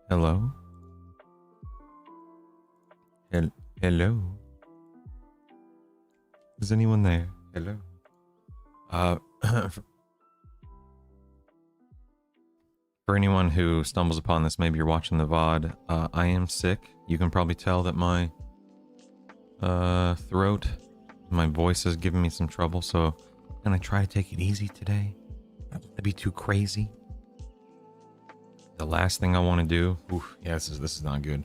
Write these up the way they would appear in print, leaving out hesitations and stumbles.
Hello? Hello? Is anyone there? Hello? For anyone who stumbles upon this, maybe you're watching the VOD, I am sick. You can probably tell that my throat, my voice is giving me some trouble, so I'm gonna try to take it easy today. Not to be too crazy. The last thing I want to do, this is not good.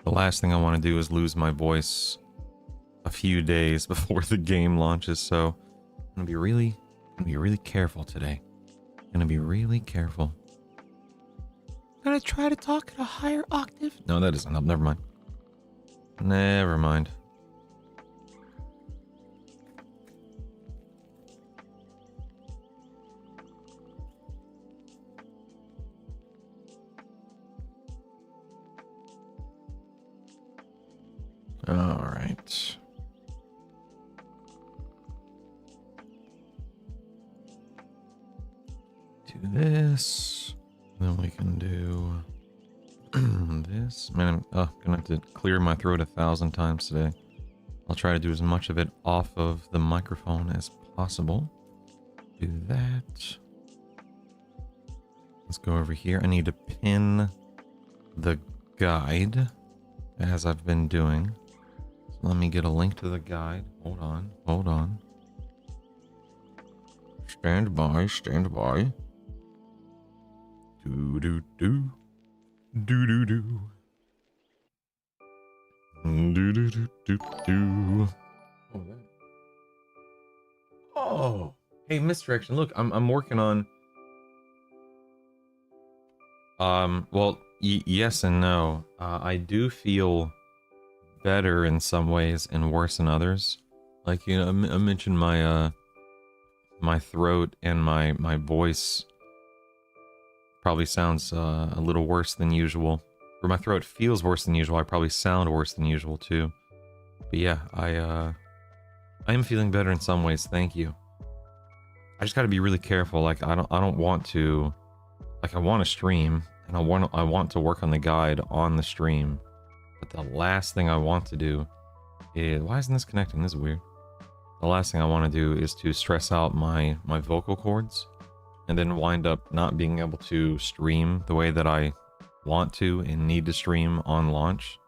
The last thing I want to do is lose my voice a few days before the game launches, so I'm gonna be really careful today. Gonna be really careful. Gonna try to talk at a higher octave. No, that doesn't help. Never mind. Never mind. All right. Do this. Then we can do this. Man, I'm gonna have to clear my throat 1,000 times today. I'll try to do as much of it off of the microphone as possible. Do that. Let's go over here. I need to pin the guide as I've been doing. So let me get a link to the guide. Hold on. Stand by. Do. Do. Oh, hey, misdirection. Look, I'm working on. Well, yes and no. I do feel better in some ways and worse in others. Like, you know, I mentioned my my throat and my voice probably sounds a little worse than usual. Or my throat feels worse than usual. I probably sound worse than usual too. But yeah, I am feeling better in some ways. Thank you. I just got to be really careful. Like I don't want to. Like I want to stream and I want to work on the guide on the stream. But the last thing I want to do is, why isn't this connecting? This is weird. The last thing I want to do is to stress out my vocal cords and then wind up not being able to stream the way that I want to and need to stream on launch.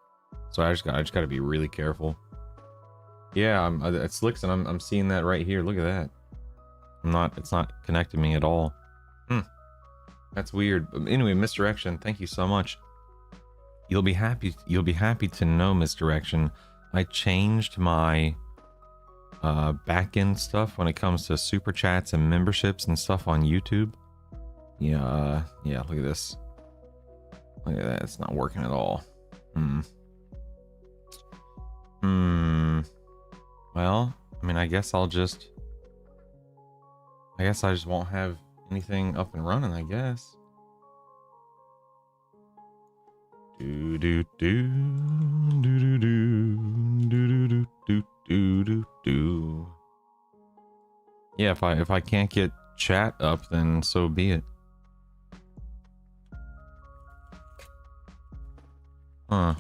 So I just got to be really careful. Yeah, it's Lixin. I'm seeing that right here. Look at that. It's not connecting me at all. That's weird. But anyway, misdirection, thank you so much. You'll be happy to know, misdirection. I changed my back-end stuff when it comes to super chats and memberships and stuff on YouTube. Yeah, look at this. Look at that, it's not working at all. Well, I mean, I guess I just won't have anything up and running, I guess. Yeah, if I can't get chat up, then so be it. Huh.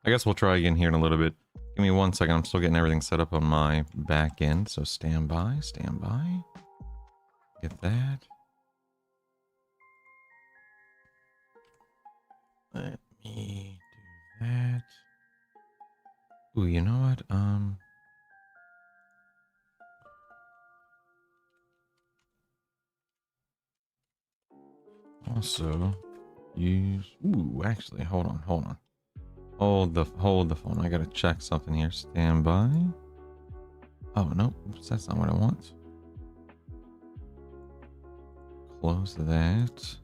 I guess we'll try again here in a little bit. Give me 1 second. I'm still getting everything set up on my back end. So stand by. Get that. Let me do that. Ooh, you know what? Also use. Ooh, actually, hold on. Hold the phone. I gotta check something here. Stand by. Oh no, oops, that's not what I want. Close that.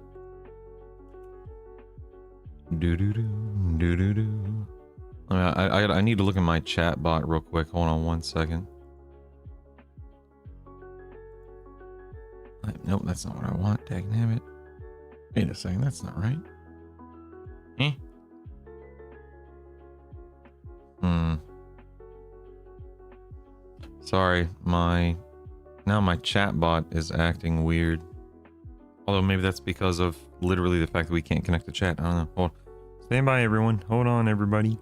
I need to look at my chat bot real quick. Hold on 1 second. Nope, that's not what I want. Dagnabbit. Wait a second, that's not right. Eh? Sorry, now my chat bot is acting weird. Although maybe that's because of literally the fact that we can't connect to chat. I don't know. Hold on. Stand by, everyone. Hold on, everybody.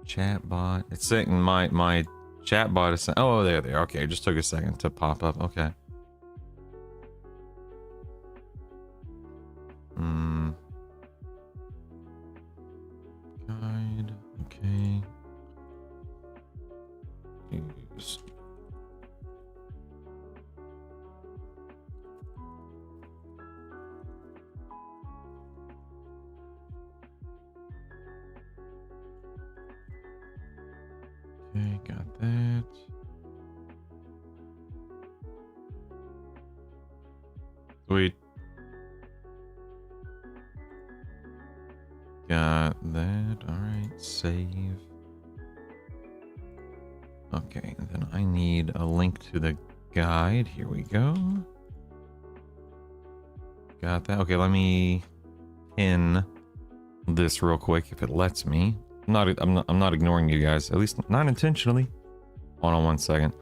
Chat bot. It's saying my chat bot is saying, oh, there. Okay, it just took a second to pop up. Okay. Guide. Okay. Use. Okay, got that. Sweet. Got that. Alright, save. Okay, and then I need a link to the guide. Here we go. Got that. Okay, let me pin this real quick if it lets me. I'm not ignoring you guys, at least not intentionally. Hold on one second.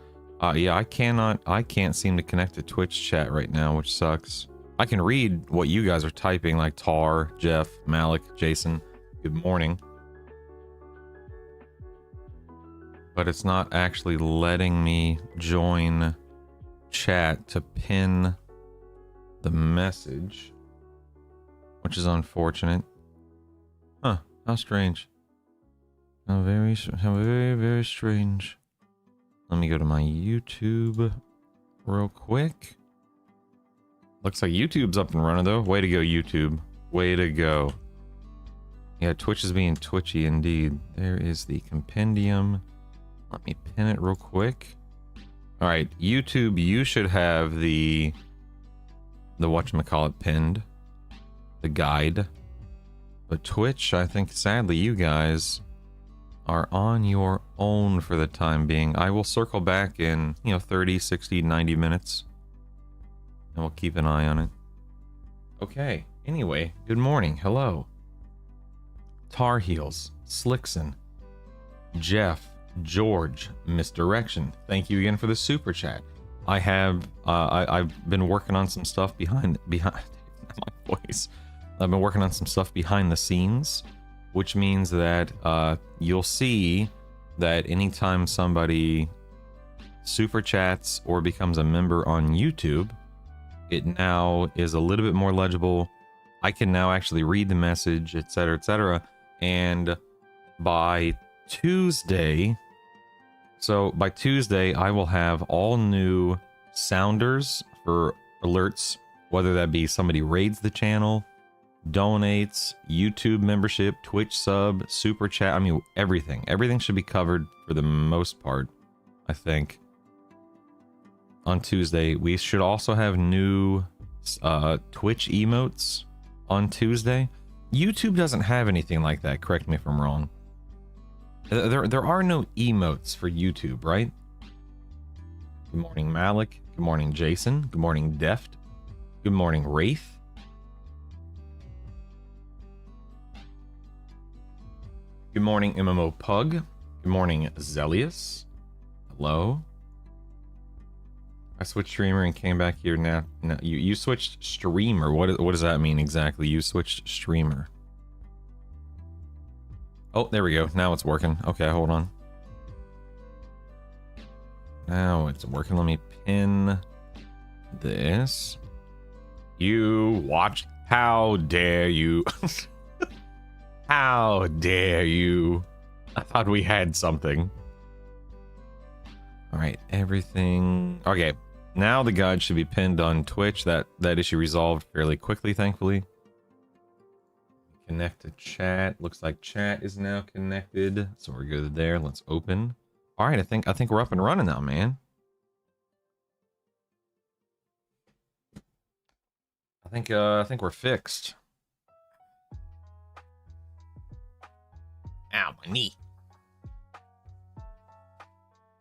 Yeah, I can't seem to connect to Twitch chat right now, which sucks. I can read what you guys are typing, like Tar, Jeff, Malik, Jason. Good morning. But it's not actually letting me join chat to pin the message, which is unfortunate. Huh, how strange. How very, very strange. Let me go to my YouTube real quick. Looks like YouTube's up and running though. Way to go, YouTube. Way to go. Yeah, Twitch is being twitchy indeed. There is the compendium. Let me pin it real quick. All right, YouTube, you should have the whatchamacallit pinned. The guide. But Twitch, I think sadly you guys are on your own for the time being. I will circle back in, 30, 60, 90 minutes. And we'll keep an eye on it. Okay, anyway, good morning. Hello. Tar Heels, Slickson, Jeff, George, Misdirection. Thank you again for the super chat. I have, I've been working on some stuff behind my voice. I've been working on some stuff behind the scenes, which means that you'll see that anytime somebody super chats or becomes a member on YouTube, it now is a little bit more legible. I can now actually read the message, etc., etc. And by Tuesday, by Tuesday, I will have all new sounders for alerts, whether that be somebody raids the channel, donates, YouTube membership, Twitch sub, super chat. I mean, everything. Everything should be covered for the most part, I think. On Tuesday, we should also have new Twitch emotes on Tuesday. YouTube doesn't have anything like that. Correct me if I'm wrong. There are no emotes for YouTube, right? Good morning, Malik. Good morning, Jason. Good morning, Deft. Good morning, Wraith. Good morning, MMO Pug. Good morning, Zelius. Hello. I switched streamer and came back here now. No, you switched streamer. What does that mean exactly? You switched streamer. Oh, there we go. Now it's working. Okay, hold on. Now it's working. Let me pin this. You watch. How dare you? How dare you? I thought we had something. All right, everything. Okay, now the guide should be pinned on Twitch. That issue resolved fairly quickly, thankfully. Connect to chat. Looks like chat is now connected, so we're good there. Let's open. All right, I think we're up and running now, man. I think we're fixed. Ow, my knee.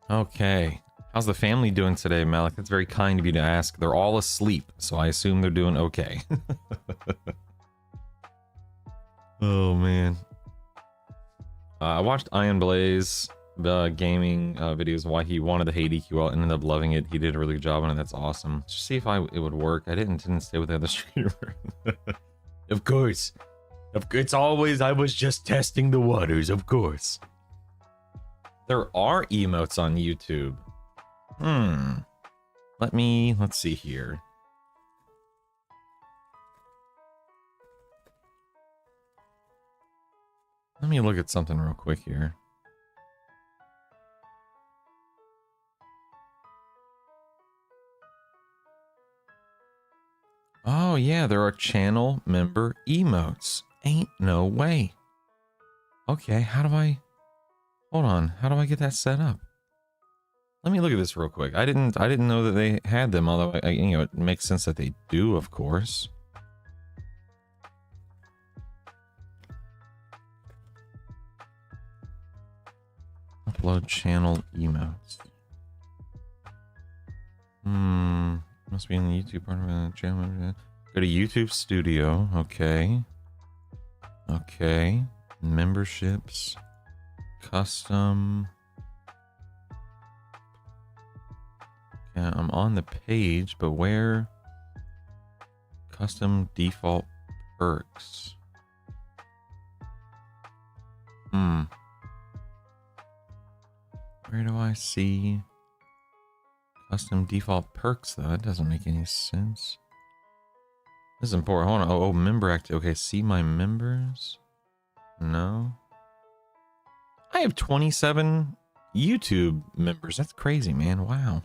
Okay, How's the family doing today, Malik? That's very kind of you to ask. They're all asleep, so I assume they're doing okay. Oh, man. I watched Iron Blaze gaming videos, why he wanted to hate EQL, ended up loving it. He did a really good job on it. That's awesome. Just see if it would work. I didn't stay with the other streamer. Of course. It's always, I was just testing the waters, of course. There are emotes on YouTube. Let's see here. Let me look at something real quick here. Oh yeah, there are channel member emotes. Ain't no way. Okay, how do I... Hold on, how do I get that set up? Let me look at this real quick. I didn't know that they had them, although it makes sense that they do, of course. Upload channel emotes. Must be in the YouTube part of the channel. Go to YouTube Studio. Okay. Memberships. Custom. Yeah, I'm on the page, but where? Custom default perks. Where do I see custom default perks, though? That doesn't make any sense. This is important. Hold on. Oh, member activity. Okay, see my members? No. I have 27 YouTube members. That's crazy, man. Wow.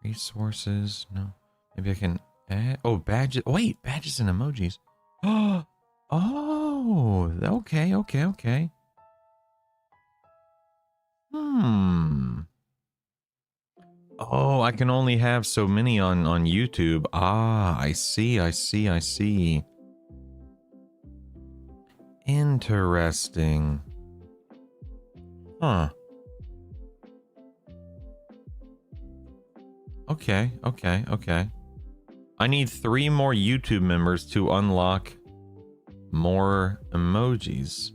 Resources. No. Maybe I can add. Oh, badges. Wait, badges and emojis. Oh, okay. Oh, I can only have so many on YouTube. Ah, I see. Interesting. Huh. Okay. I need 3 more YouTube members to unlock more emojis.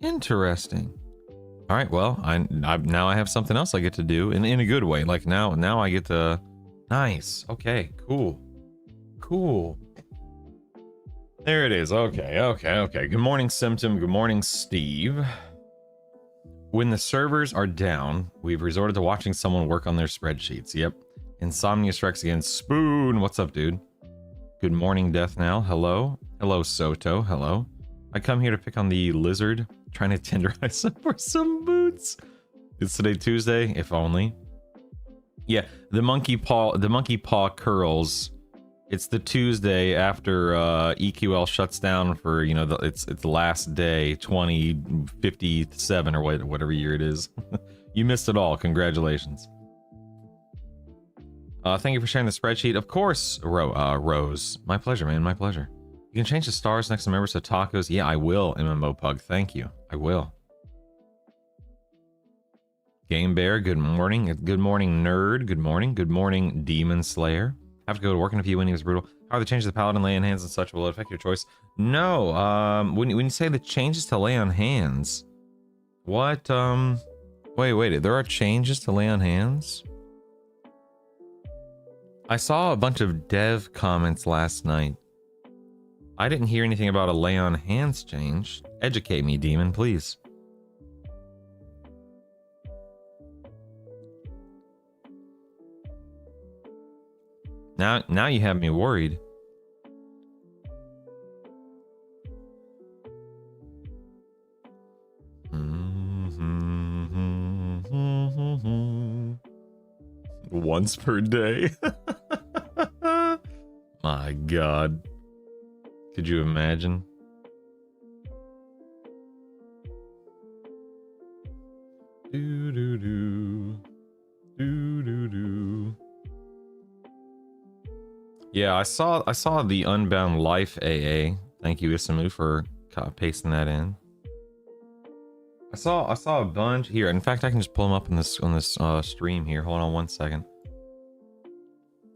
Interesting. All right, well, now I have something else I get to do in a good way. Like now I get to... Nice. Okay, cool. There it is. Okay. Good morning, Symptom. Good morning, Steve. When the servers are down, we've resorted to watching someone work on their spreadsheets. Yep. Insomnia strikes again. Spoon, what's up, dude? Good morning, Death Now. Hello, Soto. Hello. I come here to pick on the lizard, trying to tenderize him for some boots. It's today Tuesday, if only. Yeah, the monkey paw curls. It's the Tuesday after EQL shuts down for, it's the last day, 2057 or whatever year it is. You missed it all. Congratulations. Thank you for sharing the spreadsheet. Of course, Rose. My pleasure, man. My pleasure. You can change the stars next to members to tacos. Yeah, I will, MMO Pug. Thank you. I will. Game Bear, good morning. Good morning, Nerd. Good morning. Good morning, Demon Slayer. Have to go to work in a few when he was brutal. How are the changes to Paladin, lay on hands and such? Will it affect your choice? No. When you say the changes to lay on hands, what? Wait. There are changes to lay on hands? I saw a bunch of dev comments last night. I didn't hear anything about a lay on hands change. Educate me, Demon, please. Now you have me worried. Once per day. My God. Could you imagine? Yeah, I saw the Unbound Life AA. Thank you, Isamu, for pasting that in. I saw a bunch here. In fact, I can just pull them up on this stream here. Hold on 1 second.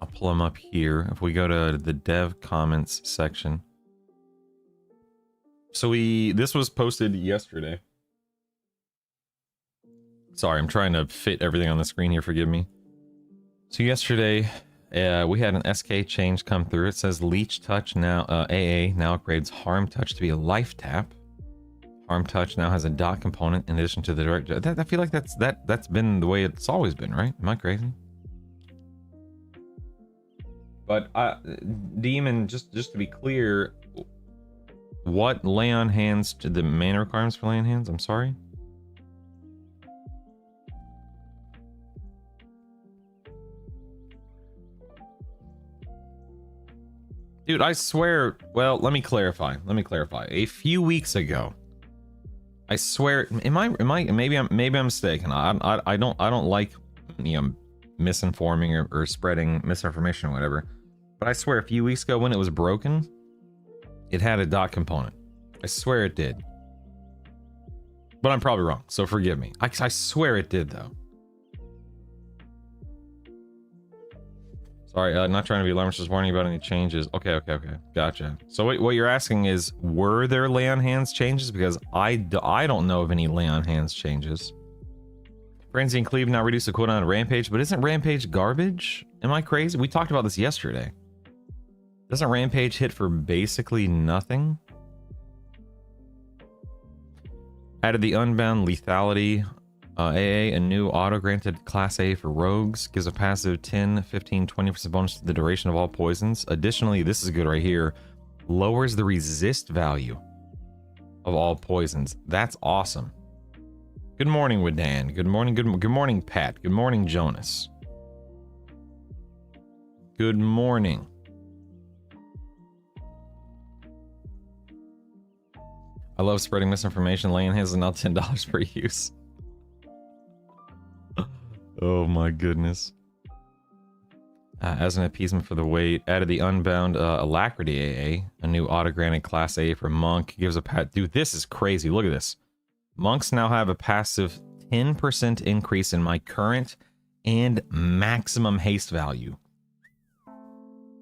I'll pull them up here. If we go to the dev comments section. So this was posted yesterday. Sorry, I'm trying to fit everything on the screen here. Forgive me. So yesterday, we had an SK change come through. It says Leech Touch now, AA now upgrades Harm Touch to be a life tap. Harm Touch now has a dot component in addition to the direct. I feel like that's been the way it's always been, right? Am I crazy? But Demon, just to be clear, what lay on hands to the main requirements for lay on hands? I'm sorry. Dude, I swear. Well, let me clarify. A few weeks ago, I swear. Maybe I'm mistaken. I don't like, misinforming or spreading misinformation or whatever. But I swear, a few weeks ago when it was broken, it had a dot component. I swear it did. But I'm probably wrong, so forgive me. I swear it did though. Sorry, not trying to be alarmist, just warning about any changes. Okay. Gotcha. So what you're asking is, were there lay on hands changes? Because I don't know of any lay on hands changes. Frenzy and Cleave now reduce the cooldown on Rampage, but isn't Rampage garbage? Am I crazy? We talked about this yesterday. Doesn't Rampage hit for basically nothing? Added the Unbound Lethality AA, a new auto-granted Class A for rogues, gives a passive 10, 15, 20% bonus to the duration of all poisons. Additionally, this is good right here, lowers the resist value of all poisons. That's awesome. Good morning, Wadan. Good morning, Pat. Good morning, Jonas. Good morning. I love spreading misinformation. Laying hands is now $10 per use. Oh my goodness. As an appeasement for the wait, added the Unbound Alacrity AA, a new auto-granted Class A for Monk. Gives a pat. Dude, this is crazy. Look at this. Monks now have a passive 10% increase in my current and maximum haste value.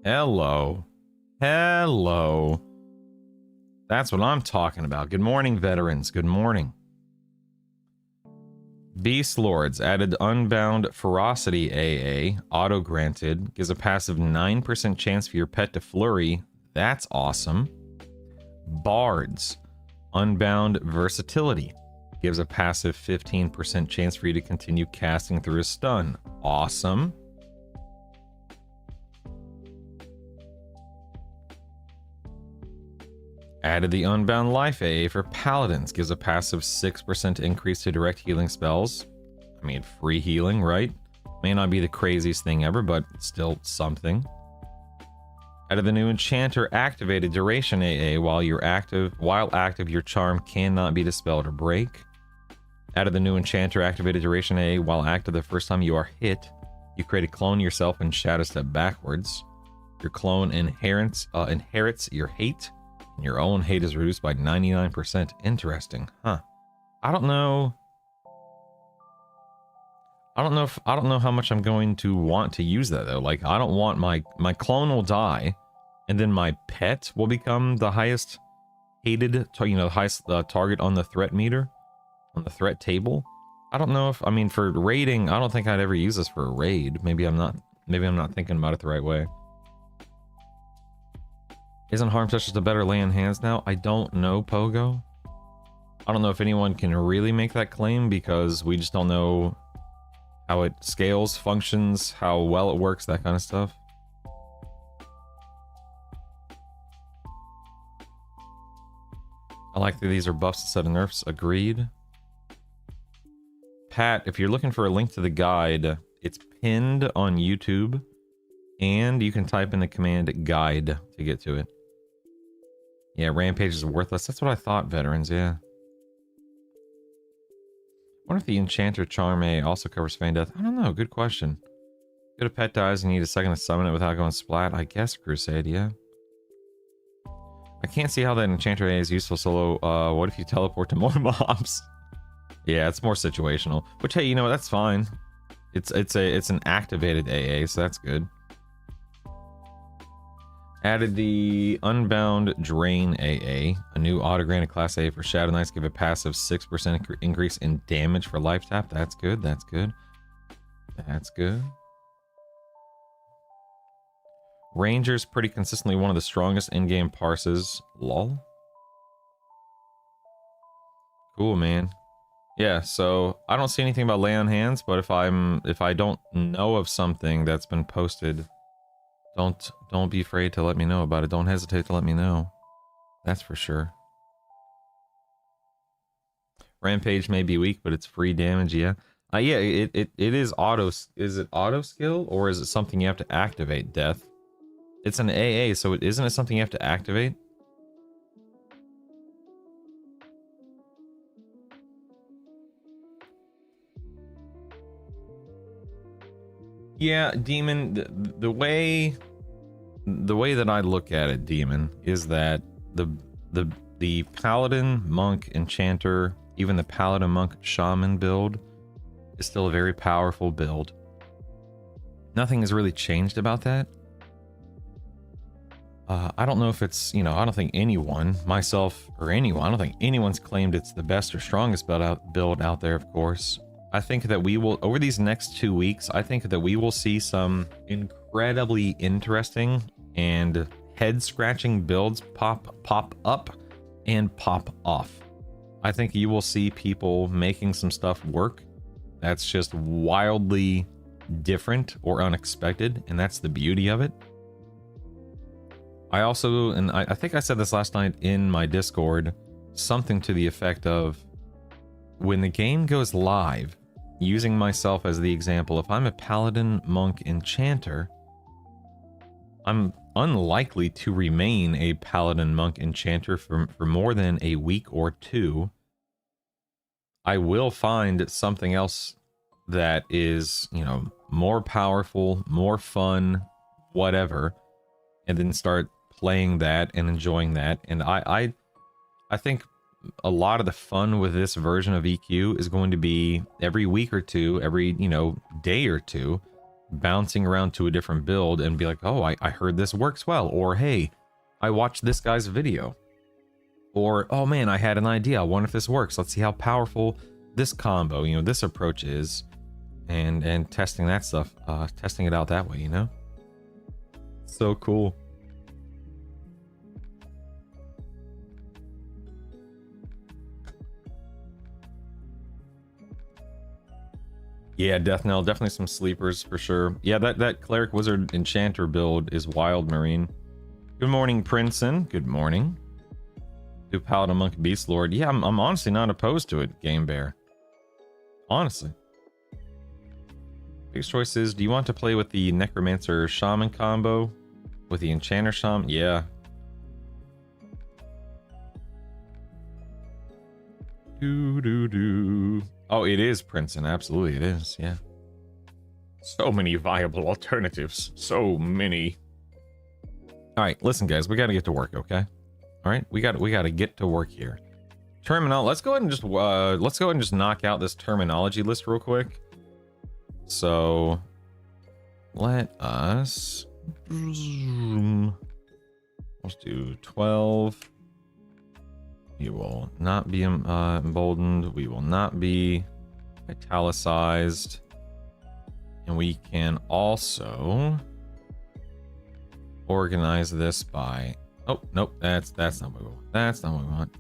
Hello. That's what I'm talking about. Good morning, veterans. Good morning. Beast Lords added Unbound Ferocity AA, auto-granted, gives a passive 9% chance for your pet to flurry. That's awesome. Bards, Unbound Versatility, gives a passive 15% chance for you to continue casting through a stun. Awesome. Added the Unbound Life AA for Paladins, gives a passive 6% increase to direct healing spells. I mean, free healing, right? May not be the craziest thing ever, but still something. Added the new Enchanter Activated Duration AA, while active, your charm cannot be dispelled or break. Added the new Enchanter Activated Duration AA, while active the first time you are hit, you create a clone yourself and shadow step backwards. Your clone inherits your hate. Your own hate is reduced by 99%. Interesting, huh? I don't know how much I'm going to want to use that though. Like, I don't want my clone will die, and then my pet will become the highest hated, the highest target on the threat meter, on the threat table. I don't know if, I mean, for raiding, I don't think I'd ever use this for a raid. Maybe I'm not thinking about it the right way. Isn't Harm Touch just a better lay on hands now? I don't know, Pogo. I don't know if anyone can really make that claim because we just don't know how it scales, functions, how well it works, that kind of stuff. I like that these are buffs instead of nerfs. Agreed. Pat, if you're looking for a link to the guide, it's pinned on YouTube, and you can type in the command guide to get to it. Yeah, Rampage is worthless. That's what I thought, veterans, yeah. I wonder if the Enchanter Charm A also covers Feign Death. I don't know, good question. If a pet dies and you need a second to summon it without going splat, I guess Crusade, yeah. I can't see how that Enchanter A is useful solo. What if you teleport to more mobs? Yeah, it's more situational. Which, hey, you know what? That's fine. It's an activated AA, so that's good. Added the Unbound Drain AA, a new auto-granted class A for Shadow Knights. Give a passive 6% increase in damage for life tap. That's good. That's good. That's good. Ranger's pretty consistently one of the strongest in-game parses. Lol. Cool, man. Yeah, so I don't see anything about lay on hands, but if I don't know of something that's been posted, don't be afraid to let me know about it. Don't hesitate to let me know. That's for sure. Rampage may be weak, but it's free damage, yeah. Yeah, it is auto. Is it auto skill, or is it something you have to activate, Death? It's an AA, so isn't it something you have to activate? Yeah, Demon, the way that I look at it, Demon, is that the Paladin, Monk, Enchanter, even the Paladin, Monk, Shaman build is still a very powerful build. Nothing has really changed about that. I don't know if it's, you know, I don't think anyone, myself or anyone, I don't think anyone's claimed it's the best or strongest build out there, of course. I think that we will, over these next 2 weeks, I think that we will see some incredibly interesting and head-scratching builds pop up and pop off. I think you will see people making some stuff work that's just wildly different or unexpected, and that's the beauty of it. I also, and I think I said this last night in my Discord, something to the effect of, when the game goes live, using myself as the example, if I'm a Paladin, Monk, Enchanter, I'm unlikely to remain a Paladin, Monk, Enchanter for more than a week or two. I will find something else that is, you know, more powerful, more fun, whatever, and then start playing that and enjoying that. And I think a lot of the fun with this version of EQ is going to be every week or two, every, you know, day or two, bouncing around to a different build and be like, oh, I heard this works well, or hey, I watched this guy's video, or oh man, I had an idea, I wonder if this works, let's see how powerful this combo, you know, this approach is, and testing that stuff, testing it out that way, you know. So cool. Yeah, Death Knell, definitely some sleepers for sure. Yeah, that Cleric Wizard Enchanter build is wild, Marine. Good morning, Princeton. Good morning. Do Paladin, Monk, Beast Lord. Yeah, I'm honestly not opposed to it, Game Bear. Honestly. Biggest choice is, do you want to play with the Necromancer Shaman combo? With the Enchanter Shaman? Yeah. Oh, it is Princeton. Absolutely, it is. Yeah. So many viable alternatives. So many. All right, listen, guys. We got to get to work. Okay. All right. We got to get to work here. Terminal. Let's go ahead and just knock out this terminology list real quick. So, let us. Let's do 12. We will not be emboldened. We will not be italicized. And we can also organize this by... Oh, nope. That's not what we want. That's not what we want.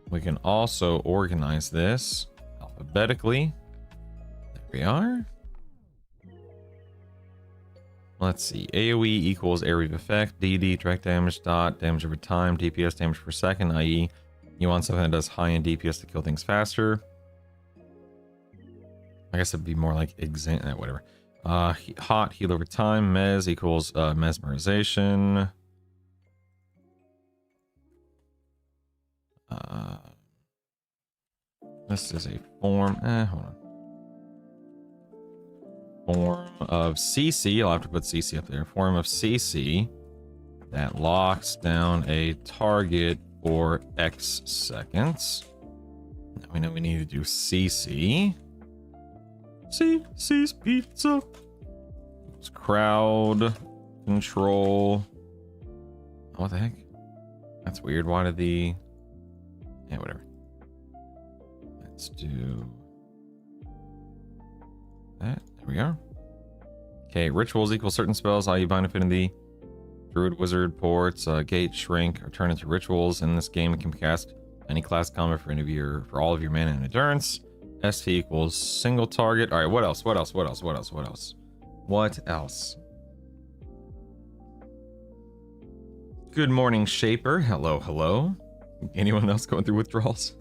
We can also organize this alphabetically. There we are. Let's see. AoE equals area of effect. DD, direct damage, dot, damage over time, DPS, damage per second, i.e. you want something that does high end DPS to kill things faster. I guess it'd be more like whatever. Hot, heal over time, mez equals mesmerization. This is a form. Hold on. Form of CC. I'll have to put CC up there. Form of CC that locks down a target for X seconds. There We know we need to do CC. CC's pizza. It's crowd control. Oh, what the heck? That's weird. Why did the... Yeah, whatever. Let's do that. There we go. Okay, rituals equal certain spells, i.e. bind affinity. Druid, wizard, ports, gate, shrink are turned into rituals. In this game, it can be cast any class combat for any of your, for all of your mana and endurance. ST equals single target. All right, what else? What else? What else? What else? What else? What else? Good morning, Shaper. Hello, hello. Anyone else going through withdrawals?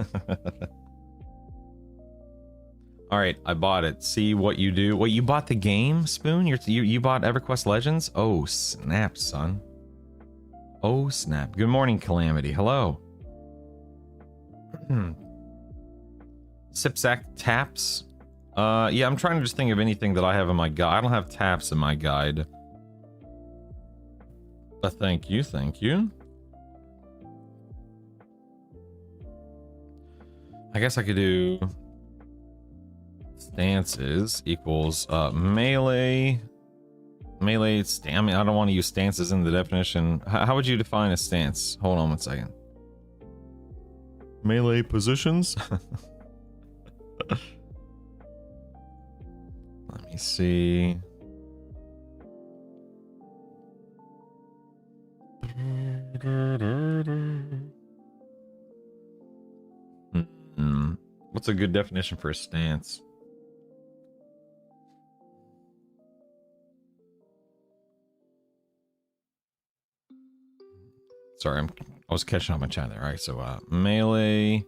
All right, I bought it. See what you do. Wait, you bought the game, Spoon? You bought EverQuest Legends? Oh, snap, son. Oh, snap. Good morning, Calamity. Hello. Sipsack taps. Yeah, I'm trying to just think of anything that I have in my guide. I don't have taps in my guide. But thank you, thank you. I guess I could do stances equals melee stamina. I don't want to use stances in the definition. How would you define a stance? Hold on one second. Melee positions. Let me see. What's a good definition for a stance? Sorry, I was catching up on chat there. All right, so melee.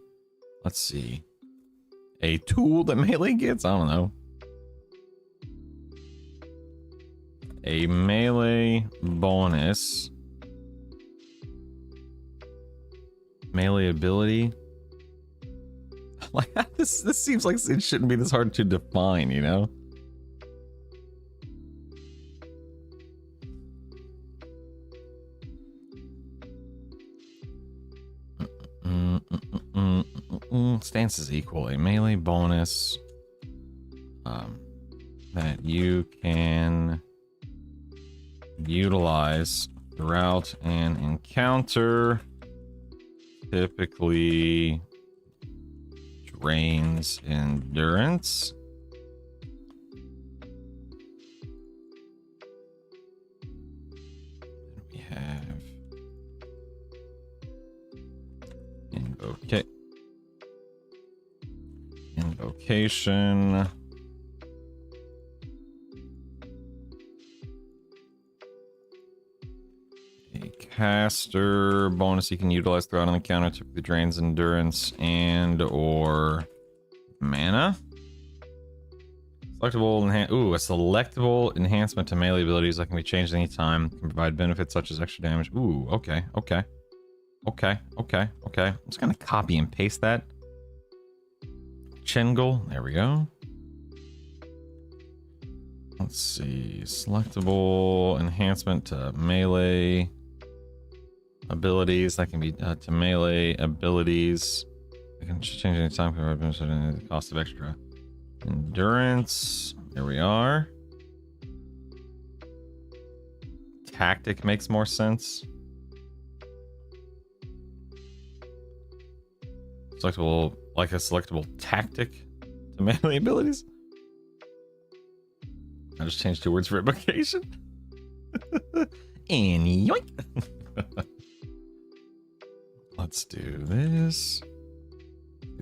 Let's see. A tool that melee gets? I don't know. A melee bonus. Melee ability. Like this seems like it shouldn't be this hard to define, you know? Stance is equal a melee bonus that you can utilize throughout an encounter, typically drains endurance. We have invocation. A caster bonus you can utilize throughout an encounter, typically drains endurance and or mana. Selectable a selectable enhancement to melee abilities that can be changed at any time. Can provide benefits such as extra damage. Ooh, okay. I'm just gonna copy and paste that. Chengal, there we go. Let's see, selectable enhancement to melee abilities. That can be to melee abilities. I can change any time for the cost of extra endurance. There we are. Tactic makes more sense. Selectable, like a selectable tactic to melee abilities. I just changed 2 words for invocation. And yoink. Let's do this.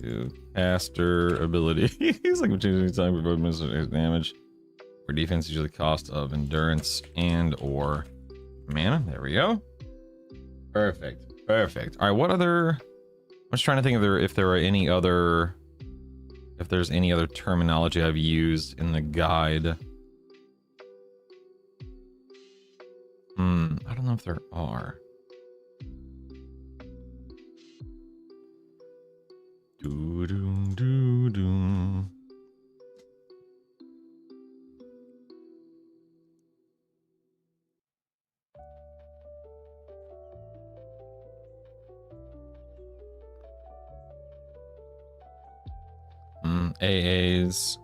Do caster ability. He's like changing any time for damage. For defense, usually cost of endurance and or mana. There we go. Perfect. Perfect. All right. What other? I'm just trying to think if there are any other. If there's any other terminology I've used in the guide. I don't know if there are. Do do do do. AAs.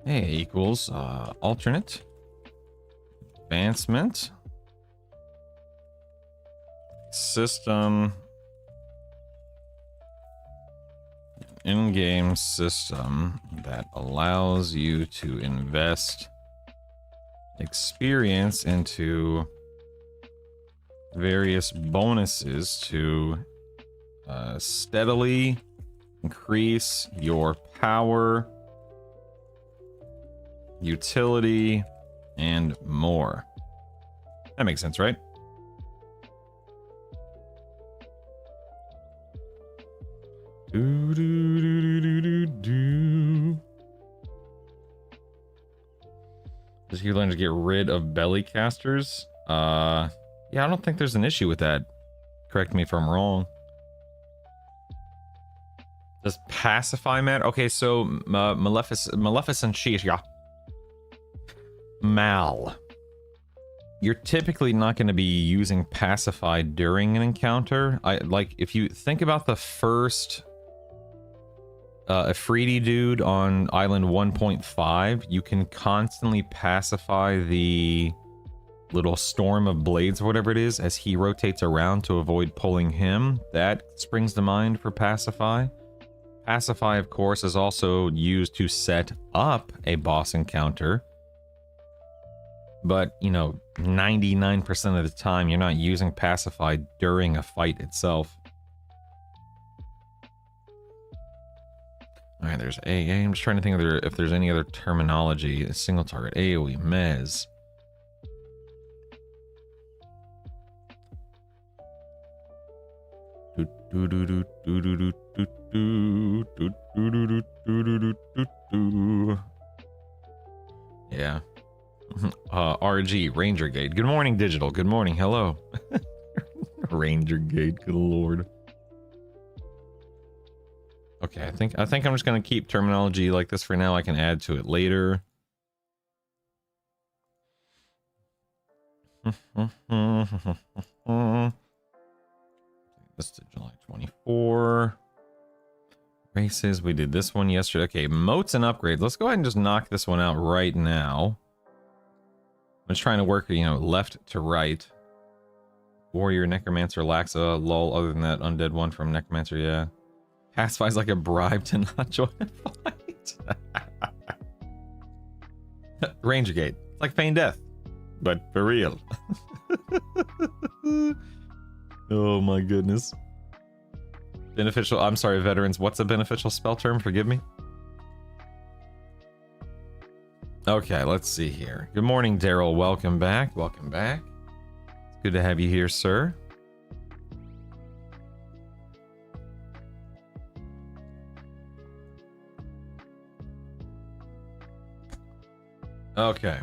A equals alternate. Advancement. System. In-game system that allows you to invest experience into various bonuses to steadily increase your power, utility, and more. That makes sense, right? Do, do, do, do, do, do. Does he learn to get rid of belly casters? Yeah, I don't think there's an issue with that. Correct me if I'm wrong. Does pacify matter? Okay, so Maleficent Sheesh, yeah. Mal. You're typically not going to be using pacify during an encounter. Like if you think about the first Afridi dude on Island 1.5, you can constantly pacify the little storm of blades or whatever it is as he rotates around to avoid pulling him. That springs to mind for pacify. Pacify, of course, is also used to set up a boss encounter. But, you know, 99% of the time, you're not using pacify during a fight itself. Alright, there's AA. I'm just trying to think if there's any other terminology. A single target, AoE, Mez. Yeah. RG, Ranger Gate. Good morning, Digital. Good morning. Hello. Ranger Gate, good lord. Okay, I think I'm just gonna keep terminology like this for now. I can add to it later. This to July 24. Races, we did this one yesterday. Okay, moats and upgrades. Let's go ahead and just knock this one out right now. I'm just trying to work, you know, left to right. Warrior, Necromancer, Laxa, lol. Other than that, undead one from Necromancer, yeah. Pacify's like a bribe to not join a fight. Ranger Gate. It's like feign death, but for real. Oh my goodness. Beneficial, I'm sorry, veterans. What's a beneficial spell term? Forgive me. Okay, let's see here. Good morning, Daryl. Welcome back. Welcome back. It's good to have you here, sir. Okay.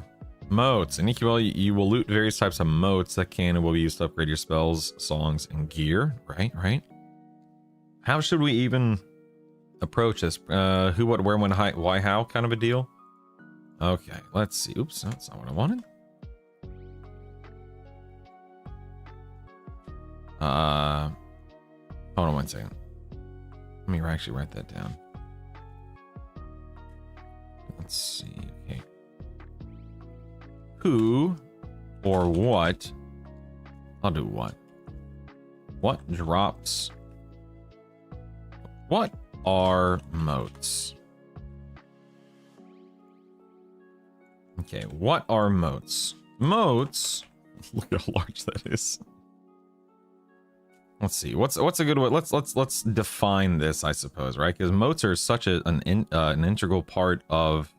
Moats. In EQL, you will loot various types of moats that can and will be used to upgrade your spells, songs, and gear. Right. How should we even approach this? Who, what, where, when, why, how kind of a deal? Okay, let's see. Oops, that's not what I wanted. Hold on one second. Let me actually write that down. Let's see. Okay. Who or what? I'll do what. What drops? What are moats? Okay, what are moats? Moats. Look how large that is. Let's see. What's a good way? Let's define this, I suppose, right? Because moats are such an integral part of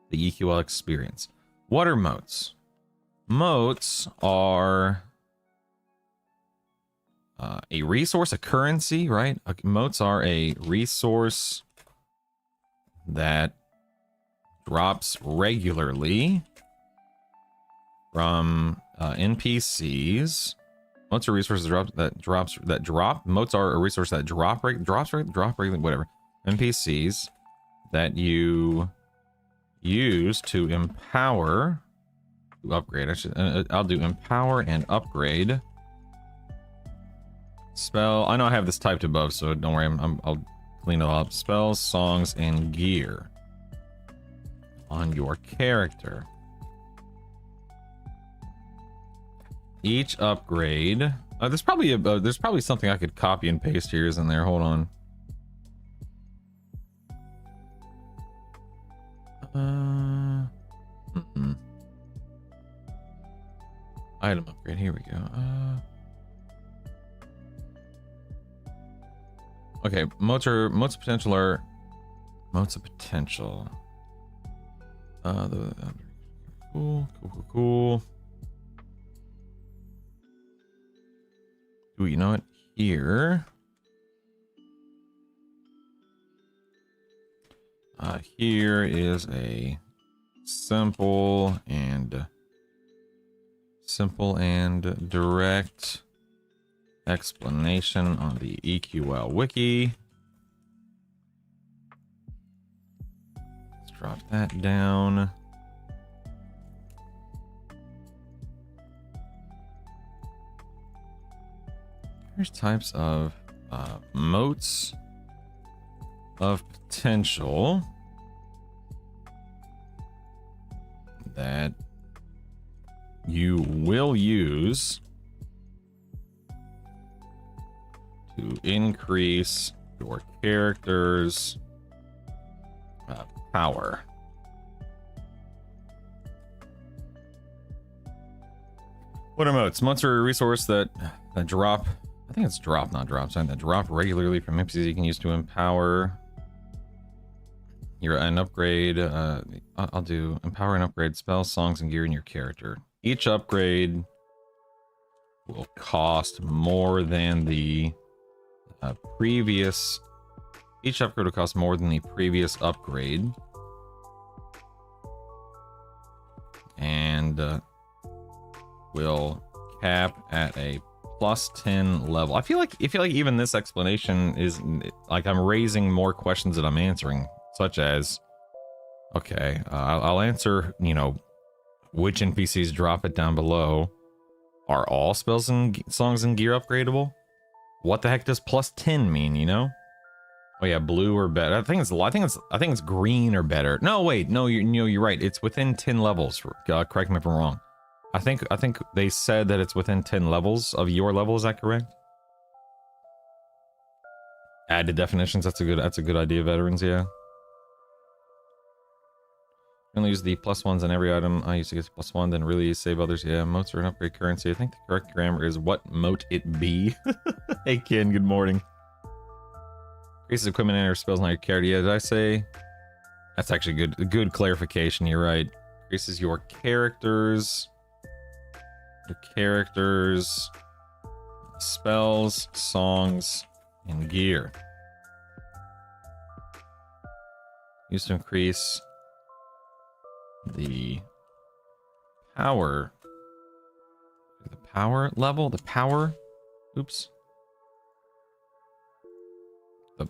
the EQL experience. What are moats? Moats are a resource, a currency, right? Moats are a resource that drops regularly from NPCs. Moats are resources that drop. Moats are a resource that drops regularly, whatever. NPCs that you use to empower, to upgrade. Actually, I'll do empower and upgrade Spell. I know I have this typed above, so don't worry. I'll clean it up. Spells, songs, and gear on your character. Each upgrade. There's probably something I could copy and paste here, isn't there? Hold on. Item upgrade. Here we go. Okay, modes of potential are modes of potential. Cool. Ooh, you know what? Here. Here is a simple and direct explanation on the EQL wiki. Let's drop that down. Here's types of motes of potential that you will use to increase your character's power. What are motes? Motes are a resource that drop. I think it's drop, not drop sign. That drop regularly from NPCs you can use to empower an upgrade. I'll do empower and upgrade spells, songs, and gear in your character. Each upgrade will cost more than the previous. Each upgrade will cost more than the previous upgrade, and will cap at a +10 level. I feel like even this explanation is like I'm raising more questions that I'm answering, such as, okay, I'll answer, you know, which NPCs drop it down below. Are all spells and songs and gear upgradable? What the heck does +10 mean, you know? Oh yeah, blue or better. I think it's green or better. No, wait, no, you're right. It's within 10 levels. Correct me if I'm wrong. I think they said that it's within 10 levels of your level. Is that correct? Added definitions. That's a good idea, veterans. Yeah. Only use the +1s on every item. I used to get +1, then really save others. Yeah, motes are an upgrade currency. I think the correct grammar is what mote it be. Hey Ken, good morning. Increases equipment and spells on your character. Yeah, did I say? That's actually good clarification. You're right. Increases your character's spells, songs, and gear. Used to increase the power level, oops,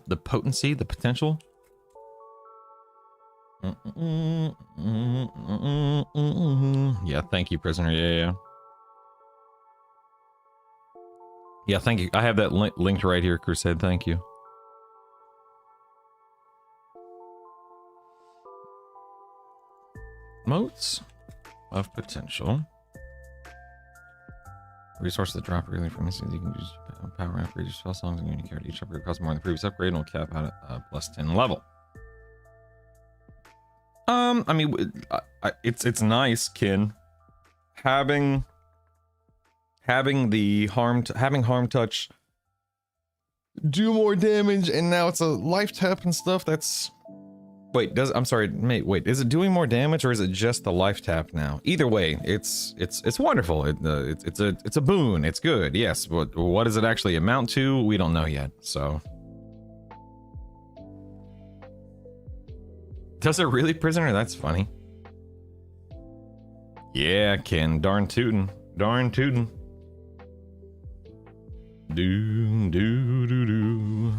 the potency, the potential. Yeah, thank you, prisoner. Yeah, thank you. I have that linked right here, Crusade. Thank you. Motes of potential. Resources that drop really from instance you can use power upgrade your spell songs and your character. Each upgrade costs more than the previous upgrade and will cap out at +10 level. I mean, it's nice, Kin. Having harm touch do more damage, and now it's a life tap and stuff. That's I'm sorry, mate. Wait, is it doing more damage or is it just the life tap now? Either way, it's wonderful. It's a boon. It's good. Yes, but what does it actually amount to? We don't know yet. So, does it really, prisoner? That's funny. Yeah, Ken. Darn tootin'. Darn tootin'. Do do do do.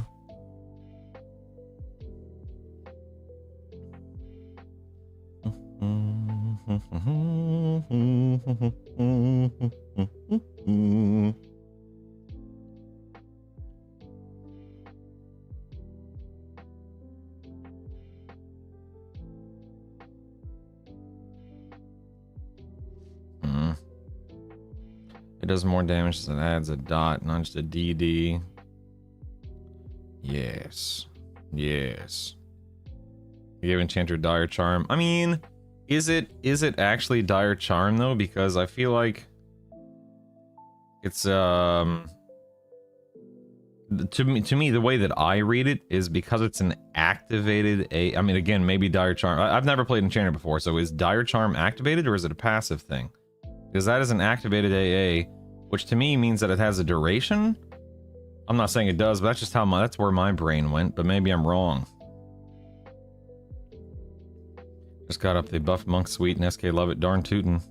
It does more damage as it adds a dot, not just a DD. Yes. Yes. Give Enchanter Dire Charm. I mean, is it actually Dire Charm though? Because I feel like it's to me the way that I read it is because it's an activated I mean, again, maybe Dire Charm. I've never played Enchanter before, so is Dire Charm activated or is it a passive thing? Because that is an activated AA, which to me means that it has a duration. I'm not saying it does, but that's just that's where my brain went, but maybe I'm wrong. Just got up the buff Monk Suite and SK Love It. Darn tootin'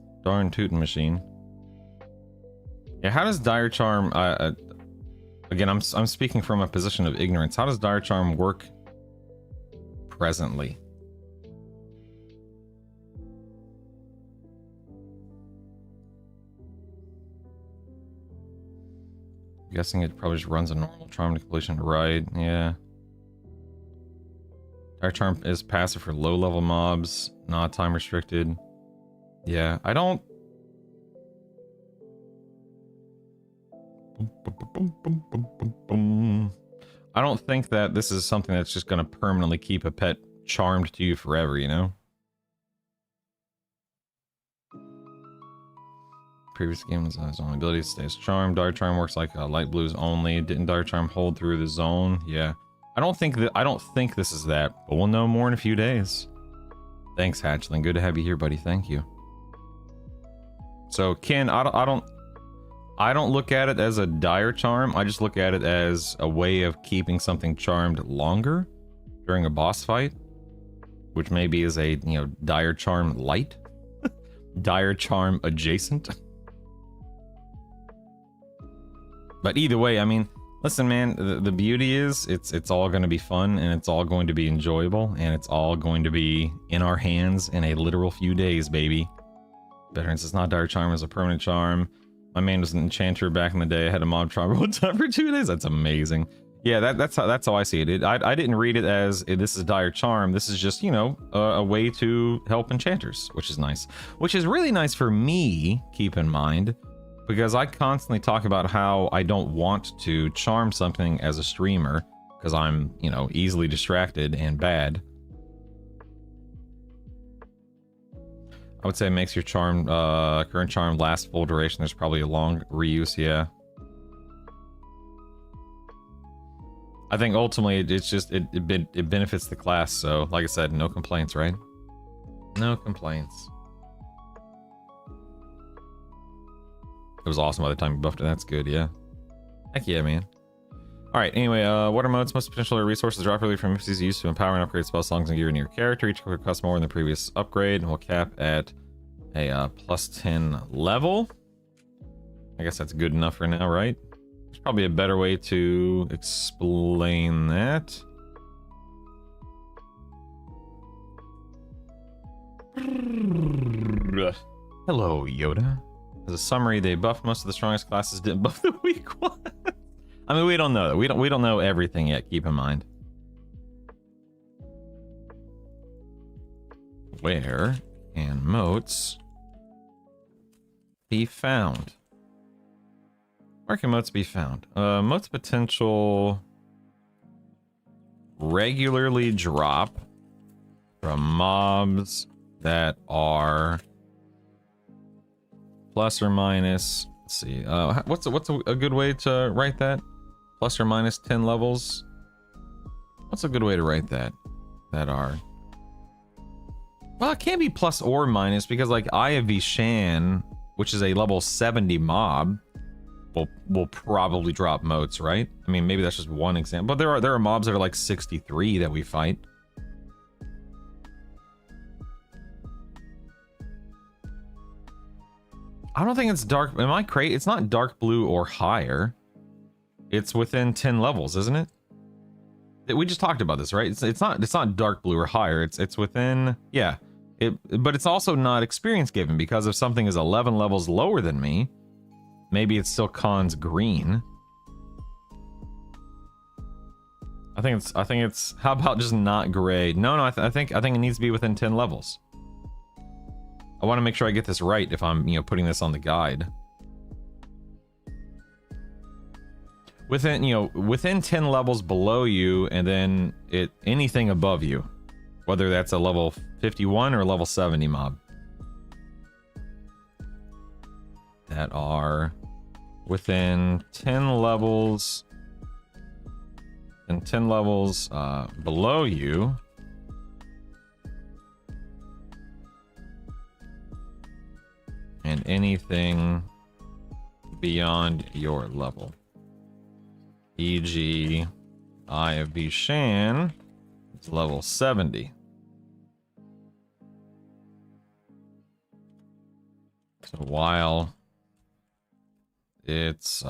machine. Yeah, how does Dire Charm, again, I'm speaking from a position of ignorance. How does Dire Charm work presently? I'm guessing it probably just runs a normal charm to completion, right? Yeah. Dire Charm is passive for low-level mobs, not time restricted. Yeah, I don't... I don't think that this is something that's just going to permanently keep a pet charmed to you forever, you know? Previous game was his own ability stays charmed. Dire Charm works like light blues only. Didn't Dire Charm hold through the zone? Yeah. I don't think this is that, but we'll know more in a few days. Thanks, Hatchling. Good to have you here, buddy. Thank you. So, Ken, I don't look at it as a Dire Charm. I just look at it as a way of keeping something charmed longer during a boss fight, which maybe is a, you know, Dire Charm light, Dire Charm adjacent. But either way, I mean, listen, man, the beauty is it's all going to be fun and it's all going to be enjoyable and it's all going to be in our hands in a literal few days, baby. Veterans, it's not Dire Charm, it's a permanent charm. My man was an enchanter back in the day. I had a mob charm one time for 2 days. That's amazing. Yeah, that's how I see it. I didn't read it as this is Dire Charm. This is just, you know, a way to help enchanters, which is nice. Which is really nice for me, keep in mind, because I constantly talk about how I don't want to charm something as a streamer because I'm, you know, easily distracted and bad. I would say it makes your charm, current charm last full duration. There's probably a long reuse, yeah. I think ultimately it's just, it benefits the class, so like I said, no complaints, right? No complaints. It was awesome by the time you buffed it, that's good, yeah. Heck yeah, man. Alright, anyway, water modes, most potential resources drop early from MCs used to empower and upgrade spell songs and gear in your character. Each costs more than the previous upgrade, and will cap at a plus 10 level. I guess that's good enough for now, right? There's probably a better way to explain that. Hello, Yoda. As a summary, they buffed most of the strongest classes, didn't buff the weak ones. I mean, we don't know that. We don't know everything yet, keep in mind. Where can moats be found? Where can moats be found? Moats potential regularly drop from mobs that are plus or minus, let's see, what's a good way to write that? Plus or minus 10 levels? What's a good way to write that? That are... Well, it can't be plus or minus because, like, Eye of Vishan, which is a level 70 mob, will probably drop moats, right? I mean, maybe that's just one example, but there are mobs that are like 63 that we fight. I don't think it's dark. Am I crazy? It's not dark blue or higher. It's within 10 levels, isn't it? We just talked about this, right? It's not dark blue or higher. It's within, yeah. But it's also not experience given because if something is 11 levels lower than me, maybe it's still Khan's green. I think it's. How about just not gray? No. I think it needs to be within 10 levels. I want to make sure I get this right if I'm, you know, putting this on the guide. within, you know, within 10 levels below you, and then anything above you, whether that's a level 51 or level 70 mob that are within 10 levels and 10 levels below you, and anything beyond your level. E.g., Eye of Bishan, it's level 70. So while it's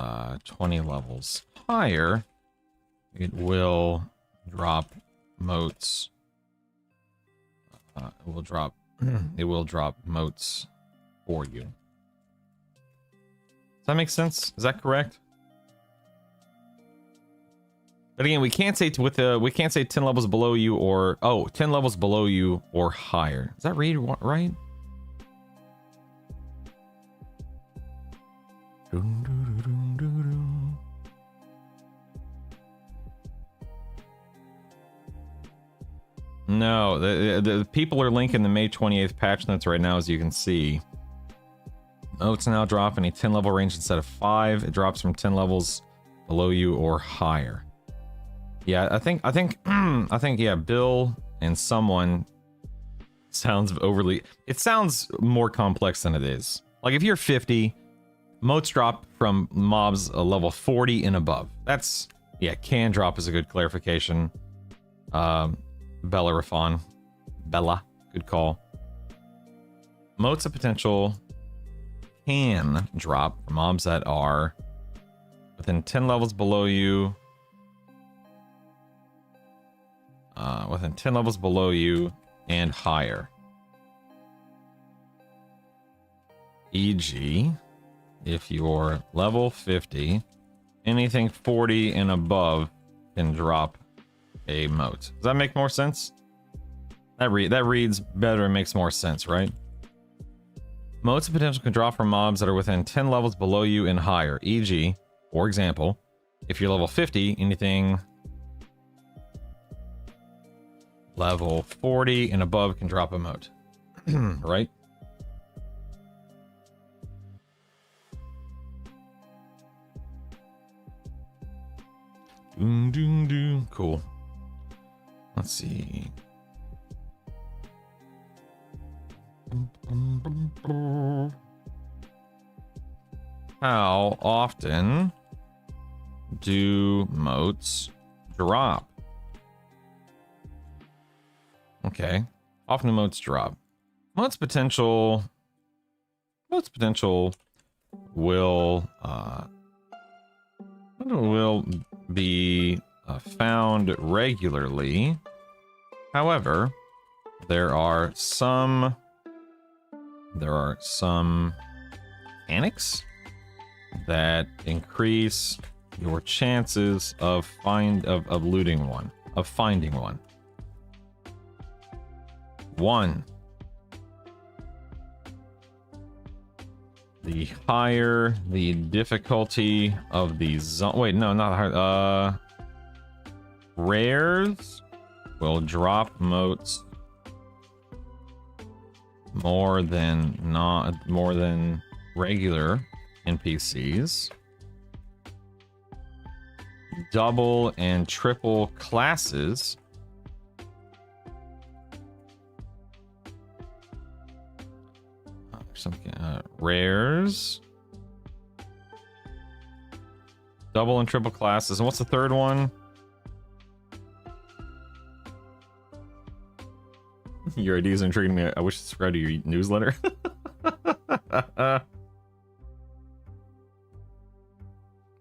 20 levels higher, it will drop motes. It will drop motes for you. Does that make sense? Is that correct? But again, we can't say we can't say 10 levels below you or 10 levels below you or higher. Does that read right? No, the people are linking the May 28th patch notes right now, as you can see. Motes now drop in a 10 level range instead of 5. It drops from 10 levels below you or higher. Yeah, I think yeah, Bill and someone sounds overly. It sounds more complex than it is. Like if you're 50, motes drop from mobs a level 40 and above. That's, yeah, can drop is a good clarification. Bella, good call. Motes of potential can drop for mobs that are within 10 levels below you. Within 10 levels below you and higher. E.g., if you're level 50, anything 40 and above can drop a mote. Does that make more sense? That reads better and makes more sense, right? Motes of potential can drop from mobs that are within 10 levels below you and higher. E.g., for example, if you're level 50, anything level 40 and above can drop a mote. Right? Cool. Let's see. How often do motes drop? Okay. Often motes drop. Motes potential will be found regularly. However, there are some mechanics that increase your chances of finding one. One, the higher the difficulty of the zone. Wait, no, not higher. Rares will drop motes more than regular NPCs. Double and triple classes rares, double and triple classes, and what's the third one? Your ideas are intriguing me. I wish to subscribe to your newsletter.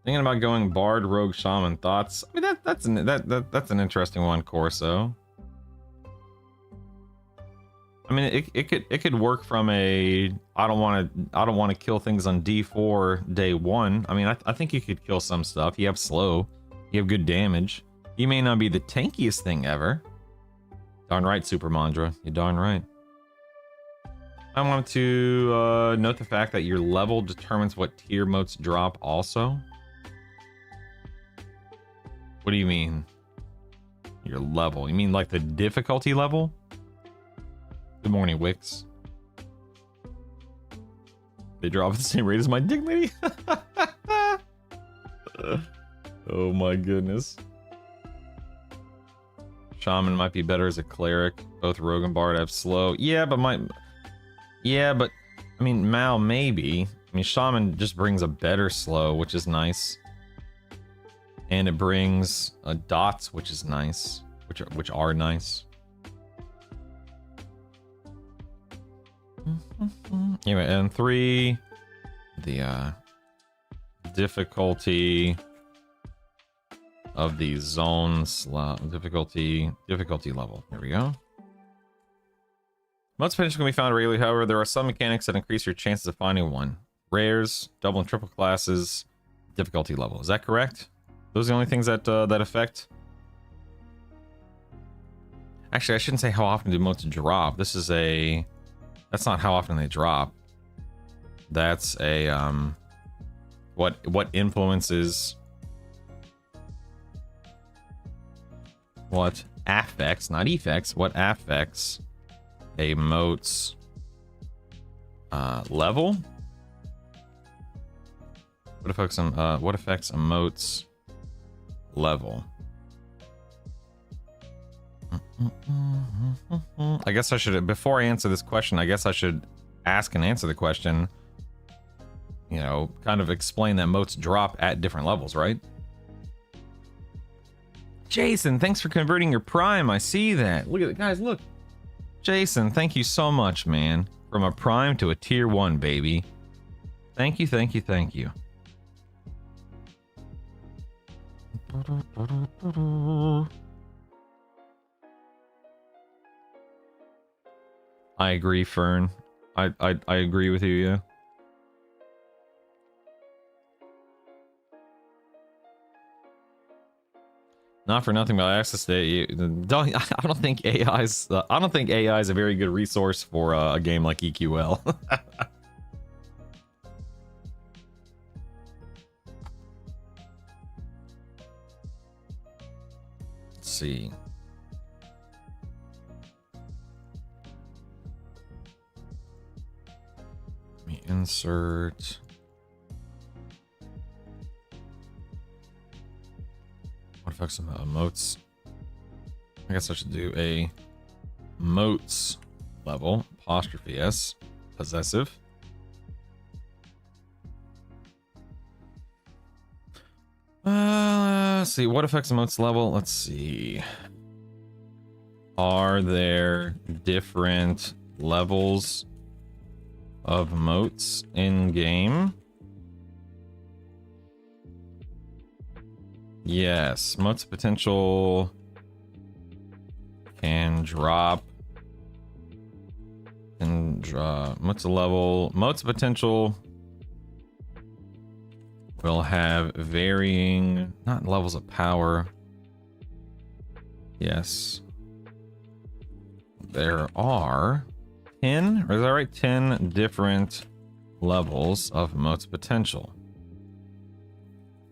Thinking about going bard, rogue, shaman. Thoughts? I mean, that's an interesting one, Corso. I mean, it could work from a I don't want to kill things on D4 day 1. I mean, I think you could kill some stuff. You have slow, you have good damage. You may not be the tankiest thing ever. Darn right, Super Mandra. You're darn right. I wanted to note the fact that your level determines what tier motes drop also. What do you mean? Your level? You mean like the difficulty level? Good morning, Wix. They drop at the same rate as my dignity? Oh my goodness. Shaman might be better as a cleric. Both Rogue and Bard have slow. Yeah, but I mean, Mao maybe. I mean, Shaman just brings a better slow, which is nice. And it brings dots, which is nice. Which are nice. Anyway, and 3, the difficulty of the zones, difficulty level. There we go. Most potential can be found regularly. However, there are some mechanics that increase your chances of finding one. Rares, double and triple classes, difficulty level. Is that correct? Those are the only things that that affect. Actually, I shouldn't say how often do motes drop. This is a. That's not how often they drop. That's a what influences what affects, not effects, what affects a mote's level? What affects a mote's level? I guess I should, before I answer this question, I guess I should ask and answer the question. You know, kind of explain that motes drop at different levels, right? Jason, thanks for converting your Prime. I see that. Look at it, guys, look. Jason, thank you so much, man. From a Prime to a Tier 1, baby. Thank you, thank you, thank you. I agree, Fern. I agree with you, yeah. Not for nothing, but access to I don't think AI is a very good resource for a game like EQL. Let's see. Let me insert. What affects some motes? I guess I should do a motes level. Apostrophe S. Possessive. Let's see. What affects a motes level? Let's see. Are there different levels of motes in game? Yes, mote's potential can drop and mote's level. Mote's potential will have varying, not levels of power. Yes, there are 10, or is that right? 10 different levels of mote's potential.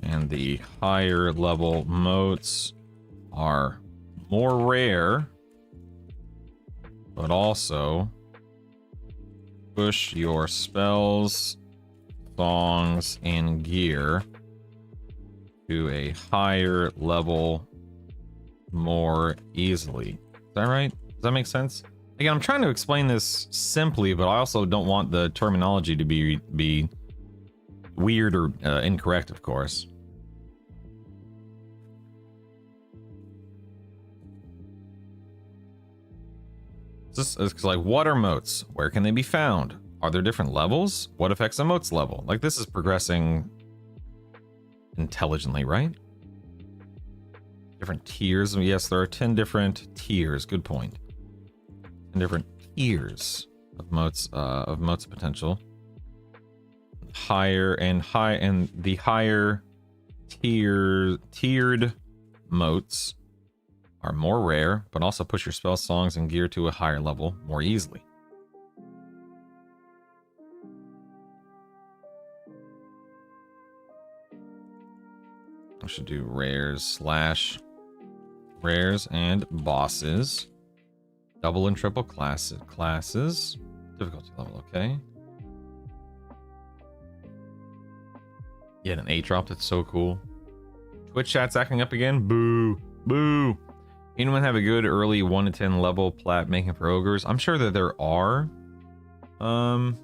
And the higher level motes are more rare, but also push your spells, songs, and gear to a higher level more easily. Is that right? Does that make sense? Again, I'm trying to explain this simply, but I also don't want the terminology to be weird or incorrect, of course. This is like, what are motes? Where can they be found? Are there different levels? What affects a mote's level? Like, this is progressing intelligently, right? Different tiers. Yes, there are 10 different tiers. Good point. 10 different tiers of motes potential. The higher tiered motes are more rare, but also push your spell, songs, and gear to a higher level more easily. I should do rares / rares and bosses. Double and triple classes. Difficulty level, okay. Yeah, an 8 drop, that's so cool. Twitch chat's acting up again. Boo. Boo. Anyone have a good early 1 to 10 level plat making for ogres? I'm sure that there are. I'm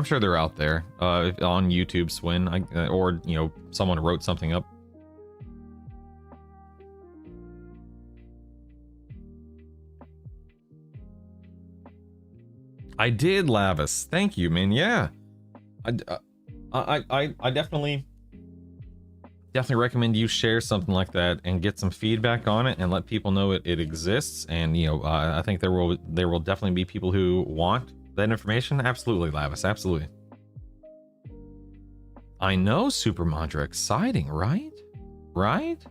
sure they're out there. On YouTube, Swin, or you know, someone wrote something up. I did, Lavis. Thank you, man. Yeah, I definitely recommend you share something like that and get some feedback on it and let people know it exists. And you know, I think there will definitely be people who want that information. Absolutely, Lavis. Absolutely. I know, Super Mantra. Exciting, right? Right?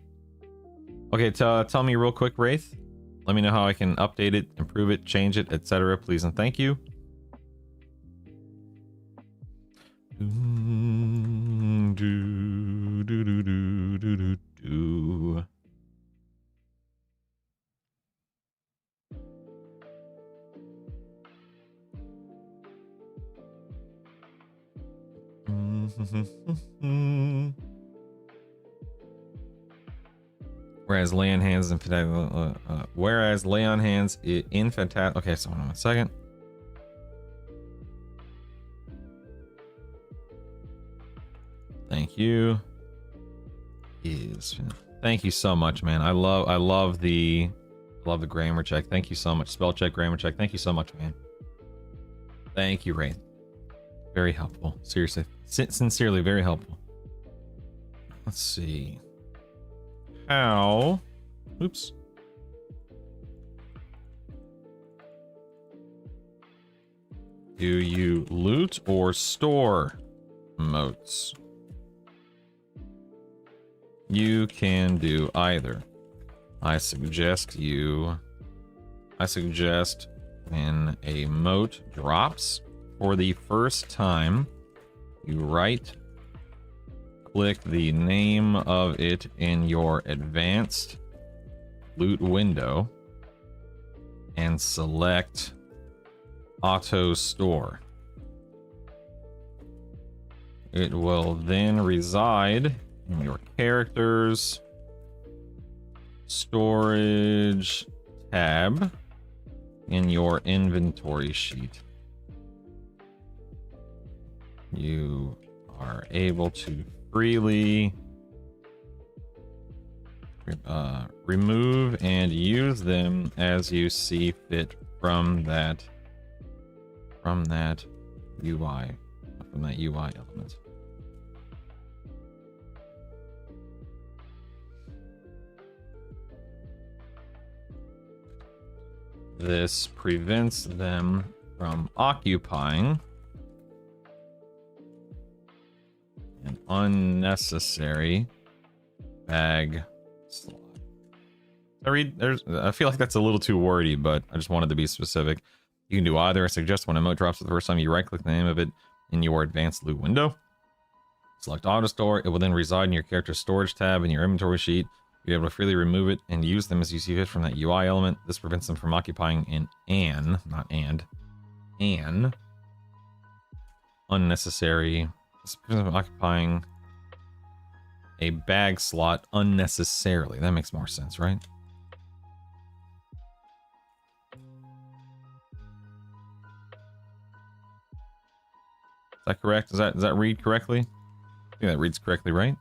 Okay, tell me real quick, Wraith. Let me know how I can update it, improve it, change it, etc. Please and thank you. Whereas lay on hands in whereas lay on hands in fantastic. Okay, so hold on 1 second. Thank you. Thank you so much, man. I love the grammar check. Thank you so much. Spell check, grammar check. Thank you so much, man. Thank you, Ray. Very helpful. Seriously, sincerely, very helpful. Let's see. How? Oops. Do you loot or store moats? You can do either. I suggest when a moat drops for the first time, you right click the name of it in your advanced loot window and select auto store. It will then reside in your character's storage tab in your inventory sheet. You are able to freely remove and use them as you see fit from that UI element. This prevents them from occupying an unnecessary bag slot. I feel like that's a little too wordy, but I just wanted to be specific. You can do either. I suggest when a emote drops for the first time, you right-click the name of it in your advanced loot window. Select auto store. It will then reside in your character's storage tab in your inventory sheet. You're able to freely remove it and use them as you see fit from that UI element. This prevents them from occupying an unnecessary. This prevents them from occupying a bag slot unnecessarily. That makes more sense, right? Is that correct? Does that read correctly? I think that reads correctly, right?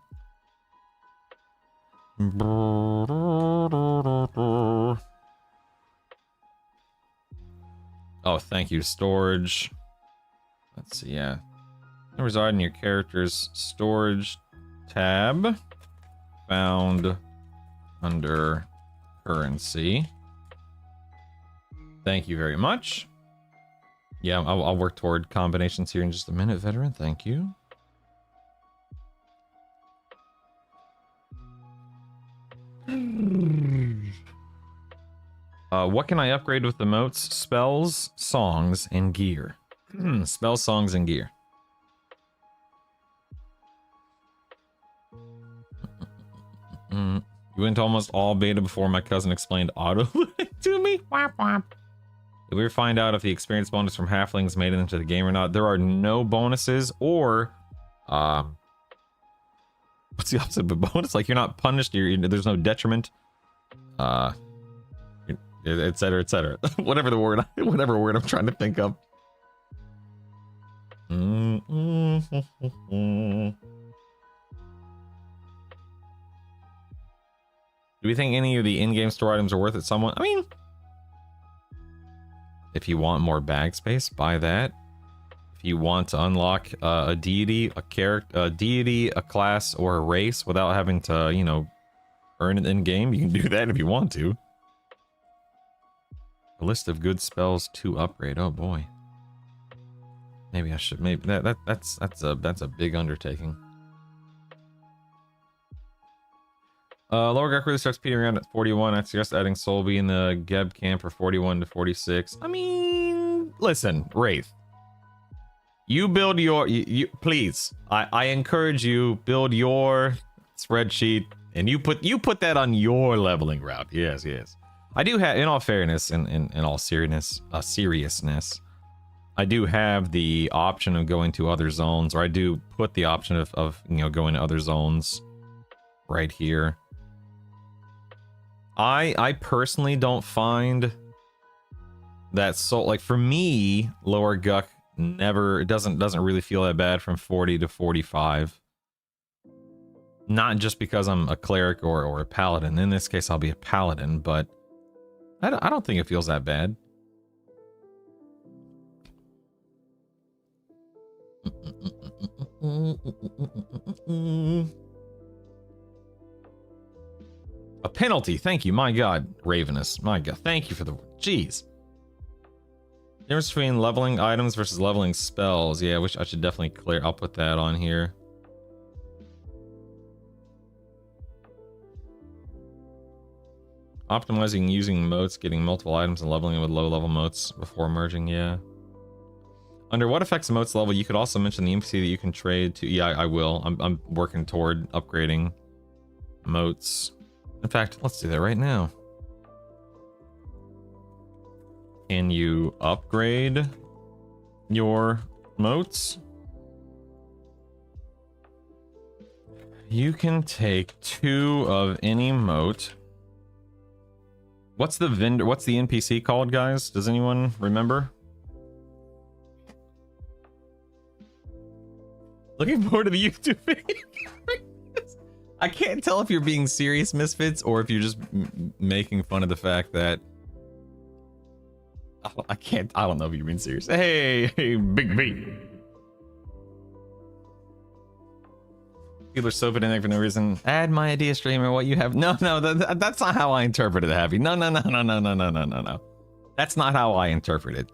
Oh, thank you. Storage. Let's see, yeah. Reside in your character's storage tab. Found under currency. Thank you very much. Yeah, I'll work toward combinations here in just a minute, veteran. Thank you. What can I upgrade with the moats? Spells, songs, and gear. Spells, songs, and gear. You went almost all beta before my cousin explained auto to me. Whop, whop. Did we ever find out if the experience bonus from halflings made it into the game or not? There are no bonuses or what's the opposite of a bonus? Like, you're not punished, there's no detriment, etc, etc. whatever word I'm trying to think of. Do we think any of the in-game store items are worth it somewhat? I mean, if you want more bag space, buy that. If you want to unlock a deity, a character, a deity, a class, or a race without having to, you know, earn it in-game, you can do that if you want to. A list of good spells to upgrade. Oh boy. Maybe I should. Maybe that's a big undertaking. Lower Gek really starts petering around at 41. I suggest adding Solby in the Geb camp for 41 to 46. I mean, listen, Wraith. You build your, please. I encourage you, build your spreadsheet, and you put that on your leveling route. Yes, yes. I do have, in all fairness, in all seriousness, I do have the option of going to other zones, or I do put the option of you know, going to other zones right here. I personally don't find that, so like, for me, lower Guk never, it doesn't really feel that bad from 40 to 45. Not just because I'm a cleric or a paladin. In this case, I'll be a paladin, but I don't think it feels that bad. A penalty, thank you. My god, Ravenous. My god, thank you for the... Jeez. Difference between leveling items versus leveling spells. Yeah, I should definitely clear. I'll put that on here. Optimizing using motes, getting multiple items and leveling with low level motes before merging, yeah. Under what affects motes level, you could also mention the NPC that you can trade to. Yeah, I will. I'm working toward upgrading motes. In fact, let's do that right now. Can you upgrade your motes? You can take 2 of any mote. What's the vendor? What's the NPC called, guys? Does anyone remember? Looking forward to the YouTube video. I can't tell if you're being serious, Misfits, or if you're just making fun of the fact that I don't know if you're being serious. Hey, Big B. People are so put in there for no reason. Add my idea streamer, what you have. No, that's not how I interpret it, Happy. No. That's not how I interpret it.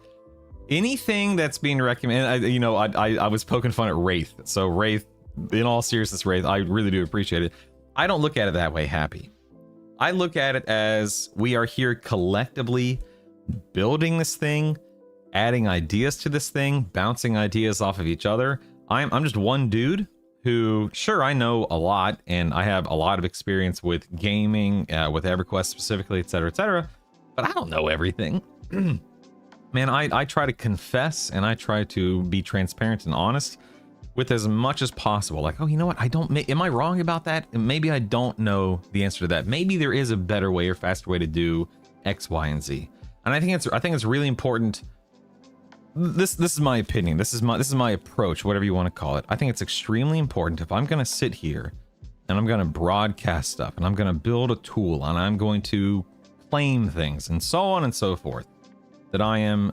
Anything that's being recommended, I was poking fun at Wraith. So Wraith, in all seriousness, Wraith, I really do appreciate it. I don't look at it that way, Happy. I look at it as we are here collectively building this thing, adding ideas to this thing, bouncing ideas off of each other. I'm just one dude who, sure, I know a lot, and I have a lot of experience with gaming, with EverQuest specifically, etc., but I don't know everything. Man, I try to confess, and I try to be transparent and honest with as much as possible. Like, oh, you know what? Am I wrong about that? Maybe I don't know the answer to that. Maybe there is a better way or faster way to do X, Y, and Z. And I think it's really important. This is my opinion. This is my approach, whatever you want to call it. I think it's extremely important, if I'm going to sit here and I'm going to broadcast stuff and I'm going to build a tool and I'm going to claim things and so on and so forth, that I am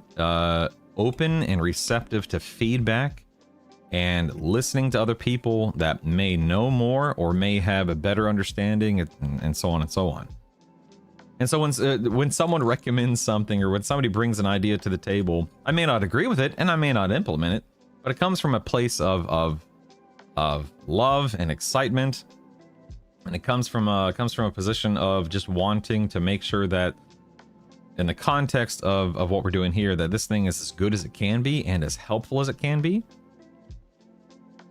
open and receptive to feedback and listening to other people that may know more or may have a better understanding, and so on and so on. And so when someone recommends something, or when somebody brings an idea to the table, I may not agree with it and I may not implement it, but it comes from a place of love and excitement, and it comes from a position of just wanting to make sure that, in the context of what we're doing here, that this thing is as good as it can be and as helpful as it can be.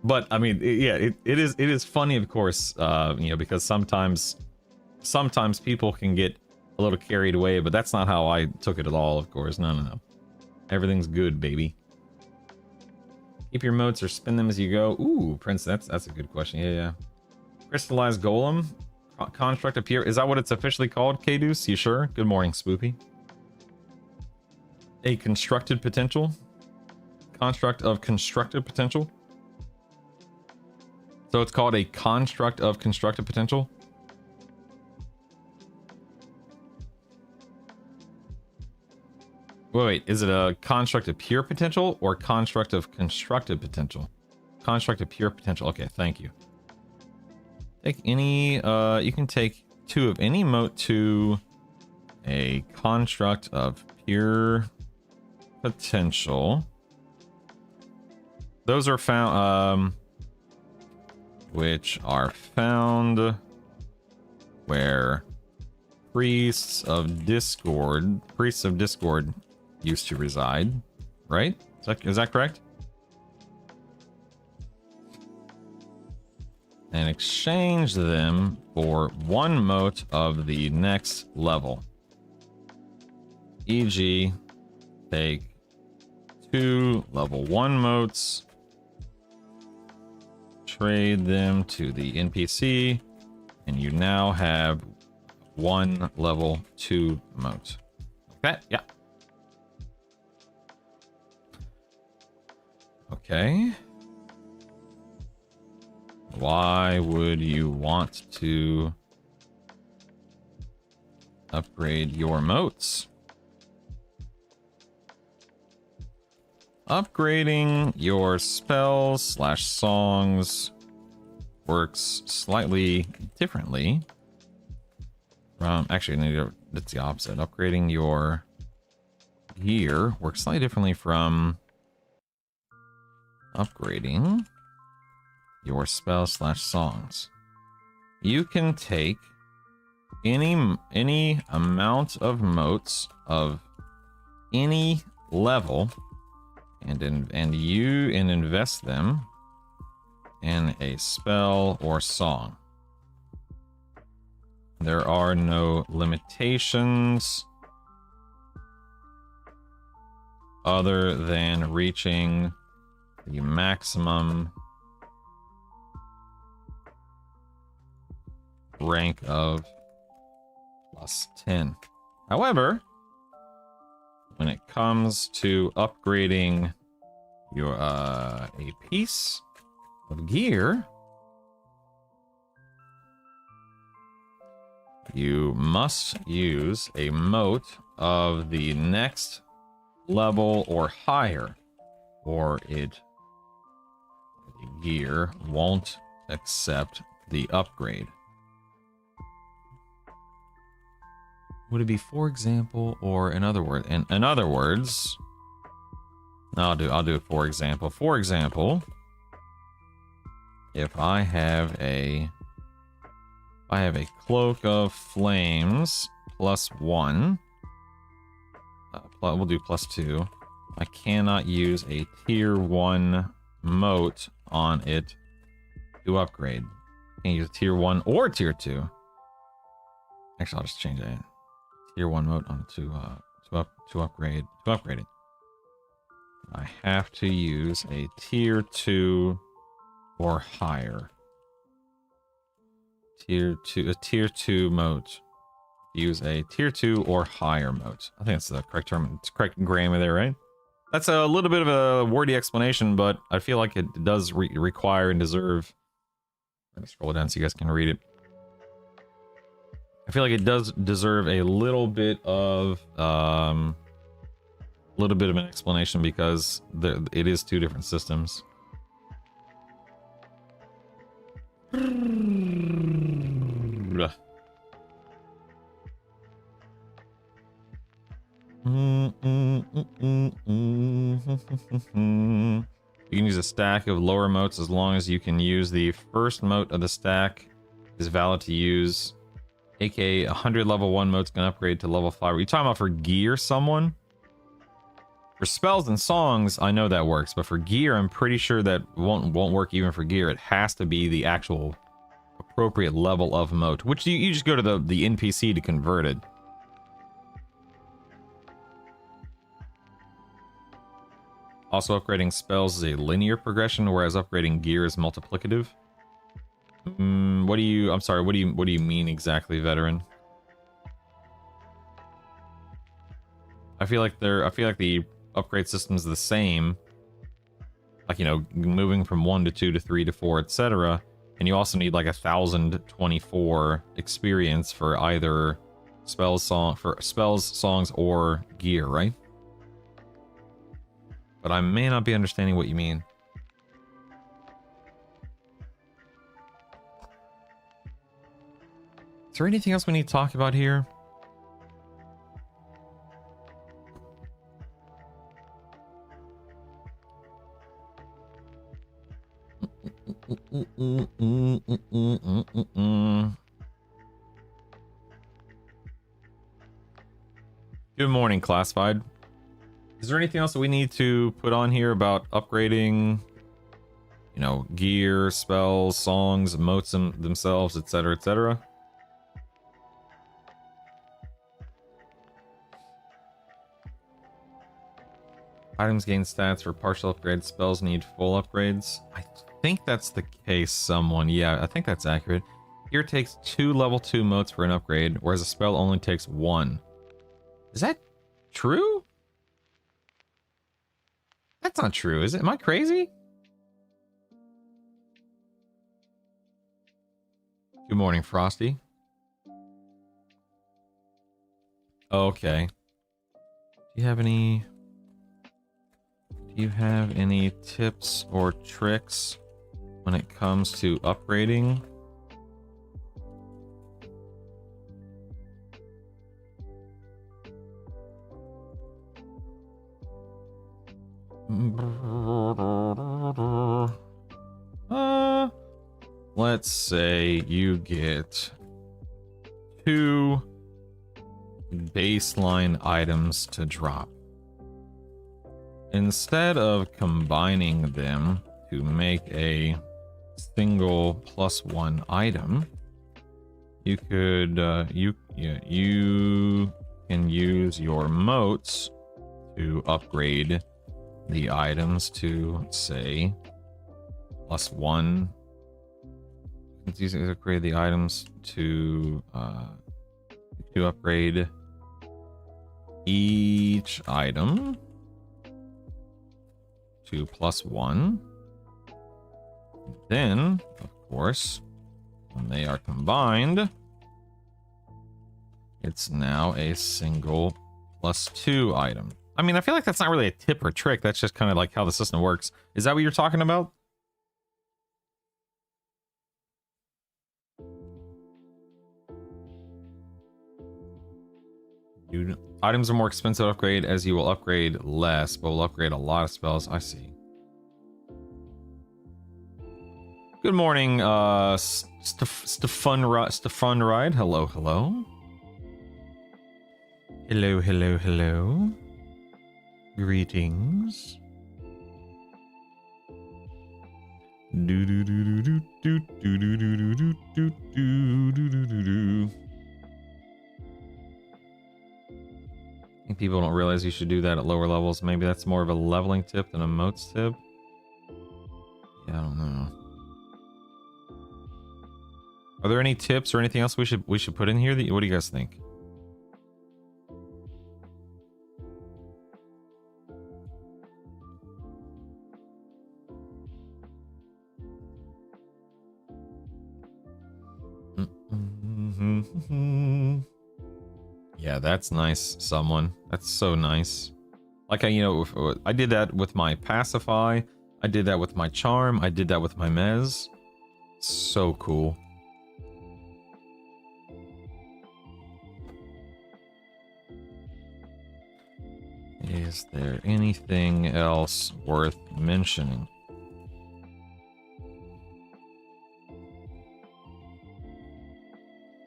But I mean, yeah, it is funny, of course, you know, because sometimes people can get a little carried away, but that's not how I took it at all, of course. No. Everything's good, baby. Keep your motes or spin them as you go. Ooh, Prince, that's a good question. Yeah. Crystallized Golem. Construct appear. Is that what it's officially called, K-Deuce? You sure? Good morning, Spoopy. A constructed potential. Construct of constructed potential. So it's called a construct of constructed potential. Wait, is it a construct of pure potential or construct of constructed potential? Construct of pure potential. Okay, thank you. Take any, you can take 2 of any mote to a construct of pure potential. Those are found, which are found where priests of Discord used to reside, right? Is that correct? And exchange them for 1 mote of the next level. E.g., take 2 level 1 motes, trade them to the NPC, and you now have 1 level 2 mote. Okay, yeah. Okay. Why would you want to upgrade your motes? Upgrading your spells / songs works slightly differently from, actually, that's the opposite. Upgrading your gear works slightly differently from upgrading your spells / songs. You can take any amount of motes of any level and invest them in a spell or song. There are no limitations other than reaching the maximum rank of +10. However, when it comes to upgrading your a piece of gear, you must use a mote of the next level or higher, or the gear won't accept the upgrade. Would it be, for example, or in other words? In other words, I'll do it. For example, if I have a cloak of flames +1, we'll do +2. I cannot use a tier 1 mote on it to upgrade. I can use a tier 1 or tier 2. Actually, I'll just change it. Tier 1 mote on to upgrade it. I have to use a tier 2 or higher. A tier 2 mote. Use a tier 2 or higher mote. I think that's the correct term. It's correct grammar there, right? That's a little bit of a wordy explanation, but I feel like it does require and deserve. Let me scroll down so you guys can read it. I feel like it does deserve a little bit of an explanation because it is 2 different systems. You can use a stack of lower motes as long as you can use the first mote of the stack is valid to use. aka 100 level 1 motes can upgrade to level 5. Are you talking about for gear, someone? For spells and songs, I know that works, but for gear, I'm pretty sure that won't work even for gear. It has to be the actual appropriate level of moat, which you just go to the NPC to convert it. Also, upgrading spells is a linear progression, whereas upgrading gear is multiplicative. What do you? I'm sorry. What do you mean exactly, veteran? I feel like the upgrade system's the same. Like, you know, moving from 1 to 2 to 3 to 4, etc. And you also need like 1,024 experience for either spells, songs, or gear, right? But I may not be understanding what you mean. Is there anything else we need to talk about here? Good morning, Classified. Is there anything else that we need to put on here about upgrading, you know, gear, spells, songs, emotes themselves, etc., etc.? Items gain stats for partial upgrades. Spells need full upgrades. I think that's the case, someone. Yeah, I think that's accurate. Gear takes 2 level 2 motes for an upgrade, whereas a spell only takes 1. Is that true? That's not true, is it? Am I crazy? Good morning, Frosty. Okay. Do you have any tips or tricks when it comes to upgrading? Let's say you get 2 baseline items to drop. Instead of combining them to make a single +1 item, you could you can use your motes to upgrade the items to, say, +1. It's to upgrade the items to upgrade each item to +1. Then, of course, when they are combined, it's now a single +2 item. I mean, I feel like that's not really a tip or trick. That's just kind of like how the system works. Is that what you're talking about? Dude, items are more expensive to upgrade as you will upgrade less, but will upgrade a lot of spells. I see. Good morning, Stefan Ride. Hello, hello. Hello, hello, hello. Greetings. Do do do do do do do do do do do do do do. I think people don't realize you should do that at lower levels. Maybe that's more of a leveling tip than a motes tip. Yeah, I don't know. Are there any tips or anything else we should put in here? What do you guys think? Yeah, that's nice, someone. That's so nice. Like, I did that with my Pacify. I did that with my Charm. I did that with my Mez. So cool. Is there anything else worth mentioning?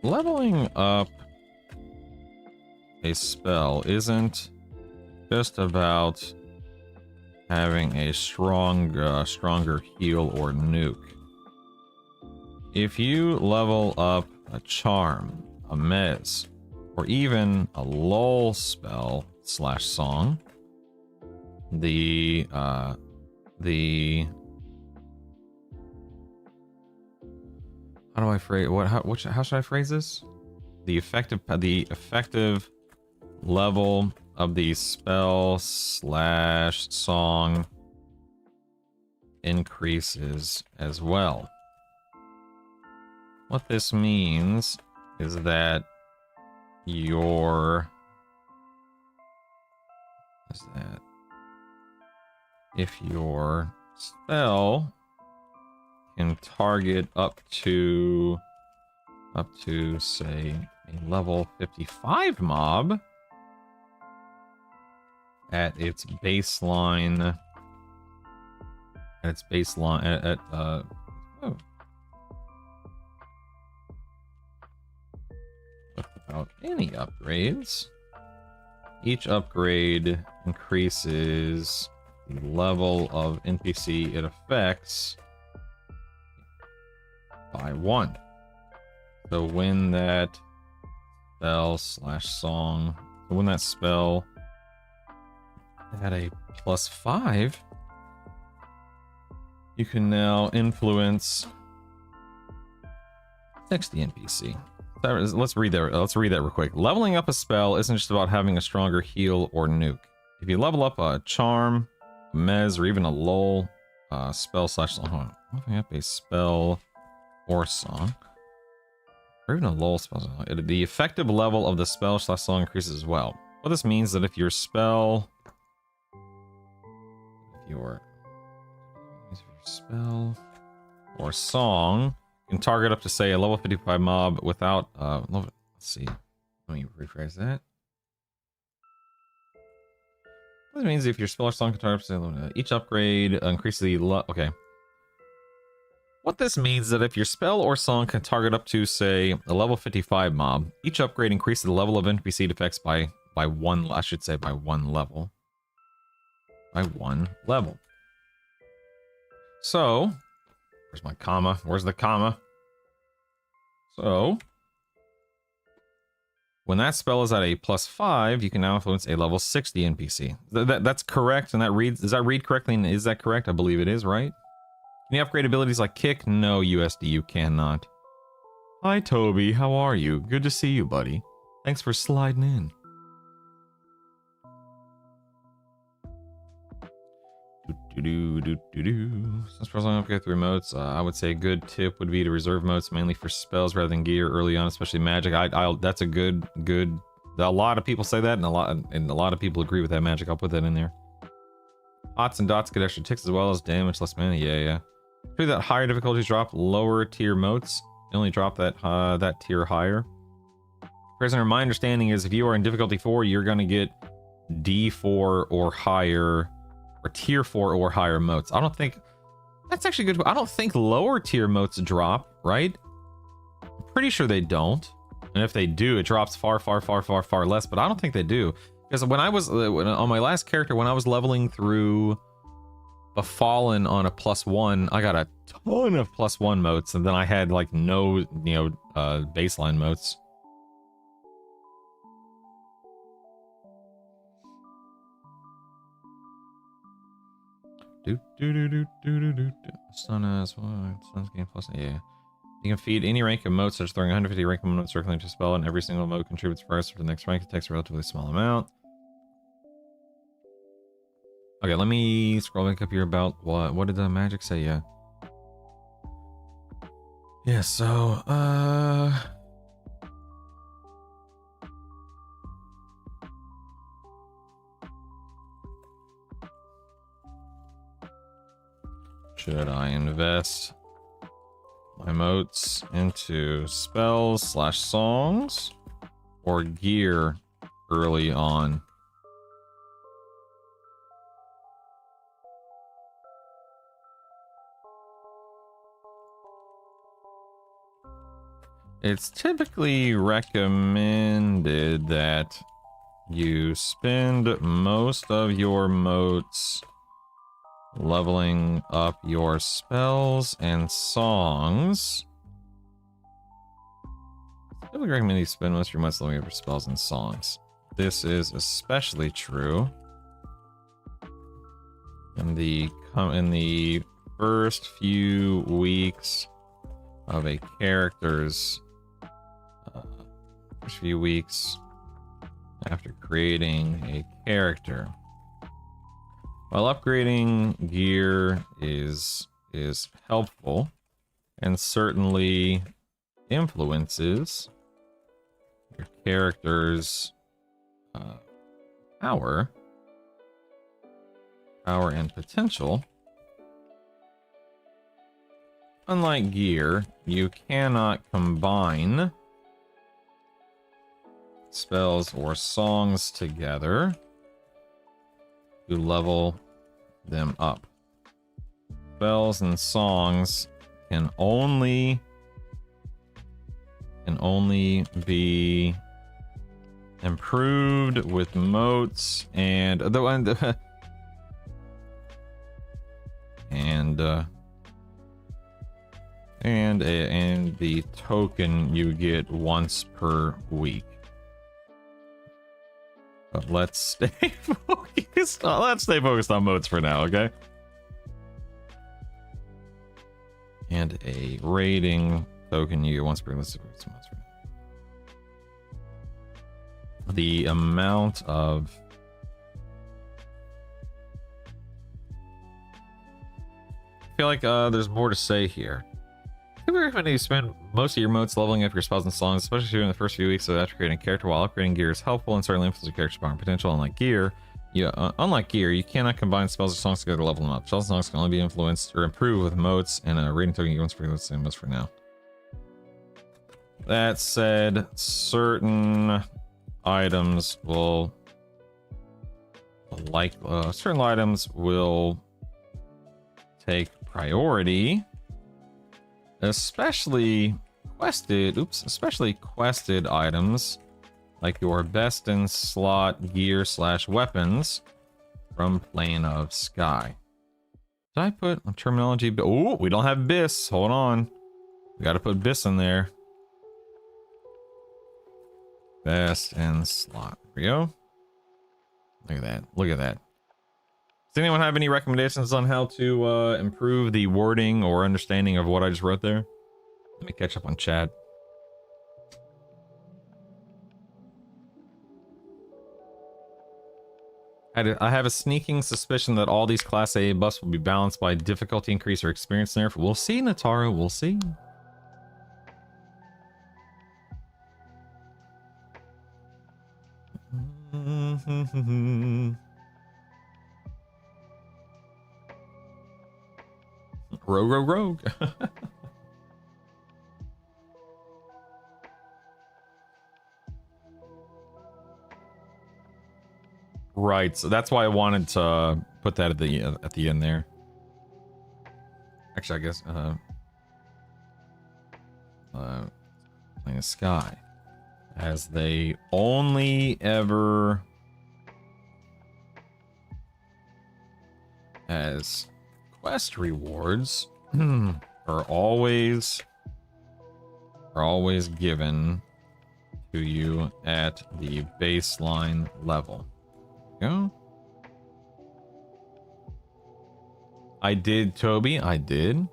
Leveling up a spell isn't just about having a stronger heal or nuke. If you level up a charm, a mez, or even a lull spell slash song, how do I phrase how should I phrase this? The effective level of the spell slash song increases as well. What this means is that if your spell can target up to say a level 55 mob at its baseline without any upgrades, each upgrade increases the level of NPC it affects by 1. So when that spell slash song, when that spell at a +5, you can now influence 60 NPC. Let's read that. Let's read that real quick. Leveling up a spell isn't just about having a stronger heal or nuke. If you level up a charm, a mez, or even a lull spell slash song, hold on. Leveling up a spell or song, or even a lull spell song, the effective level of the spell slash song increases as well. What this means is that if your spell, or song can target up to say a level 55 mob without let's see, let me rephrase that. What means if your spell or song can target up to say each upgrade increases the okay. What this means is that if your spell or song can target up to say a level 55 mob, each upgrade increases the level of NPC effects by 1, I should say by 1 level. By 1 level. So, where's my comma? Where's the comma? So, when that spell is at a +5, you can now influence a level 60 NPC. That's correct, and that reads. Does that read correctly? And is that correct? I believe it is, right? Can you upgrade abilities like Kick? No, USD, you cannot. Hi, Toby. How are you? Good to see you, buddy. Thanks for sliding in. Since for as long as I upgrade through motes, I would say a good tip would be to reserve motes mainly for spells rather than gear early on, especially magic. That's a good. A lot of people say that, and a lot of people agree with that magic. I'll put that in there. Hots and dots get extra ticks as well as damage, less mana. Yeah. Through that higher difficulties drop lower tier motes. You only drop that tier higher. Prisoner, my understanding is if you are in difficulty 4, you're gonna get D4 or higher. Or tier 4 or higher motes. I don't think that's actually good. I don't think lower tier motes drop, right? I'm pretty sure they don't. And if they do, it drops far less, but I don't think they do. Because when I was on my last character, when I was leveling through a Fallen on a +1, I got a ton of +1 motes, and then I had like no, baseline motes. Stun as well. Stun's game plus. Yeah. You can feed any rank of motes, such as throwing 150 rank of motes circling to a spell, and every single mote contributes price for the next rank. It takes a relatively small amount. Okay, let me scroll back up here about what did the magic say? Yeah. Yeah, so should I invest my motes into spells slash songs or gear early on? It's typically recommended that you spend most of your motes leveling up your spells and songs. I would recommend you spend most of your months leveling up your spells and songs. This is especially true in the first few weeks of a character's first few weeks after creating a character. While upgrading gear is helpful and certainly influences your character's power and potential, unlike gear, you cannot combine spells or songs together to level them up. Spells and songs can only be improved with motes and the token you get once per week. But let's stay focused. Let's stay focused on modes for now, okay? And a rating token you get once per week. The amount of I feel like there's more to say here. I would recommend you spend most of your modes leveling up your spells and songs, especially during the first few weeks after creating a character. While upgrading gear is helpful and certainly influences your character's power and potential. Unlike gear, you cannot combine spells or songs together to level them up. Spells and songs can only be influenced or improved with motes and a rating token you once per week. Let's say most for now. That said, certain items will take priority, especially quested items like your best in slot gear / weapons from Plane of Sky. Did I put a terminology? Oh, we don't have BIS. Hold on. We got to put BIS in there. Best in slot. There we go. Look at that. Look at that. Does anyone have any recommendations on how to improve the wording or understanding of what I just wrote there? Let me catch up on chat. I have a sneaking suspicion that all these Class A buffs will be balanced by difficulty increase or experience nerf. We'll see, Natara. We'll see. Rogue. Right, so that's why I wanted to put that at the end there. Actually, I guess Plane of Sky, as they only ever as quest rewards are always given to you at the baseline level. Go. I did, Toby. I did.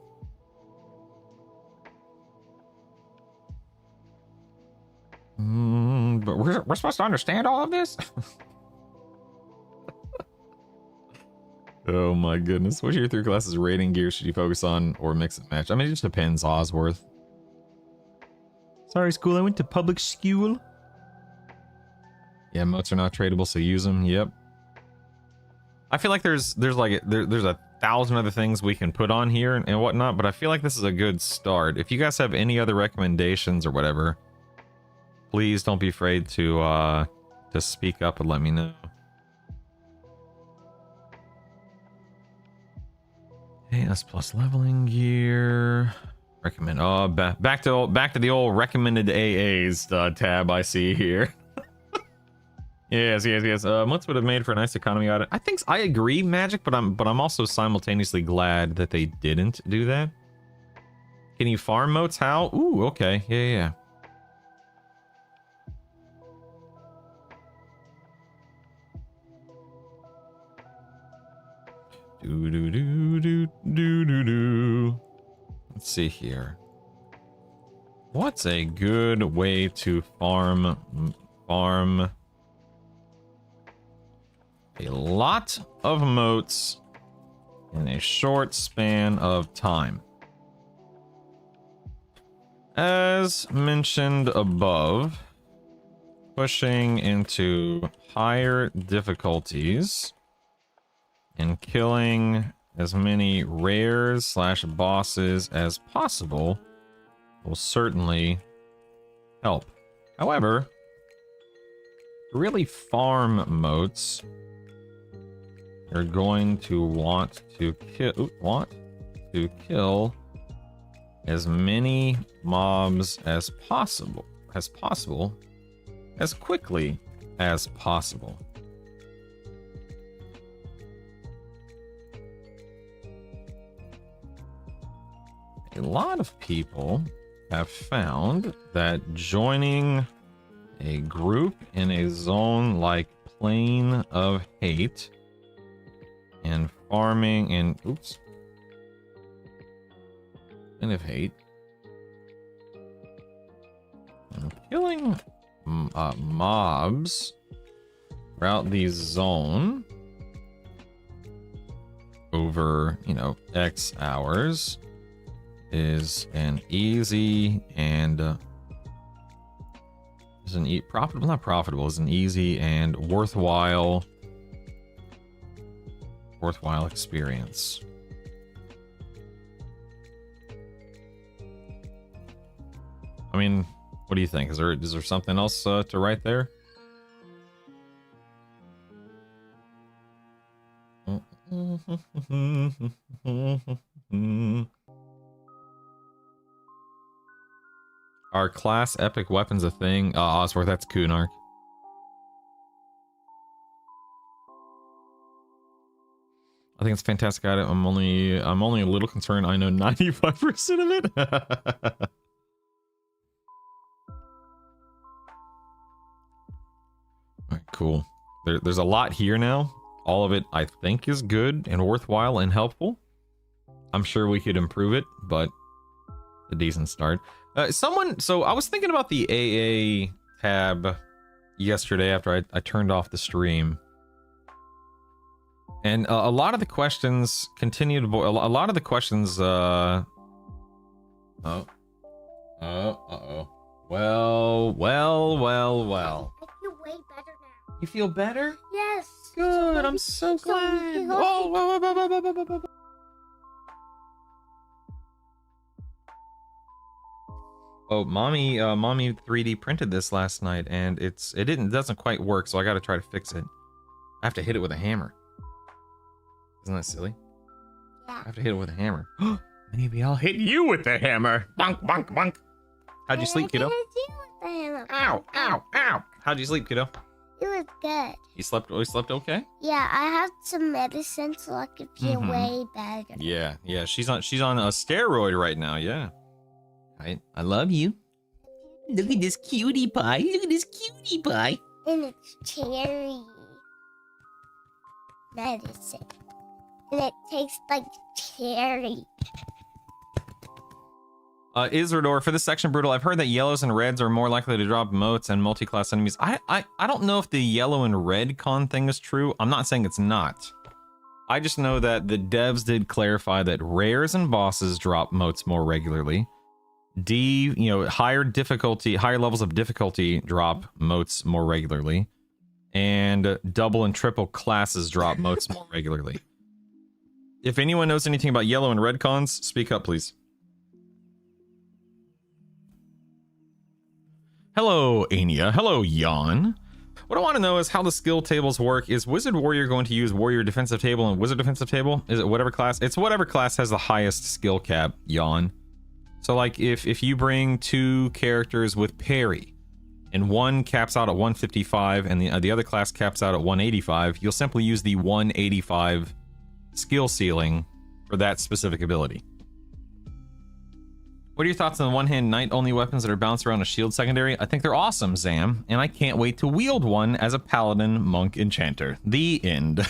But we're supposed to understand all of this? Oh my goodness. Which of your 3 classes rating gear should you focus on or mix and match? I mean, it just depends, Osworth. Sorry, school. I went to public school. Yeah, motes are not tradable, so use them. Yep. I feel like there's a 1,000 other things we can put on here and whatnot, but I feel like this is a good start. If you guys have any other recommendations or whatever, please don't be afraid to speak up and let me know. AS plus leveling gear. Recommend. Oh, back to the old recommended AAs tab I see here. Yes, yes, yes. Moats would have made for a nice economy audit. I agree, Magic, but I'm also simultaneously glad that they didn't do that. Can you farm moats? How? Ooh, okay. Yeah, yeah. Do do do do do do do. Let's see here. What's a good way to farm a lot of moats in a short span of time? As mentioned above, pushing into higher difficulties and killing as many rares slash bosses as possible will certainly help. However, to really farm moats, you're going to want to kill as many mobs as possible as quickly as possible. A lot of people have found that joining a group in a zone like Plane of Hate and farming in Plane of Hate and killing mobs throughout the zone over, X hours is an easy and is an easy and worthwhile experience. I mean, what do you think? Is there something else to write there? Are class epic weapons a thing? Osworth, that's Kunark. I think it's a fantastic item. I'm only a little concerned. I know 95% of it. Alright, cool. There's a lot here now. All of it, I think, is good and worthwhile and helpful. I'm sure we could improve it, but a decent start. So I was thinking about the AA tab yesterday after I turned off the stream. And a lot of the questions continue to boil. A lot of the questions, Well. I feel way better now. You feel better? Yes. Good. I'm so glad. Whoa. Oh, mommy 3D printed this last night, and it doesn't quite work, so I got to try to fix it. I have to hit it with a hammer. Isn't that silly? Yeah. I have to hit it with a hammer. Maybe I'll hit you with the hammer. Bonk, bonk, bonk. How'd you sleep, kiddo? Ow, ow, ow. How'd you sleep, kiddo? It was good. You slept okay? Yeah, I had some medicine so I could feel way better. Yeah. She's on a steroid right now. Yeah. I love you. Look at this cutie pie. And it's cherry medicine. And it tastes like cherry. Isrador, for this section, Brutal, I've heard that yellows and reds are more likely to drop moats and multi-class enemies. I don't know if the yellow and red con thing is true. I'm not saying it's not. I just know that the devs did clarify that rares and bosses drop moats more regularly. Higher levels of difficulty drop moats more regularly. And double and triple classes drop moats more regularly. If anyone knows anything about yellow and red cons, speak up, please. Hello, Ania. Hello, Jan. What I want to know is how the skill tables work. Is Wizard Warrior going to use Warrior Defensive Table and Wizard Defensive Table? Is it whatever class? It's whatever class has the highest skill cap, Jan. So, like, if you bring 2 characters with parry, and one caps out at 155 and the other class caps out at 185, you'll simply use the 185 skill ceiling for that specific ability. What are your thoughts on the one-hand knight-only weapons that are bounced around a shield secondary? I think they're awesome, Zam, and I can't wait to wield one as a paladin monk enchanter. The end.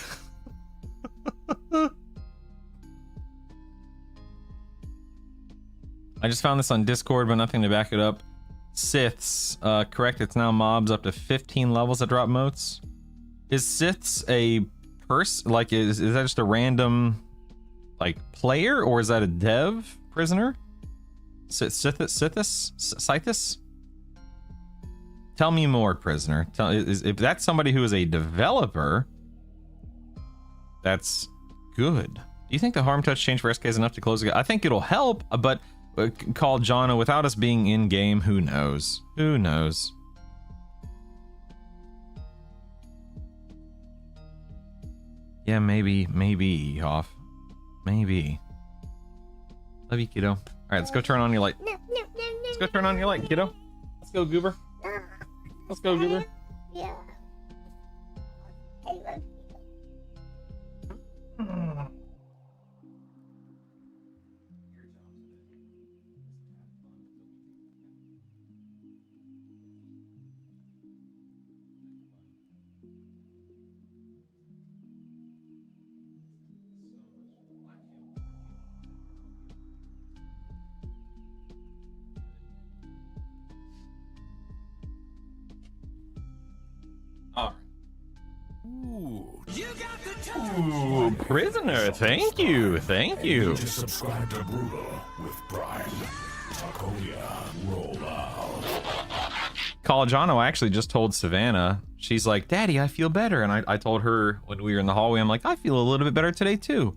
I just found this on Discord, but nothing to back it up. Siths, correct, it's now mobs up to 15 levels that drop motes. Is Siths a like, is that just a random, like, player, or is that a dev prisoner? Scythus? Tell me more, prisoner. If that's somebody who is a developer, that's good. Do you think the harm touch change for SK is enough to close it? I think it'll help, but call Jono, without us being in game, who knows? Who knows? Yeah, maybe, Hoff. Maybe. Love you, kiddo. Alright, let's go turn on your light. Let's go turn on your light, kiddo. Let's go, Goober. Let's go, Goober. Yeah. I love you. Ooh, prisoner, thank you. To subscribe to Brutal with Prime. Takoya, roll out. Collegiano, I actually just told Savannah, she's like, Daddy, I feel better. And I told her when we were in the hallway, I'm like, I feel a little bit better today too.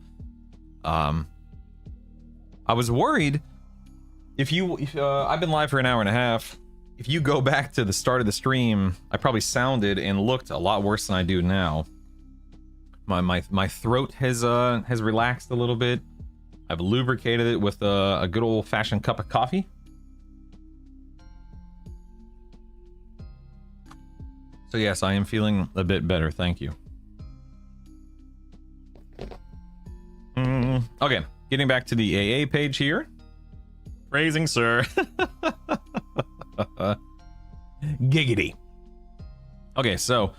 I was worried if I've been live for an hour and a half. If you go back to the start of the stream, I probably sounded and looked a lot worse than I do now. My throat has relaxed a little bit. I've lubricated it with a good old-fashioned cup of coffee. So yes, I am feeling a bit better, thank you. Okay, getting back to the AA page here. Phrasing, sir. Giggity. Okay, so,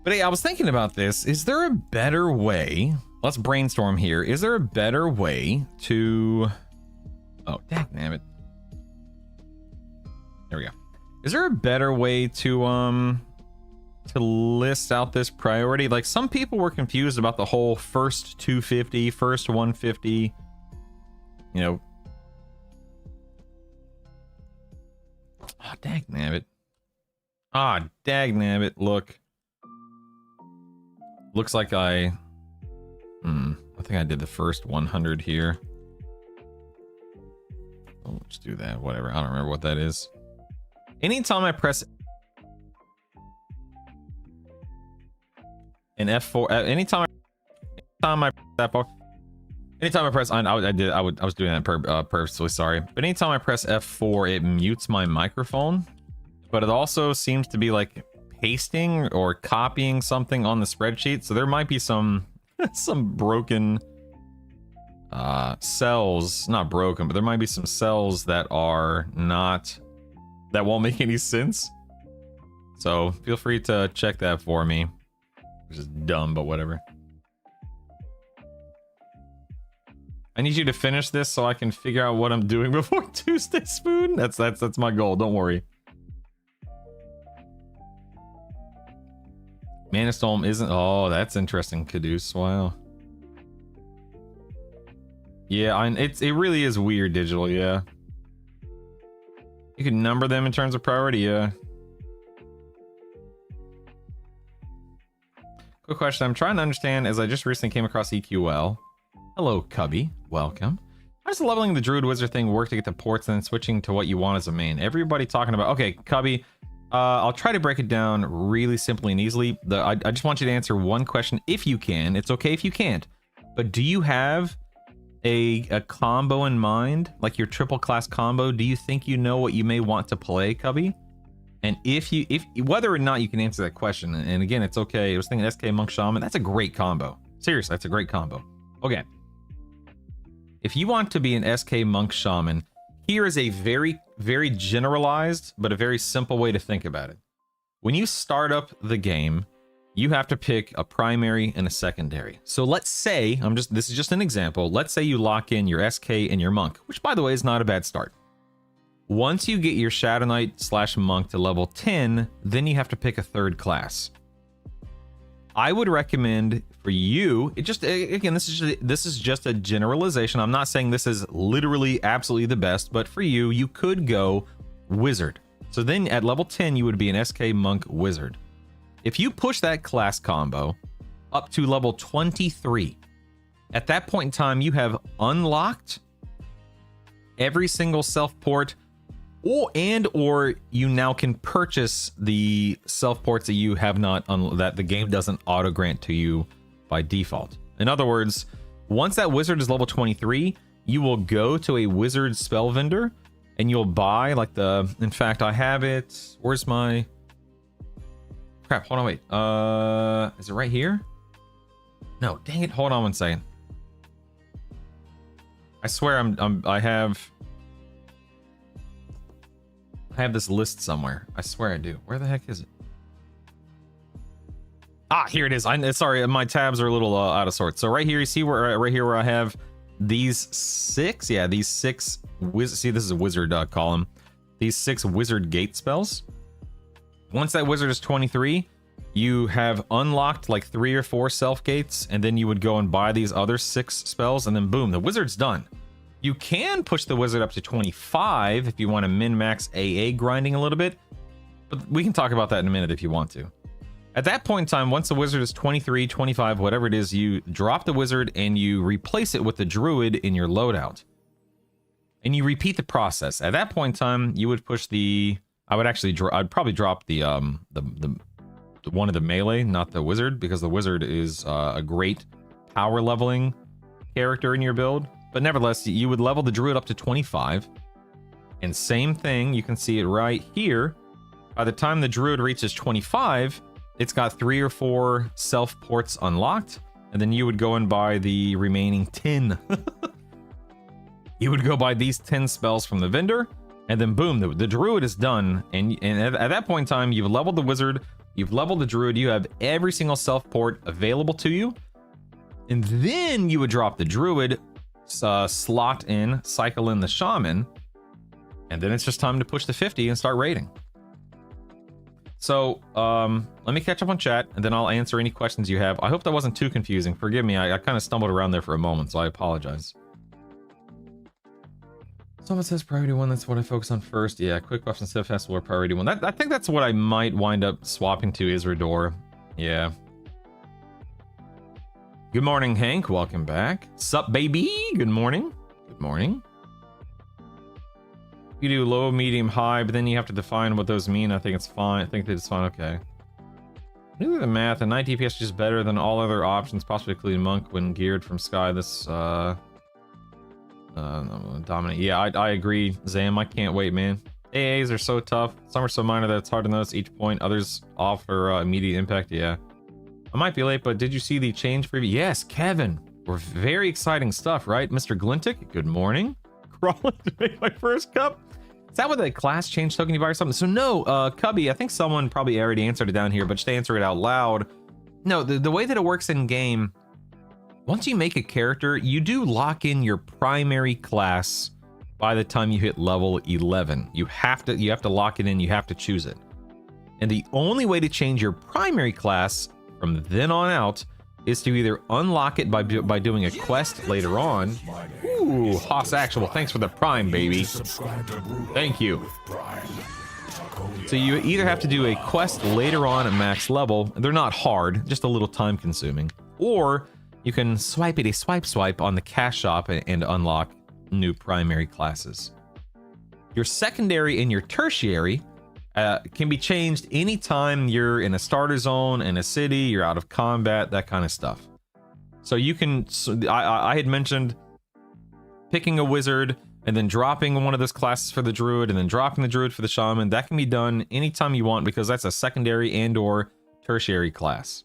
but hey, I was thinking about this. Is there a better way? Let's brainstorm here. Is there a better way to... Oh, dagnabbit. There we go. Is there a better way to list out this priority? Like, some people were confused about the whole first 250, first 150, you know. Oh, dagnabbit. Ah, dagnabbit. Look. Looks like I think I did the first 100 here. Oh, let's do that. Whatever. I don't remember what that is. Anytime I press an F4, anytime I press F4, anytime I press, I was doing that purposely, sorry. But anytime I press F4, it mutes my microphone. But it also seems to be like pasting or copying something on the spreadsheet. So there might be some broken cells, not broken, but there might be some cells that won't make any sense. So feel free to check that for me. Which is dumb, but whatever. I need you to finish this so I can figure out what I'm doing before Tuesday, Spoon. That's my goal. Don't worry. Manastorm isn't. Oh, that's interesting, Caduce. Wow. Yeah, it really is weird digital. Yeah. You can number them in terms of priority. Yeah. Quick question. I'm trying to understand as I just recently came across EQL. Hello, Cubby. Welcome. How does the leveling the Druid Wizard thing work to get the ports and then switching to what you want as a main? Everybody talking about... Okay, Cubby. I'll try to break it down really simply and easily. I just want you to answer one question if you can. It's okay if you can't. But do you have a combo in mind? Like your triple class combo? Do you think you know what you may want to play, Cubby? And if whether or not you can answer that question, and again, it's okay. I was thinking SK Monk Shaman. That's a great combo. Seriously, that's a great combo. Okay. If you want to be an SK Monk Shaman, here is a very, very generalized, but a very simple way to think about it. When you start up the game, you have to pick a primary and a secondary. So let's say, this is just an example. Let's say you lock in your SK and your Monk, which by the way is not a bad start. Once you get your Shadow Knight / Monk to level 10, then you have to pick a third class. I would recommend for you, again, this is just a generalization. I'm not saying this is literally absolutely the best, but for you, you could go Wizard. So then at level 10, you would be an SK Monk Wizard. If you push that class combo up to level 23, at that point in time, you have unlocked every single self-port, or you now can purchase the self-ports that you have not, that the game doesn't auto-grant to you by default. In other words, once that wizard is level 23, you will go to a wizard spell vendor and you'll buy like in fact, I have it. Where's my crap? Hold on, wait. Is it right here? No, dang it. Hold on one second. I swear I have this list somewhere. I swear I do. Where the heck is it? Ah, here it is. Sorry, my tabs are a little out of sorts. So right here, you see right here where I have these 6. Yeah, these 6 see, this is a wizard column. These 6 wizard gate spells. Once that wizard is 23, you have unlocked like 3 or 4 self gates, and then you would go and buy these other 6 spells, and then boom, the wizard's done. You can push the wizard up to 25 if you want to min-max AA grinding a little bit, but we can talk about that in a minute if you want to. At that point in time, once the wizard is 23, 25, whatever it is, you drop the wizard and you replace it with the druid in your loadout. And you repeat the process. At that point in time, you would push I'd probably drop the one of the melee, not the wizard, because the wizard is a great power leveling character in your build. But nevertheless, you would level the druid up to 25. And same thing, you can see it right here. By the time the druid reaches 25, it's got 3 or 4 self ports unlocked. And then you would go and buy the remaining 10. You would go buy these 10 spells from the vendor. And then boom, the druid is done. And at that point in time, you've leveled the wizard, you've leveled the druid, you have every single self port available to you. And then you would drop the druid, slot in, cycle in the shaman, and then it's just time to push the 50 and start raiding. So let me catch up on chat, and then I'll answer any questions you have. I hope that wasn't too confusing. Forgive me, I kind of stumbled around there for a moment, so I apologize. Someone says priority 1, that's what I focus on first. Yeah, quick buffs instead of festival or priority 1. I think that's what I might wind up swapping to Isrador. Yeah. Good morning, Hank. Welcome back. Sup, baby? Good morning. Good morning. You do low, medium, high, but then you have to define what those mean. I think it's fine. I think that it's fine. Okay. Look at the math. A 9 DPS is just better than all other options, possibly including Monk when geared from Sky. This, dominate. Yeah, I agree, Zam. I can't wait, man. AAs are so tough. Some are so minor that it's hard to notice each point. Others offer immediate impact. Yeah. I might be late, but did you see the change preview? Yes, Kevin. We're very exciting stuff, right? Mr. Glintic, good morning. Crawling to make my first cup. Is that with a class change token you buy or something? So no, Cubby, I think someone probably already answered it down here, but just to answer it out loud. No, the way that it works in game, once you make a character, you do lock in your primary class by the time you hit level 11. You have to lock it in, you have to choose it. And the only way to change your primary class from then on out is to either unlock it by doing a quest later on. Ooh, Haas Actual, thanks for the Prime, baby. Thank you. So you either have to do a quest later on at max level, they're not hard, just a little time consuming, or you can swipe on the cash shop and unlock new primary classes. Your secondary and your tertiary can be changed anytime you're in a starter zone, in a city, you're out of combat, that kind of stuff. So you can, I had mentioned picking a wizard and then dropping one of those classes for the druid, and then dropping the druid for the shaman. That can be done anytime you want because that's a secondary and or tertiary class.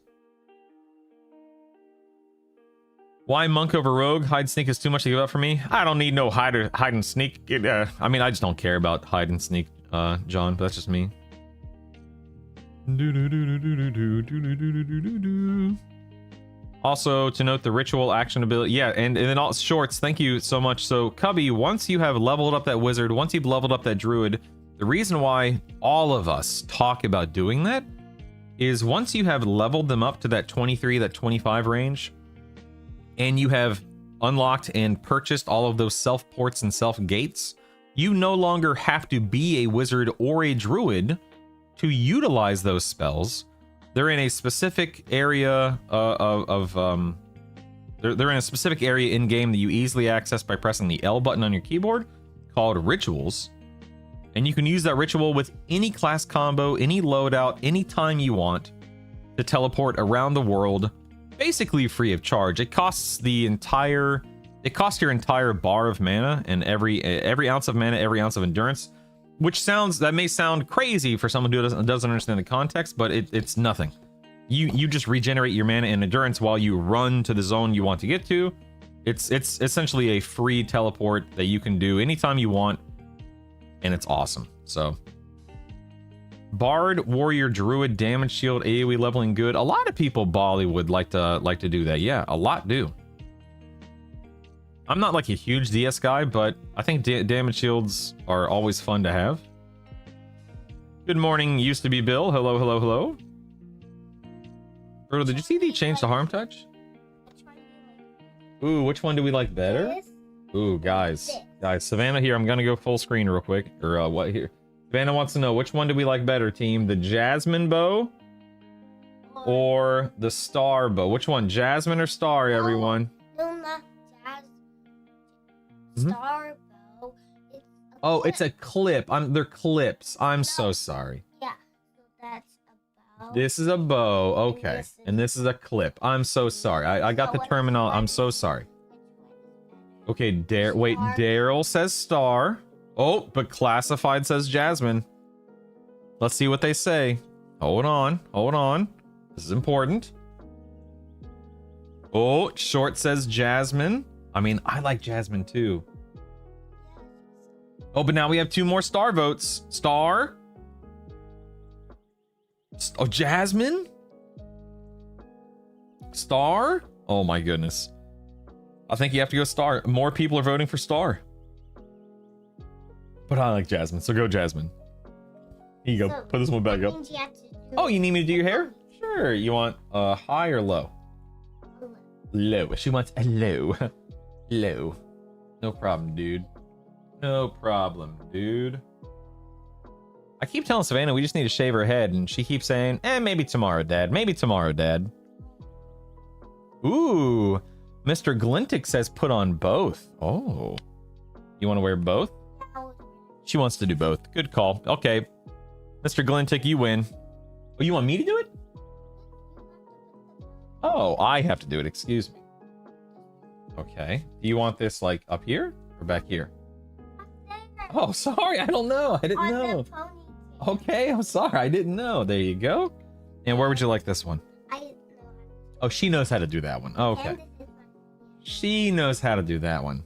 Why monk over rogue? Hide and sneak is too much to give up for me. I don't need no hide and sneak. I mean, I just don't care about hide and sneak, John, but that's just me. Also, to note the ritual action ability. Yeah, and then all shorts, thank you so much. So, Cubby, once you have leveled up that wizard, once you've leveled up that druid, the reason why all of us talk about doing that is once you have leveled them up to that 23, that 25 range, and you have unlocked and purchased all of those self ports and self gates, you no longer have to be a wizard or a druid to utilize those spells. They're in a specific area they're in a specific area in game that you easily access by pressing the L button on your keyboard, called rituals, and you can use that ritual with any class combo, any loadout, anytime you want to teleport around the world, basically free of charge. It costs your entire bar of mana and every ounce of mana, every ounce of endurance, which may sound crazy for someone who doesn't understand the context, but it's nothing. You just regenerate your mana and endurance while you run to the zone you want to get to. It's essentially a free teleport that you can do anytime you want, and it's awesome. So Bard, Warrior, Druid, Damage Shield, AoE leveling good. A lot of people Bollywood like to do that. Yeah, a lot do. I'm not like a huge DS guy, but I think damage shields are always fun to have. Good morning, used to be Bill. Hello, hello, hello. Brutal, did you see they changed the harm touch? Ooh, which one do we like better? Ooh, guys, Savannah here. I'm gonna go full screen real quick. Or what here? Savannah wants to know which one do we like better, team? The Jasmine bow or the Star bow? Which one, Jasmine or Star, everyone? No, not Mhm. Star bow. It's a clip. They're clips. I'm so sorry. Yeah, so that's a bow. This is a bow. Okay. And this is a clip. I'm so sorry. I got the terminal. I'm so sorry. Okay, wait, Daryl says Star. Oh, but Classified says Jasmine. Let's see what they say. Hold on. Hold on. This is important. Oh, Short says Jasmine. I mean, I like Jasmine too. Oh, but now we have 2 more Star votes. Star? Oh, Jasmine? Star? Oh my goodness. I think you have to go Star. More people are voting for Star. But I like Jasmine, so go Jasmine. Here you go. So, put this one back up. Oh, you need me to do your hair? Sure. You want high or low? Low. She wants a low. Low. No problem, dude. No problem, dude. I keep telling Savannah we just need to shave her head, and she keeps saying, maybe tomorrow, Dad. Maybe tomorrow, Dad. Ooh. Mr. Glintic says put on both. Oh. You want to wear both? She wants to do both. Good call. Okay. Mr. Glintic, you win. Oh, you want me to do it? Oh, I have to do it. Excuse me. Okay. Do you want this like up here or back here? Oh, sorry. I don't know. I didn't know. Okay. I'm sorry. I didn't know. There you go. And where would you like this one? Oh, she knows how to do that one. Okay. She knows how to do that one.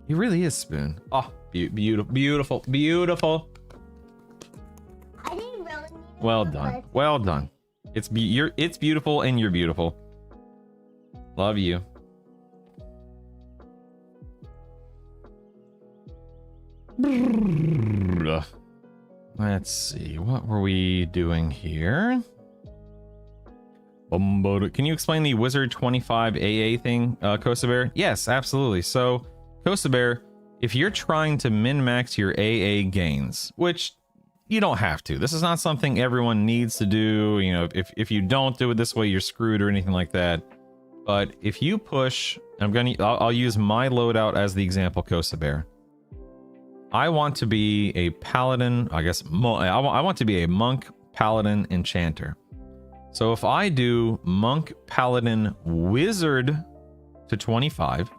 He really is Spoon. Oh, beautiful, beautiful, beautiful. I didn't really need Well done. Well done. It's beautiful and you're beautiful. Love you. Let's see. What were we doing here? Can you explain the Wizard 25 AA thing, Kosabear? Yes, absolutely. So, Kosabear, if you're trying to min-max your AA gains, which you don't have to. This is not something everyone needs to do. You know, if you don't do it this way, you're screwed or anything like that. But if you push, I'll use my loadout as the example, Kosabear. I want to be a paladin, I guess. I want to be a monk, paladin, enchanter. So if I do monk, paladin, wizard to 25.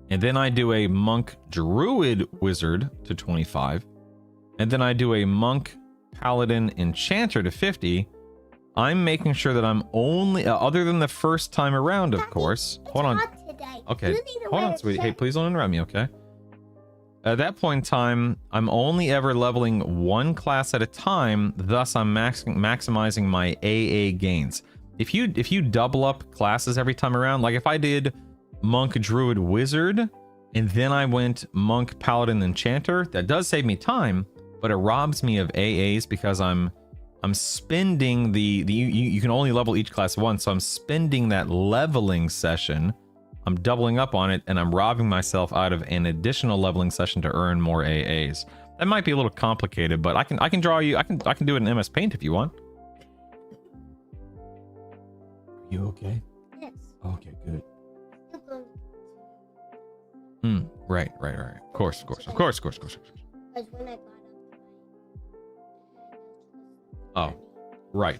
And then I do a monk druid wizard to 25. And then I do a monk paladin enchanter to 50. I'm making sure that I'm only, other than the first time around, of course. Hold on. Okay, hold on, sweetie. Hey, please don't interrupt me, okay? At that point in time, I'm only ever leveling one class at a time, thus I'm maximizing my AA gains. If you double up classes every time around, like if I did monk druid wizard and then I went monk paladin enchanter, that does save me time, but it robs me of AAs because I'm spending you can only level each class once, so I'm spending that leveling session. I'm doubling up on it, and I'm robbing myself out of an additional leveling session to earn more AAs. That might be a little complicated, but I can draw you. I can do it in MS Paint if you want. You okay? Yes. Okay, good. Right. Of course. Because when I got up, Oh, right.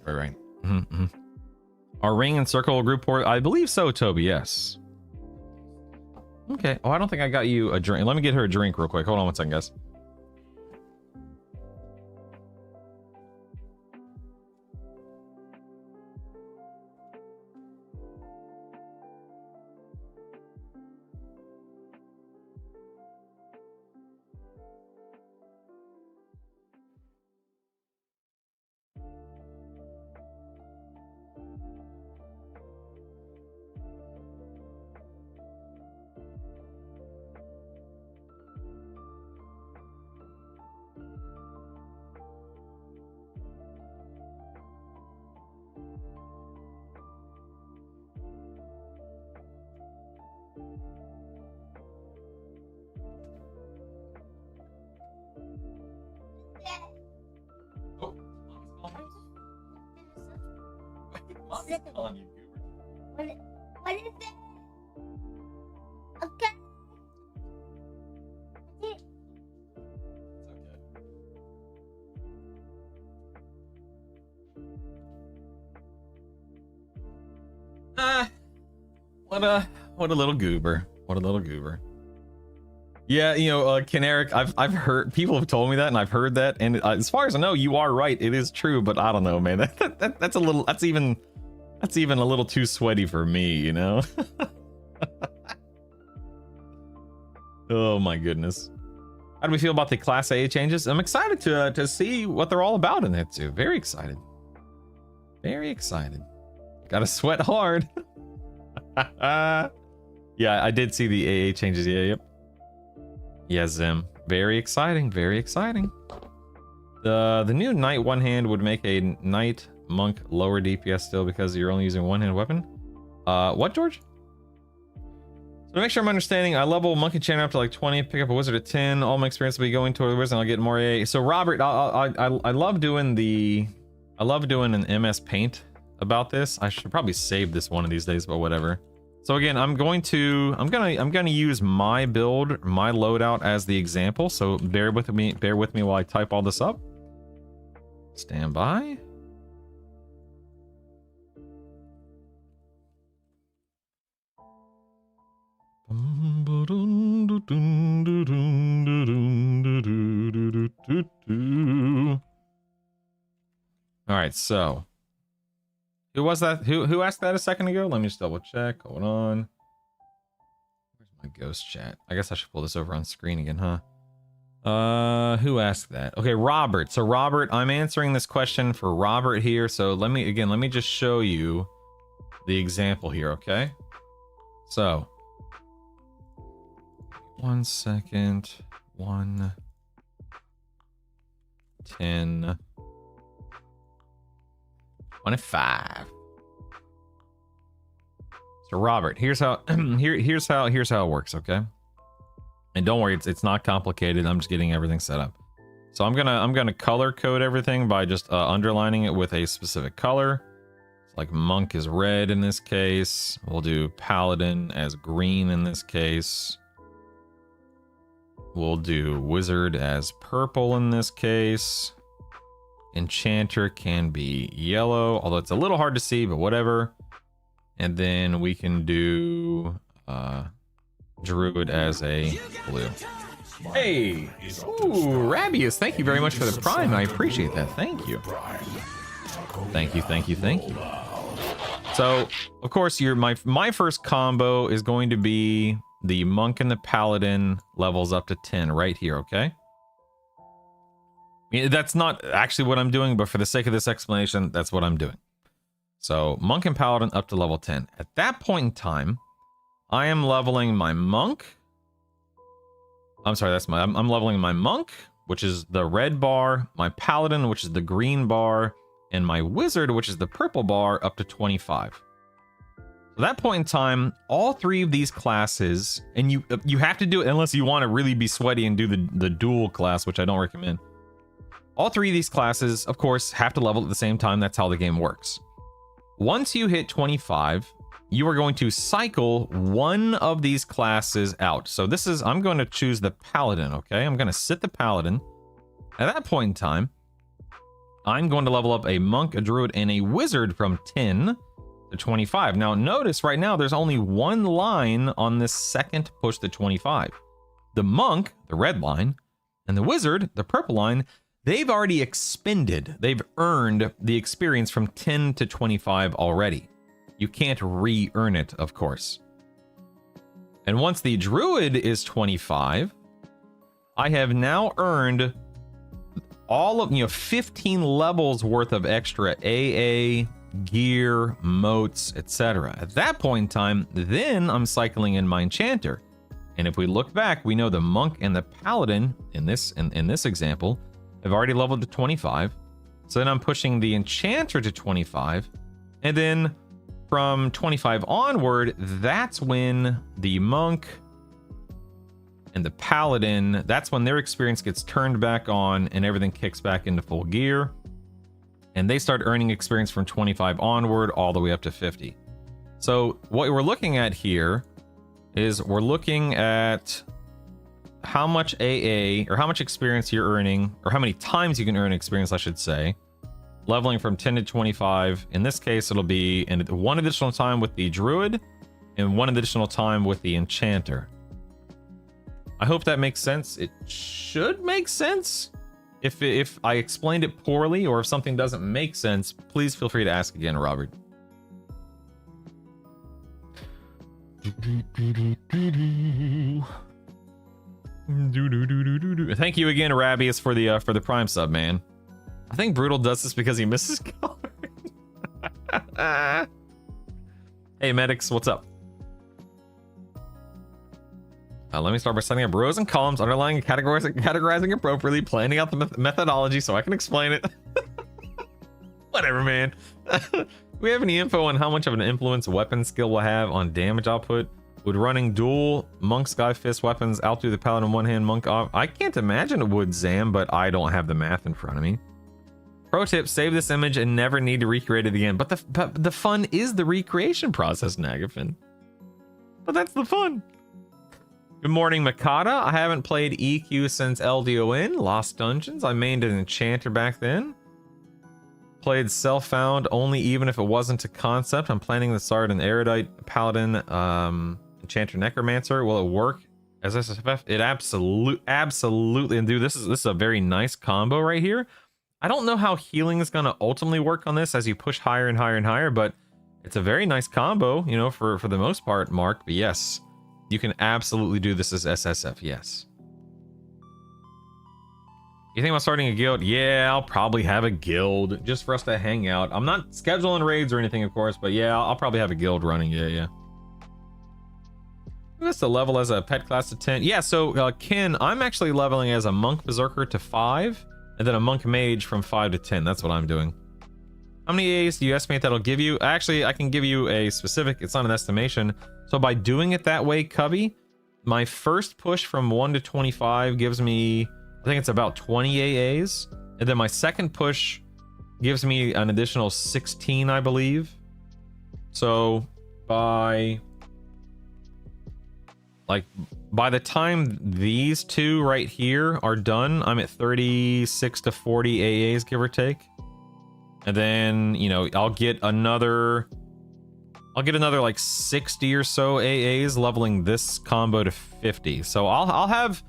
Our ring and circle group port, I believe so, Toby. Yes. Okay. Oh, I don't think I got you a drink. Let me get her a drink real quick. Hold on one second, guys. what is it? Okay. What a little goober. What a little goober. Yeah, you know, Kineric, I've heard, people have told me that, and I've heard that, and as far as I know, you are right. It is true, but I don't know, man. That's a little, that's even a little too sweaty for me, you know? Oh my goodness. How do we feel about the Class A changes? I'm excited to see what they're all about in it too. Very excited. Very excited. Gotta sweat hard. Yeah, I did see the AA changes. Yeah, yep. Yeah, Zim. Very exciting. Very exciting. The new knight one hand would make a knight monk lower DPS still because you're only using one hand weapon. What, George? So to make sure I'm understanding, I level monkey chain up to like 20, pick up a wizard at 10. All my experience will be going toward the wizard, and I'll get more AA. So Robert, I love doing an MS Paint about this. I should probably save this one of these days, but whatever. So again, I'm gonna use my build, my loadout as the example. So bear with me while I type all this up. Stand by. All right, so who was that? Who asked that a second ago? Let me just double check. Hold on. Where's my ghost chat? I guess I should pull this over on screen again, huh? Who asked that? Okay, Robert. So Robert, I'm answering this question for Robert here. So let me just show you the example here, okay? So 1 second. 1 10 1 and 5. So Robert, here's how here's how it works, okay? And don't worry, it's not complicated. I'm just getting everything set up. So I'm gonna color code everything by just underlining it with a specific color. Like monk is red in this case. We'll do paladin as green in this case. We'll do wizard as purple in this case. Enchanter can be yellow, although it's a little hard to see, but whatever. And then we can do Druid as a blue. Hey! Ooh, Rabius, thank you very much for the prime. I appreciate that. Thank you. Thank you, thank you, thank you. So, of course, my first combo is going to be the Monk and the Paladin levels up to 10 right here, okay? That's not actually what I'm doing, but for the sake of this explanation, that's what I'm doing. So, Monk and Paladin up to level 10. At that point in time, I am leveling my Monk. I'm sorry, I'm leveling my Monk, which is the red bar, my Paladin, which is the green bar, and my Wizard, which is the purple bar, up to 25. At that point in time, all three of these classes, and you have to do it unless you want to really be sweaty and do the dual class, which I don't recommend. All three of these classes, of course, have to level at the same time. That's how the game works. Once you hit 25, you are going to cycle one of these classes out. So I'm going to choose the Paladin, okay? I'm going to sit the Paladin. At that point in time, I'm going to level up a Monk, a Druid, and a Wizard from 10 to 25. Now, notice right now there's only one line on this second push to 25. The Monk, the red line, and the Wizard, the purple line, they've already expended. They've earned the experience from 10 to 25 already. You can't re-earn it, of course. And once the Druid is 25, I have now earned all of, 15 levels worth of extra AA, gear, motes, etc. At that point in time, then I'm cycling in my Enchanter. And if we look back, we know the Monk and the Paladin, in this example, have already leveled to 25. So then I'm pushing the Enchanter to 25. And then from 25 onward, that's when the Monk and the Paladin, that's when their experience gets turned back on and everything kicks back into full gear. And they start earning experience from 25 onward all the way up to 50. So what we're looking at here is we're looking at how much AA, or how much experience you're earning, or how many times you can earn experience, I should say, leveling from 10 to 25. In this case, it'll be one additional time with the Druid and one additional time with the Enchanter. I hope that makes sense. It should make sense. If I explained it poorly, or if something doesn't make sense, please feel free to ask again, Robert. Thank you again, Rabius, for the Prime sub, man. I think Brutal does this because he misses color. Hey, medics, what's up? Let me start by setting up rows and columns, underlying and categorizing appropriately, planning out the methodology so I can explain it. Whatever, man. We have any info on how much of an influence weapon skill will have on damage output? Would running dual Monk Sky Fist weapons out through the Paladin one hand, Monk off? I can't imagine it would, Zam, but I don't have the math in front of me. Pro tip, save this image and never need to recreate it again. But the fun is the recreation process, Nagafin. But that's the fun. Good morning, Makata. I haven't played EQ since LDON, Lost Dungeons. I mained an Enchanter back then. Played Self-Found only even if it wasn't a concept. I'm planning to start an Erudite, Paladin, Enchanter, Necromancer. Will it work as SSFF? It absolutely. And dude, this is a very nice combo right here. I don't know how healing is going to ultimately work on this as you push higher and higher and higher, but it's a very nice combo, for the most part, Mark. But yes, you can absolutely do this as SSF, yes. You think about starting a guild? Yeah, I'll probably have a guild just for us to hang out. I'm not scheduling raids or anything, of course, but yeah, I'll probably have a guild running, yeah. That's the level as a pet class to 10. Yeah, so Ken, I'm actually leveling as a Monk Berserker to 5, and then a Monk Mage from 5 to 10. That's what I'm doing. How many A's do you estimate that'll give you? Actually, I can give you a specific, it's not an estimation. So by doing it that way, Cubby, my first push from 1 to 25 gives me, I think it's about 20 AAs. And then my second push gives me an additional 16, I believe. So by the time these two right here are done, I'm at 36 to 40 AAs, give or take. And then, I'll get another I'll get another like 60 or so AAs leveling this combo to 50. So I'll have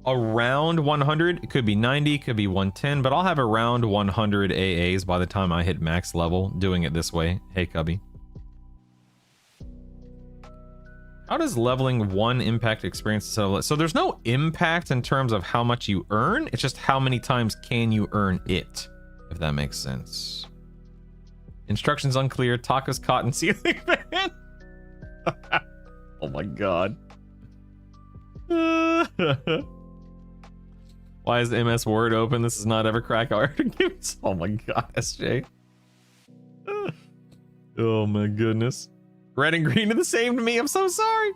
around 100. It could be 90, could be 110, but I'll have around 100 AAs by the time I hit max level doing it this way. Hey, Cubby. How does leveling 1 impact experience? So there's no impact in terms of how much you earn. It's just how many times can you earn it, if that makes sense. Instructions unclear. Taka's cotton ceiling fan. Oh my god. Why is MS Word open? This is not EverCrack art. Oh my god, SJ. Oh my goodness. Red and green are the same to me. I'm so sorry.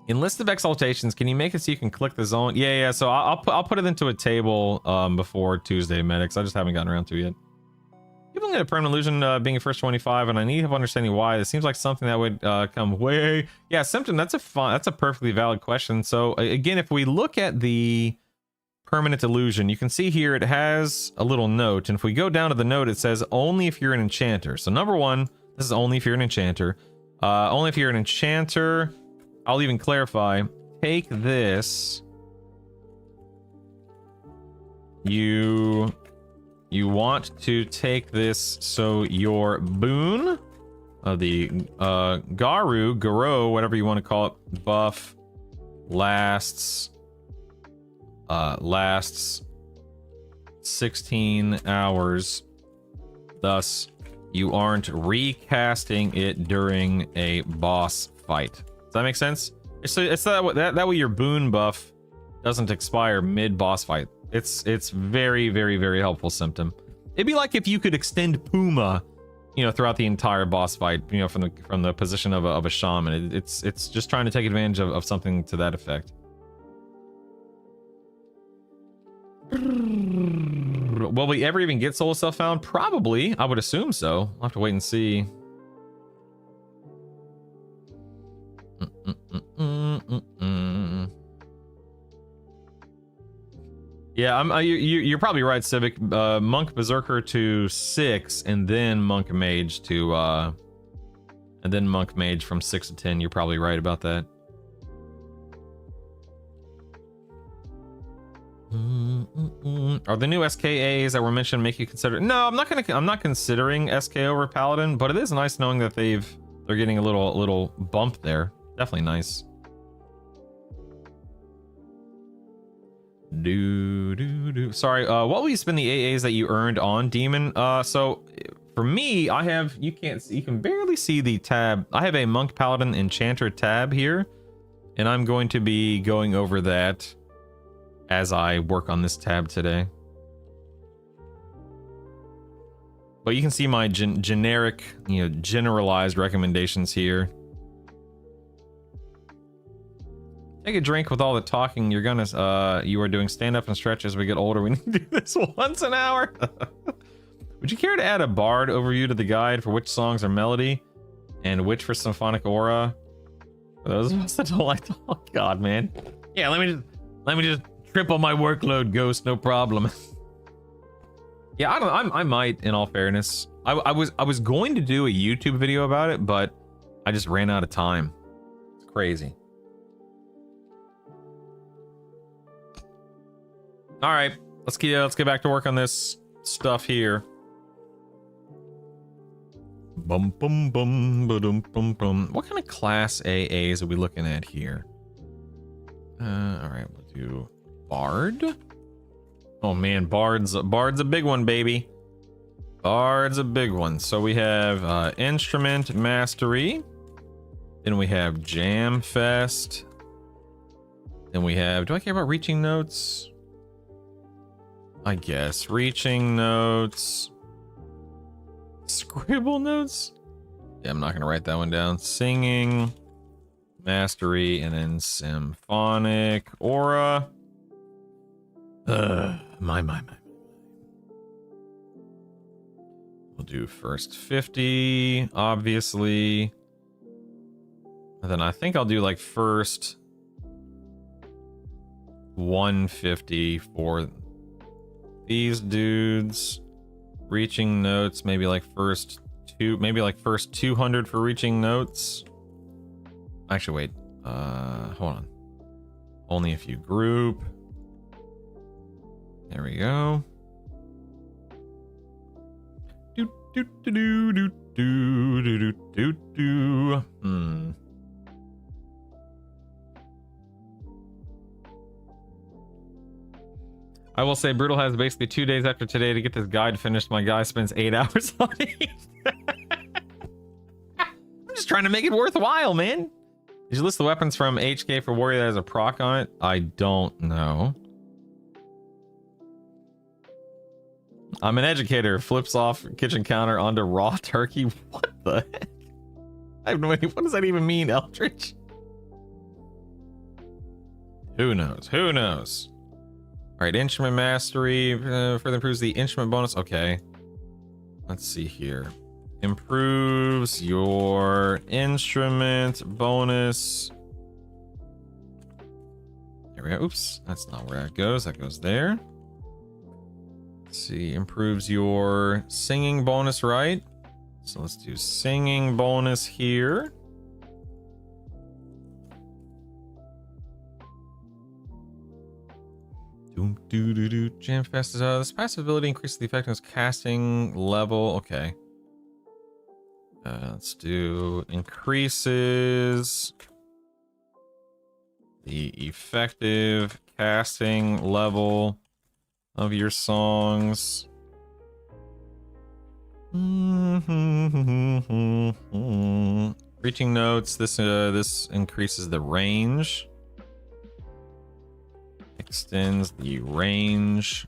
In list of exaltations, can you make it so you can click the zone? Yeah. So I'll put it into a table before Tuesday medics. I just haven't gotten around to it yet. People get a permanent illusion being a first 25, and I need help understanding why. It seems like something that would come way. Yeah, symptom. That's a perfectly valid question. So again, if we look at the permanent illusion, you can see here it has a little note, and if we go down to the note, it says only if you're an enchanter. So number one, this is only if you're an enchanter. Only if you're an enchanter. I'll even clarify. Take this. You want to take this so your boon of the Garo, whatever you want to call it, buff lasts 16 hours. Thus, you aren't recasting it during a boss fight. Does that make sense? It's that way your boon buff doesn't expire mid boss fight. It's very, very, very helpful symptom. It'd be like if you could extend Puma, throughout the entire boss fight, from the position of a shaman. It's just trying to take advantage of something to that effect. Will we ever even get Soul Self found? Probably. I would assume so. I'll have to wait and see. Yeah, you're probably right, Civic. Monk Berserker to 6, and then Monk Mage to and then Monk Mage from 6 to 10. You're probably right about that. Are the new SKAs that were mentioned make you consider? No, I'm not considering SK over Paladin, but it is nice knowing that they're getting a little bump there. Definitely nice. Sorry, what will you spend the AAs that you earned on Demon? So for me, I have, you can barely see the tab. I have a Monk Paladin Enchanter tab here, and I'm going to be going over that as I work on this tab today. But you can see my generic, generalized recommendations here. Take a drink with all the talking. You are doing stand up and stretch. As we get older, we need to do this once an hour. Would you care to add a bard overview to the guide for which songs are melody and which for symphonic aura? For those of us that don't like to, oh god, man. Yeah, let me just triple my workload, Ghost, no problem. Yeah, I might, in all fairness. I was going to do a YouTube video about it, but I just ran out of time. It's crazy. All right, let's get back to work on this stuff here. Bum bum bum bum bum bum. What kind of class AAs are we looking at here? All right, we'll do Bard. Oh man, Bard's a big one, baby. Bard's a big one. So we have Instrument Mastery. Then we have Jam Fest. Then we have, do I care about Reaching Notes? I guess. Reaching Notes. Scribble Notes? Yeah, I'm not going to write that one down. Singing. Mastery. And then Symphonic Aura. My. We'll do first 50, obviously. And then I think I'll do like first 150 for these dudes. Reaching Notes, maybe like first maybe like first 200 for reaching notes. Actually, wait. Hold on. Only if you group. There we go. Do do do do do do do do do. I will say Brutal has basically 2 days after today to get this guide finished. My guy spends 8 hours on it. I'm just trying to make it worthwhile, man. Did you list the weapons from HK for Warrior that has a proc on it? I don't know. I'm an educator. Flips off kitchen counter onto raw turkey. What the heck? I have no idea. What does that even mean, Eldritch? Who knows? Who knows? All right, instrument mastery further improves the instrument bonus. Okay, let's see here. Improves your instrument bonus. There we go. Oops, that's not where that goes. That goes there. Let's see, improves your singing bonus, right? So let's do singing bonus here. Jam fast. This passive ability increases the effectiveness casting level. Okay. Let's do increases the effective casting level of your songs. Reaching notes. This increases the range. Extends the range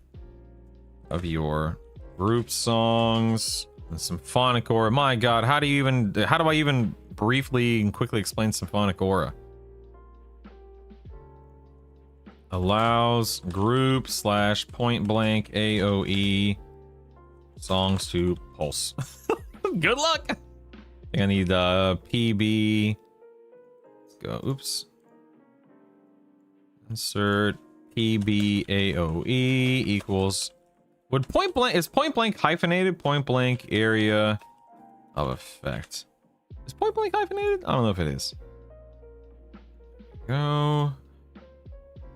of your group songs and symphonic aura. My god, how do I even briefly and quickly explain symphonic aura? Allows group / point blank AoE songs to pulse. Good luck. I need PB. Let's go. Oops. Insert PBAOE equals. Would point blank, is point blank hyphenated? Point blank area of effect. Is point blank hyphenated? I don't know if it is. Go. All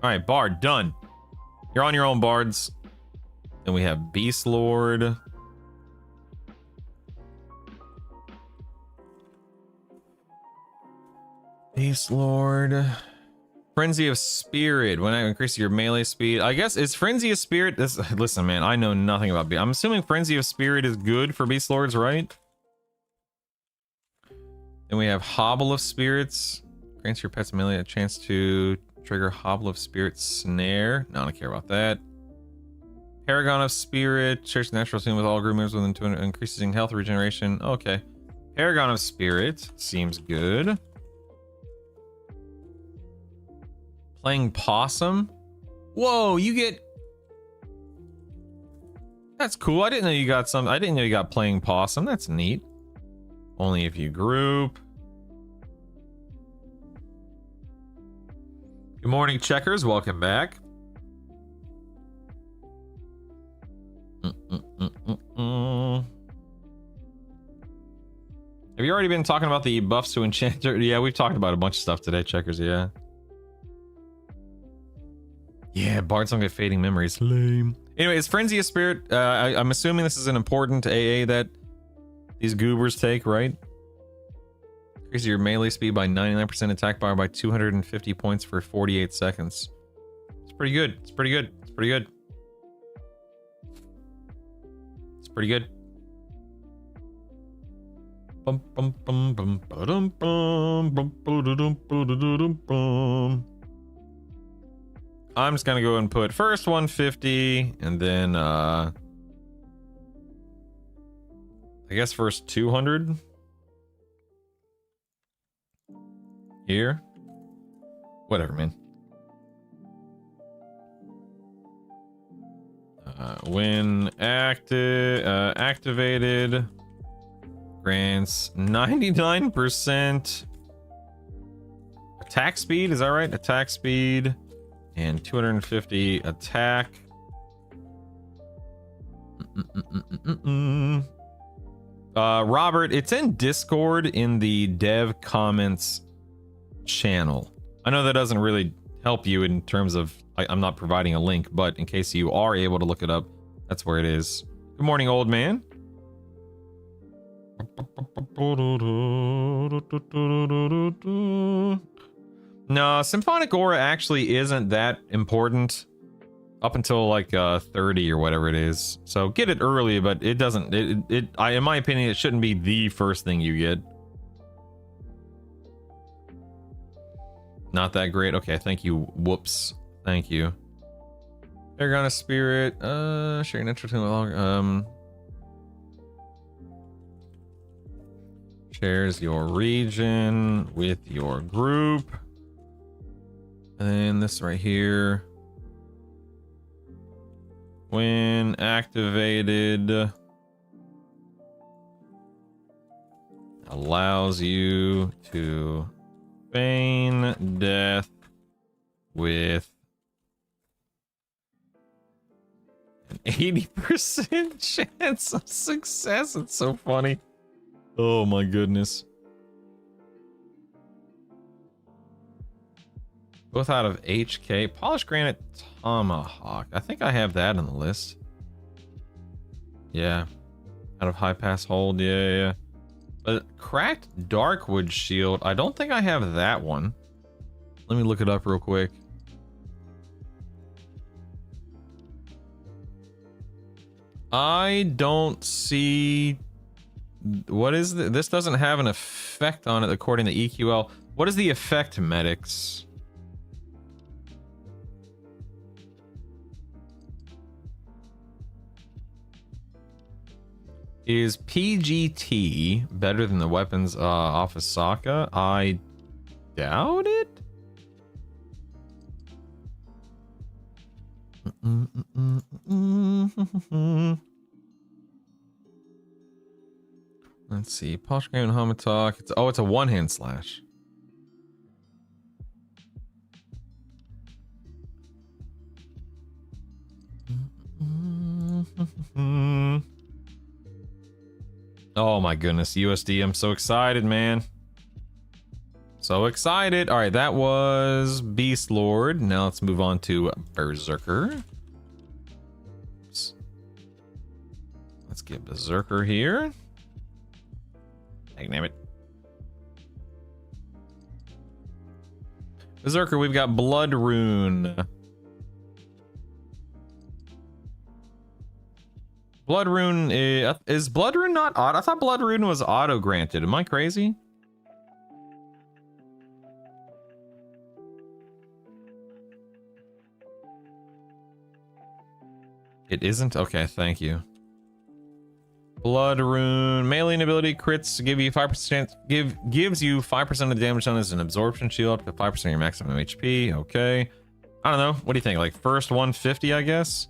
right, Bard done. You're on your own, Bards. Then we have Beast Lord. Beast Lord. Frenzy of Spirit. When I increase your melee speed, I guess it's Frenzy of Spirit. Listen, man, I know nothing about Beast. I'm assuming Frenzy of Spirit is good for Beast Lords, right? Then we have Hobble of Spirits. Grants your pet's melee a chance to trigger Hobble of Spirit snare. No, I don't care about that. Paragon of Spirit. Shares natural tune with all group members within 200, increasing health regeneration. Okay. Paragon of Spirit seems good. Playing Possum. Whoa, you get. That's cool. I didn't know you got some. I didn't know you got Playing Possum. That's neat. Only if you group. Good morning, checkers. Welcome back. Have you already been talking about the buffs to Enchanter? Yeah, we've talked about a bunch of stuff today, checkers. Yeah. Yeah, Bards don't get fading memories. Lame. Anyway, it's Frenzy of Spirit. I'm assuming this is an important AA that these goobers take, right? Increase your melee speed by 99%, attack power by 250 points for 48 seconds. It's pretty good. It's pretty good. It's pretty good. It's pretty good. Bum, bum, bum, bum, ba-dum, bum, bum, ba-da-dum, ba-da-dum, bum. I'm just gonna go and put first 150 and then I guess first 200 here. Whatever, man. When activated, grants 99% attack speed. Is that right? Attack speed. And 250 attack. Robert, it's in Discord in the dev comments channel. I know that doesn't really help you in terms of I'm not providing a link, but in case you are able to look it up, that's where it is. Good morning, old man. No, Symphonic Aura actually isn't that important up until like 30 or whatever it is. So get it early, but it doesn't. In my opinion, it shouldn't be the first thing you get. Not that great. Okay, thank you. Whoops. Thank you. Paragon of Spirit. Sharing interest in long. Shares your region with your group. And then this right here. When activated, allows you to feign death with an 80% chance of success. It's so funny. Oh my goodness. Both out of HK. Polished Granite Tomahawk. I think I have that on the list. Yeah. Out of High Pass Hold. Yeah. But Cracked Darkwood Shield. I don't think I have that one. Let me look it up real quick. I don't see... What is this? Doesn't have an effect on it according to EQL. What is the effect, medics? Is PGT better than the weapons off of Sokka? I doubt it. Let's see. Posh Game and Hamatalk. It's a one-hand slash. Oh my goodness, USD. I'm so excited, man. So excited. All right, that was Beast Lord. Now let's move on to Berserker. Oops. Let's get Berserker here. Damn it. Berserker, we've got Blood Rune. Blood Rune is Blood Rune not auto? I thought Blood Rune was auto granted. Am I crazy? It isn't? Okay, thank you. Blood Rune melee ability crits give you 5% gives you 5% of the damage done as an absorption shield up to 5% of your maximum HP. Okay. I don't know. What do you think? Like first 150, I guess?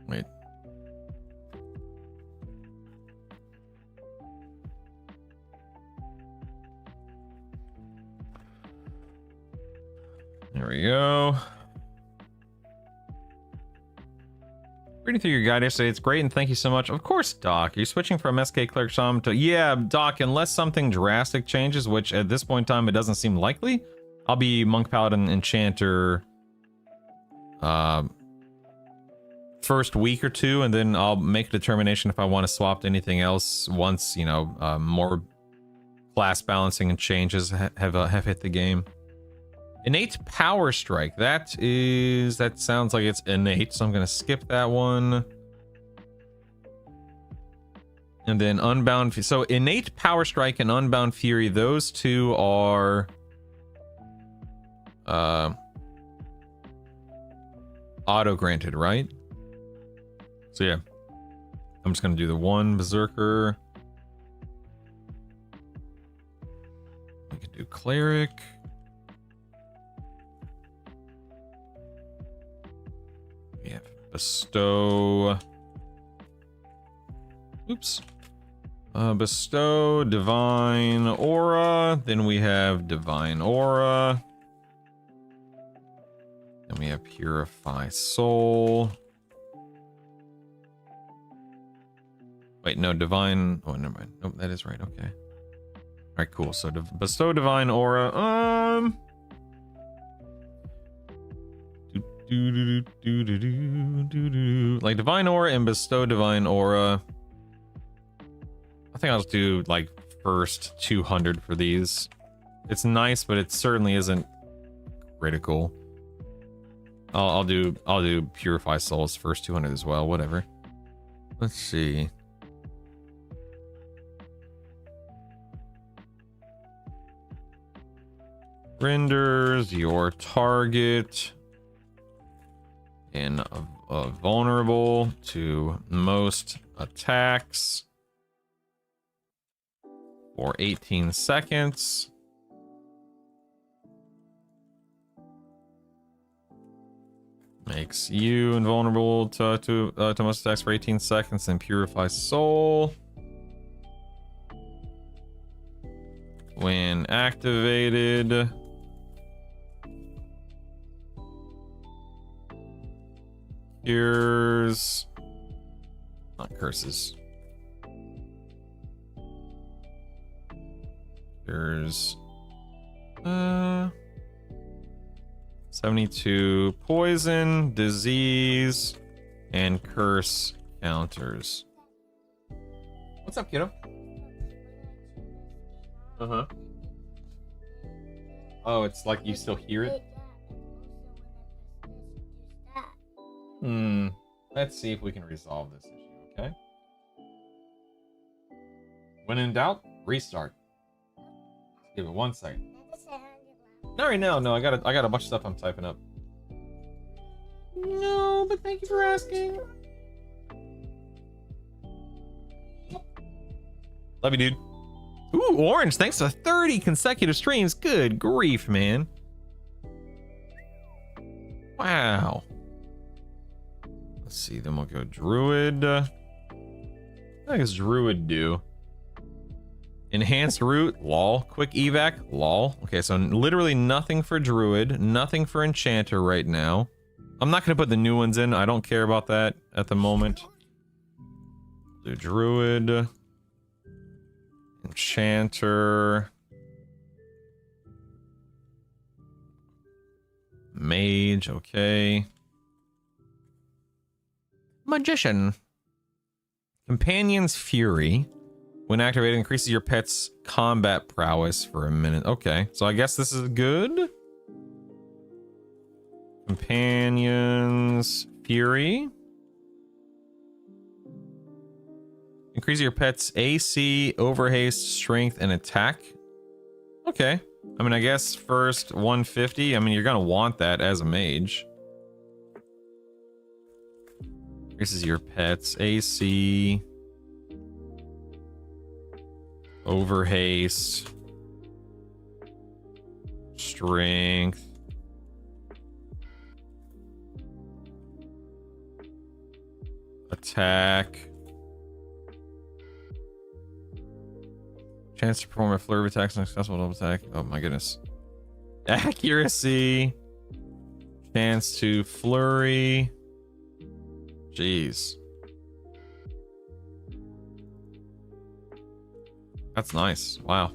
Wait. There we go. Reading through your guide yesterday, it's great and thank you so much. Of course, Doc. You're switching from SK Cleric Shaman to... Yeah, Doc, unless something drastic changes, which at this point in time, it doesn't seem likely, I'll be Monk Paladin Enchanter first week or two, and then I'll make a determination if I want to swap to anything else once, you know, more class balancing and changes have hit the game. Innate Power Strike. That sounds like it's innate, so I'm gonna skip that one. And then Unbound. So Innate Power Strike and Unbound Fury, those two are auto granted, right? So yeah, I'm just gonna do the one Berserker. We could do Cleric. We have Bestow. Oops. Bestow, Divine Aura. Then we have Divine Aura. Then we Yeah, Purify Soul. Wait, no, Divine. Oh, never mind. Nope, that is right. Okay. All right, cool. So bestow Divine Aura. Like Divine Aura and bestow Divine Aura. I think I'll just do like first 200 for these. It's nice, but it certainly isn't critical. I'll do Purify Souls first 200 as well. Whatever. Let's see. Renders your target in vulnerable to most attacks for 18 seconds. Makes you invulnerable to most attacks for 18 seconds and Purify Soul. When activated, cures, not curses. Cures 72 poison, disease, and curse counters. What's up, kiddo? Uh-huh. Oh, it's like you still hear it? Let's see if we can resolve this issue, okay? When in doubt, restart. Give it 1 second. Not right now, no, I got a bunch of stuff I'm typing up. No, but thank you for asking. Love you, dude. Ooh, Orange, thanks to 30 consecutive streams. Good grief, man. Wow. Let's see, then we'll go Druid. What does Druid do? Enhanced Root, lol. Quick Evac, lol. Okay, so literally nothing for Druid, nothing for Enchanter right now. I'm not going to put the new ones in. I don't care about that at the moment. Do Druid. Enchanter. Mage, okay. Magician. Companion's Fury. When activated, increases your pet's combat prowess for a minute. Okay, so I guess this is good. Companion's Fury. Increase your pet's AC, overhaste, strength, and attack. Okay. I mean, I guess first 150. I mean, you're gonna want that as a mage. Increases your pet's AC, overhaste, strength, attack, chance to perform a flurry of attacks and successful double attack. Oh my goodness. Accuracy, chance to flurry. Jeez. That's nice. Wow.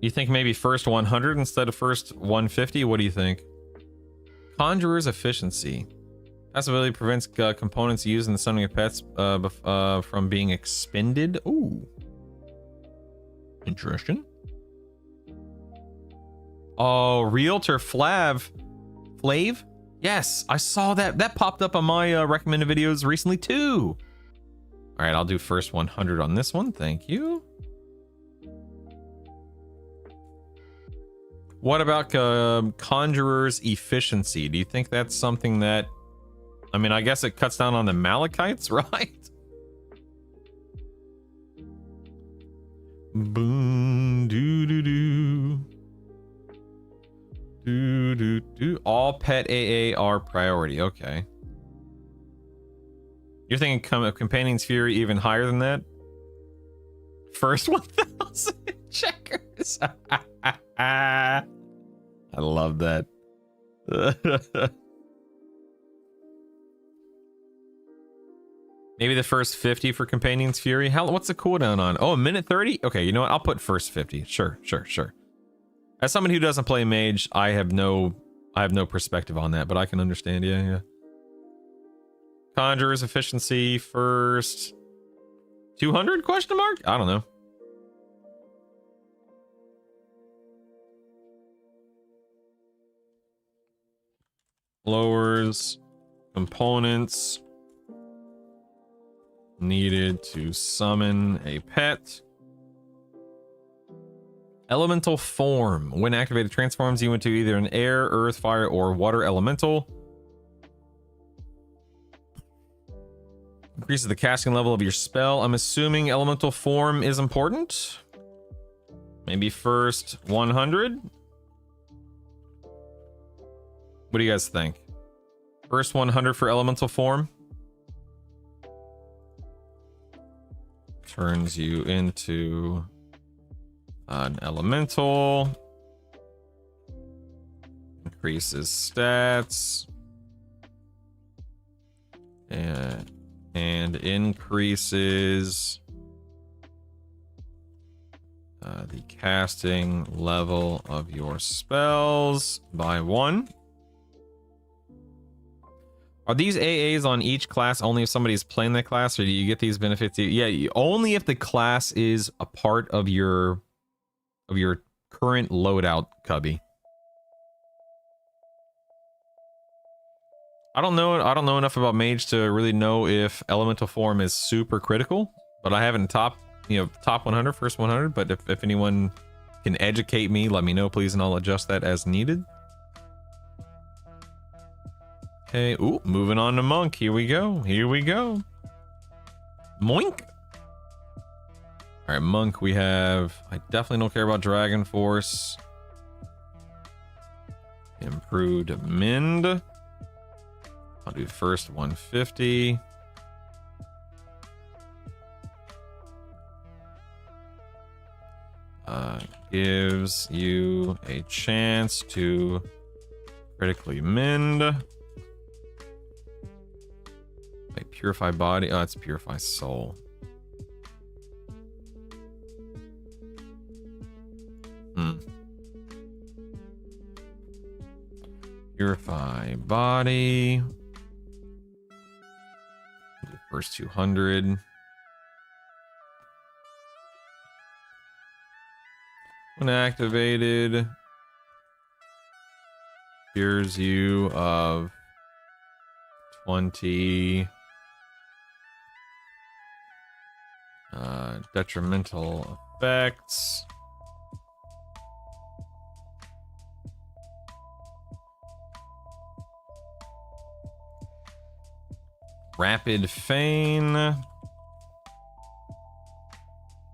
You think maybe first 100 instead of first 150? What do you think? Conjurer's Efficiency. Passive ability prevents components used in the summoning of pets from being expended. Ooh. Interesting. Oh, Realtor Flav. Flav? Yes, I saw that. That popped up on my recommended videos recently too. All right, I'll do first 100 on this one. Thank you. What about Conjurer's Efficiency? Do you think that's something that... I mean, I guess it cuts down on the Malachites, right? Boom, doo doo doo. Doo doo doo. All pet AA are priority. Okay. You're thinking Companion's Fury even higher than that? First 1,000 checkers. I love that. Maybe the first 50 for Companion's Fury. What's the cooldown on? Oh, a minute 30? Okay, you know what? I'll put first 50. Sure. As someone who doesn't play mage, I have no perspective on that, but I can understand. Yeah. Conjurer's efficiency first. 200 question mark? I don't know. Lowers components needed to summon a pet. Elemental form. When activated, transforms you into either an air, earth, fire, or water elemental. Increases the casting level of your spell. I'm assuming elemental form is important. Maybe first 100. What do you guys think? First 100 for elemental form. Turns you into an elemental. Increases stats. And increases the casting level of your spells by 1. Are these AAs on each class only if somebody's playing that class, or do you get these benefits? Yeah, only if the class is a part of your current loadout, Cubby. I don't know enough about mage to really know if elemental form is super critical, but I have it in top 100, first 100. But if anyone can educate me, let me know, please, and I'll adjust that as needed. Okay, ooh, moving on to monk. Here we go. Moink. All right, monk. We have. I definitely don't care about Dragon Force. Improved Mend. I'll do first 150. Gives you a chance to critically mend. Wait, purify body. Oh, it's purify soul. Purify body. First 200. When activated, cures you of 20 detrimental effects. Rapid Feign.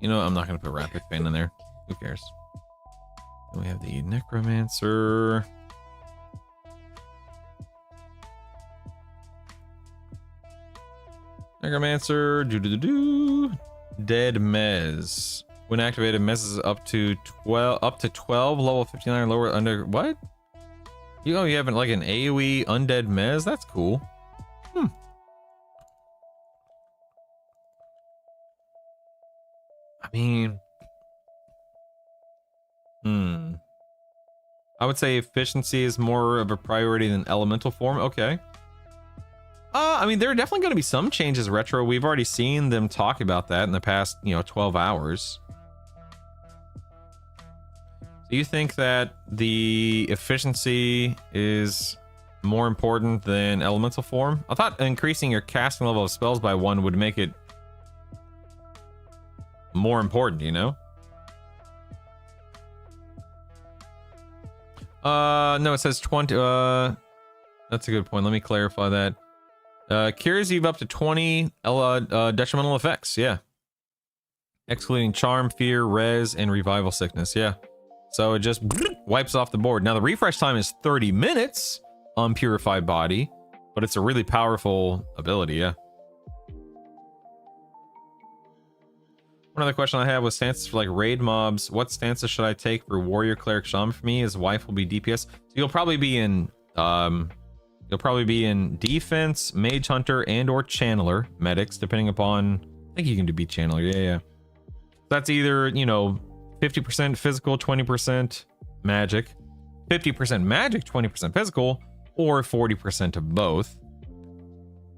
You know, I'm not going to put Rapid Feign in there. Who cares? Then we have the Necromancer. Necromancer. Dead Mez. When activated, Mez is up to 12, level 59 or lower under. What? You have like an AoE undead Mez? That's cool. I mean, I would say efficiency is more of a priority than elemental form. Okay. I mean, there are definitely going to be some changes, Retro. We've already seen them talk about that in the past, 12 hours. Do you think that the efficiency is more important than elemental form? I thought increasing your casting level of spells by 1 would make it more important, No, it says 20. That's a good point. Let me clarify that. Cures you up to 20 detrimental effects. Yeah. Excluding charm, fear, res, and revival sickness. Yeah. So it just wipes off the board. Now the refresh time is 30 minutes on Purified Body, but it's a really powerful ability. Yeah. One other question I have was stances for like raid mobs. What stances should I take for warrior, cleric, shaman? For me, his wife will be DPS. So you'll probably be in defense, mage hunter, and or channeler medics, depending upon. I think you can be channeler. Yeah. That's either, you know, 50% physical, 20% magic, 50% magic, 20% physical, or 40% of both.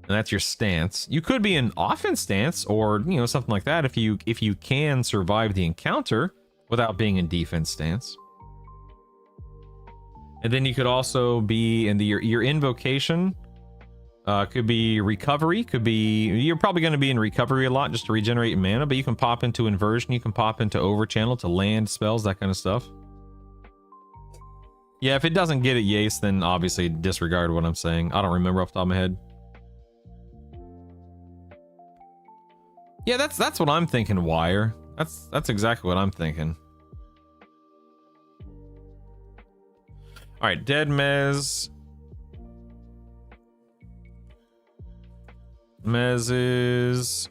And that's your stance. You could be an offense stance or, you know, something like that if you can survive the encounter without being in defense stance. And then you could also be in your invocation. Could be recovery, you're probably going to be in recovery a lot just to regenerate mana, but you can pop into inversion, you can pop into overchannel to land spells, that kind of stuff. Yeah, if it doesn't get it Yace, then obviously disregard what I'm saying. I don't remember off the top of my head. Yeah, that's what I'm thinking, Wire. That's exactly what I'm thinking. All right, Dead Mez. Mez is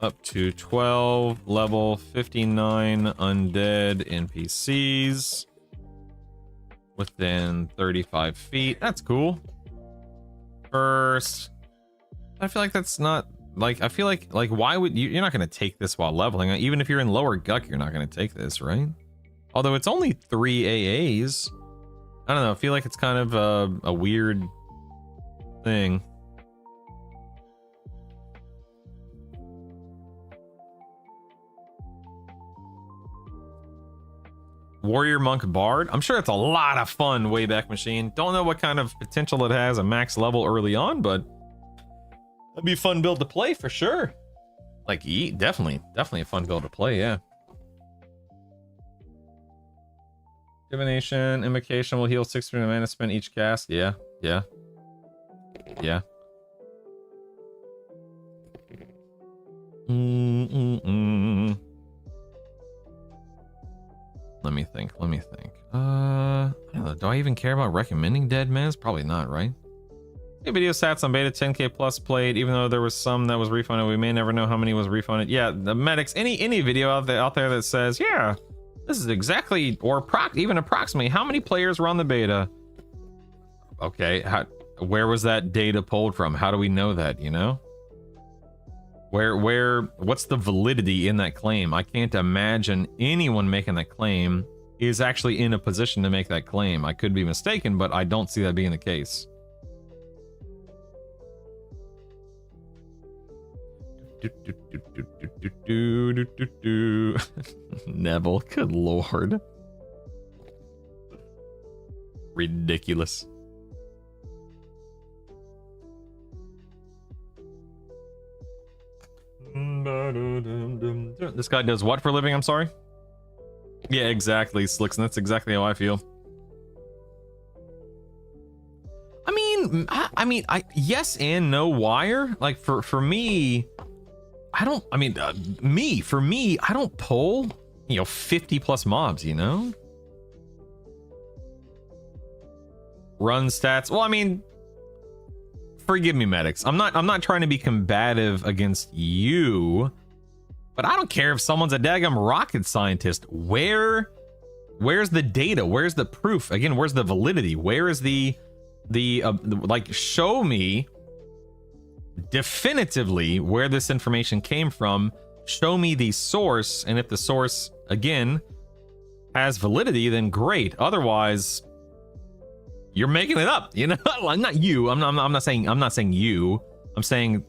up to 12, level 59 undead NPCs within 35 feet. That's cool. First, I feel like that's not like, I feel like why would you're not going to take this while leveling? Even if you're in lower Guck, you're not going to take this, right? Although it's only 3 AAs. I don't know. I feel like it's kind of a weird thing. Warrior Monk Bard. I'm sure it's a lot of fun, Wayback Machine. Don't know what kind of potential it has a max level early on, but that'd be a fun build to play for sure. Like, definitely a fun build to play, yeah. Divination, Invocation will heal 6 mana spent each cast. Yeah. Let me think. I don't know. Do I even care about recommending Dead Mez? Probably not, right? Hey, video stats on beta 10k plus played, even though there was some that was refunded. We may never know how many was refunded. Yeah, the medics, any video out there that says, yeah, this is exactly or even approximately how many players were on the beta. Okay, where was that data pulled from? How do we know that, you know? What's the validity in that claim? I can't imagine anyone making that claim is actually in a position to make that claim. I could be mistaken, but I don't see that being the case. Neville, good lord. Ridiculous. This guy does what for a living? I'm sorry. Yeah, exactly, Slicks, and that's exactly how I feel. I mean, yes and no. Wire, like for me, I don't. I mean, for me, I don't pull, 50 plus mobs. Run stats. Well, I mean, forgive me, medics. I'm not trying to be combative against you, but I don't care if someone's a daggum rocket scientist. Where's the data? Where's the proof? Again, where's the validity? Where is the like, show me definitively where this information came from. Show me the source, and if the source again has validity, then great. Otherwise, you're making it up, Well, not you. I'm not saying you. I'm saying,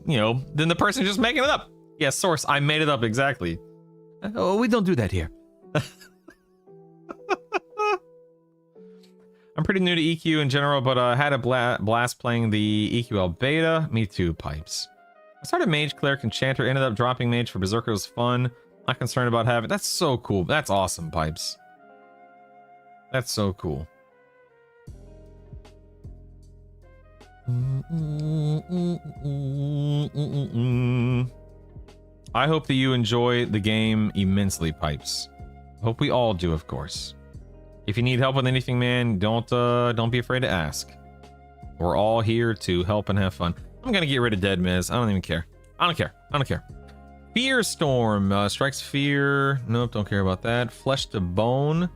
then the person just making it up. Yeah, source, I made it up, exactly. Oh, we don't do that here. I'm pretty new to EQ in general, but I had a blast playing the EQL beta. Me too, Pipes. I started Mage, Cleric, Enchanter, ended up dropping Mage for Berserker. It was fun. Not concerned about having... That's so cool. That's awesome, Pipes. That's so cool. I hope that you enjoy the game immensely, Pipes. Hope we all do, of course. If you need help with anything, man, don't be afraid to ask. We're all here to help and have fun. I'm gonna get rid of Dead Miz. I don't even care. I don't care. Fear Storm strikes fear. Nope, don't care about that. Flesh to bone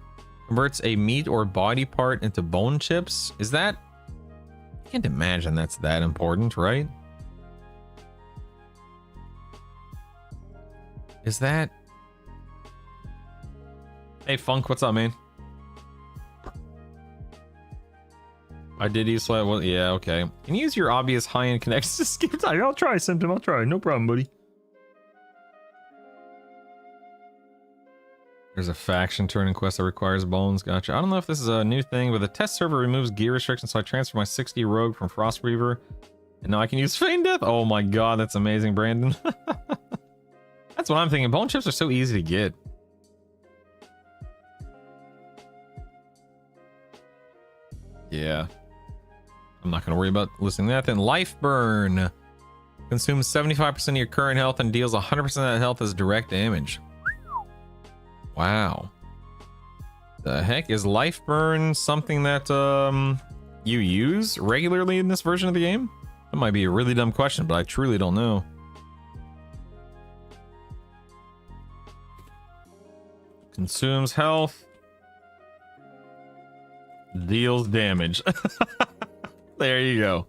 converts a meat or body part into bone chips. Is that? I can't imagine that's that important, right? Is that? Hey Funk, what's up, man? I did use slide. Well, yeah, okay. Can you use your obvious high-end connections to skip time? I'll try, Symptom. I'll try. No problem, buddy. There's a faction turning quest that requires bones. Gotcha. I don't know if this is a new thing, but the test server removes gear restrictions, so I transfer my 60 rogue from Frost Reaver, and now I can use Feign Death. Oh my god, that's amazing, Brandon. That's what I'm thinking. Bone chips are so easy to get. Yeah. I'm not going to worry about listing that. Then Life Burn consumes 75% of your current health and deals 100% of that health as direct damage. Wow. The heck is Life Burn something that you use regularly in this version of the game? That might be a really dumb question, but I truly don't know. Consumes health. Deals damage. There you go.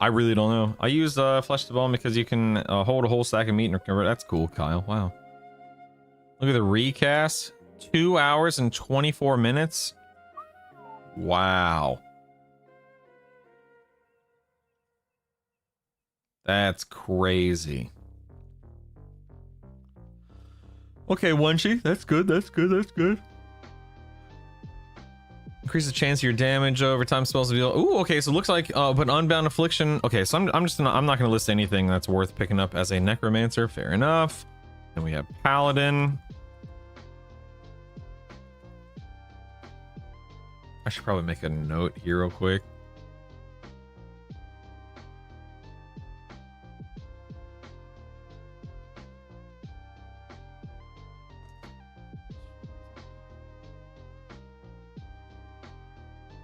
I really don't know. I use Flesh to Bone because you can hold a whole stack of meat and convert. That's cool, Kyle. Wow. Look at the recast. 2 hours and 24 minutes. Wow. That's crazy. Okay, Oneshie. That's good. That's good. That's good. Increase the chance of your damage over time spells to deal. Ooh, okay, so it looks like but Unbound Affliction. Okay, so I'm not gonna list anything that's worth picking up as a Necromancer. Fair enough. Then we have Paladin. I should probably make a note here real quick.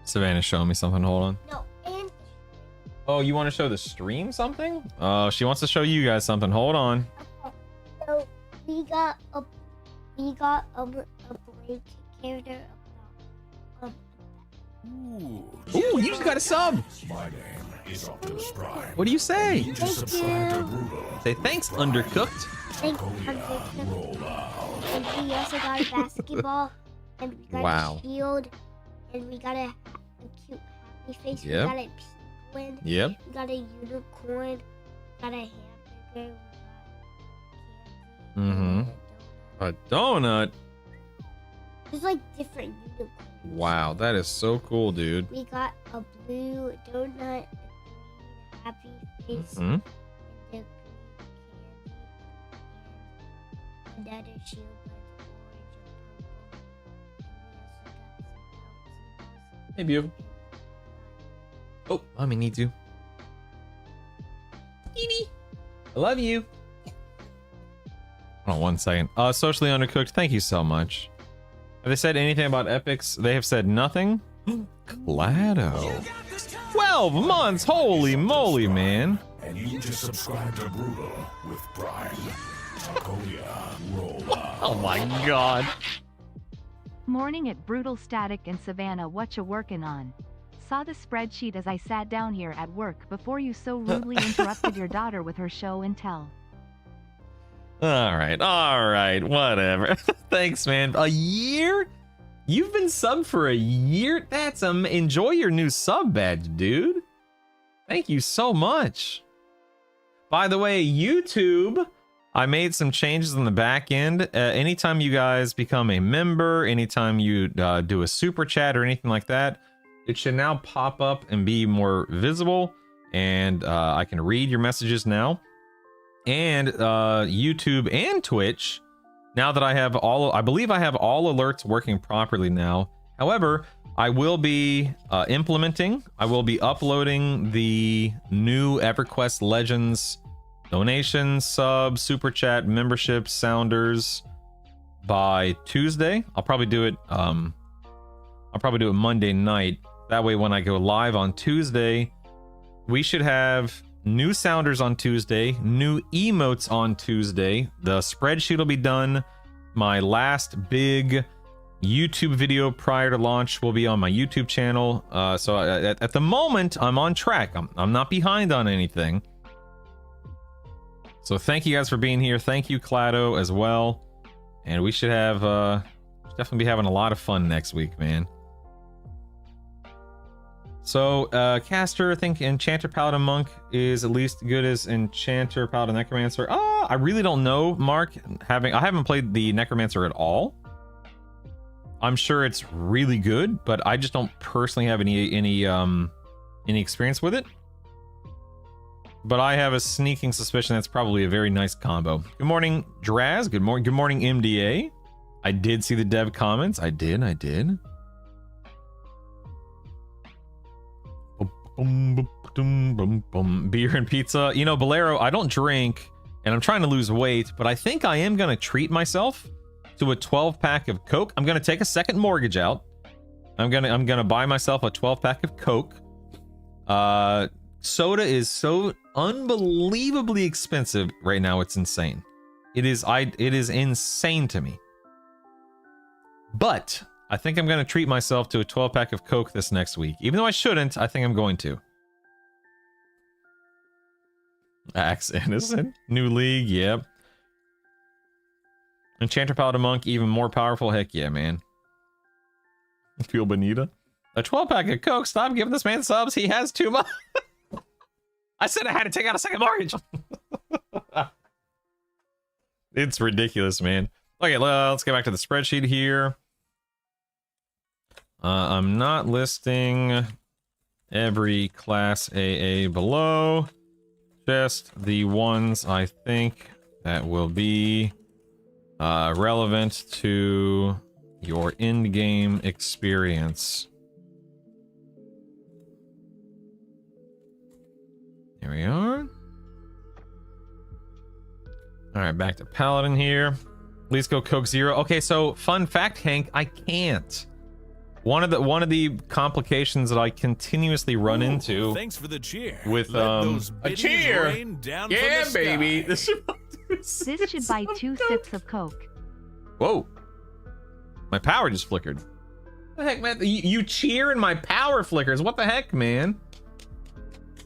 Savannah's showing me something. Hold on. No, and Oh, you want to show the stream something? Oh, she wants to show you guys something. Hold on. so we got a break character. Ooh, Ooh, you just got a sub. my name is Optimus Prime. What do you say? You just subscribe to Brutal. Say thanks, Undercooked. Thank Roll out. and we also got a basketball, and we got Wow. a shield, and we got a cute happy face. Yep. We got a penguin. Yep. We got a unicorn. We got a hamburger. We got Mm-hmm. candy. A donut. There's like different unicorns. Wow, that is so cool, dude. We got a blue donut, a green happy face, Hmm. and a green candy, and another shield that's orange and purple. And we also got some bouncy balls. Hey, beautiful. Oh, mommy needs you. Edie, I love you. Hold on 1 second. Socially Undercooked, thank you so much. Have they said anything about epics? They have said nothing. Clado. 12 months, holy moly, man. And you just subscribe to Brutal with Prime. Takoya, roll out. Oh my god. Morning at Brutal Static and Savannah, what you working on? Saw the spreadsheet as I sat down here at work before you so rudely interrupted your daughter with her show and tell. All right, whatever. Thanks, man. A year? You've been subbed for a year? That's enjoy your new sub badge, dude. Thank you so much. By the way, YouTube, I made some changes in the back end. Anytime you guys become a member, anytime you do a super chat or anything like that, it should now pop up and be more visible, and I can read your messages now. And YouTube and Twitch, now that I have I believe I have all alerts working properly now. However, I will be I will be uploading the new EverQuest Legends donations, sub, super chat, membership, sounders by Tuesday. I'll probably do it Monday night. That way when I go live on Tuesday, we should have new sounders on Tuesday, new emotes on Tuesday. The spreadsheet will be done. My last big YouTube video prior to launch will be on my YouTube channel. So at the moment, I'm on track. I'm not behind on anything. So thank you guys for being here. Thank you, Clado, as well. And we should have definitely be having a lot of fun next week, man. So caster, I think Enchanter, Paladin, Monk is at least good as Enchanter, Paladin, Necromancer. I really don't know, Mark. I haven't played the Necromancer at all. I'm sure it's really good, but I just don't personally have any experience with it. But I have a sneaking suspicion that's probably a very nice combo. Good morning, Draz. Good morning, MDA. I did see the dev comments. I did. Beer and pizza. You know, Bolero, I don't drink, and I'm trying to lose weight, but I think I am gonna treat myself to a 12-pack of Coke. I'm gonna take a second mortgage out. I'm gonna buy myself a 12-pack of Coke. Soda is so unbelievably expensive right now. It's insane. It is insane to me. But I think I'm gonna treat myself to a 12-pack of Coke this next week. Even though I shouldn't, I think I'm going to. Axe Innocent. New league, yep. Enchanter, Paladin, Monk, even more powerful. Heck yeah, man. Feel Bonita. A 12-pack of Coke. Stop giving this man subs. He has too much. I said I had to take out a second mortgage. It's ridiculous, man. Okay, let's get back to the spreadsheet here. I'm not listing every class AA below. Just the ones I think that will be relevant to your in-game experience. Here we are. All right, back to Paladin here. Let's go Coke Zero. Okay, so fun fact, Hank, I can't. One of the complications that I continuously run into. Thanks for the cheer. With a cheer. Yeah, baby. This should buy 2 sips of Coke. Whoa. My power just flickered. What the heck, man? You cheer and my power flickers. What the heck, man?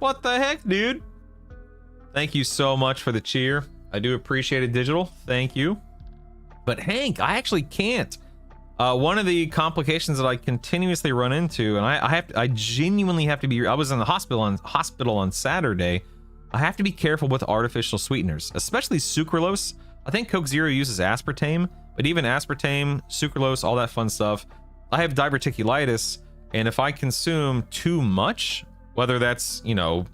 What the heck, dude? Thank you so much for the cheer. I do appreciate it, Digital. Thank you. But Hank, I actually can't. One of the complications that I continuously run into, and I genuinely have to be. I was in the hospital on Saturday. I have to be careful with artificial sweeteners, especially sucralose. I think Coke Zero uses aspartame, but even aspartame, sucralose, all that fun stuff. I have diverticulitis, and if I consume too much, whether that's, you know,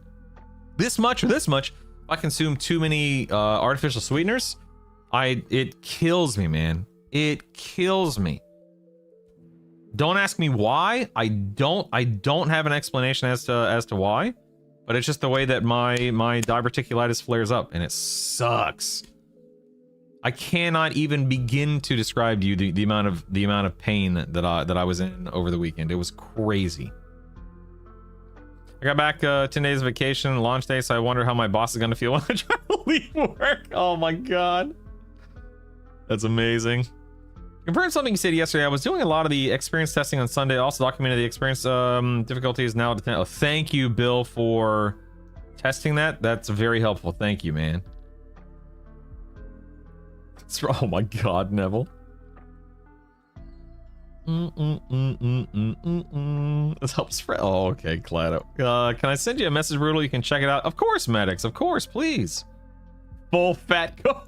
this much or this much, if I consume too many artificial sweeteners, it kills me, man. It kills me. Don't ask me why. I don't have an explanation as to why, but it's just the way that my diverticulitis flares up, and it sucks. I cannot even begin to describe to you the amount of pain that I was in over the weekend. It was crazy. I got back 10 days of vacation, launch day, so I wonder how my boss is gonna feel when I try to leave work. Oh my god, that's amazing. Confirm something you said yesterday. I was doing a lot of the experience testing on Sunday. Also documented the experience difficulties now to 10. Oh, thank you, Bill, for testing that. That's very helpful. Thank you, man. Oh my god, Neville. This helps spread. Oh, okay, Clado. Can I send you a message, Brutal? You can check it out. Of course, Medics. Of course, please. Full fat go.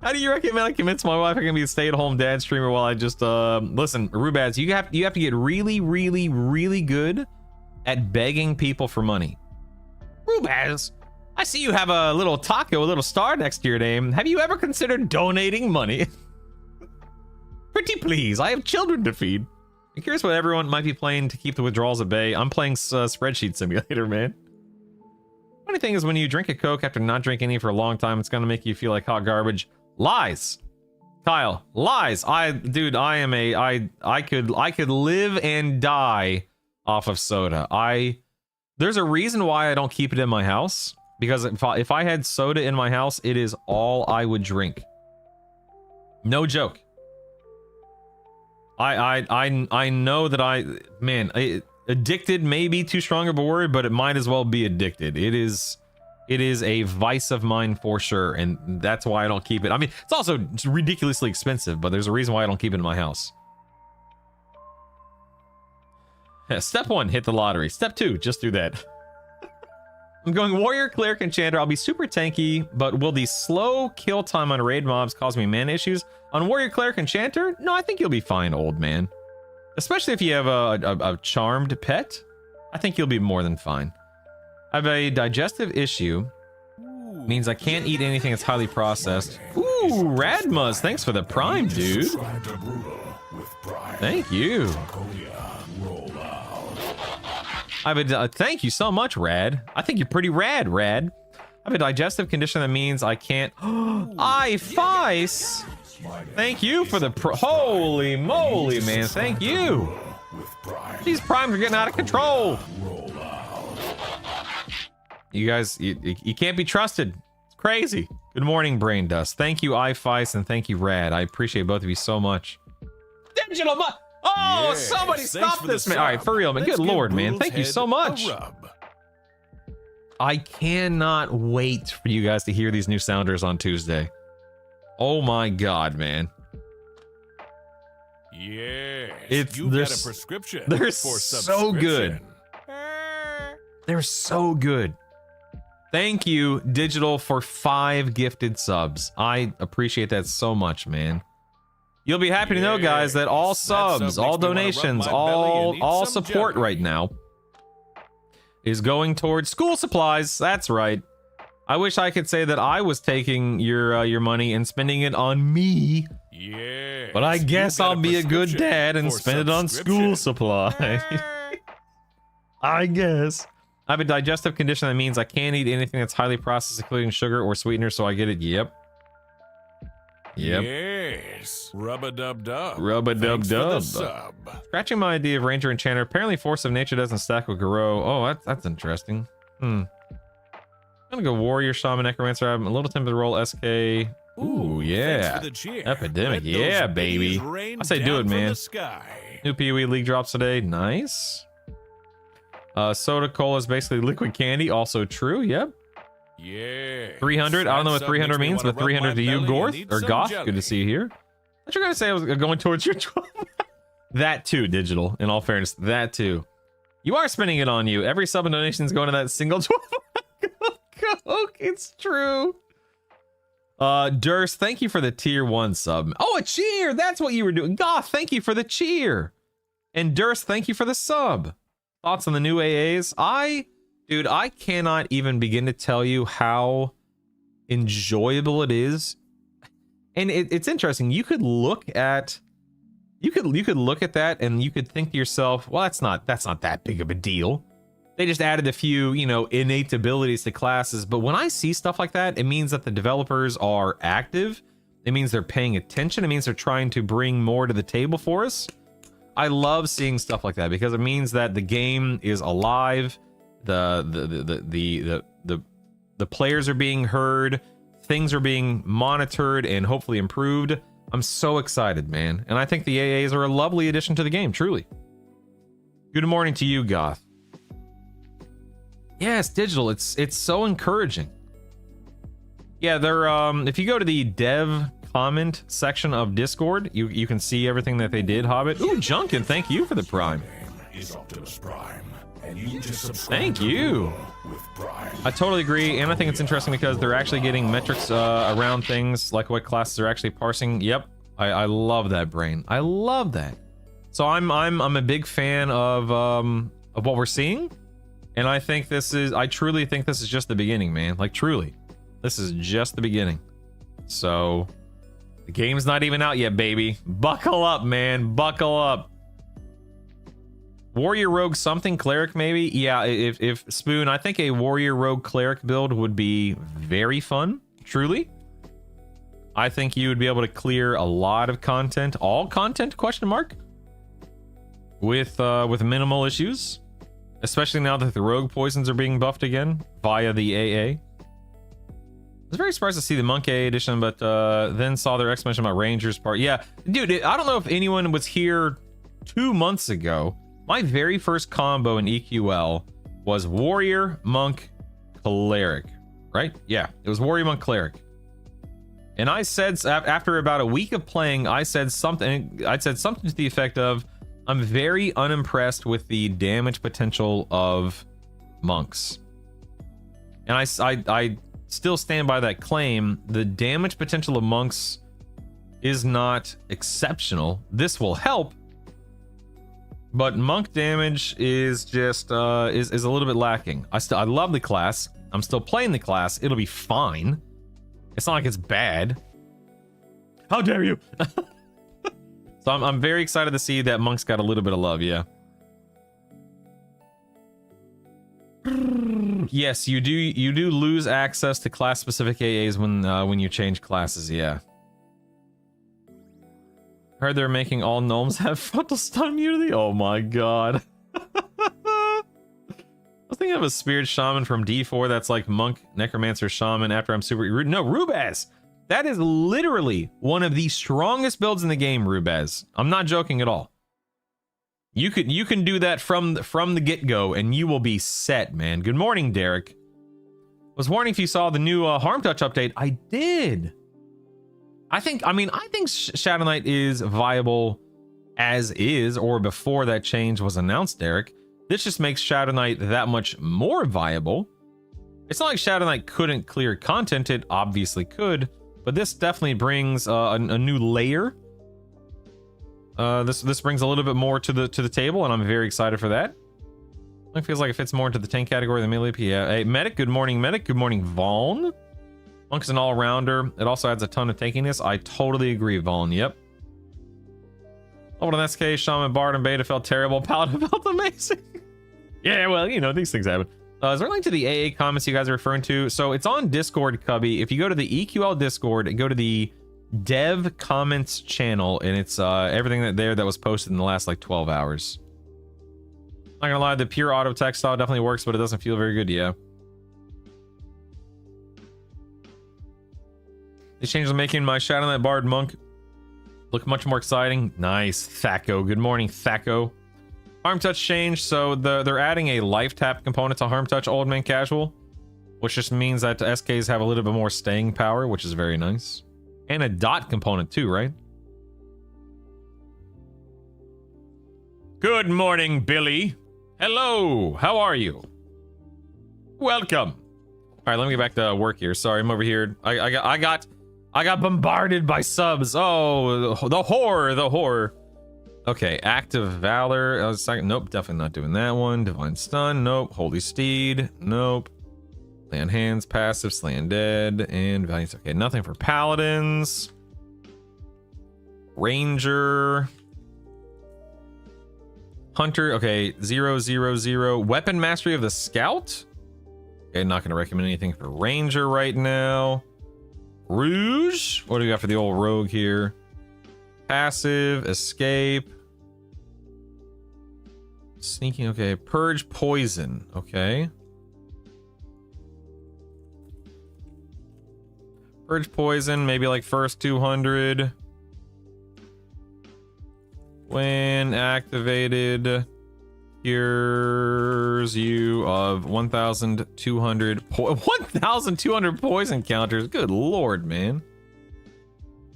How do you recommend I convince my wife I can be a stay-at-home dad streamer while I just listen, Rubaz, you have to get really, really, really good at begging people for money. Rubaz, I see you have a little taco, a little star next to your name. Have you ever considered donating money? Pretty please, I have children to feed. I'm curious what everyone might be playing to keep the withdrawals at bay. I'm playing Spreadsheet Simulator, man. Funny thing is, when you drink a Coke after not drinking any for a long time, it's gonna make you feel like hot garbage. Lies. Kyle, lies. I could live and die off of soda. There's a reason why I don't keep it in my house, because if I had soda in my house, it is all I would drink. No joke. I know that addicted may be too strong of a word, but it might as well be addicted. It is a vice of mine for sure, and that's why I don't keep it. I mean, it's also ridiculously expensive, but there's a reason why I don't keep it in my house. Yeah, step 1, hit the lottery. Step 2, just do that. I'm going warrior, cleric, enchanter. I'll be super tanky, but will the slow kill time on raid mobs cause me mana issues? On warrior, cleric, enchanter? No, I think you'll be fine, old man. Especially if you have a charmed pet. I think you'll be more than fine. I have a digestive issue. Means I can't eat anything that's highly processed. Ooh, Radmuz, thanks for the prime, dude. Thank you. I have a thank you so much, Rad. I think you're pretty rad, Rad. I have a digestive condition that means I can't. Feis. Thank you for the holy moly, man. Thank you. These primes are getting out of control. You guys, you can't be trusted. It's crazy. Good morning, Brain Dust. Thank you, Feis, and thank you, Rad. I appreciate both of you so much. Digital Oh, yes, somebody stop this, man. All right, for real, man. Good lord, man. Thank you so much. I cannot wait for you guys to hear these new sounders on Tuesday. Oh my god, man. Yes, you got a prescription. They're so good. They're so good. Thank you, Digital, for 5 gifted subs. I appreciate that so much, man. You'll be happy to know, guys, that all subs, all donations, all support right now is going towards school supplies. That's right. I wish I could say that I was taking your money and spending it on me. Yeah. But I guess I'll be a good dad and spend it on school supplies. I guess. I have a digestive condition that means I can't eat anything that's highly processed, including sugar or sweetener, so I get it. Yep. Yes. Rub-a-dub-dub. Rub-a-dub-dub. Sub. Scratching my idea of Ranger Enchanter. Apparently Force of Nature doesn't stack with Garou. Oh, that's interesting. I'm gonna go Warrior, Shaman, Necromancer. I'm a little tempted to roll SK. Ooh, yeah. Epidemic. Yeah, baby. I say do it, man. New PoE League drops today. Nice. Soda Cola is basically liquid candy. Also true. Yep. Yeah. 300. I don't know what 300 means, but 300 to you, Gorth or Goth. Good to see you here. What you gonna say? I was going towards your 12. That too, Digital. In all fairness, that too. You are spending it on you. Every sub and donation is going to that single 12. Coke. It's true. Durst, thank you for the tier 1 sub. Oh, a cheer. That's what you were doing. Goth, thank you for the cheer. And Durst, thank you for the sub. Thoughts on the new AAs? Dude, I cannot even begin to tell you how enjoyable it is. And it's interesting. You could look at that and you could think to yourself, well, that's not that big of a deal. They just added a few, innate abilities to classes. But when I see stuff like that, it means that the developers are active. It means they're paying attention. It means they're trying to bring more to the table for us. I love seeing stuff like that because it means that the game is alive. The players are being heard, things are being monitored and hopefully improved. I'm so excited, man. And I think the AAs are a lovely addition to the game, truly. Good morning to you, Goth. Yes, Digital, it's so encouraging. Yeah, they're if you go to the dev comment section of Discord, you can see everything that they did, Hobbit. Ooh, Junkin, thank you for the Prime. Thank you. I totally agree, and I think it's interesting because they're actually getting metrics around things like what classes are actually parsing. Yep, I love that, Brain. I love that. So I'm a big fan of what we're seeing, and I truly think this is just the beginning, man. Like truly, this is just the beginning. So the game's not even out yet, baby. Buckle up, man. Buckle up. Warrior Rogue something, Cleric maybe? Yeah, if Spoon, I think a Warrior Rogue Cleric build would be very fun, truly. I think you would be able to clear a lot of content, all content, question mark, with minimal issues. especially now that the rogue poisons are being buffed again via the AA. I was very surprised to see the Monk AA edition, but then saw their explanation about Rangers part. Yeah, dude, I don't know if anyone was here 2 months ago. My very first combo in EQL was Warrior, Monk, Cleric, right? Yeah, it was Warrior, Monk, Cleric. And I said, after about a week of playing, I said something to the effect of, I'm very unimpressed with the damage potential of monks. And I still stand by that claim. The damage potential of monks is not exceptional. This will help, but monk damage is just is a little bit lacking. I love the class. I'm still playing the class. It'll be fine. It's not like it's bad. How dare you? So I'm very excited to see that monks got a little bit of love. Yeah. Yes, you do lose access to class specific AAs when you change classes. Yeah. Heard they're making all gnomes have frontal stun immunity. Oh my god. I was thinking of a spirit shaman from D4 that's like monk, necromancer, shaman after I'm super... No, Rubaz! That is literally one of the strongest builds in the game, Rubaz. I'm not joking at all. You can do that from the get-go and you will be set, man. Good morning, Derek. Was wondering if you saw the new Harm Touch update. I did. I think Shadow Knight is viable as is, or before that change was announced, Derek. This just makes Shadow Knight that much more viable. It's not like Shadow Knight couldn't clear content. It obviously could, but this definitely brings a new layer. This brings a little bit more to the table, and I'm very excited for that. It feels like it fits more into the tank category than melee. Yeah. Hey, Medic. Good morning, Medic. Good morning, Vaughn. Monk's an all-rounder. It also adds a ton of tankiness. I totally agree, Vaughn. Yep. Oh, but in that case, Shaman, Bard, and Beta felt terrible. Paladin felt amazing. Yeah, well, you know, these things happen. Is there a link to the AA comments you guys are referring to? So it's on Discord, Cubby. If you go to the EQL Discord, go to the Dev Comments channel, and it's everything that was posted in the last like 12 hours. Not gonna lie, the pure auto text style definitely works, but it doesn't feel very good. Yeah. These changes are making my Shadow Knight Bard Monk look much more exciting. Nice. Thaco. Good morning, Thaco. Harm Touch changed, so they're adding a life tap component to Harm Touch Old Man Casual, which just means that SKs have a little bit more staying power, which is very nice. And a dot component too, right? Good morning, Billy. Hello. How are you? Welcome. All right, let me get back to work here. Sorry, I'm over here. I got bombarded by subs. Oh, the horror. Okay, Active Valor. Nope, definitely not doing that one. Divine Stun. Nope. Holy Steed. Nope. Lay on Hands, passive, Slay Undead, and Valiant. Okay, nothing for Paladins. Ranger. Hunter. Okay, 000. Weapon Mastery of the Scout. Okay, not going to recommend anything for Ranger right now. Rouge. What do we got for the old rogue here? Passive, Escape. Sneaking. Okay, Purge Poison. Okay. Purge Poison, maybe like first 200. When activated, cures you of 1,200 1,200 poison counters. Good lord, man.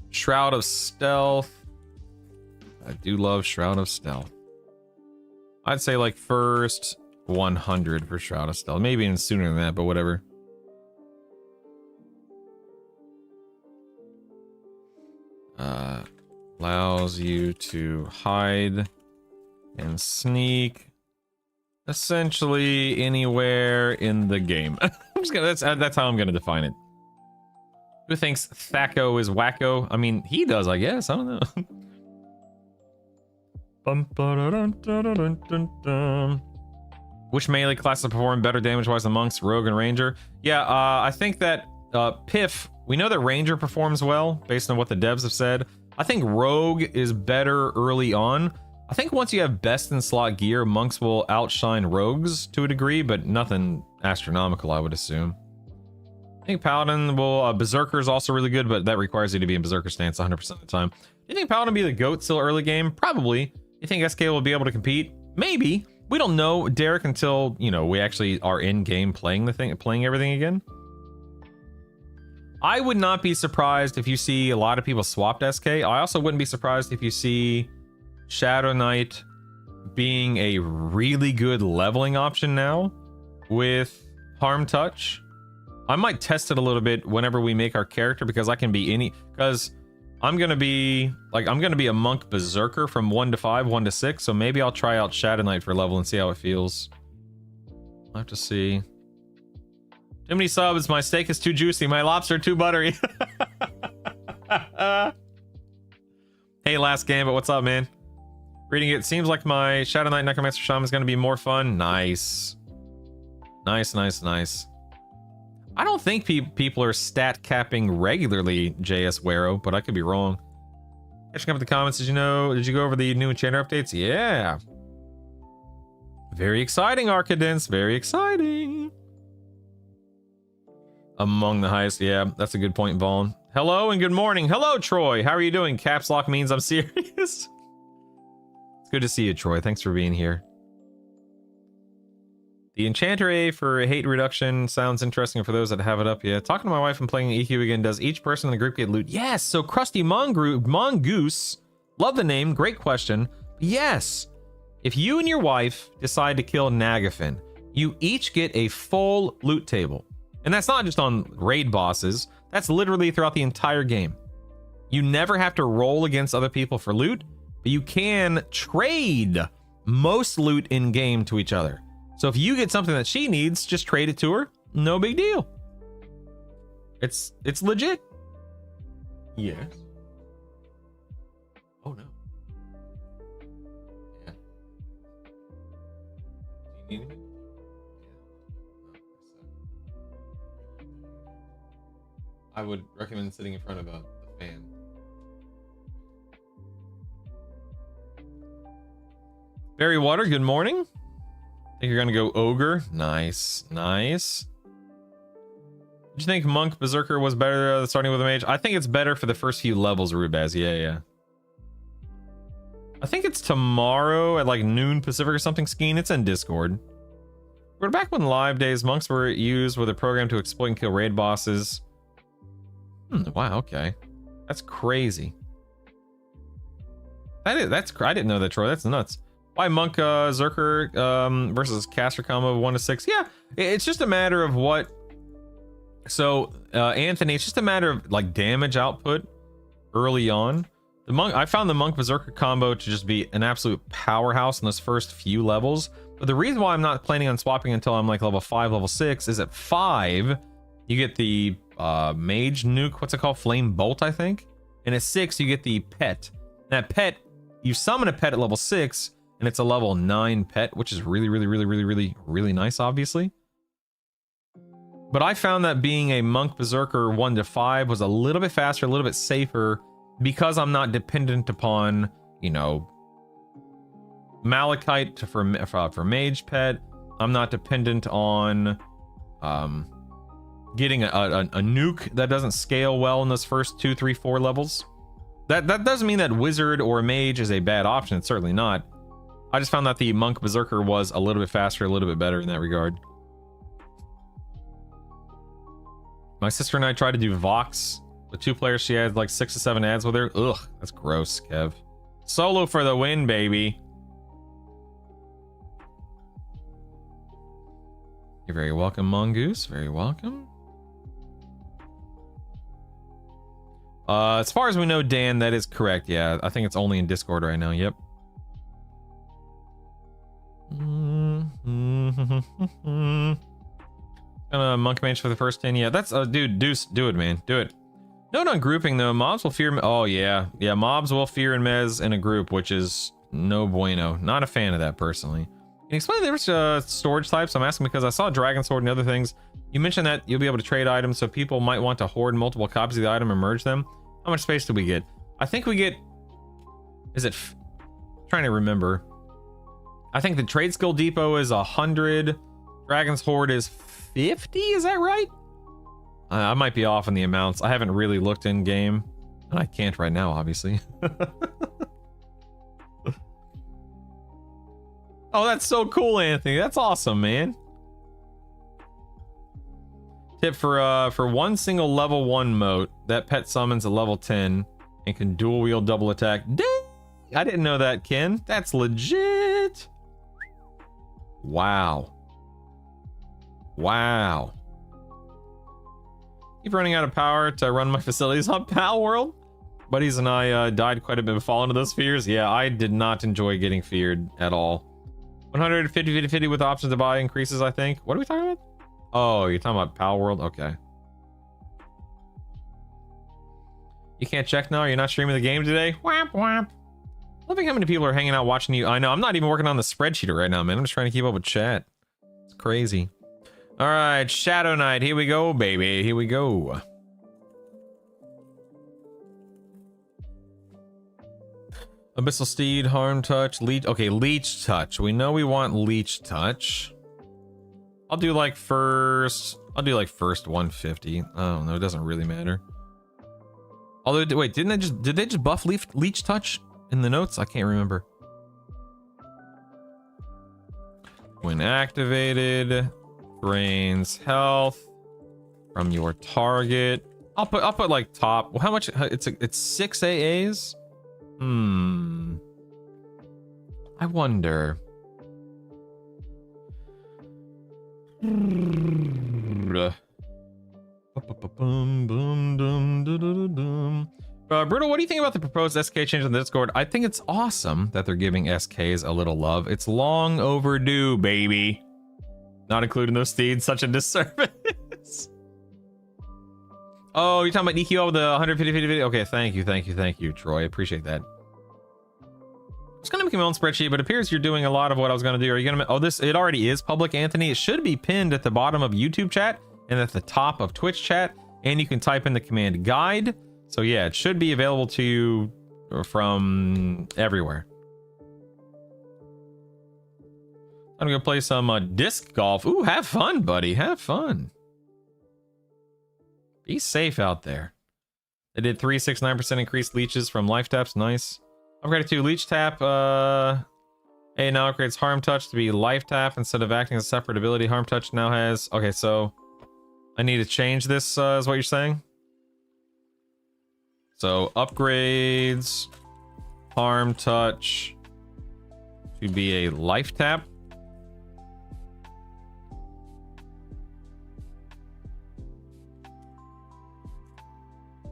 Shroud of Stealth. I do love Shroud of Stealth. I'd say like first 100 for Shroud of Stealth. Maybe even sooner than that, but whatever. Allows you to hide and sneak essentially anywhere in the game. I'm just gonna, that's how I'm gonna define it. Who thinks Thaco is wacko? I mean, he does, I guess. I don't know. Which melee classes perform better damage-wise than monks, rogue, and ranger? Yeah, I think that Piff, we know that ranger performs well based on what the devs have said. I think rogue is better early on. I think once you have best in slot gear, monks will outshine rogues to a degree, but nothing astronomical, I would assume. I think paladin will, berserker is also really good, but that requires you to be in berserker stance 100% of the time. Do you think paladin will be the GOAT still early game? Probably. You think SK will be able to compete? Maybe. We don't know, Derek, until, you know, we actually are in game playing everything again. I would not be surprised if you see a lot of people swapped SK. I also wouldn't be surprised if you see Shadow Knight being a really good leveling option now with Harm Touch. I might test it a little bit whenever we make our character, because I can be any, because I'm gonna be a monk berserker from 1 to 5, 1 to 6, so maybe I'll try out Shadow Knight for level and see how it feels. I'll have to see. Too many subs, my steak is too juicy, my lobster too buttery. Hey, last game, but what's up, man? Reading it, seems like my Shadow Knight Necromancer Shaman is gonna be more fun. Nice. Nice, nice, nice. I don't think people are stat capping regularly, JS Wero, but I could be wrong. Catching up with the comments, did you go over the new enchanter updates? Yeah. Very exciting, Arcadence, very exciting. Among the highest, yeah, that's a good point, Vaughn. Hello and good morning. Hello, Troy. How are you doing? Caps lock means I'm serious. It's good to see you, Troy. Thanks for being here. The Enchanter A for hate reduction sounds interesting for those that have it up yet. Talking to my wife and playing EQ again, does each person in the group get loot? Yes, so Krusty Mongoose, love the name, great question. Yes, if you and your wife decide to kill Nagafin, you each get a full loot table. And that's not just on raid bosses, that's literally throughout the entire game. You never have to roll against other people for loot, but you can trade most loot in game to each other. So if you get something that she needs, just trade it to her. No big deal. It's legit. Yes. Oh no. Yeah. Do you need anything? Yeah. I would recommend sitting in front of the fan. Barry Water, good morning. Think you're gonna go ogre? Nice, nice. Did you think monk berserker was better than starting with a mage? I think it's better for the first few levels, Rubaz. Yeah. I think it's tomorrow at like noon Pacific or something. Skeen, it's in Discord. We're back when live days monks were used with a program to exploit and kill raid bosses. Wow, okay, that's crazy. I didn't know that, Troy. That's nuts. Why monk Zerker versus caster combo of 1 to 6? Yeah, it's just a matter of what. So Anthony, it's just a matter of like damage output early on. The monk, I found the monk berserker combo to just be an absolute powerhouse in those first few levels. But the reason why I'm not planning on swapping until I'm like level 5, level 6 is at 5 you get the mage nuke. What's it called? Flame bolt, I think. And at 6 you get the pet. That pet, you summon a pet at level 6. And it's a level 9 pet, which is really nice, obviously. But I found that being a monk berserker 1 to 5 was a little bit faster, a little bit safer, because I'm not dependent upon, you know, Malachite for mage pet. I'm not dependent on getting a nuke that doesn't scale well in those first 2, 3, 4 levels. That doesn't mean that wizard or mage is a bad option. It's certainly not. I just found that the monk berserker was a little bit faster, a little bit better in that regard. My sister and I tried to do Vox with 2 players. She had like 6 to 7 ads with her. Ugh, that's gross, Kev. Solo for the win, baby. You're very welcome, Mongoose. Very welcome. As far as we know, Dan, that is correct. Yeah, I think it's only in Discord right now. Yep. Gonna monk mage for the first 10. Yeah, that's dude, Deuce, do it, man, do it. Note on grouping though, mobs will fear. Oh yeah, mobs will fear and mez in a group, which is no bueno. Not a fan of that personally. Can you explain the difference storage types? I'm asking because I saw Dragon Sword and other things. You mentioned that you'll be able to trade items, so people might want to hoard multiple copies of the item and merge them. How much space do we get? I think we get. Is it? trying to remember. I think the Trade Skill Depot is 100. Dragon's Hoard is 50. Is that right? I might be off on the amounts. I haven't really looked in game, and I can't right now, obviously. Oh, that's so cool, Anthony. That's awesome, man. Tip for one single level 1 moat, that pet summons a level 10 and can dual wield double attack. Dang! I didn't know that, Ken. That's legit. Wow. Wow. Keep running out of power to run my facilities on Pal World. Buddies and I died quite a bit before into those fears. Yeah, I did not enjoy getting feared at all. 150, 50, 50 with options to buy increases, I think. What are we talking about? Oh, you're talking about Pal World? Okay. You can't check now? You're not streaming the game today? Whap, whap. Loving how many people are hanging out watching you. I know, I'm not even working on the spreadsheet right now, man. I'm just trying to keep up with chat. It's crazy. All right, Shadow Knight. Here we go, baby. Here we go. Abyssal Steed, Harm Touch, Leech. Okay, Leech Touch. We know we want Leech Touch. I'll do like first 150. I don't know. It doesn't really matter. Although, wait, did they just buff Leech Touch in the notes? I can't remember. When activated, drains health from your target. I'll put like top. Well, how much? It's 6 AAs. I wonder. Brutal, what do you think about the proposed SK change on the Discord? I think it's awesome that they're giving SKs a little love. It's long overdue, baby. Not including those steeds, such a disservice. Oh, you're talking about EQL with the 150 video? Okay, thank you, Troy. Appreciate that. I was gonna make my own spreadsheet, but it appears you're doing a lot of what I was gonna do. Are you gonna? Oh, it already is public, Anthony. It should be pinned at the bottom of YouTube chat and at the top of Twitch chat, and you can type in the command guide. So yeah, it should be available to you from everywhere. I'm gonna play some disc golf. Ooh, have fun, buddy. Have fun. Be safe out there. They did 369% increased leeches from life taps. Nice. Upgraded to leech tap. A now upgrades harm touch to be life tap instead of acting as a separate ability. Harm touch now has. Okay, so I need to change this. Is what you're saying? So upgrades harm touch to be a life tap.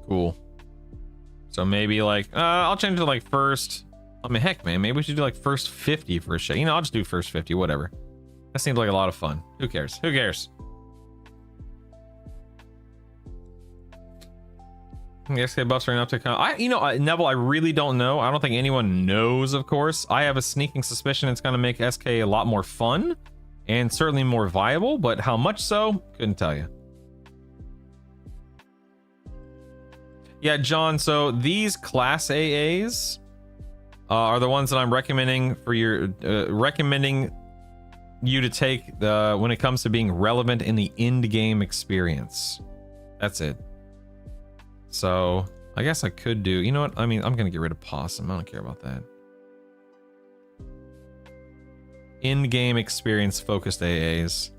Cool. So maybe like I'll change it to like first. I mean, heck, man, maybe we should do like first 50 for a shit. You know, I'll just do first 50, whatever. That seems like a lot of fun. Who cares? Who cares? The SK buffs are enough to come. Neville, I really don't know. I don't think anyone knows, of course. I have a sneaking suspicion it's going to make SK a lot more fun and certainly more viable, but how much so? Couldn't tell you. Yeah, John, so these class AAs are the ones that I'm recommending for your recommending you to take when it comes to being relevant in the end game experience. That's it. So I guess I could do, you know what? I mean, I'm gonna get rid of Possum. I don't care about that. In game experience focused AAs.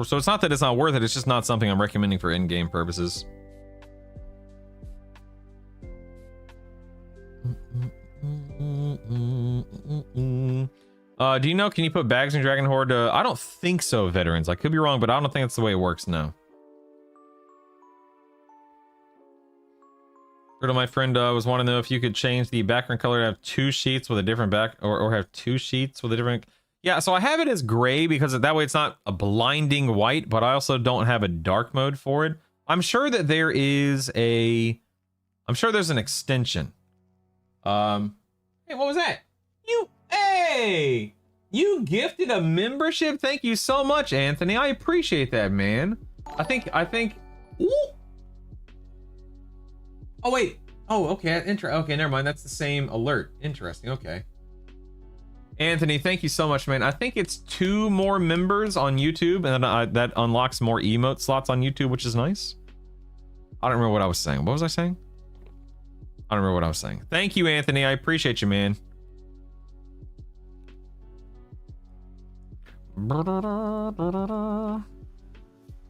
So it's not that it's not worth it, it's just not something I'm recommending for in-game purposes. Do you know, can you put bags in Dragon Horde? I don't think so, veterans. I could be wrong, but I don't think that's the way it works, no. My friend was wanting to know if you could change the background color to have 2 sheets with a different back, or have 2 sheets with a different... Yeah, so I have it as gray because that way it's not a blinding white, but I also don't have a dark mode for it. I'm sure that there is a... I'm sure there's an extension. Hey, what was that? Hey! You gifted a membership? Thank you so much, Anthony. I appreciate that, man. I think... Ooh. Oh, wait. Oh, okay. Okay, never mind. That's the same alert. Interesting. Okay. Anthony, thank you so much, man. I think it's 2 more members on YouTube, and that unlocks more emote slots on YouTube, which is nice. I don't remember what I was saying. What was I saying? I don't remember what I was saying. Thank you, Anthony. I appreciate you, man.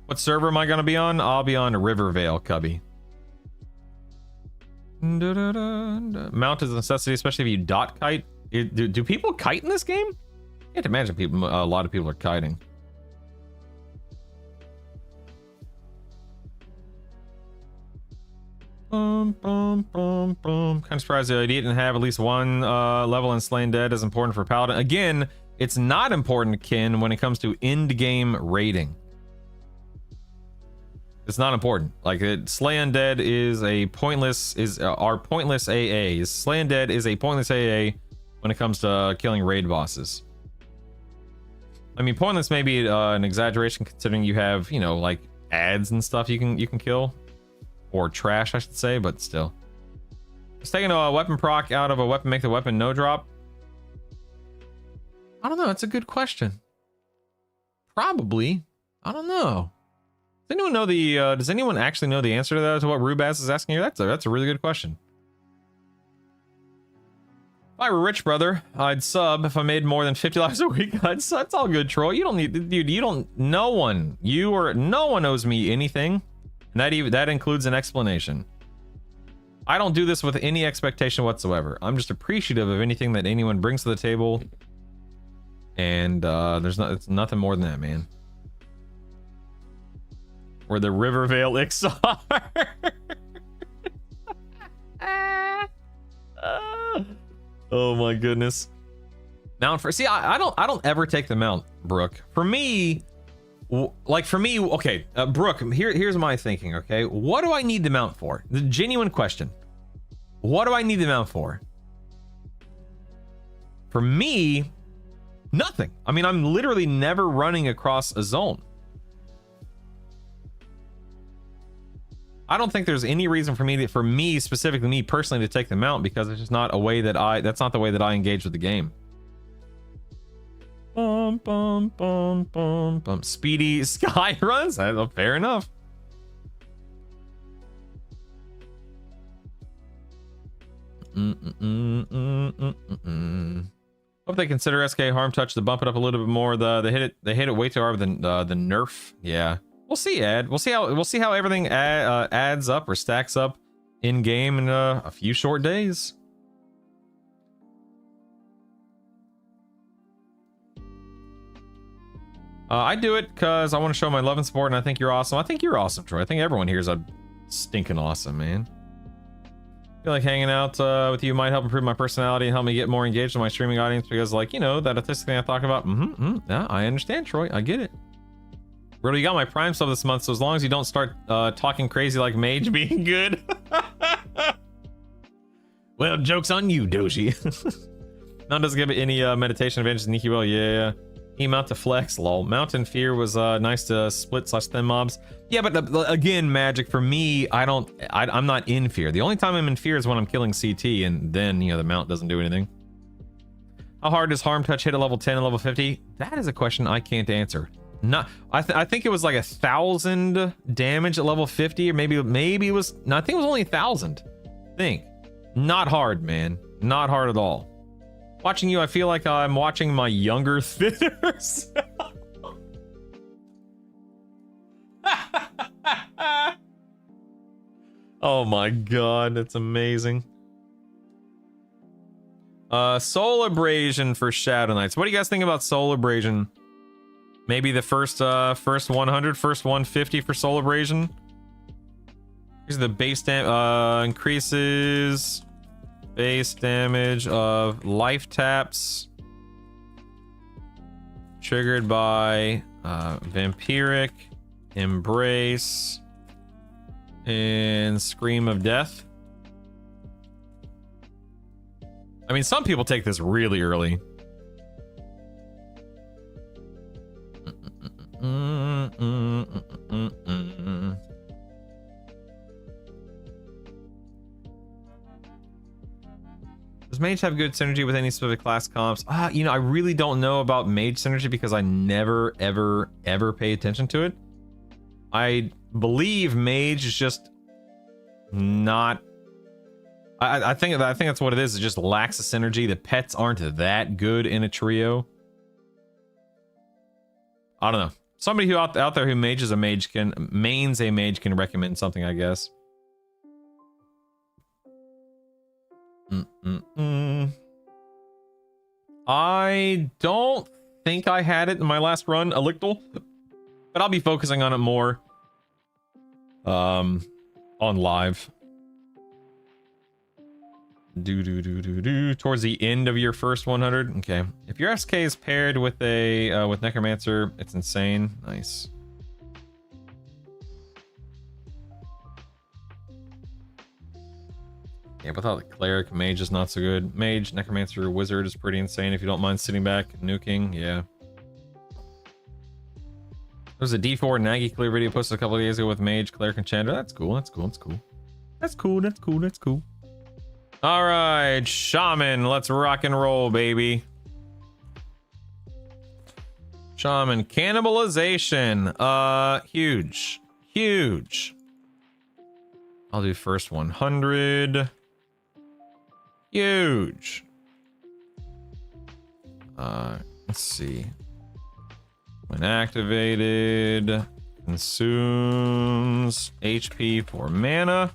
What server am I going to be on? I'll be on Rivervale, Cubby. Mount is a necessity, especially if you dot kite. Do people kite in this game? I can't imagine people. A lot of people are kiting. Kind of surprised the idea didn't have at least 1 level in Slain Dead is important for Paladin. Again, it's not important, Ken, when it comes to end game rating. It's not important. Like, Slay Undead is a pointless, our pointless AAs. Slay Undead is a pointless AA when it comes to killing raid bosses. I mean, pointless may be an exaggeration considering you have, you know, like ads and stuff you can kill. Or trash, I should say, but still. It's taking a weapon proc out of a weapon, make the weapon no drop. I don't know. It's a good question. Probably. I don't know. Does anyone know the? Does anyone actually know the answer to that? To what Rubaz is asking here? That's a really good question. If I were rich, brother, I'd sub. If I made more than $50 a week, I'd sub. It's all good, Troy. You don't need, dude. You don't. No one. No one owes me anything, and that includes an explanation. I don't do this with any expectation whatsoever. I'm just appreciative of anything that anyone brings to the table, and it's nothing more than that, man. Or the Rivervale Ixar. Oh my goodness. Mount for I don't ever take the mount, Brooke. For me, okay, Brooke, here's my thinking, okay? What do I need the mount for? The genuine question. What do I need the mount for? For me, nothing. I mean, I'm literally never running across a zone. I don't think there's any reason for me specifically, me personally, to take them out, because it's just not a way that that's not the way that I engage with the game. Bum, bum, bum, bum, bum. Speedy sky runs? Fair enough. Hope they consider SK Harm Touch to bump it up a little bit more. They hit it way too hard with the nerf. Yeah. We'll see, Ed. We'll see how everything adds up or stacks up in game in a few short days. I do it because I want to show my love and support, and I think you're awesome. I think you're awesome, Troy. I think everyone here is a stinking awesome, man. I feel like hanging out with you might help improve my personality and help me get more engaged with my streaming audience, because, like, you know, that autistic thing I talk about. Yeah, I understand, Troy. I get it. Bro, you got my Prime sub this month, so as long as you don't start talking crazy like Mage being good. Well, joke's on you, Doji. Mount doesn't give it any meditation advantages in EQL. Yeah. He mount to flex, lol. Mount in fear was nice to split/thin mobs. Yeah, but again, Magic, for me, I'm not in fear. The only time I'm in fear is when I'm killing CT, and then, you know, the mount doesn't do anything. How hard does Harm Touch hit at level 10 and level 50? That is a question I can't answer. Not, I think it was like 1,000 damage at level 50, or maybe it was. No, I think it was only 1,000. Think, not hard, man. Not hard at all. Watching you, I feel like I'm watching my younger, thinner self. Oh my god, that's amazing. Soul Abrasion for Shadow Knights. What do you guys think about Soul Abrasion? Maybe the first 100, first 150 for Soul Abrasion. Here's the base increases base damage of life taps triggered by Vampiric, Embrace, and Scream of Death. I mean, some people take this really early. mage have good synergy with any specific class comps? You know, I really don't know about mage synergy because I never, ever pay attention to it. I believe mage is just not. I think that's what it is. It just lacks the synergy. The pets aren't that good in a trio. I don't know. Somebody who out there who mains a mage can recommend something, I guess. I don't think I had it in my last run, Elictal, but I'll be focusing on it more on live. Towards the end of your first 100. Okay, if your SK is paired with a with Necromancer, it's insane. Nice. Yeah, without the cleric, mage is not so good. Mage, Necromancer, Wizard is pretty insane if you don't mind sitting back nuking. Yeah. There was a D4 Nagy clear video posted a couple of days ago with Mage, Cleric, and Chandra. That's cool. That's cool. That's cool. That's cool. That's cool. That's cool. All right, Shaman, let's rock and roll, baby. Shaman cannibalization. Huge. Huge. I'll do first 100. Huge. Let's see. When activated, consumes HP for mana.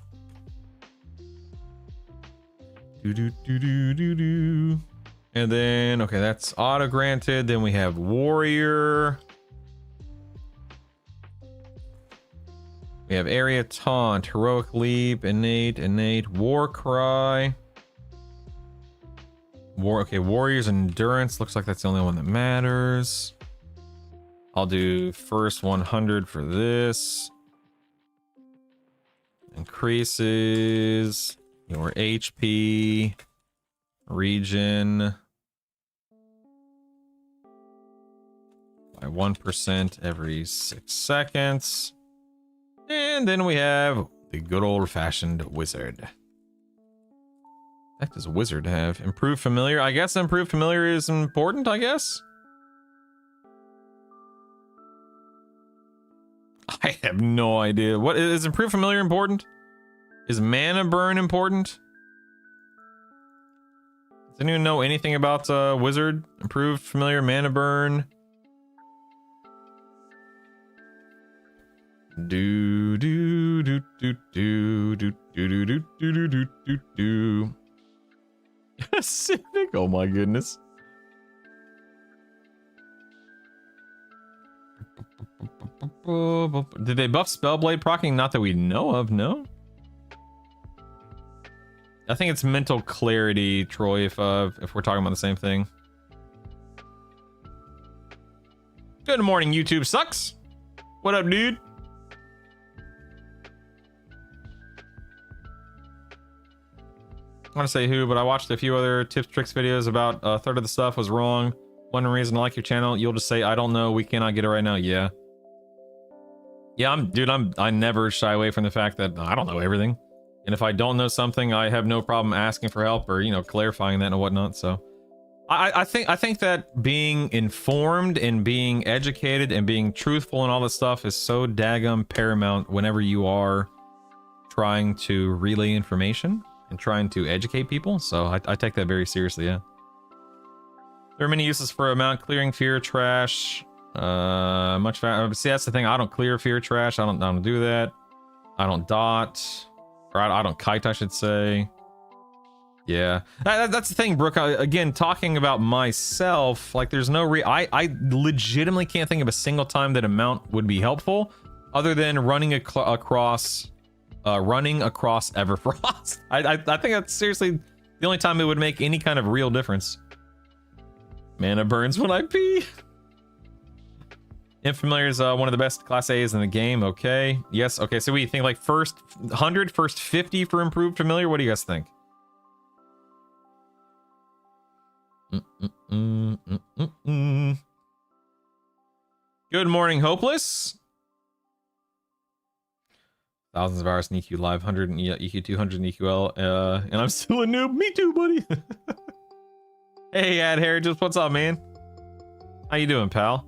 And then, okay, that's auto granted. Then we have warrior. We have area taunt, heroic leap, innate, war cry. Okay, warrior's endurance. Looks like that's the only one that matters. I'll do first 100 for this. Increases your HP, region by 1% every 6 seconds. And then we have the good old-fashioned wizard. What does wizard have? Improved familiar? I guess improved familiar is important, I guess? I have no idea. What is improved familiar important? Is mana burn important? Does anyone know anything about wizard? Improved familiar, mana burn. Do do do do do do do do do do do do. Civic, oh my goodness. Did they buff Spellblade proccing? Not that we know of, no? I think it's mental clarity, Troy, if we're talking about the same thing. Good morning, YouTube sucks. What up, dude? I want to say who, but I watched a few other tips, tricks videos about a third of the stuff was wrong. One reason I like your channel, you'll just say, I don't know, we cannot get it right now. Yeah. Yeah, I never shy away from the fact that I don't know everything. And if I don't know something, I have no problem asking for help or, you know, clarifying that and whatnot. So I think that being informed and being educated and being truthful and all this stuff is so daggum paramount whenever you are trying to relay information and trying to educate people. So I take that very seriously, yeah. There are many uses for amount clearing fear trash. Much faster. See, that's the thing. I don't clear fear trash. I don't do that. I don't dot. Or I don't kite, I should say. Yeah. That's the thing, Brooke. Again, talking about myself, like there's no I legitimately can't think of a single time that amount would be helpful other than running across Everfrost. I think that's seriously the only time it would make any kind of real difference. Mana burns when I pee. Infamiliar is one of the best class A's in the game. Okay. Yes. Okay. So we think like first 100, first 50 for improved familiar. What do you guys think? Good morning, Hopeless. Thousands of hours in EQ Live, 100 in EQ 200 in EQL, and I'm still a noob. Me too, buddy. Hey, Ad Heritage, what's up, man? How you doing, pal?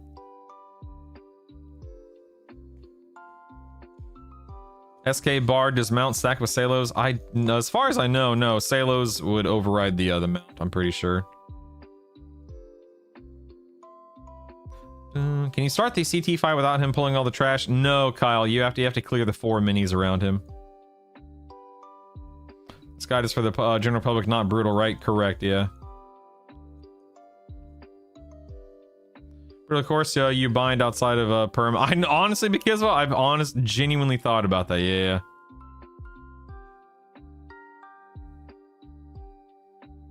SK Bard does mount stack with Salos? As far as I know, no. Salos would override the mount, I'm pretty sure. Can you start the CT fight without him pulling all the trash? No, Kyle. You have to clear the 4 minis around him. This guide is for the general public, not brutal, right? Correct, yeah. Of course, you bind outside of perm. I honestly, because I've genuinely thought about that. Yeah.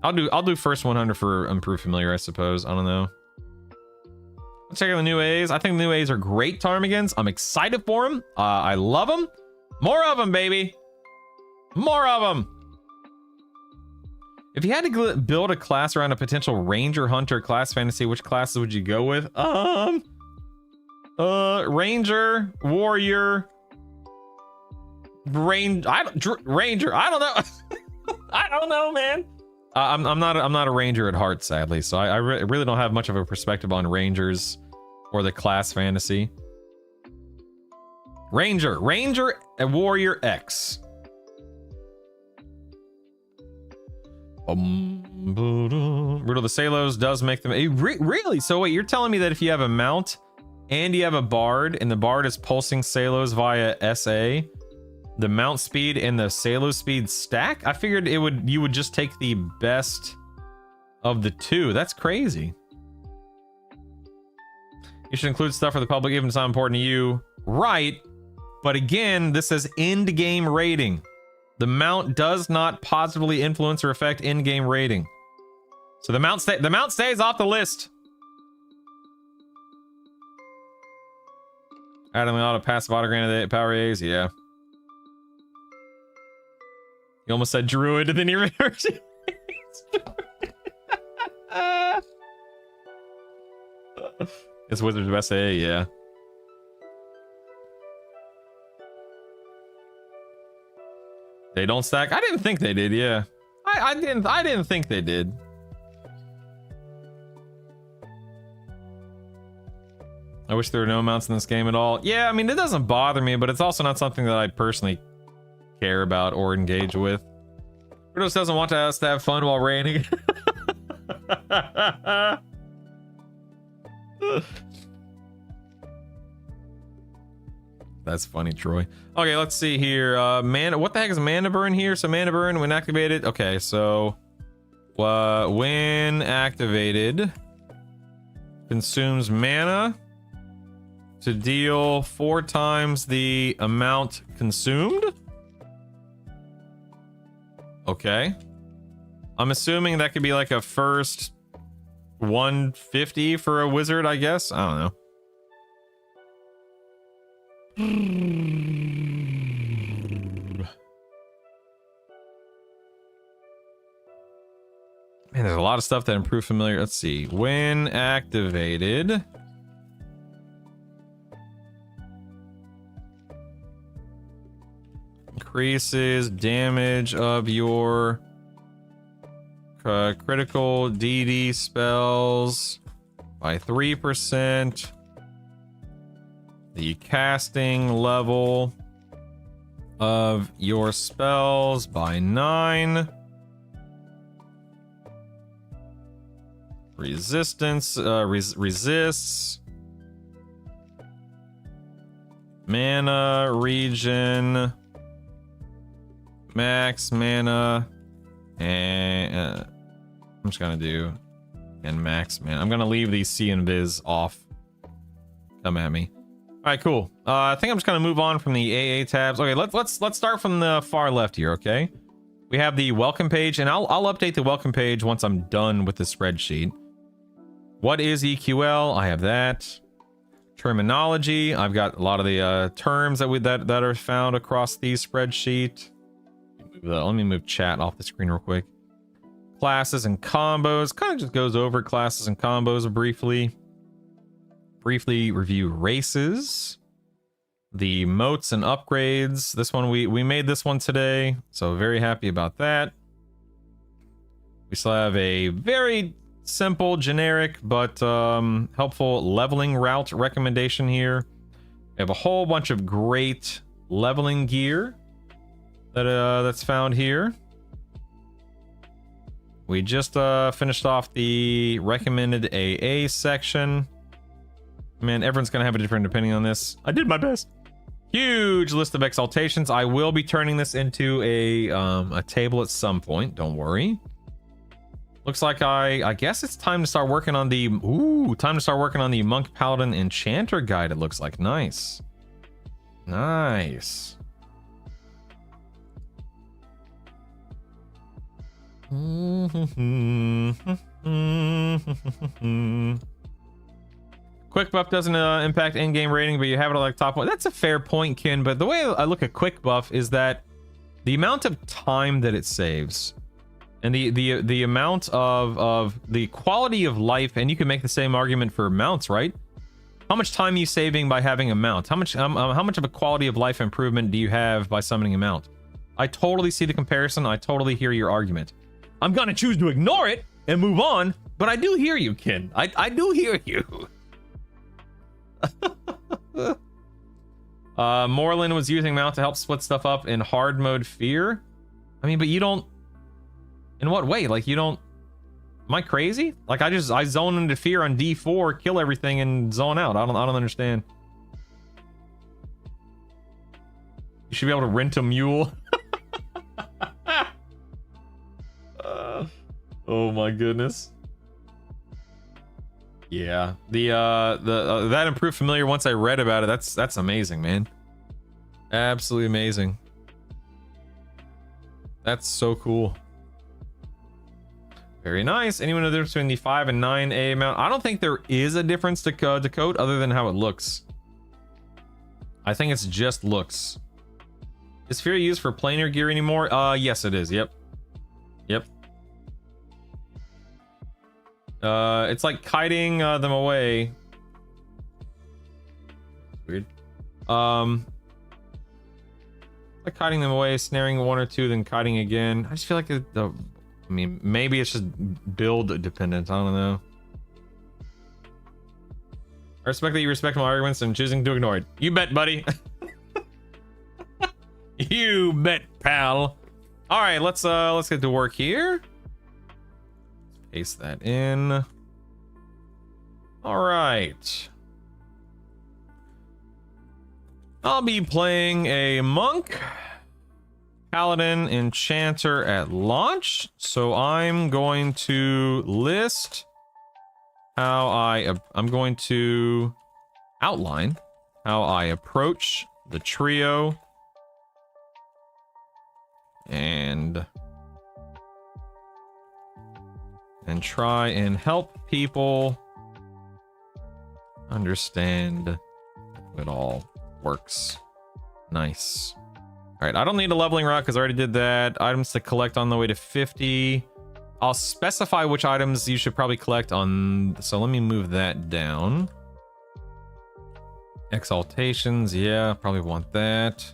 I'll do first 100 for improved familiar, I suppose. I don't know. Let's check out the new A's. I think the new A's are great ptarmigans. I'm excited for them. I love them. More of them, baby. More of them. If you had to build a class around a potential ranger, hunter, class fantasy, which classes would you go with? Ranger, warrior, ranger. I don't know. I don't know, man. I'm not a ranger at heart, sadly. So I really don't have much of a perspective on rangers or the class fantasy. Ranger, and warrior X. Brutal the Salos does make them really. So wait, you're telling me that if you have a mount and you have a bard and the bard is pulsing Salos via SA, the mount speed and the Salos speed stack? I figured you would just take the best of the two. That's crazy. You should include stuff for the public even if it's not important to you, right? But again, this is end game rating. The mount does not positively influence or affect in-game rating. So the mount stays off the list. Adding a lot of passive auto granted power A's, yeah. You almost said druid and then you reversed it. It's Wizard's best A, yeah. They don't stack? I didn't think they did, yeah. I didn't think they did. I wish there were no mounts in this game at all. Yeah, I mean, it doesn't bother me, but it's also not something that I personally care about or engage with. Brutus doesn't want us to have fun while raining. That's funny, Troy. Okay, let's see here. Mana, what the heck is mana burn here? So mana burn when activated. Okay, so when activated, consumes mana to deal 4 times the amount consumed. Okay. I'm assuming that could be like a first 150 for a wizard, I guess. I don't know. Man, there's a lot of stuff that improve familiar. Let's see. When activated, increases damage of your critical DD spells by 3%. The casting level of your spells by 9. Resistance resists. Mana region. Max mana. And I'm just gonna do and max mana. I'm gonna leave these C and Viz off. Come at me. All right, cool. I think I'm just gonna move on from the AA tabs. Okay, let's start from the far left here. Okay, we have the welcome page, and I'll update the welcome page once I'm done with the spreadsheet. What is EQL? I have that. Terminology. I've got a lot of the terms that are found across the spreadsheet. Let me move chat off the screen real quick. Classes and combos. Kind of just goes over classes and combos briefly. Briefly review races, the moats and upgrades. This one we made this one today, so very happy about that. We still have a very simple, generic, but helpful leveling route recommendation here. We have a whole bunch of great leveling gear that's found here. We just finished off the recommended AA section. Man, everyone's gonna have a different opinion on this. I did my best. Huge list of exaltations. I will be turning this into a table at some point. Don't worry. Looks like I guess it's time to start working on the Monk Paladin Enchanter guide. It looks like nice. Nice. Quick buff doesn't impact in-game rating, but you have it at like top one. That's a fair point, Kin, but the way I look at quick buff is that the amount of time that it saves and the amount of the quality of life, and you can make the same argument for mounts, right? How much time are you saving by having a mount? How much of a quality of life improvement do you have by summoning a mount? I totally see the comparison. I totally hear your argument. I'm gonna choose to ignore it and move on, but I do hear you, Kin. I do hear you. Moreland was using mount to help split stuff up in hard mode fear. I mean, but you don't. In what way? Like, you don't. Am I crazy? Like, I zone into fear on D4, kill everything, and zone out. I don't understand. You should be able to rent a mule. Oh my goodness. Yeah, that improved familiar. Once I read about it, that's amazing, man. Absolutely amazing. That's so cool. Very nice. Anyone know the difference between the 5 and 9A amount? I don't think there is a difference to code other than how it looks. I think it's just looks. Is fear used for planar gear anymore? Yes, it is. Yep. It's like kiting them away. Weird. Like kiting them away, snaring one or two, then kiting again. I just feel like I mean, maybe it's just build dependent. I don't know. I respect that you respect my arguments and choosing to ignore it. You bet, buddy. You bet, pal. All right, let's get to work here. Paste that in. All right. I'll be playing a monk, paladin, enchanter at launch. So I'm going to list how I'm going to outline how I approach the trio and try and help people understand how it all works. Nice. All right, I don't need a leveling route because I already did that. Items to collect on the way to 50. I'll specify which items you should probably collect on. So let me move that down. Exaltations, yeah, probably want that.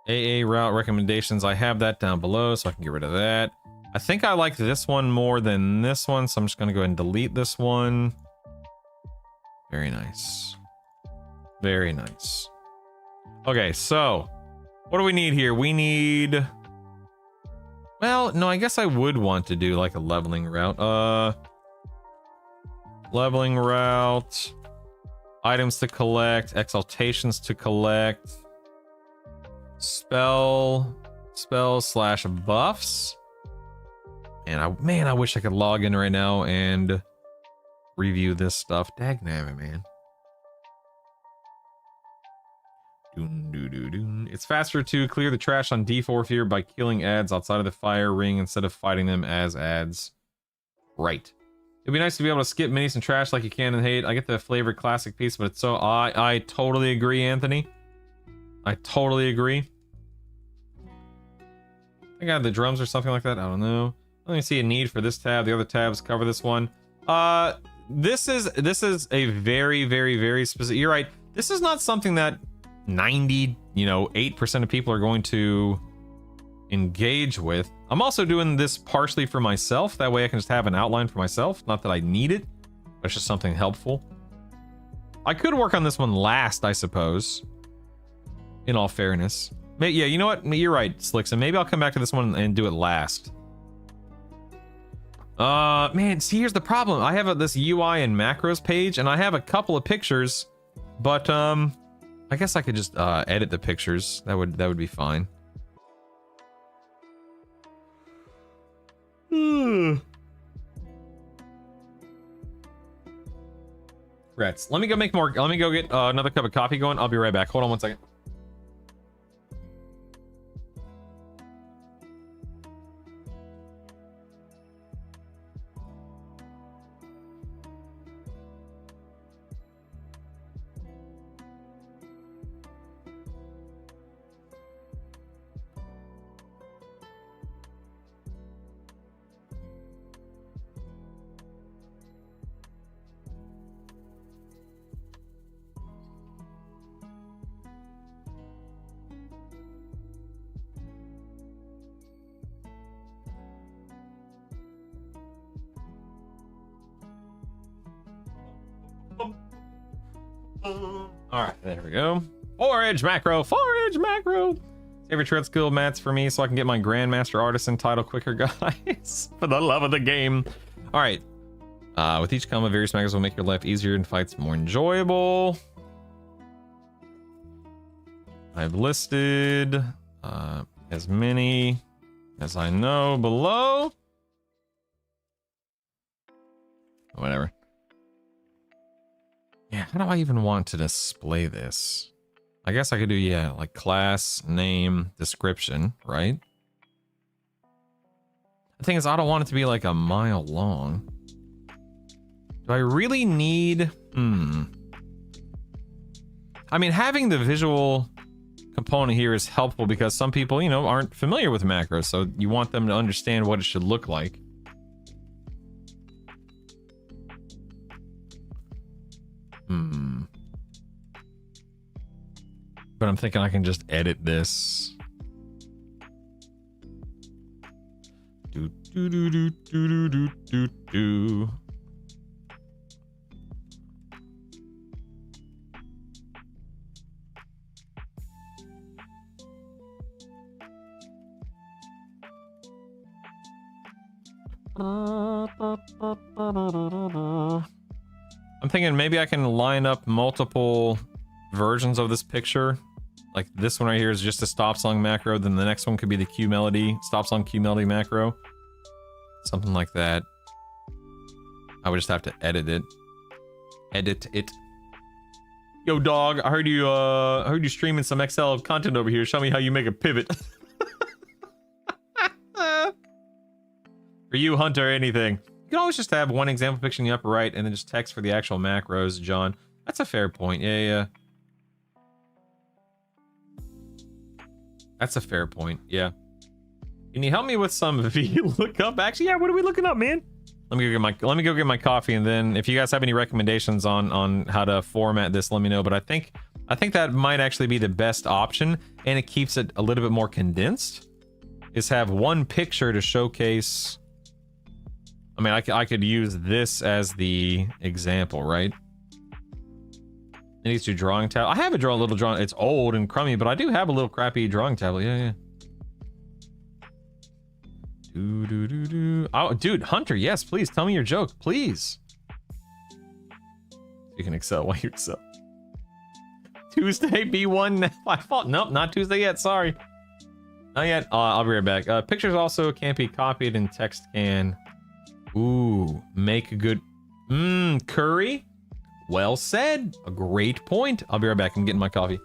AA route recommendations, I have that down below, so I can get rid of that. I think I like this one more than this one, so I'm just gonna go ahead and delete this one. Very nice. Very nice. Okay, so what do we need here? We need... Well, no, I guess I would want to do like a leveling route. Leveling route. Items to collect. Exaltations to collect. Spell/buffs. And man, I wish I could log in right now and review this stuff. Dagnabbit, man. It's faster to clear the trash on D4 fear by killing ads outside of the fire ring instead of fighting them as ads. Right. It'd be nice to be able to skip minis and trash like you can in hate. I get the flavored classic piece, but it's so... I totally agree, Anthony. I totally agree. I think I have the drums or something like that. I don't know. I don't even see a need for this tab. The other tabs cover this one. This is a very, very, very specific... You're right. This is not something that 8% of people are going to engage with. I'm also doing this partially for myself. That way I can just have an outline for myself. Not that I need it, but it's just something helpful. I could work on this one last, I suppose. In all fairness. Yeah, you know what? You're right, Slickson. Maybe I'll come back to this one and do it last. Man, see, here's the problem. I have this UI and macros page, and I have a couple of pictures, but, I guess I could just, edit the pictures. That would be fine. Rats. Let me go make more. Let me go get another cup of coffee going. I'll be right back. Hold on one second. Alright, there we go. Forage macro! Forage macro! Favorite tread skill mats for me so I can get my Grandmaster Artisan title quicker, guys. For the love of the game. Alright. With each comma, various macros will make your life easier and fights more enjoyable. I've listed as many as I know below. Whatever. Yeah, how do I even want to display this? I guess I could do, yeah, like class, name, description, right? The thing is, I don't want it to be like a mile long. Do I really need... I mean, having the visual component here is helpful because some people, you know, aren't familiar with macros, so you want them to understand what it should look like. But I'm thinking I can just edit this. Do do do do do do do do. I'm thinking maybe I can line up multiple versions of this picture. Like this one right here is just a stop song macro, then the next one could be the Q melody, stop song Q melody macro. Something like that. I would just have to edit it. Edit it. Yo dog, I heard you streaming some XL content over here. Show me how you make a pivot. For you, Hunter, anything. You can always just have one example picture in the upper right and then just text for the actual macros, John. That's a fair point. Yeah. That's a fair point. Yeah. Can you help me with some VLOOKUP? Actually, yeah. What are we looking up, man? Let me go get my coffee, and then if you guys have any recommendations on how to format this, let me know. But I think that might actually be the best option, and it keeps it a little bit more condensed. Is have one picture to showcase. I mean, I could use this as the example, right? It needs to drawing tablet. I have a little drawing. It's old and crummy, but I do have a little crappy drawing tablet. Yeah. Oh, dude, Hunter, yes, please tell me your joke, please. You can excel while you excel. Tuesday B1 by fault. Nope, not Tuesday yet. Sorry, not yet. I'll be right back. Pictures also can't be copied in text can. Ooh, make a good curry. Well said. A great point. I'll be right back. I'm getting my coffee.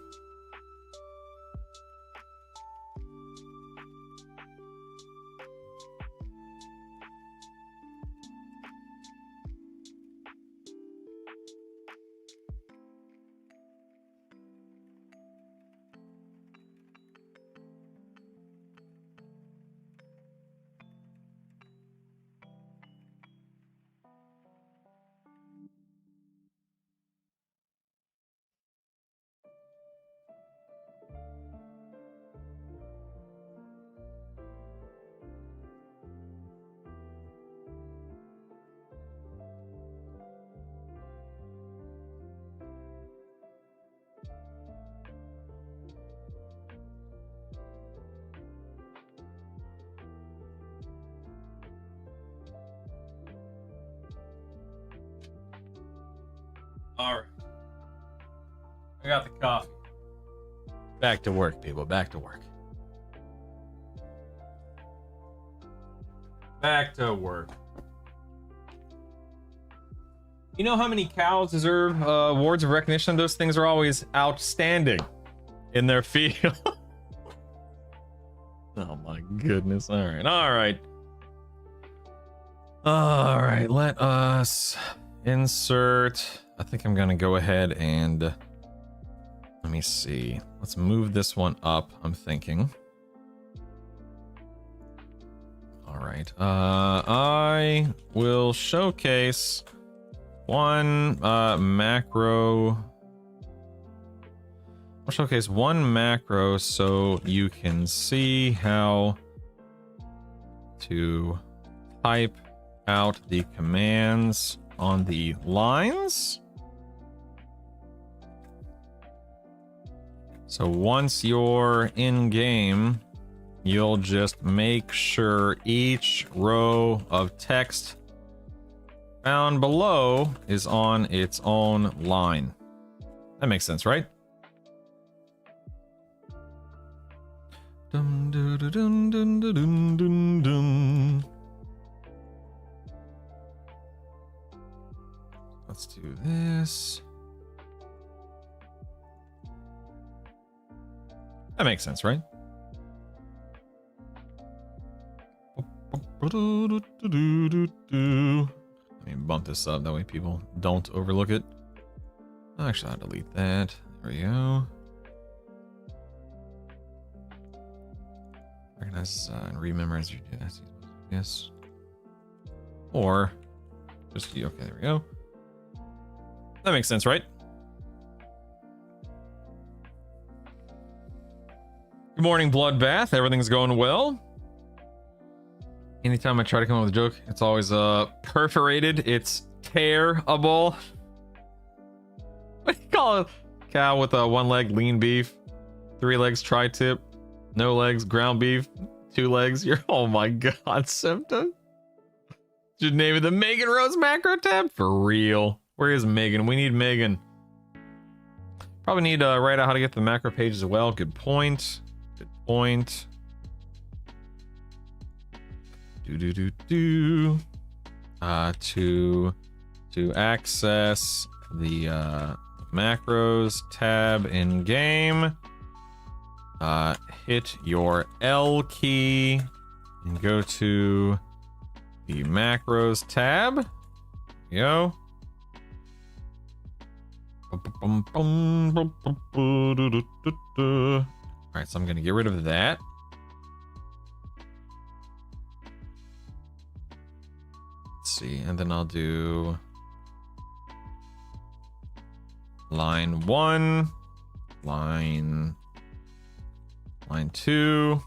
All right. I got the coffee. Back to work, people. Back to work. Back to work. You know how many cows deserve awards of recognition? Those things are always outstanding in their field. Oh my goodness. All right. All right. All right. Let us insert. I think I'm going to go ahead and let me see. Let's move this one up. I'm thinking. All right. I will showcase one macro. I'll showcase one macro so you can see how to type out the commands on the lines. So once you're in game, you'll just make sure each row of text found below is on its own line. That makes sense, right? Dum, dum, dum, dum, dum, dum, dum. Let's do this. That makes sense, right? Let me bump this up, that way people don't overlook it. Actually, I'll delete that. There we go. Recognize and rememorize your data. Yes. Or just, okay, there we go. That makes sense, right? Good morning, Bloodbath. Everything's going well. Anytime I try to come up with a joke, it's always perforated. It's terrible. What do you call it? Cow with a one leg, lean beef. 3 legs, tri-tip. No legs, ground beef. 2 legs. You're, oh my god, symptom. Should name it the Megan Rose macro tab for real. Where is Megan? We need Megan. Probably need to write out how to get the macro page as well. Good point. Good point. To access the macros tab in game, hit your L key and go to the macros tab. There you go. All right, so I'm gonna get rid of that. Let's see, and then I'll do line 1, line 2,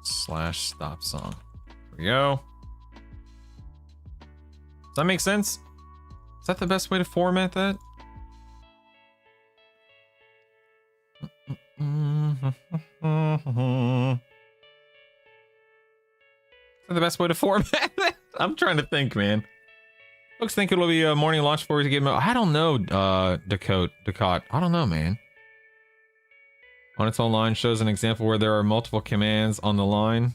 slash stop song. There we go. Does that make sense? Is that the best way to format that? Is that the best way to format that? I'm trying to think, man. Folks think it'll be a morning launch for you to get. I don't know, Dakota. I don't know, man. On its own line shows an example where there are multiple commands on the line.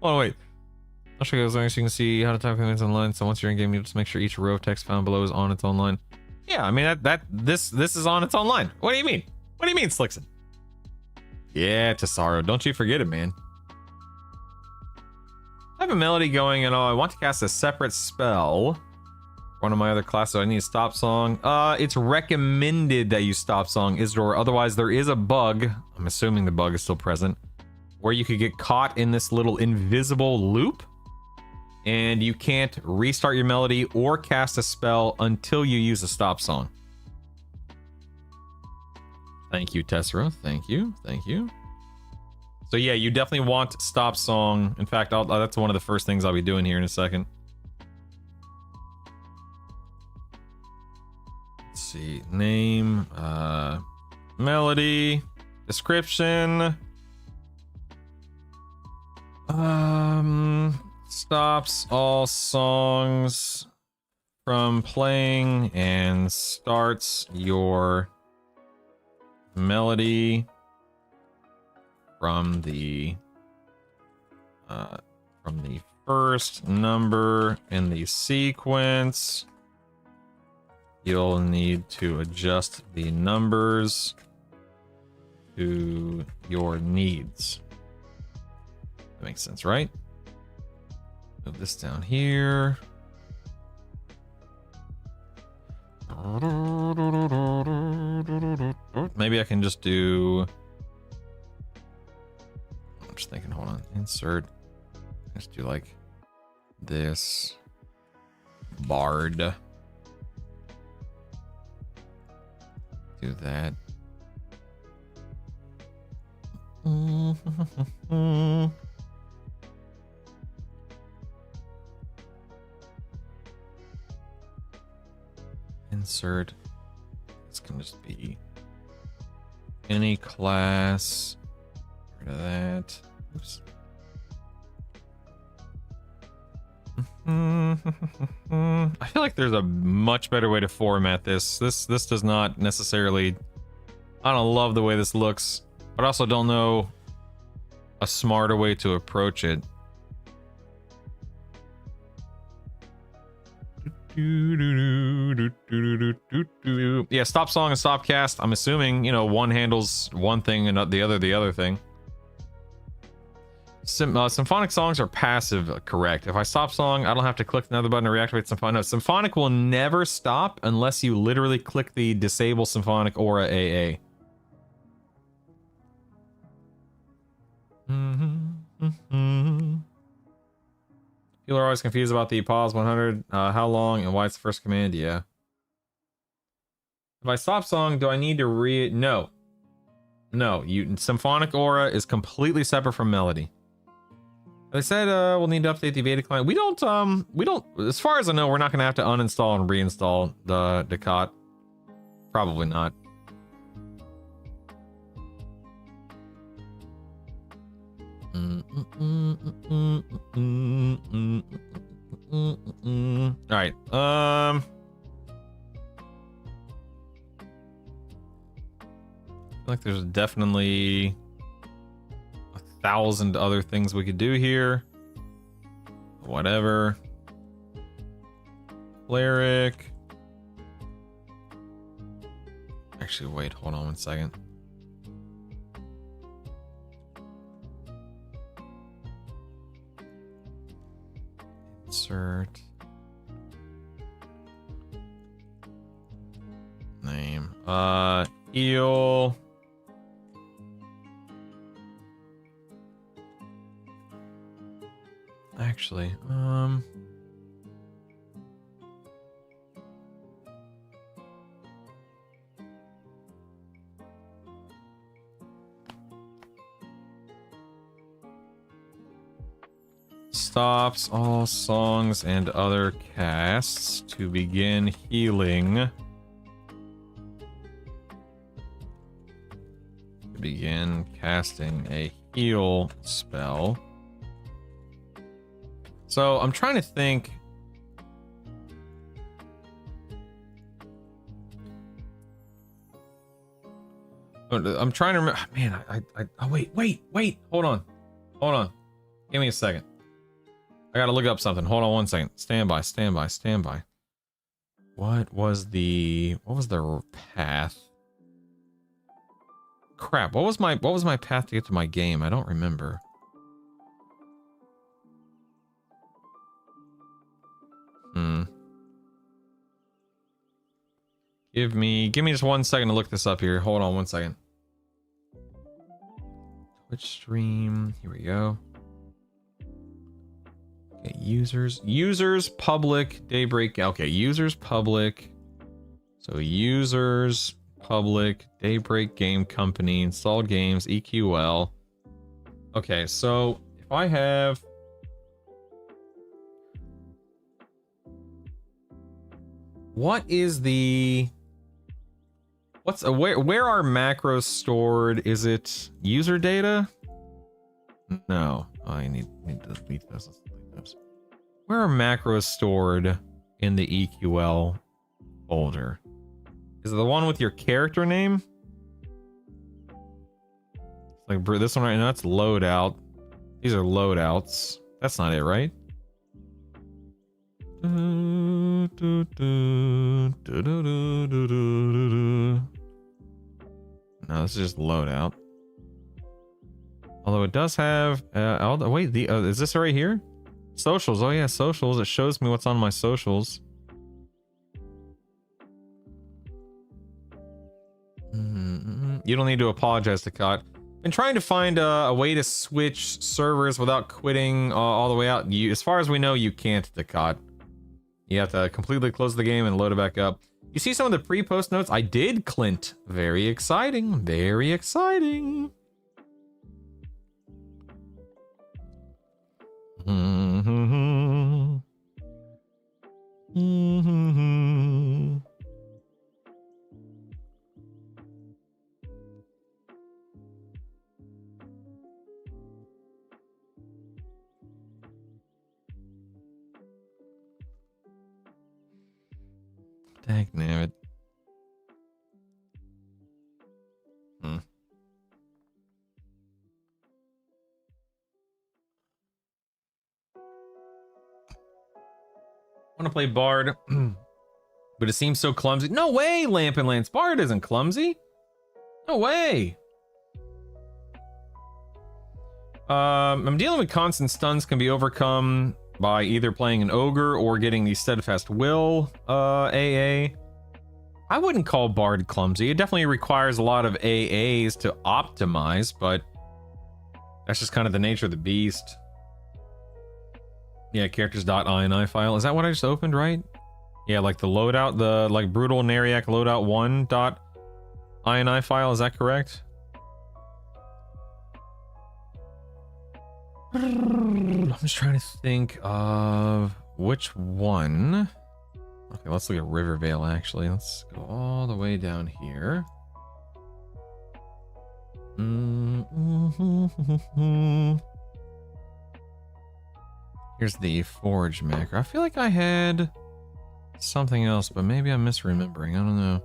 Oh, wait. I'll show you as long as you can see how to type commands online. So once you're in game, you just make sure each row of text found below is on its own line. Yeah, I mean this is on its own line. What do you mean? What do you mean, Slickson? Yeah, Tesaro, don't you forget it, man. I have a melody going and I want to cast a separate spell. One of my other classes, so I need a stop song. It's recommended that you stop song Isidore. Otherwise, there is a bug. I'm assuming the bug is still present, where you could get caught in this little invisible loop. And you can't restart your melody or cast a spell until you use a stop song. Thank you, Tessera. Thank you. Thank you. So yeah, you definitely want stop song. In fact, that's one of the first things I'll be doing here in a second. Let's see. Name, melody, description. Stops all songs from playing and starts your melody from the first number in the sequence. You'll need to adjust the numbers to your needs. That makes sense, right? Move this down here. Maybe I can just do... I'm just thinking, hold on. Insert. Let's do like this. Bard. Do that. Insert. This can just be any class. Rid of that. Oops. I feel like there's a much better way to format this. This does not necessarily... I don't love the way this looks, but I also don't know a smarter way to approach it. Yeah, stop song and stop cast. I'm assuming, you know, one handles one thing and the other thing. Symphonic songs are passive, correct. If I stop song, I don't have to click another button to reactivate symphonic. No, symphonic will never stop unless you literally click the disable symphonic aura AA. People are always confused about the pause 100, how long and why it's the first command. Yeah. If I stop song, do I need to No. No, symphonic aura is completely separate from melody. They said we'll need to update the beta client. We don't, as far as I know, we're not going to have to uninstall and reinstall the COT. Probably not. All right. I feel like there's definitely 1,000 other things we could do here. Whatever. Cleric. Actually, wait, hold on one second. Insert. Name. Heal. Actually, stops all songs and other casts to begin healing. To begin casting a heal spell. So I'm trying to think. I'm trying to remember. Man, oh, wait. Hold on. Give me a second. I gotta look up something. Hold on one second. Stand by. What was the path? Crap. What was my path to get to my game? I don't remember. Give me just 1 second to look this up here. Hold on 1 second. Twitch stream. Here we go. Okay, users public Daybreak. Okay, users public. So users public Daybreak Game Company installed games EQL. Okay, so if I have what is the where are macros stored? Is it user data? No. Oh, I need to delete this. Let's delete Oops. Where are macros stored in the EQL folder? Is it the one with your character name? Like this one right now, that's loadout. These are loadouts. That's not it, right? No, this is just loadout. Although it does have wait, is this right here? Socials. Oh yeah, socials. It shows me what's on my socials. You don't need to apologize to Cot. Been trying to find a way to switch servers without quitting all the way out. As far as we know, you can't, Cot. You have to completely close the game and load it back up. You see some of the pre-post notes? I did, Clint. Very exciting. Very exciting. Dang it. Want to play Bard, but it seems so clumsy. No way, Lamp and Lance. Bard isn't clumsy. No way. I'm dealing with constant stuns can be overcome by either playing an ogre or getting the steadfast will AA. I wouldn't call Bard clumsy. It definitely requires a lot of AAs to optimize, but that's just kind of the nature of the beast. Yeah, characters.ini file. Is that what I just opened, right? Yeah, like the loadout, the like brutal Nariac loadout 1.ini file. Is that correct? I'm just trying to think of which one. Okay, let's look at Rivervale actually. Let's go all the way down here. Here's the Forge macro. I feel like I had something else, but maybe I'm misremembering. I don't know.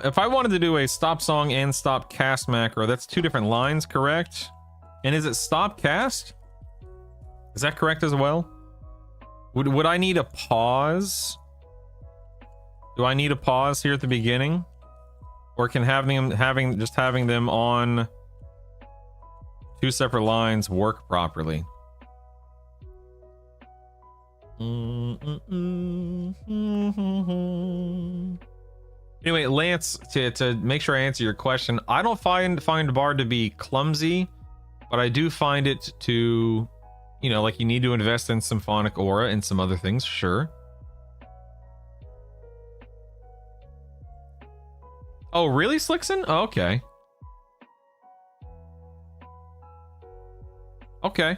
If I wanted to do a stop song and stop cast macro, that's two different lines, correct? And is it stop cast? Is that correct as well? Would I need a pause? Do I need a pause here at the beginning? Or can having them on two separate lines work properly? Anyway, Lance, to make sure I answer your question, I don't find Bard to be clumsy, but I do find it to, you know, like you need to invest in symphonic aura and some other things, sure. Oh, really, Slickson? Oh, okay. Okay.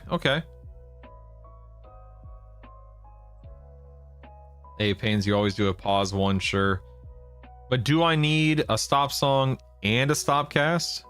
Hey, Pains, you always do a pause one, sure. But do I need a stop song and a stop cast?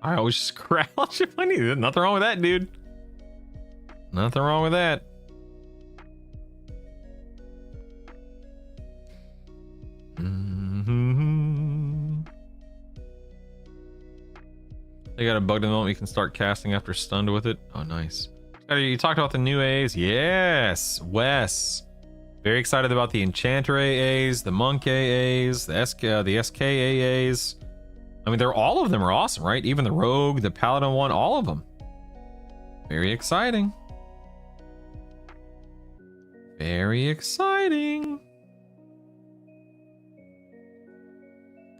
I always scratch if I need it. Nothing wrong with that, dude. Nothing wrong with that. They got a bug development. You can start casting after stunned with it. Oh, nice. You talked about the new AAs. Yes, Wes. Very excited about the Enchanter AAs, the Monk AAs, the SK AAs. I mean, all of them are awesome, right? Even the Rogue, the Paladin one, all of them. Very exciting. Very exciting.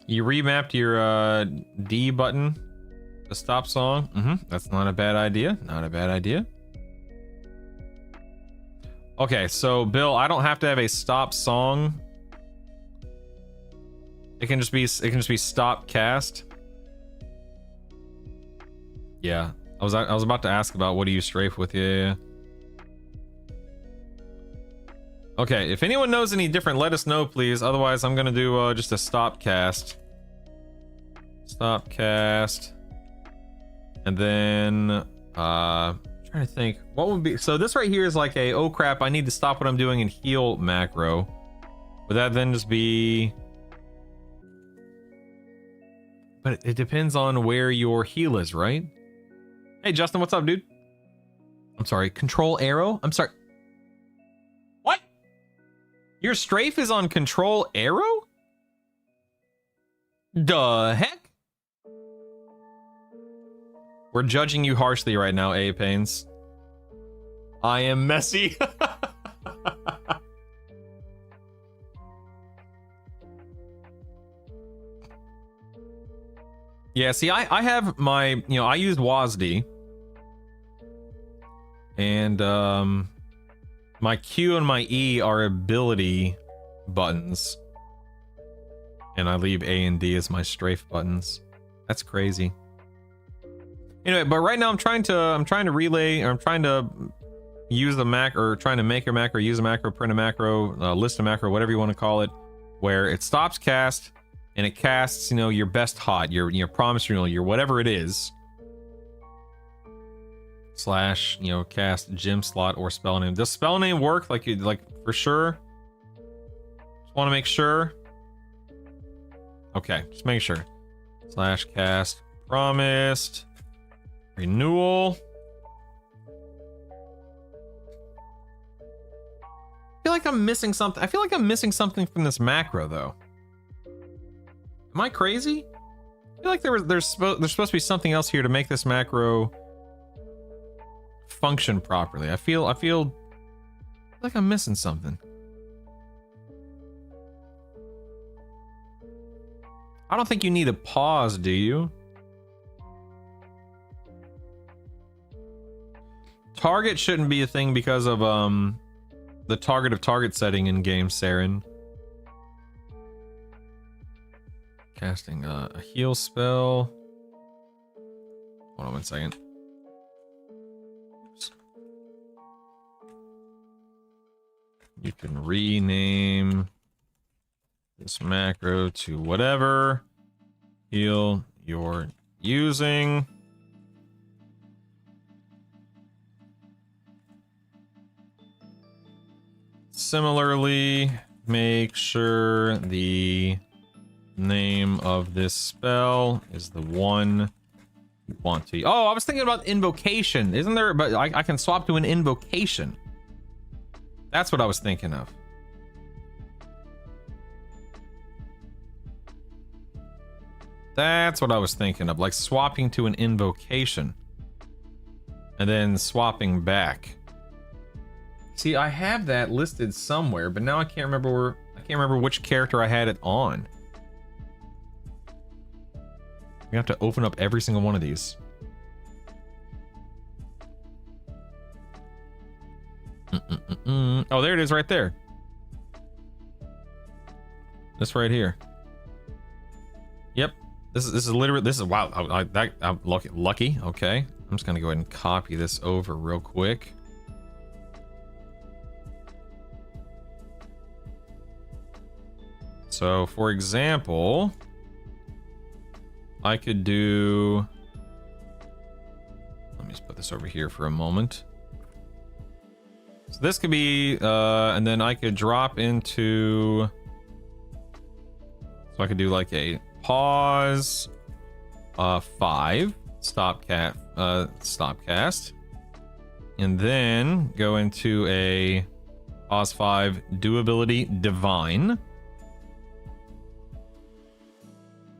You remapped your D button to stop song. That's not a bad idea. Not a bad idea. Okay, so Bill, I don't have to have a stop song It can just be stop cast. Yeah. I was about to ask about what do you strafe with? Yeah. Okay, if anyone knows any different, let us know, please. Otherwise, I'm gonna do just a stop cast. Stop cast. And then trying to think what would be, so this right here is like a, oh crap, I need to stop what I'm doing and heal macro. Would that then just be, but it depends on where your heal is, right? Hey Justin, what's up, dude? I'm sorry, control arrow? I'm sorry. What? Your strafe is on control arrow? The heck? We're judging you harshly right now, A Pains. I am messy. Yeah, see, I have my, you know, I used WASD. And my Q and my E are ability buttons. And I leave A and D as my strafe buttons. That's crazy. Anyway, but right now I'm trying to relay, or I'm trying to use the macro, or trying to make a macro, use a macro, print a macro, list a macro, whatever you want to call it, where it stops cast and it casts, you know, your best hot, your promise renewal, your whatever it is, slash, you know, cast gem slot or spell name. Does spell name work? Like for sure? Just want to make sure. Okay, just make sure. Slash cast promised renewal. I feel like I'm missing something. I feel like I'm missing something from this macro, though. Am I crazy? I feel like there's supposed to be something else here to make this macro function properly. I feel like I'm missing something. I don't think you need a pause, do you? Target shouldn't be a thing because of the target of target setting in game, Saren. Casting a heal spell. Hold on 1 second. Oops. You can rename this macro to whatever heal you're using. Similarly, make sure the name of this spell is the one you want to. Oh, I was thinking about invocation. Isn't there? But I can swap to an invocation. That's what I was thinking of. That's what I was thinking of, like swapping to an invocation and then swapping back. See, I have that listed somewhere, but now I can't remember which character I had it on. We have to open up every single one of these. Oh, there it is right there. This right here. Yep. This is literally, this is, wow, I'm lucky. Okay. I'm just gonna go ahead and copy this over real quick. So, for example, I could do, let me just put this over here for a moment. So this could be, and then I could drop into, so I could do like a pause, 5, stop cast, and then go into a pause 5, do ability divine.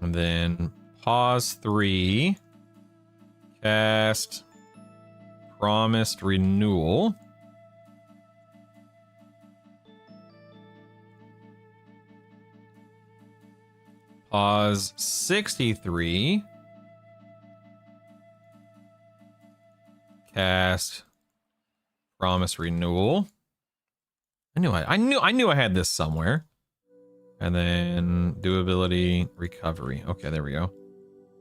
And then pause 3, cast promised renewal. Pause 63, cast promise renewal. I knew I had this somewhere. And then doability, recovery. Okay, there we go.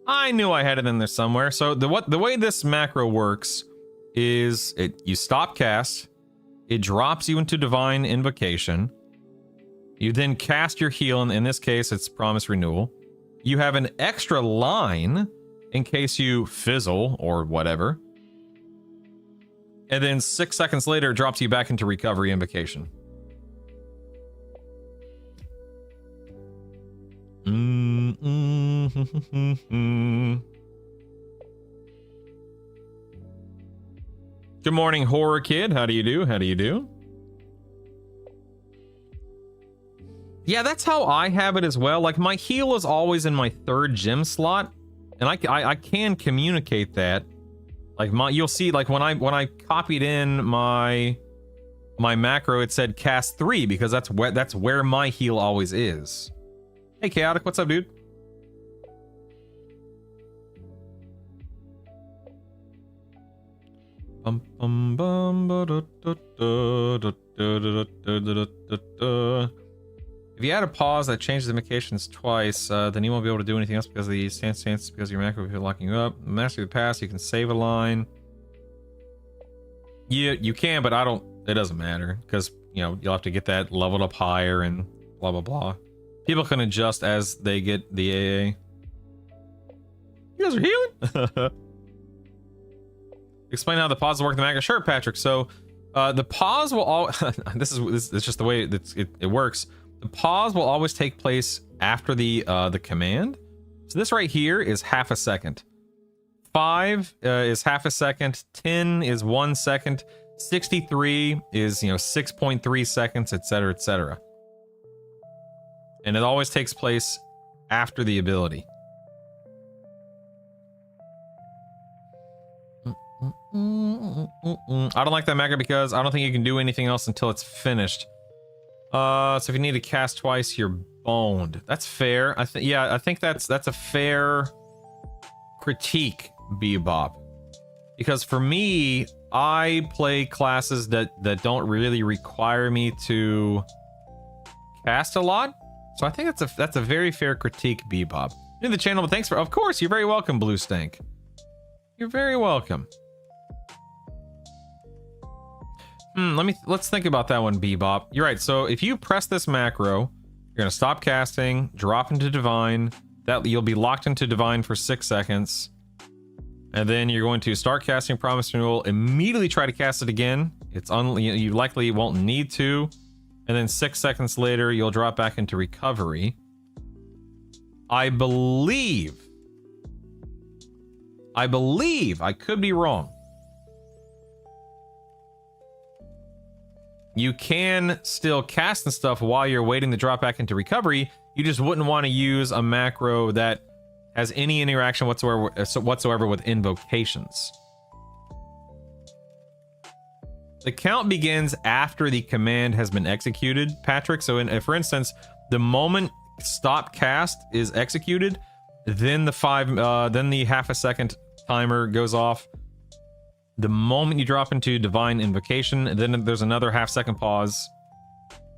I knew I had it in there somewhere. So the way this macro works is you stop cast, it drops you into divine invocation. You then cast your heal, and in this case it's promise renewal. You have an extra line in case you fizzle or whatever. And then 6 seconds later it drops you back into recovery invocation. Good morning, horror kid. How do you do? How do you do? Yeah, that's how I have it as well. Like, my heal is always in my 3rd gem slot, and I can communicate that. Like, you'll see, like, when I copied in my macro, it said cast 3 because that's where my heal always is. Hey, Chaotic, what's up, dude? If you add a pause that changes the invocations twice, then you won't be able to do anything else because of the stance because your macro will be locking you up. Master the pass, you can save a line. You can, but it doesn't matter because, you know, you'll have to get that leveled up higher and blah blah blah. People can adjust as they get the AA. You guys are healing? Explain how the pause work in the macro. Sure, Patrick. So the pause will all this is just the way it works. The pause will always take place after the command. So this right here is half a second. 5 is half a second. 10 is 1 second. 63 is 6.3 seconds, etc., etc. And it always takes place after the ability. I don't like that macro because I don't think you can do anything else until it's finished. So if you need to cast twice, you're boned. That's fair. I think that's a fair critique, Bebop. Because for me, I play classes that don't really require me to cast a lot. So I think that's a very fair critique, Bebop. New to the channel, but thanks for, of course, you're very welcome, Blue Stank. You're very welcome. Let's think about that one, Bebop. You're right. So if you press this macro, you're gonna stop casting, drop into divine. That you'll be locked into divine for 6 seconds, and then you're going to start casting promise renewal. Immediately try to cast it again. You likely won't need to, and then 6 seconds later you'll drop back into recovery. I believe. I could be wrong. You can still cast and stuff while you're waiting to drop back into recovery. You just wouldn't want to use a macro that has any interaction whatsoever with invocations. The count begins after the command has been executed, Patrick. So for instance, the moment stop cast is executed, then the half a second timer goes off. The moment you drop into divine invocation, then there's another half second pause.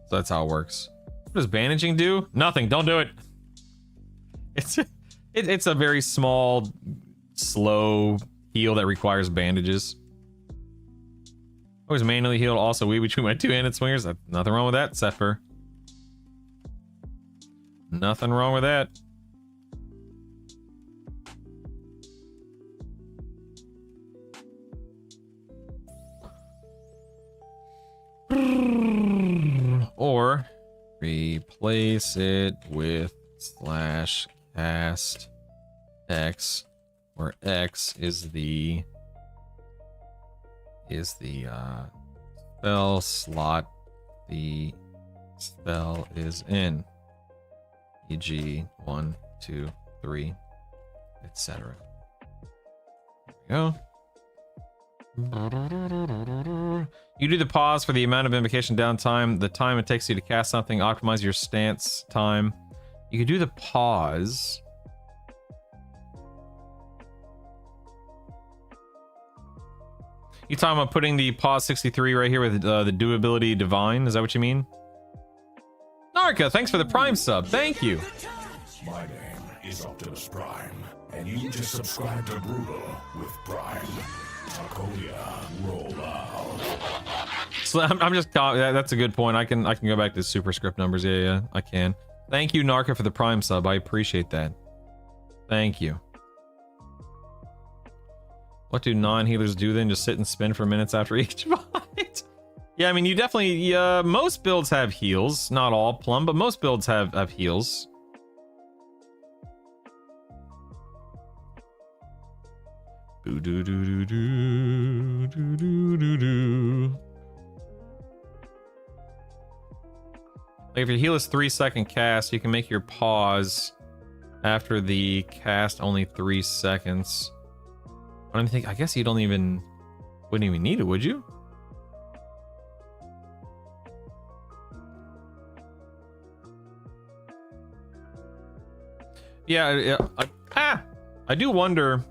So that's how it works. What does bandaging do? Nothing. Don't do it. It's a very small, slow heal that requires bandages. Always manually healed. Also, we between my two-handed swingers. Nothing wrong with that, Sepher. Nothing wrong with that. Or replace it with /cast X, where X is the spell slot the spell is in, e.g. 1, 2, 3, etc. There we go. You do the pause for the amount of invocation downtime, the time it takes you to cast something, optimize your stance time. You can do the pause. You talking about putting the pause 63 right here with the doability divine? Is that what you mean? No, Narka, thanks for the Prime sub. Thank you. My name is Optimus Prime, and you just subscribed to Brutal with Prime. Takoya, roll out. So I'm just that's a good point. I can go back to superscript numbers. Yeah, I can. Thank you, Narka, for the Prime sub. I appreciate that. Thank you. What do non-healers do then? Just sit and spin for minutes after each fight? Yeah, I mean, you definitely, most builds have heals. Not all, Plum, but most builds have heals. Boo doo doo doo doo doo doo doo doo. Like if your heal is 3-second cast, you can make your pause after the cast only 3 seconds. I don't think. I guess you wouldn't even need it, would you? Yeah. I do wonder.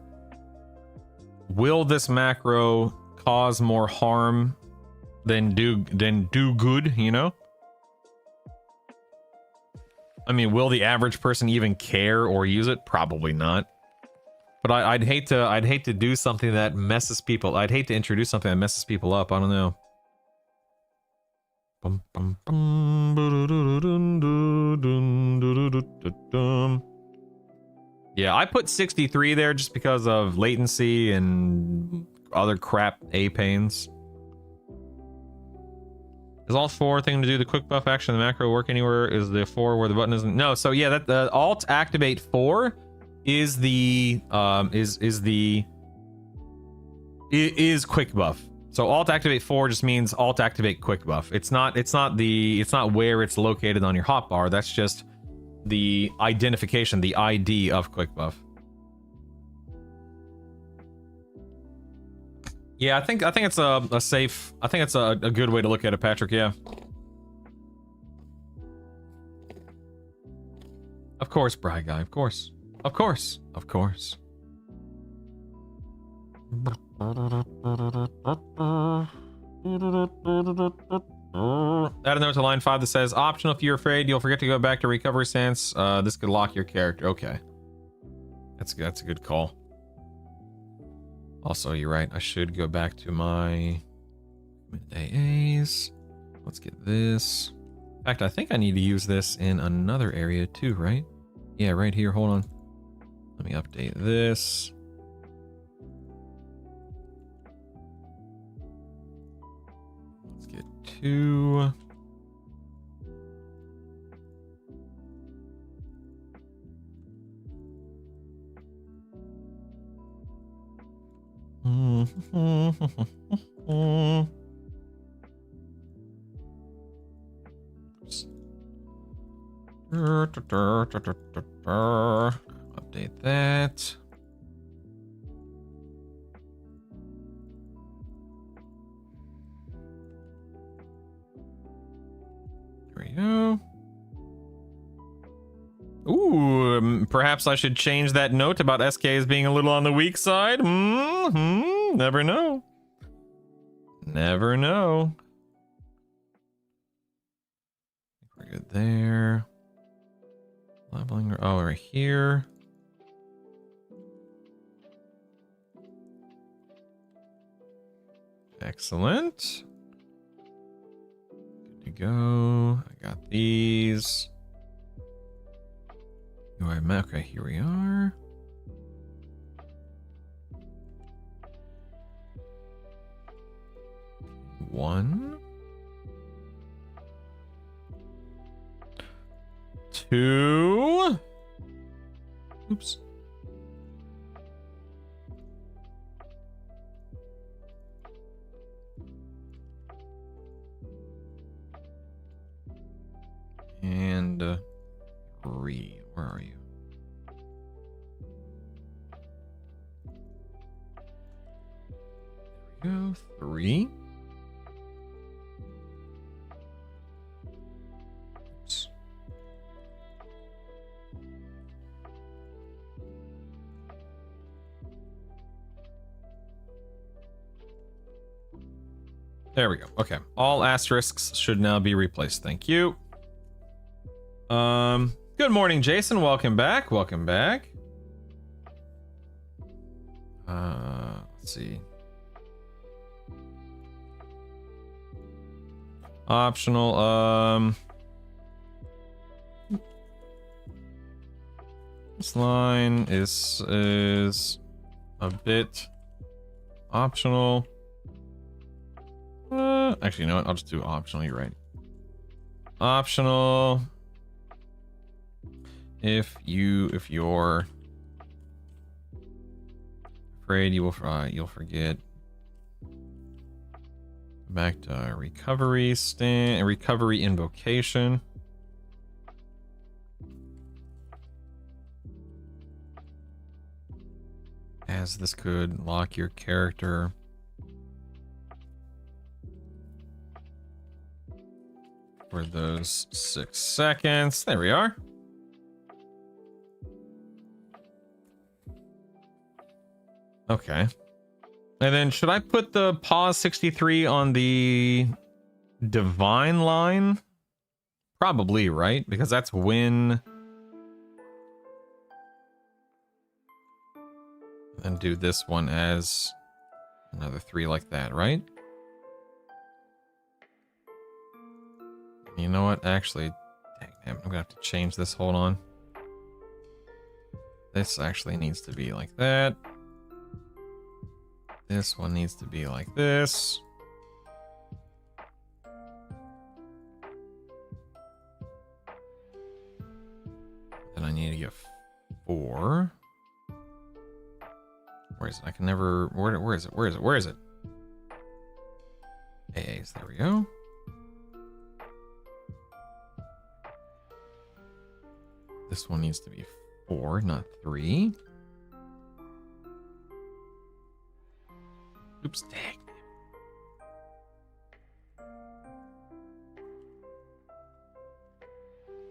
Will this macro cause more harm than do good? You know. I mean, will the average person even care or use it? Probably not. But I'd hate to do something that messes people. I'd hate to introduce something that messes people up. I don't know. Yeah, I put 63 there just because of latency and other crap A-pains. Is Alt 4 thing to do the quick buff action? The macro work anywhere? Is the 4 where the button isn't? No. So yeah, that the Alt activate 4 is the is quick buff. So Alt activate 4 just means Alt activate quick buff. It's not where it's located on your hotbar. That's just the identification, the ID of quick buff. Yeah, I think it's a safe. I think it's a good way to look at it, Patrick. Yeah. Of course, Bry Guy. Of course. Of course. Of course. Add a note to line 5 that says optional if you're afraid you'll forget to go back to recovery stance. This could lock your character. Okay. That's a good call. Also, you're right. I should go back to my AAs. Let's get this. In fact, I think I need to use this in another area too, right? Yeah, right here. Hold on. Let me update this. Let's get 2. Update that. There we go. Ooh, perhaps I should change that note about SKs being a little on the weak side. Never know. Never know. We're good there. Leveling. Oh, right here. Excellent. Good to go. I got these. Okay, here we are. One. 2. Oops. And 3. Where are you? There we go. 3. Oops. There we go. Okay. All asterisks should now be replaced. Thank you. Good morning, Jason. Welcome back. Welcome back. Let's see. Optional. This line is a bit optional. Actually, you know what? I'll just do optional. You're right. Optional. If you're afraid you'll forget. Back to recovery invocation. As this could lock your character for those 6 seconds. There we are. Okay. And then should I put the pause 63 on the divine line? Probably, right? Because that's when. And do this one as another 3 like that, right? You know what? Actually, dang, I'm gonna have to change this. Hold on. This actually needs to be like that. This one needs to be like this. Then I need to get 4. Where is it? I can never. Where is it? Where is it? Where is it? AAs. There we go. This one needs to be 4, not 3. Oops, dang.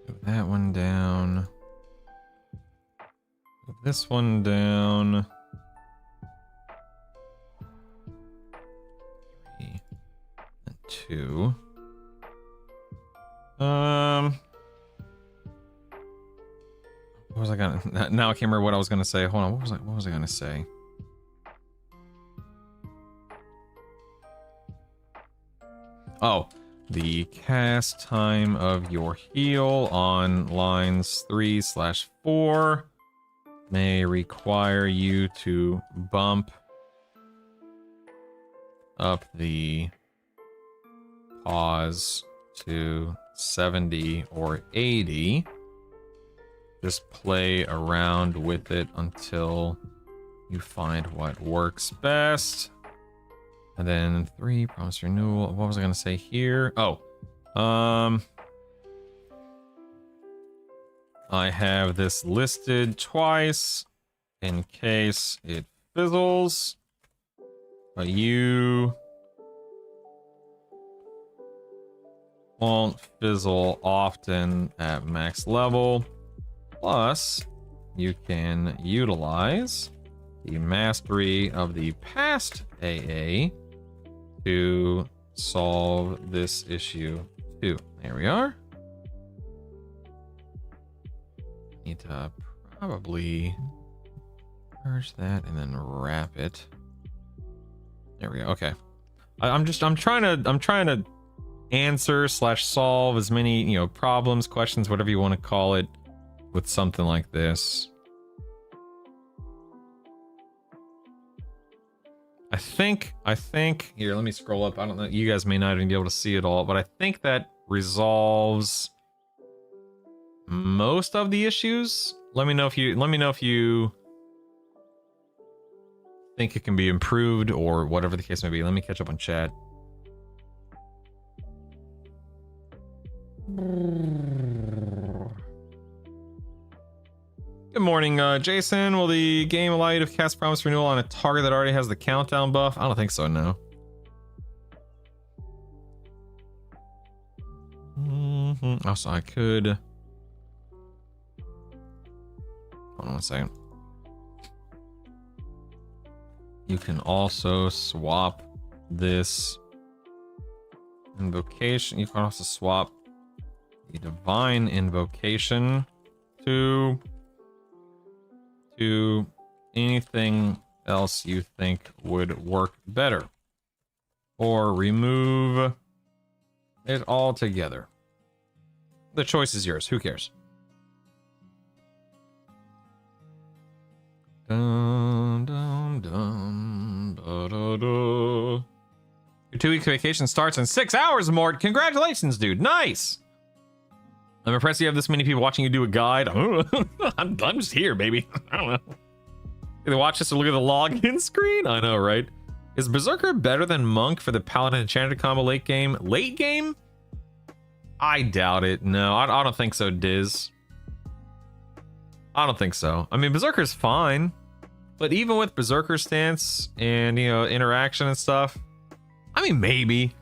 Move that one down. Move this one down. 3 and 2. What was I gonna? Now I can't remember what I was gonna say. Hold on. What was I gonna say? Oh, the cast time of your heal on lines 3/4 may require you to bump up the pause to 70 or 80. Just play around with it until you find what works best. And then 3, promise renewal. What was I gonna say here? Oh, I have this listed twice in case it fizzles, but you won't fizzle often at max level. Plus, you can utilize the mastery of the past AA to solve this issue too. There we are. Need to probably merge that and then wrap it. There we go. Okay. I'm trying to answer / solve as many, problems, questions, whatever you want to call it, with something like this. I think here, let me scroll up. I don't know, you guys may not even be able to see it all, but I think that resolves most of the issues. Let me know if you think it can be improved or whatever the case may be. Let me catch up on chat. Good morning, Jason. Will the game allow you to cast Promise Renewal on a target that already has the countdown buff? I don't think so, no. Also, I could... Hold on one second. You can also swap this invocation. You can also swap the divine invocation to anything else you think would work better, or remove it altogether. The choice is yours. Who cares? Dun, dun, dun, da, da, da. Your 2-week vacation starts in 6 hours, Mort. Congratulations, dude. Nice. I'm impressed you have this many people watching you do a guide. I'm just here, baby. I don't know. Either watch this or look at the login screen. I know, right? Is Berserker better than Monk for the Paladin Enchanted combo late game? Late game? I doubt it. No, I don't think so, Diz. I don't think so. I mean, Berserker's fine, but even with Berserker stance and, you know, interaction and stuff, I mean, maybe.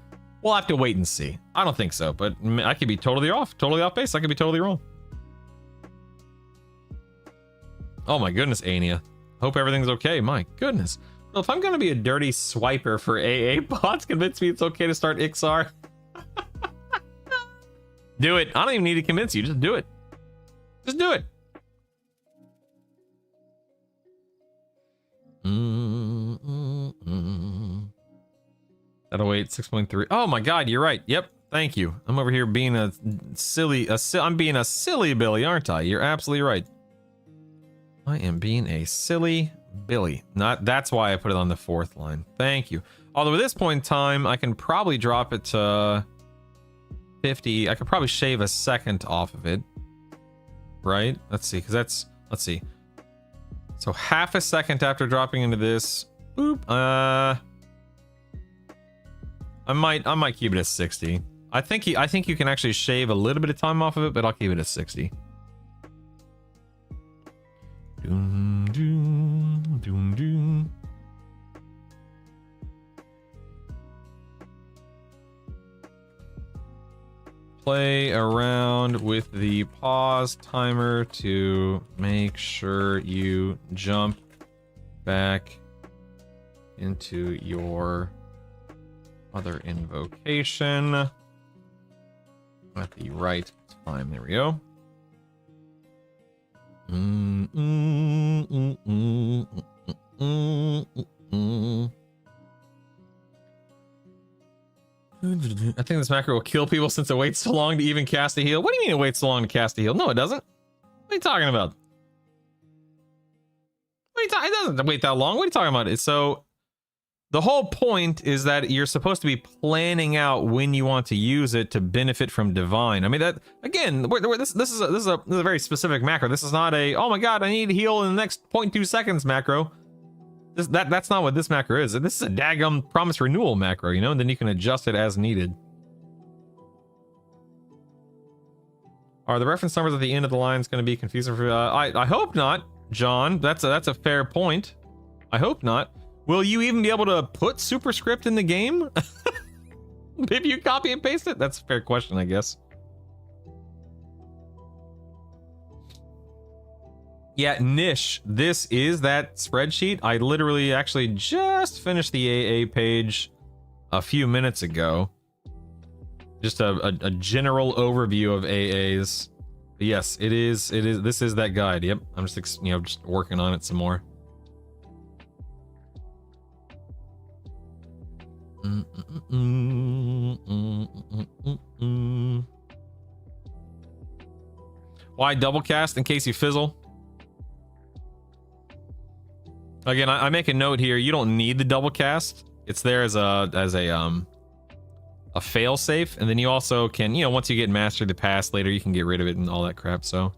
We'll have to wait and see. I don't think so, but I could be totally off base. I could be totally wrong. Oh my goodness, Ania. Hope everything's okay. My goodness. Well, if I'm gonna be a dirty swiper for AA, bots convince me it's okay to start XR. Do it. I don't even need to convince you. Just do it. Just do it. That'll wait. 6.3. Oh my god, you're right. Yep. Thank you. I'm over here being I'm being a silly Billy, aren't I? You're absolutely right. I am being a silly Billy. That's why I put it on the 4th line. Thank you. Although at this point in time, I can probably drop it to 50. I could probably shave a second off of it. Right? Let's see, let's see. So half a second after dropping into this. Boop. I might keep it at 60. I think you can actually shave a little bit of time off of it, but I'll keep it at 60. Doom, doom, doom, doom. Play around with the pause timer to make sure you jump back into your other invocation at the right time. There we go. I think this macro will kill people since it waits so long to even cast a heal. What do you mean it waits so long to cast a heal? No, it doesn't. What are you talking about? It doesn't wait that long. What are you talking about? It's so the whole point is that you're supposed to be planning out when you want to use it to benefit from divine. I mean, that again, this is a very specific macro. This is not a, oh my god, I need to heal in the next 0.2 seconds macro. That's not what this macro is. This is a daggum promise renewal macro, you know, and then you can adjust it as needed. Are the reference numbers at the end of the lines going to be confusing for I hope not, John. That's a fair point. I hope not. Will you even be able to put superscript in the game? If you copy and paste it? That's a fair question, I guess. Yeah, Nish, this is that spreadsheet. I literally actually just finished the AA page a few minutes ago. Just a general overview of AAs. But yes, it is. This is that guide. Yep. I'm just, you know, just working on it some more. Why double cast in case you fizzle? Again, I make a note here. You don't need the double cast. It's there as a fail safe, and then you also can, you know, once you get mastered the pass later, you can get rid of it and all that crap. So.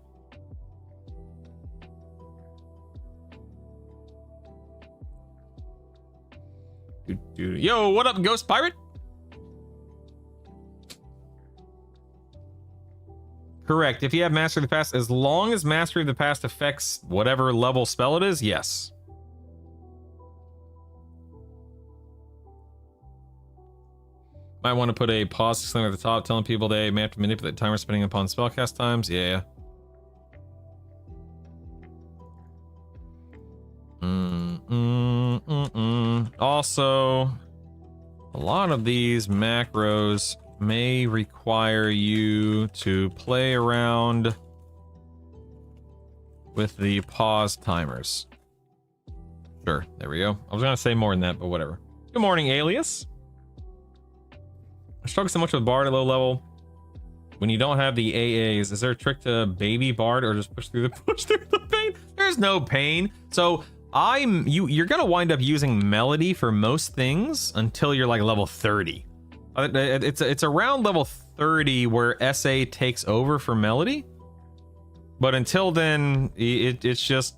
Yo, what up, Ghost Pirate? Correct. If you have Mastery of the Past, as long as Mastery of the Past affects whatever level spell it is, yes. Might want to put a pause disclaimer at the top telling people they may have to manipulate timer spending upon spellcast times. Yeah. Also, a lot of these macros may require you to play around with the pause timers. Sure, there we go. I was gonna say more than that, but whatever. Good morning, Alias. I struggle so much with Bard at low level. When you don't have the AAs, is there a trick to baby Bard or just push through the pain? There's no pain. So you're gonna wind up using Melody for most things until you're like level 30. It's around level 30 where SA takes over for Melody. But until then, it's just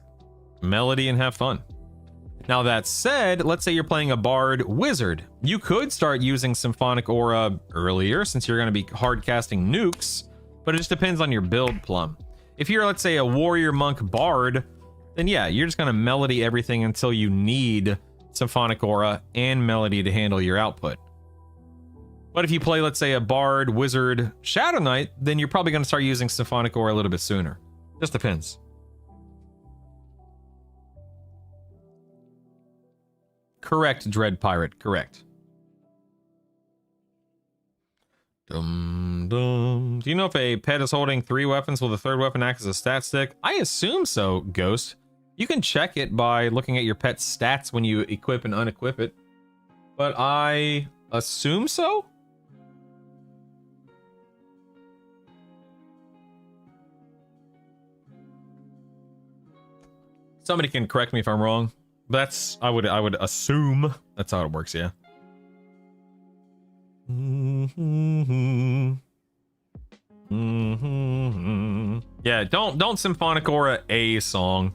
Melody and have fun. Now that said, let's say you're playing a Bard Wizard. You could start using Symphonic Aura earlier since you're going to be hard casting nukes, but it just depends on your build plum. If you're, let's say, a Warrior Monk Bard, then yeah, you're just going to Melody everything until you need Symphonic Aura and Melody to handle your output. But if you play, let's say, a Bard Wizard Shadow Knight, then you're probably going to start using Symphonic Aura a little bit sooner. Just depends. Correct, Dread Pirate. Correct. Dum dum. Do you know if a pet is holding 3 weapons, will the 3rd weapon act as a stat stick? I assume so, Ghost. You can check it by looking at your pet's stats when you equip and unequip it. But I assume so? Somebody can correct me if I'm wrong. But that's I would assume that's how it works, yeah. Yeah, don't Symphonic Aura a song.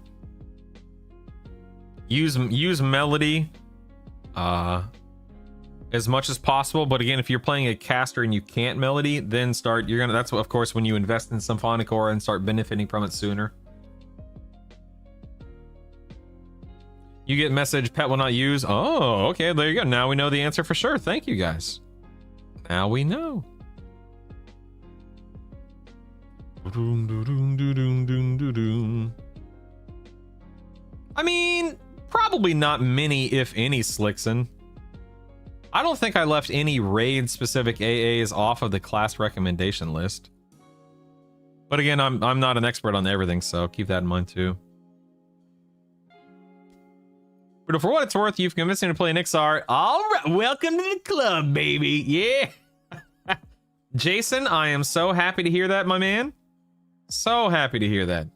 Use Melody as much as possible, but again, if you're playing a caster and you can't Melody, then that's of course when you invest in Symphonic Aura and start benefiting from it sooner. You get message pet will not use. Oh, okay, there you go. Now we know the answer for sure. Thank you guys. Now we know. I mean, probably not many, if any, Slickson. I don't think I left any raid specific AAs off of the class recommendation list. But again, I'm not an expert on everything, so keep that in mind too. But for what it's worth, you've convinced me to play Nixar. All right, welcome to the club, baby. Yeah. Jason, I am so happy to hear that, my man. So happy to hear that.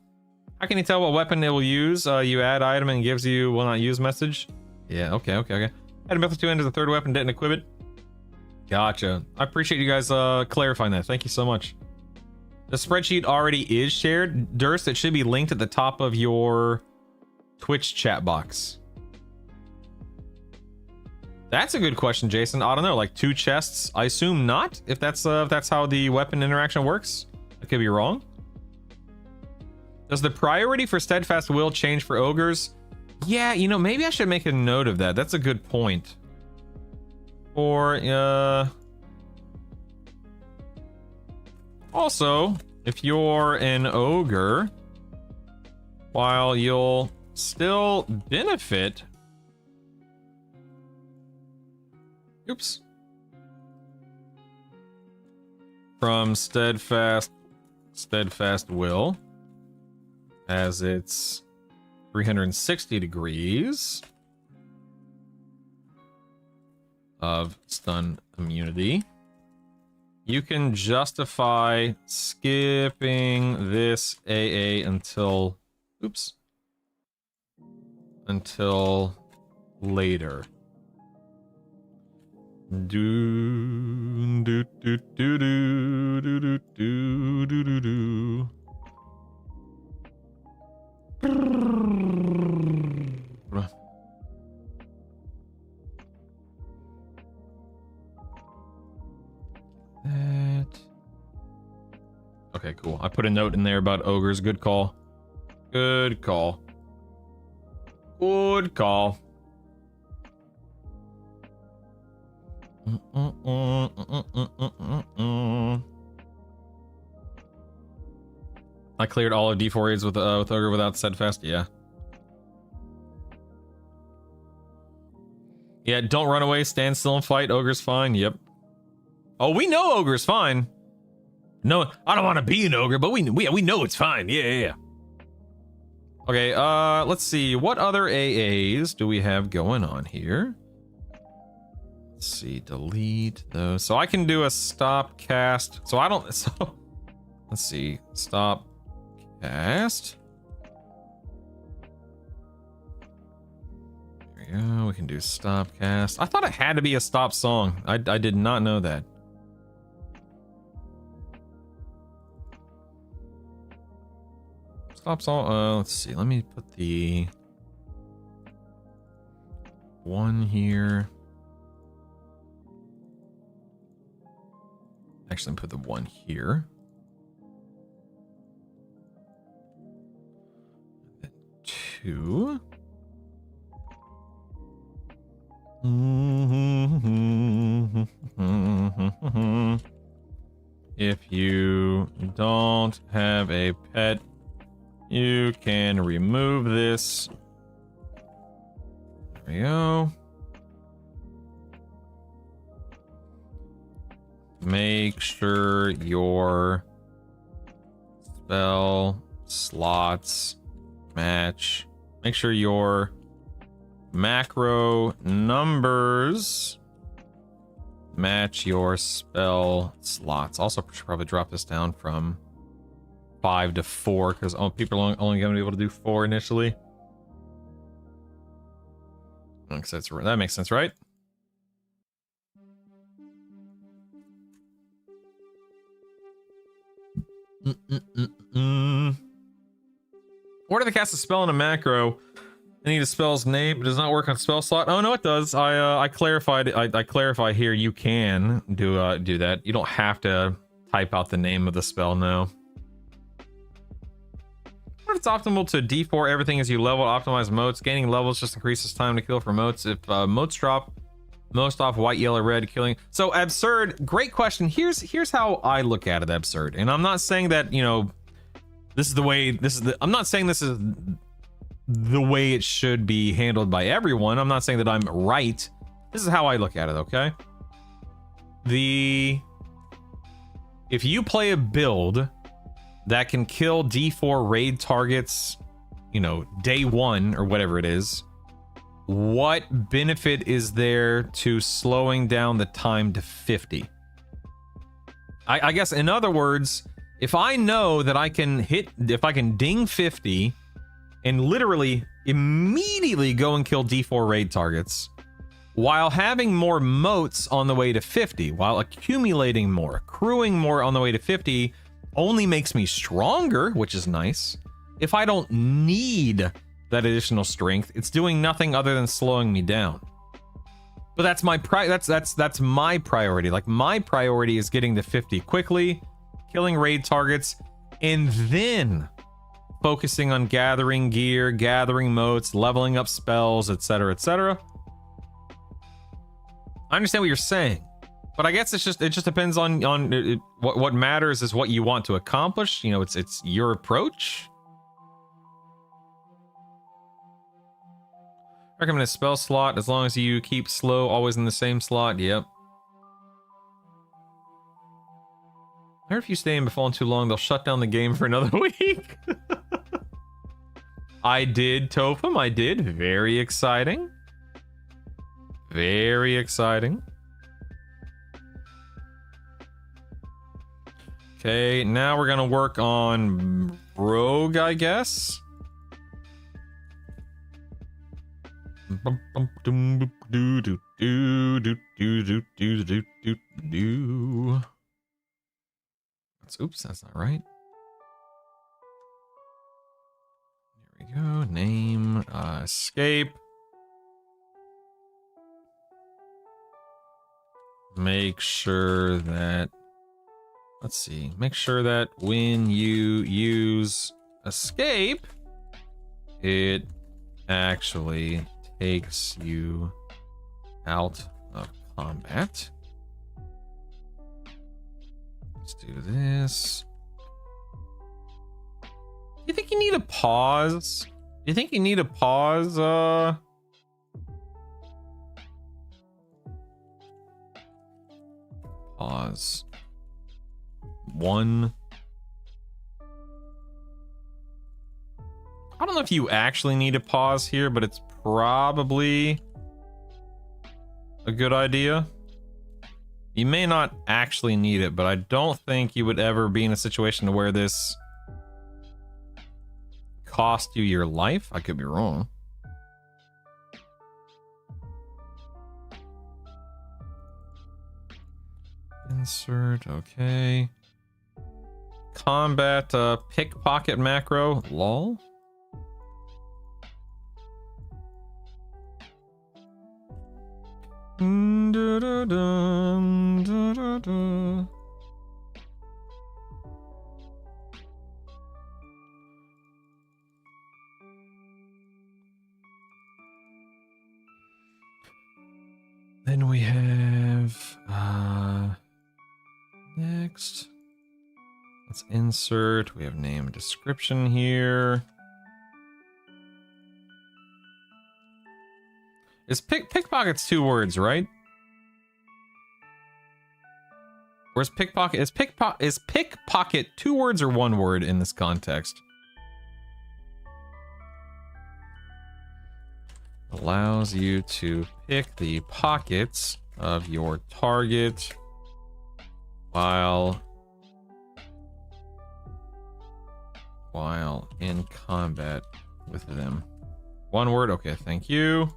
How can you tell what weapon it will use? You add item and gives you will not use message. Yeah, okay. Add method 2 into the 3rd weapon, didn't equip it. Gotcha. I appreciate you guys clarifying that. Thank you so much. The spreadsheet already is shared. Durst, it should be linked at the top of your Twitch chat box. That's a good question, Jason. I don't know, like 2 chests? I assume not, if that's how the weapon interaction works. I could be wrong. Does the priority for Steadfast Will change for ogres? Yeah, you know, maybe I should make a note of that. That's a good point. Or, also, if you're an ogre, while you'll still benefit... Oops. From Steadfast Will, as it's 360 degrees of stun immunity. You can justify skipping this AA until later. Do do do do do do do do do do. Okay, cool. I put a note in there about ogres. Good call. Good call. Good call. I cleared all of D4 raids with ogre without steadfast. Yeah. Yeah, don't run away, stand still and fight. Ogre's fine. Yep. Oh, we know ogre's fine. No, I don't want to be an ogre, but we know it's fine. Yeah. Okay, let's see. What other AAs do we have going on here? Let's see, delete those. So I can do a stop cast. So let's see, stop cast. There we go. We can do stop cast. I thought it had to be a stop song. I did not know that. Stop song. Let's see. Let me put the one here. Actually, put the one here. Then two. If you don't have a pet, you can remove this. There we go. Make sure your spell slots match. Make sure your macro numbers match your spell slots. Also, should probably drop this down from 5 to 4 because people are only going to be able to do 4 initially. That makes sense, right? Order to cast a spell in a macro. I need a spell's name. It does not work on spell slot. Oh no, it does. I clarified. I clarify here. You can do that. You don't have to type out the name of the spell now. What if it's optimal to D4 everything as you level, optimize motes? Gaining levels just increases time to kill for motes. If motes drop most off white, yellow, red, killing. So absurd. Great question. Here's how I look at it. Absurd. And I'm not saying that, you know, this is the way. I'm not saying this is the way it should be handled by everyone. I'm not saying that I'm right. This is how I look at it. Okay. If you play a build that can kill D4 raid targets, you know, day 1 or whatever it is, what benefit is there to slowing down the time to 50? I guess in other words, if I know that if I can ding 50 and literally immediately go and kill D4 raid targets while having more motes on the way to 50, while accumulating more, accruing more on the way to 50, only makes me stronger, which is nice. If I don't need that additional strength, it's doing nothing other than slowing me down. But that's my that's my priority. Like, my priority is getting to 50 quickly, killing raid targets, and then focusing on gathering gear, gathering motes, leveling up spells, etc., etc. I understand what you're saying, but I guess it just depends on what matters is what you want to accomplish. You know, it's your approach. Recommend a spell slot as long as you keep slow always in the same slot. Yep. I heard if you stay in befallen too long, they'll shut down the game for another week. I did, Tofum. I did. Very exciting. Very exciting. Okay, now we're gonna work on Rogue, I guess. Oops, that's not right. There we go. Name, escape. Make sure that, let's see, make sure that when you use escape, it actually takes you out of combat. Let's do this. You think you need a pause? You think you need a pause? Pause. 1. I don't know if you actually need a pause here, but it's probably a good idea. You may not actually need it, but I don't think you would ever be in a situation where this cost you your life. I could be wrong. Insert, okay. Combat pickpocket macro, lol. Then we have next. Let's insert. We have name and description here. Is pickpocket's 2 words, right? Or is pickpocket is pickpocket 2 words or 1 word in this context? Allows you to pick the pockets of your target while in combat with them. 1 word, okay, thank you.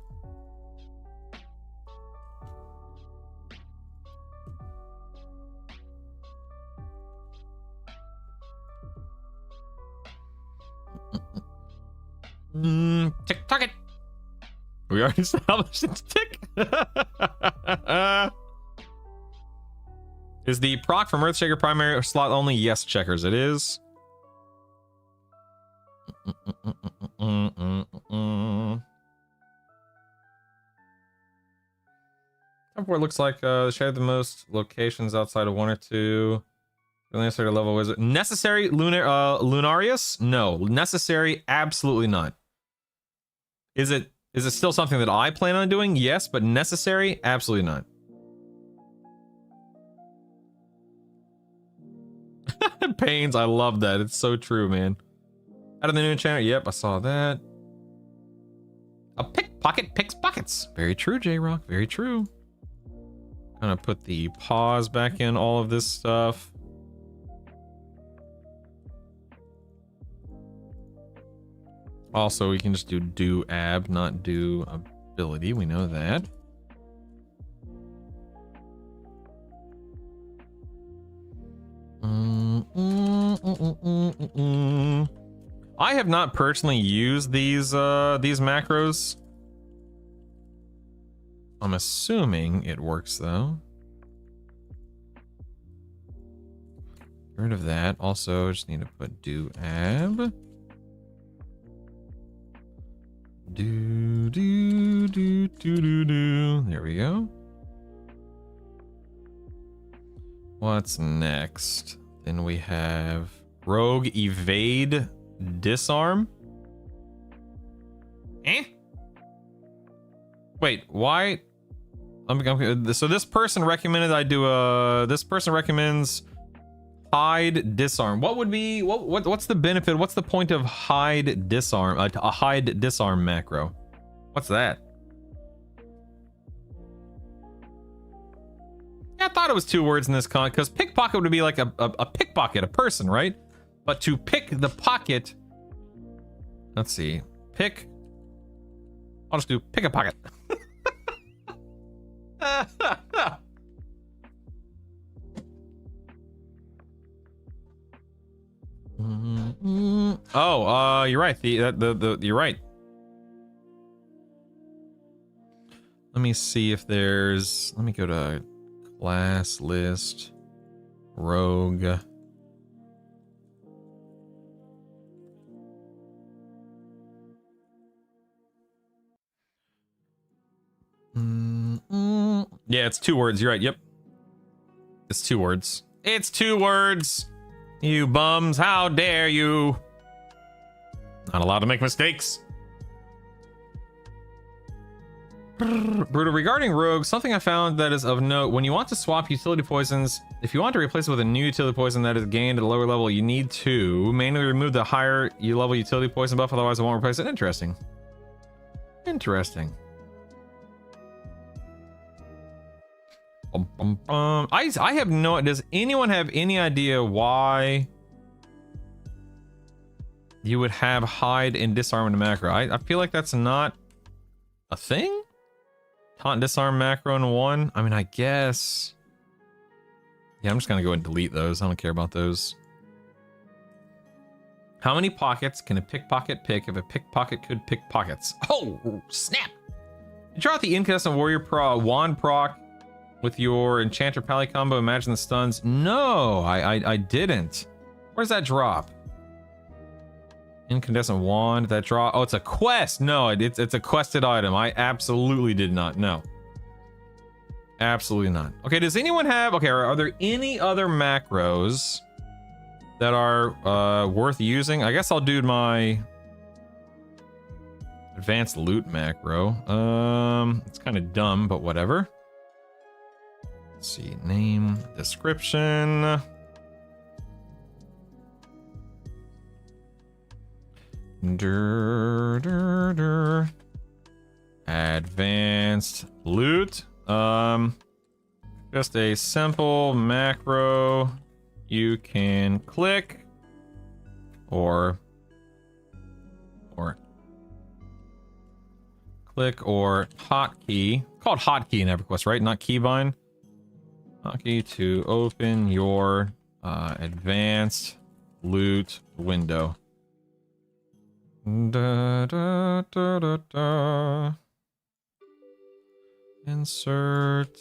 Tick tock it. We already established it's tick. Is the proc from Earthshaker primary slot only? Yes, checkers, it is. It looks like they share the most locations outside of 1 or 2. Really necessary level wizard. Necessary Lunarius? No. Necessary? Absolutely not. Is it still something that I plan on doing? Yes, but necessary? Absolutely not. Pains, I love that. It's so true, man. Out of the new channel. Yep, I saw that. A pickpocket picks pockets. Very true, J-Rock. Very true. Gonna put the pause back in all of this stuff. Also, we can just do ab, not do ability. We know that. I have not personally used these macros. I'm assuming it works though. Get rid of that. Also, just need to put do ab. Do. There we go. What's next? Then we have rogue evade disarm. Wait, why? So this person recommended I do a. This person recommends hide disarm. What would be what's the benefit? What's the point of hide disarm? A hide disarm macro. What's that? Yeah, I thought it was 2 words in this con because pickpocket would be like a pickpocket, a person, right? But to pick the pocket. Let's see. Pick. I'll just do pick a pocket. Oh, you're right. You're right. Let me see if there's. Let me go to class list, rogue. Yeah, it's 2 words. You're right. Yep. It's 2 words. It's 2 words. You bums, how dare you? Not allowed to make mistakes. Brutal. Regarding rogues, something I found that is of note: when you want to swap utility poisons, if you want to replace it with a new utility poison that is gained at a lower level, you need to manually remove the higher level utility poison buff, otherwise it won't replace it. Interesting. Interesting. I have no. Does anyone have any idea why you would have hide and disarm in a macro? I feel like that's not a thing. Taunt disarm macro in one. I mean, I guess. Yeah, I'm just gonna go and delete those. I don't care about those. How many pockets can a pickpocket pick if a pickpocket could pick pockets? Oh, snap! You draw out the incandescent warrior wand proc with your enchanter pally combo. Imagine the stuns. No, I didn't. Where's that drop? Incandescent wand, that draw. Oh, it's a quest. No, it's a quested item. I absolutely did not. No. Absolutely not. Okay, does anyone have... Okay, are there any other macros that are worth using? I guess I'll do my advanced loot macro. It's kind of dumb, but whatever. Let's see. Name, description. Advanced loot. Just a simple macro you can click or click or hotkey. Called hotkey in EverQuest, right? Not keybind. Hotkey to open your advanced loot window. Insert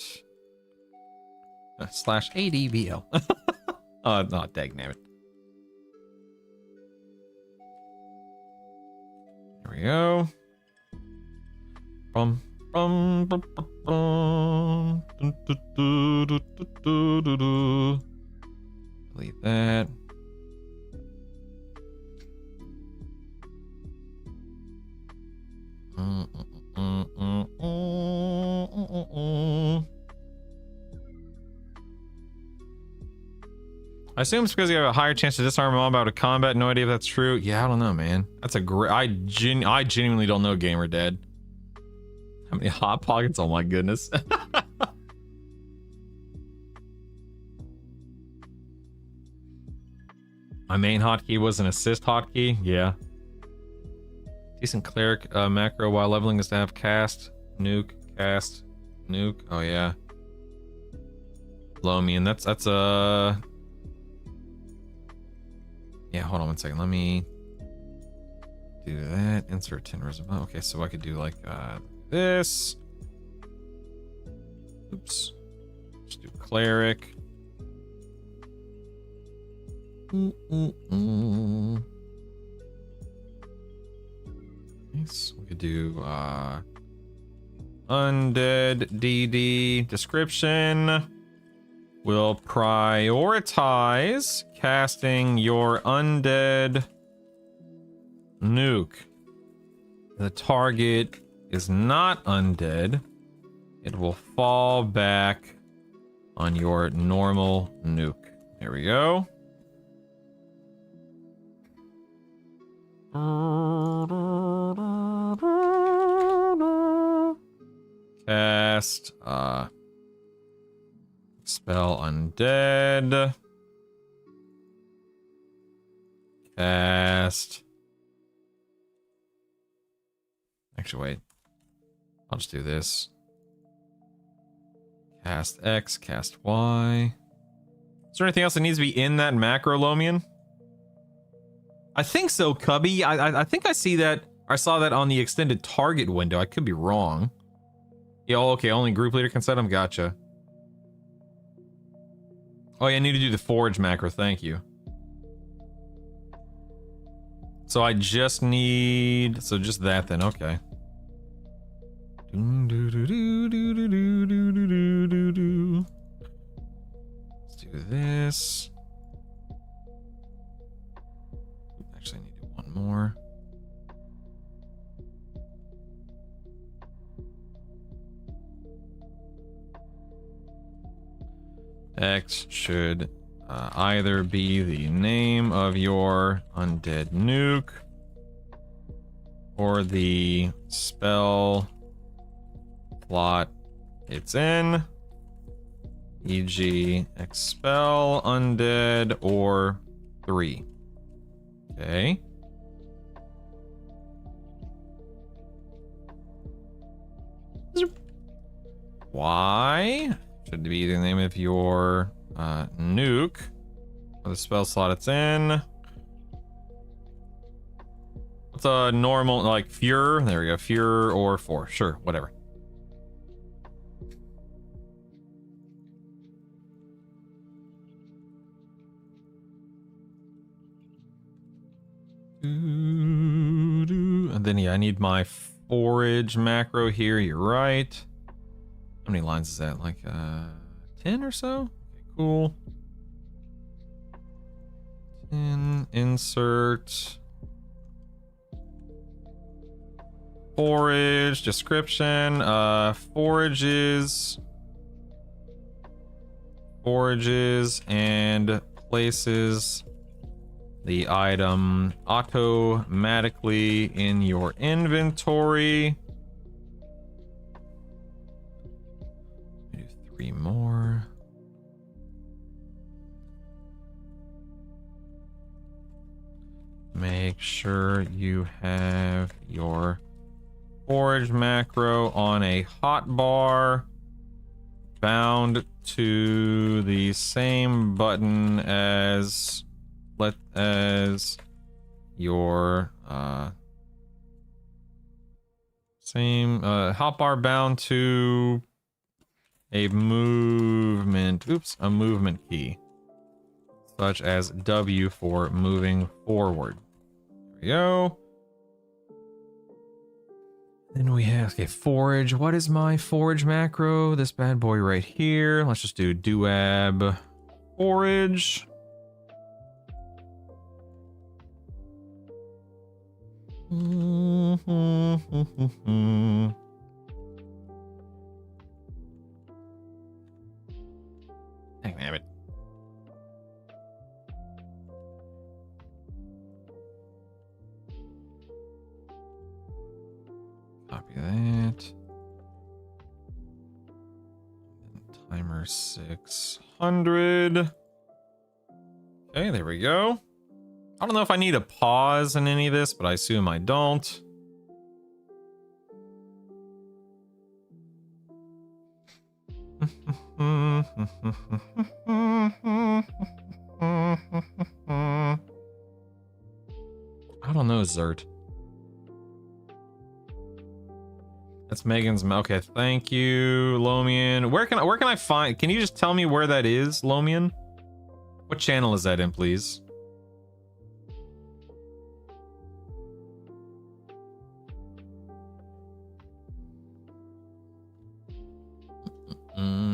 slash ADVL. Oh, no, dagnabbit. There we go. Delete that. I assume it's because you have a higher chance to disarm a mob out of combat. No idea if that's true. Yeah, I don't know, man. That's a great... I genuinely don't know, Gamer Dad. How many hot pockets? Oh my goodness. My main hotkey was an assist hotkey. Yeah. Decent cleric macro while leveling is to have cast, nuke, cast, nuke. Oh yeah. Lomian. That's a... Yeah, hold on one second. Let me do that. Insert 10 rows of... Okay, so I could do like this. Oops. Just do cleric. Nice. We could do undead DD description. Will prioritize casting your undead nuke. The target is not undead. It will fall back on your normal nuke. There we go. Cast spell undead. Cast. Actually, wait. I'll just do this. Cast X, cast Y. Is there anything else that needs to be in that macro, Lomian? I think so, Cubby. I think I see that. I saw that on the extended target window. I could be wrong. Yeah, okay. Only group leader can set them. Gotcha. Oh, yeah, I need to do the forge macro. Thank you. So I just need... So just that then. Okay. Let's do this. Actually, I need to do one more. X should either be the name of your undead nuke or the spell plot it's in, e.g. expel undead or 3. Okay. Y should be the name of your nuke or the spell slot it's in. What's a normal, like Fure? There we go, Fure or 4. Sure, whatever. And then, yeah, I need my forage macro here. You're right. How many lines is that? Like 10 or so? Okay, cool. 10, insert. Forage, description, forages, and places the item automatically in your inventory. Do 3 more. Make sure you have your forage macro on a hotbar bound to the same button as your same hotbar bound to a movement key such as W for moving forward. There we go. Then we have, okay, forage. What is my forage macro? This bad boy right here. Let's just do doab forage. Damn it. Copy that. Timer 600. Okay, there we go. I don't know if I need a pause in any of this, but I assume I don't. I don't know, Zert. That's Megan's. Okay, thank you, Lomian. Where can I find? Can you just tell me where that is, Lomian? What channel is that in, please?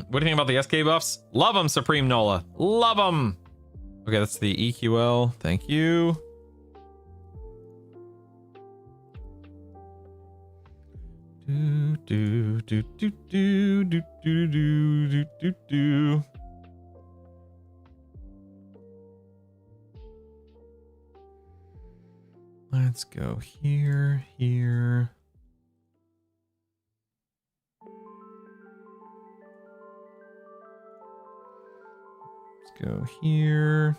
What do you think about the SK buffs? Love them, Supreme Nola. Love them. Okay, that's the EQL. Thank you. Let's go here, here. Let's go here.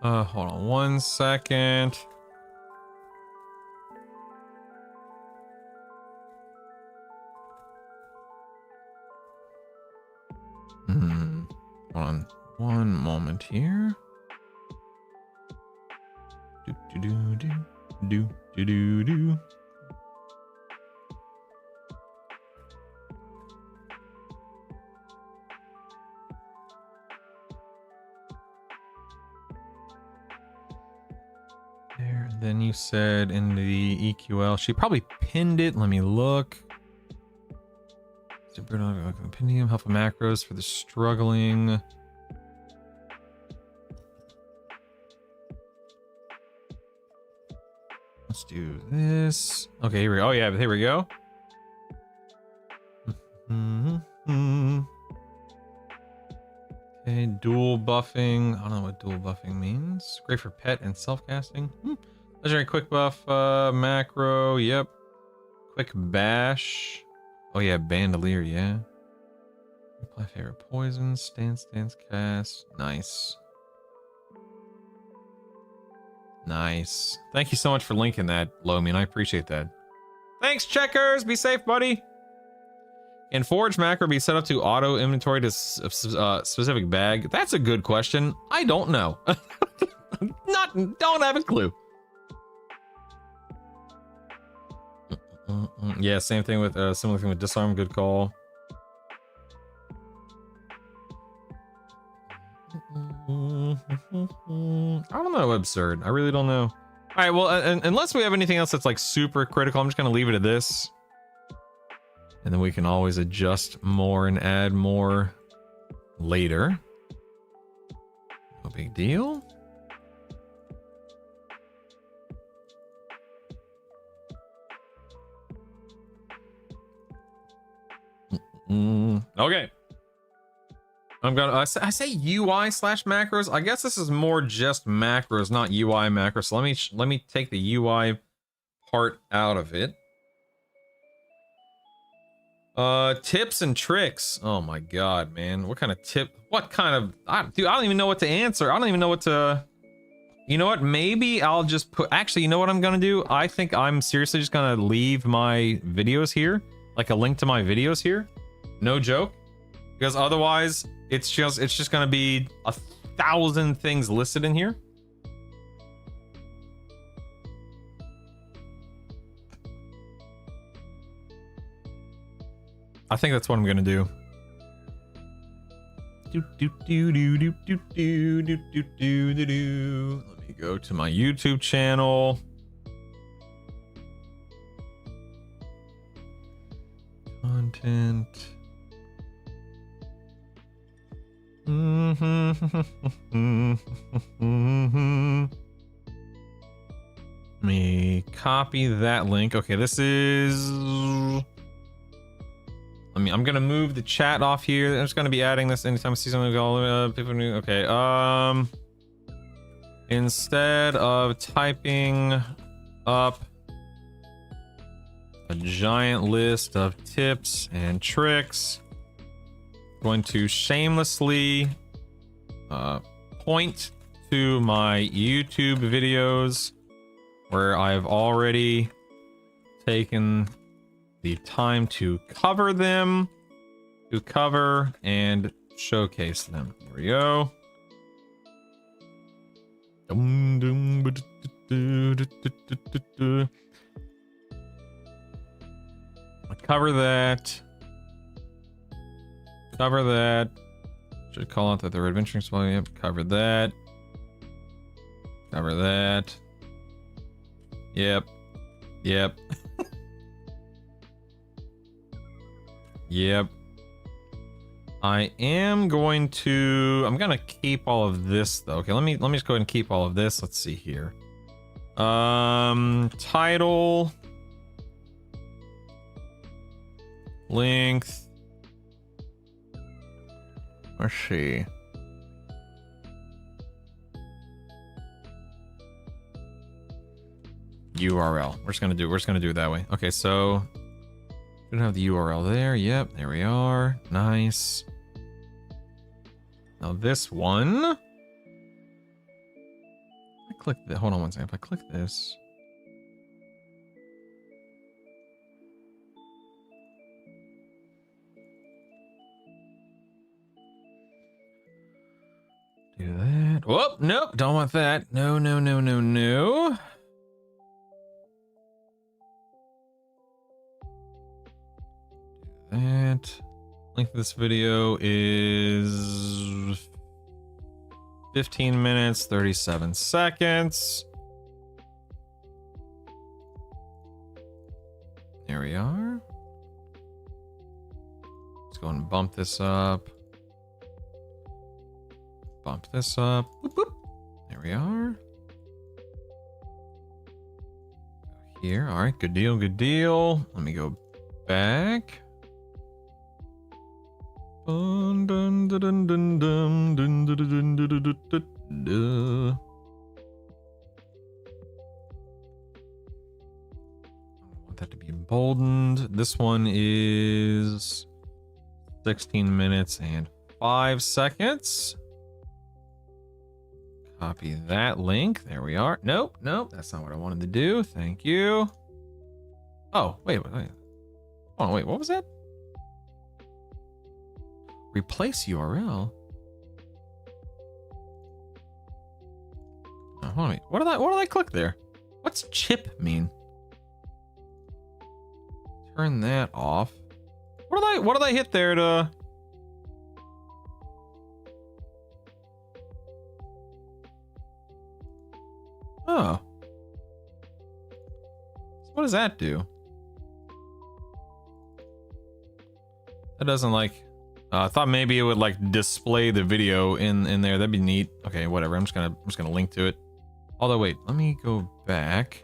Hold on 1 second. Hold on 1 moment here. Do do do do do do do. There. Then you said in the EQL, she probably pinned it. Let me look. Compendium, help of macros for the struggling. Let's do this. Okay, here we go. Oh yeah, here we go. Okay, dual buffing. I don't know what dual buffing means. Great for pet and self-casting. Legendary quick buff, macro, yep. Quick bash. Oh yeah, bandolier, yeah. Apply favorite poison, stance, cast. Nice. Nice. Thank you so much for linking that, Lomian. I appreciate that. Thanks, checkers. Be safe, buddy. Can Forge macro be set up to auto inventory to specific bag? That's a good question. I don't know. Don't have a clue. Yeah, same thing with similar thing with disarm. Good call. I don't know. Absurd. I really don't know. All right. Well, unless we have anything else that's like super critical, I'm just gonna leave it at this, and then we can always adjust more and add more later. No big deal. Okay. I'm gonna I say UI slash macros. I guess this is more just macros, not UI macros. So let me take the UI part out of it. Tips and tricks. Oh my god, man. What kind of tip? What kind of dude, I don't even know what to answer. I don't even know what to. You know what? Maybe I'll just put. Actually, you know what I'm gonna do? I think I'm seriously just gonna leave my videos here, like a link to my videos here. No joke, because otherwise it's just gonna be 1,000 things listed in here. I think that's what I'm gonna do. Let me go to my YouTube channel. Content. Let me copy that link. Okay, this is. I'm gonna move the chat off here. I'm just gonna be adding this anytime I see something. People new. Okay. Instead of typing up a giant list of tips and tricks, I'm going to shamelessly point to my YouTube videos where I've already taken the time to cover them, and showcase them. There we go. Cover that. Cover that. Should call out that they're adventuring small. Yep. Cover that. Cover that. Yep. Yep. Yep. I am going to. I'm gonna keep all of this though. Okay, let me just go ahead and keep all of this. Let's see here. Title. Length. Let's see. URL. We're just gonna do it that way. Okay, so we don't have the URL there. Yep, there we are. Nice. Now this one. I click the. Hold on one second. If I click this. Do that. Whoop, nope, don't want that. No, no, no, no, no. Do that. Length of this video is 15 minutes, 37 seconds. There we are. Let's go and bump this up. Bump this up. Boop, boop. There we are. here. All right, good deal, good deal. Let me go back. Dun, dun, dun, dun, dun, dun, dun, dun, dun, dun, dun, dun, dun. I want that to be emboldened. This one is 16 minutes and 5 seconds. Copy that link. There we are. Nope, nope, that's not what I wanted to do. Thank you. Oh, wait. Oh, wait, what was that? Replace URL. Oh, hold on, wait. What did I click there? What's chip mean? Turn that off. What did I hit there to? Oh. What does that do? That doesn't like. I thought maybe it would like display the video in there. That'd be neat. Okay, whatever. I'm just gonna link to it. Although wait, let me go back.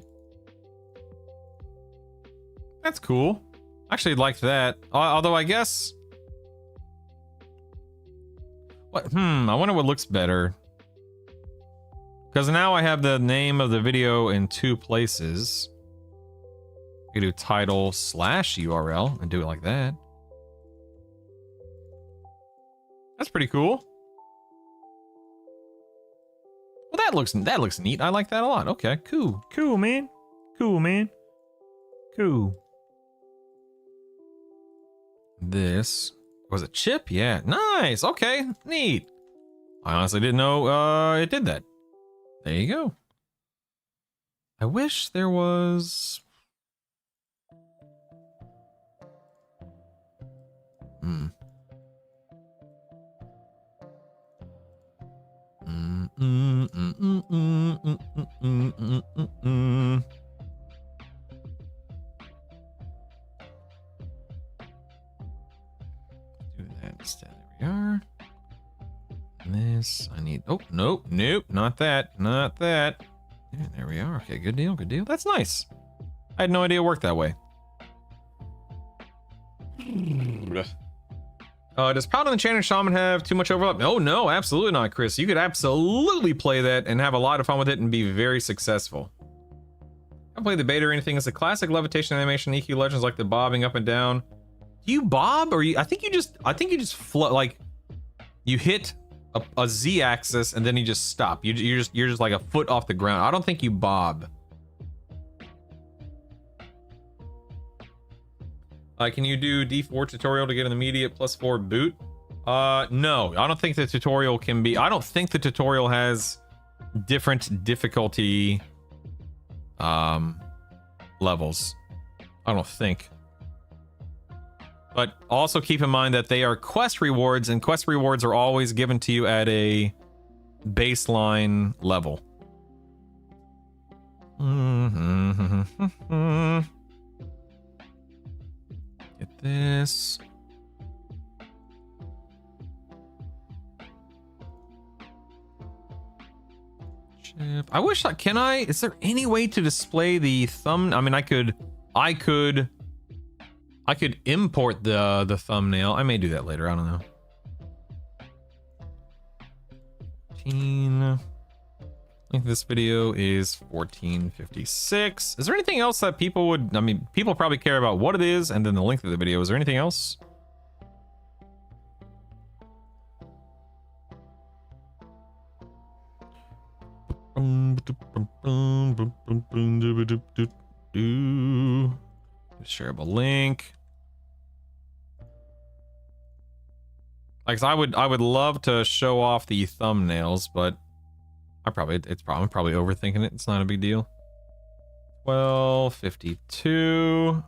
That's cool. Actually liked that. Although I guess. What? I wonder what looks better. Because now I have the name of the video in 2 places. I can do title / URL and do it like that. That's pretty cool. Well, that looks neat. I like that a lot. Okay, cool. Cool, man. Cool, man. Cool. This was a chip? Yeah. Nice. Okay, neat. I honestly didn't know it did that. There you go. I wish there was... Do that instead. There we are. This I need. Oh, nope, not that, not that. Yeah, there we are. Okay, good deal, good deal. That's nice. I had no idea it worked that way. Does Paladin and Enchanter Shaman have too much overlap? Oh no, absolutely not, Chris. You could absolutely play that and have a lot of fun with it and be very successful. I played the beta or anything. It's a classic levitation animation. EQ Legends, like the bobbing up and down. Do you bob or you? I think you just float. Like you hit a Z axis and then you just stop. You're just like a foot off the ground. I don't think you bob. Can you do D4 tutorial to get an immediate +4 boot? No, I don't think the tutorial can be. I don't think the tutorial has different difficulty levels. I don't think. But also keep in mind that they are quest rewards, and quest rewards are always given to you at a baseline level. Get this. Chip. I wish is there any way to display the thumb? I mean, I could import the thumbnail. I may do that later. I don't know. 14. I think this video is 14:56. Is there anything else that people would... I mean, people probably care about what it is and then the length of the video. Is there anything else? Shareable link. Like, I would love to show off the thumbnails, but I'm probably overthinking it. It's not a big deal. 12:52.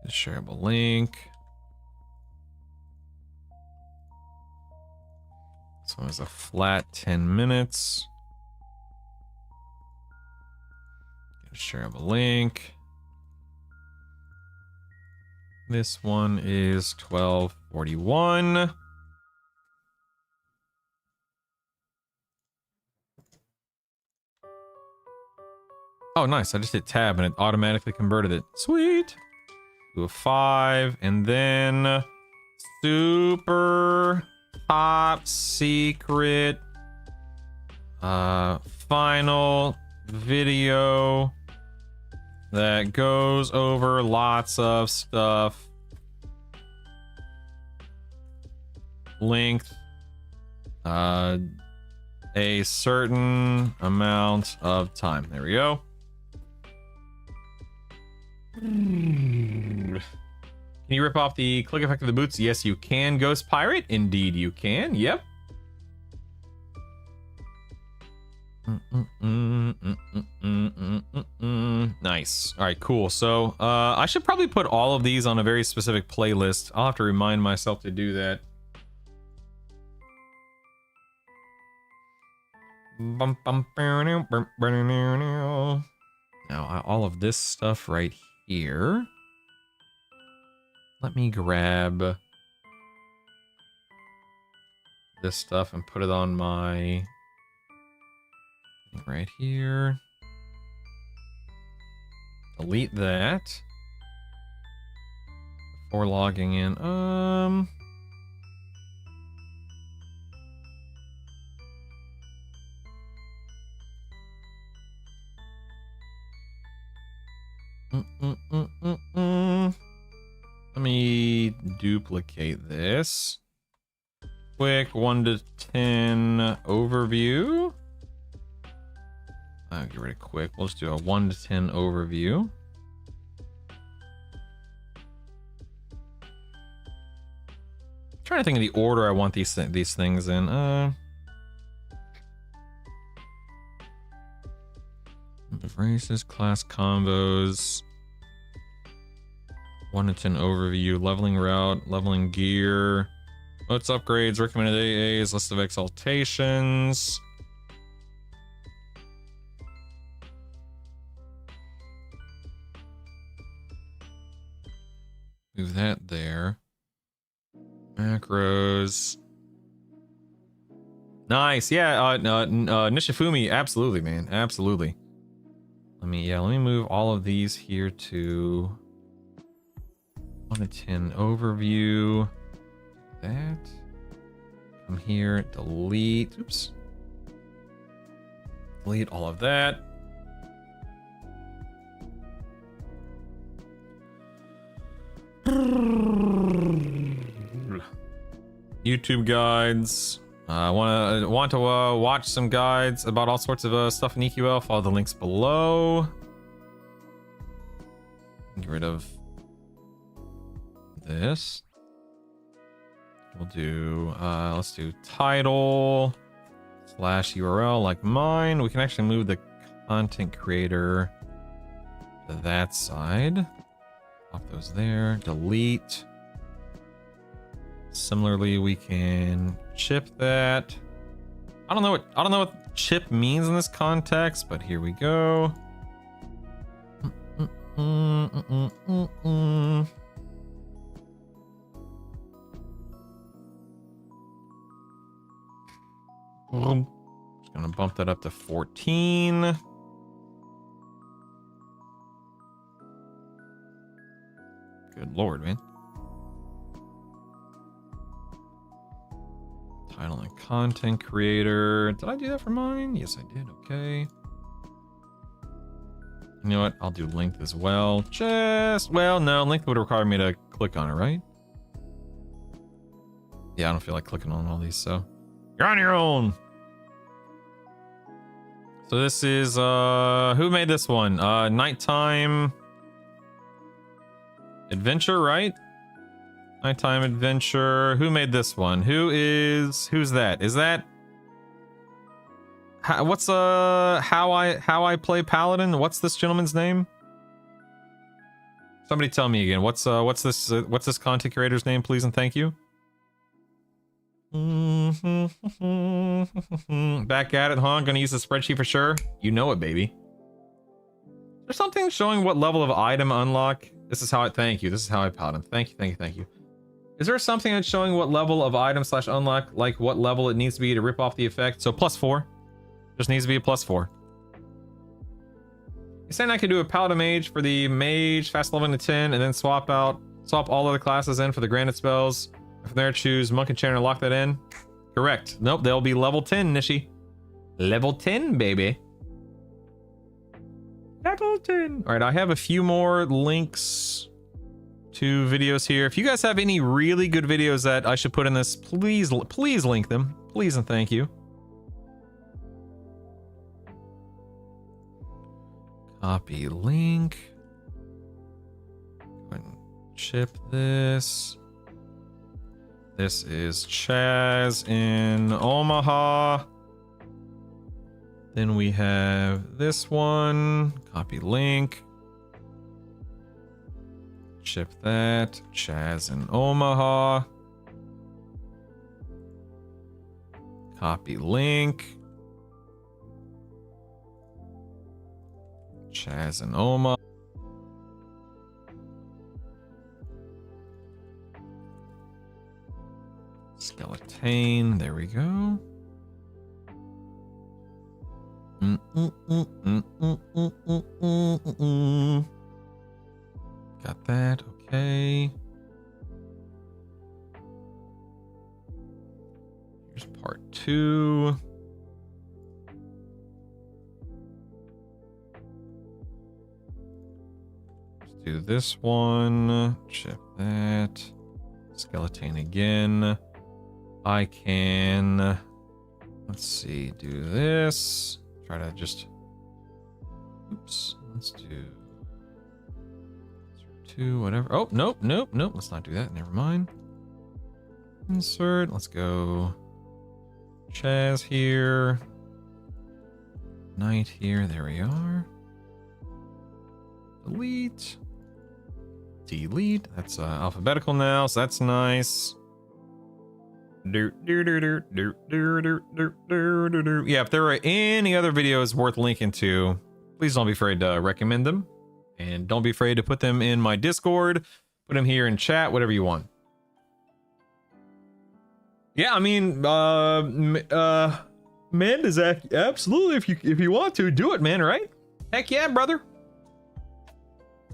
Shareable link. This one is a flat 10 minutes. Shareable link. This one is 12:41. Oh, nice. I just hit tab and it automatically converted it. Sweet. Do a 5 and then super top secret final video that goes over lots of stuff. Length a certain amount of time. There we go. Can you rip off the click effect of the boots? Yes, you can, Ghost Pirate. Indeed, you can. Yep. Nice. All right, cool. So I should probably put all of these on a very specific playlist. I'll have to remind myself to do that. Now, all of this stuff right here. Let me grab this stuff and put it on my thing right here. Delete that before logging in. Let me duplicate this. Quick 1 to 10 overview. I'll get rid of quick. We'll just do a 1 to 10 overview. Trying to think of the order I want these things in. Races, class combos, 1 to 10 overview, leveling route, leveling gear, what's upgrades, recommended AAs, list of exaltations. Move that there. Macros. Nice, yeah. Nishifumi, absolutely, man, absolutely. Let me move all of these here to 1 to 10 overview. That. Come here, delete. Oops. Delete all of that. YouTube guides. I want to watch some guides about all sorts of stuff in EQL. Follow the links below. Get rid of this. We'll do let's do title / URL like mine. We can actually move the content creator to that side. Pop those there. Delete. Similarly, we can chip that. I don't know what chip means in this context, but here we go. Just gonna bump that up to 14. Good lord, man. Title and content creator. Did I do that for mine? Yes, I did. Okay. You know what? I'll do length as well. Well, no, length would require me to click on it, right? Yeah, I don't feel like clicking on all these, so you're on your own. So this is who made this one? Nighttime Adventure, right? Nighttime Adventure. Who made this one? Who's that? Is that what's how I play Paladin? What's this gentleman's name? Somebody tell me again. What's this content creator's name, please and thank you. Back at it, huh? Gonna use the spreadsheet for sure. You know it, baby. There's something showing what level of item unlock. This is how I thank you. This is how I Paladin. Thank you. Is there something that's showing what level of item / unlock, like what level it needs to be to rip off the effect? So +4. Just needs to be a +4. You saying I could do a Paladin Mage for the Mage, fast leveling to 10, and then swap all other classes in for the granted spells. From there, choose Monk Enchanter and lock that in? Correct. Nope, they'll be level 10, Nishi. Level 10, baby. Level 10. All right, I have a few more links to videos here. If you guys have any really good videos that I should put in this, please link them. Please and thank you. Copy link. Go ahead and ship this. This is Chaz in Omaha. Then we have this one. Copy link. Ship that. Chaz in Omaha. Copy link. Chaz in Omaha. Skeleton. There we go. Got that. Okay. Here's part 2. Let's do this one. Ship that. Skeleton again. I can, let's see, do this. Try to just, oops, let's do 2, whatever. Oh, nope. Let's not do that. Never mind. Insert. Let's go Chaz here. Knight here. There we are. Delete. Delete. That's alphabetical now, so that's nice. Yeah, if there are any other videos worth linking to, please don't be afraid to recommend them. And don't be afraid to put them in my Discord, put them here in chat, whatever you want. Yeah, I mean, man, does that absolutely, if you want to, do it, man, right? Heck yeah, brother.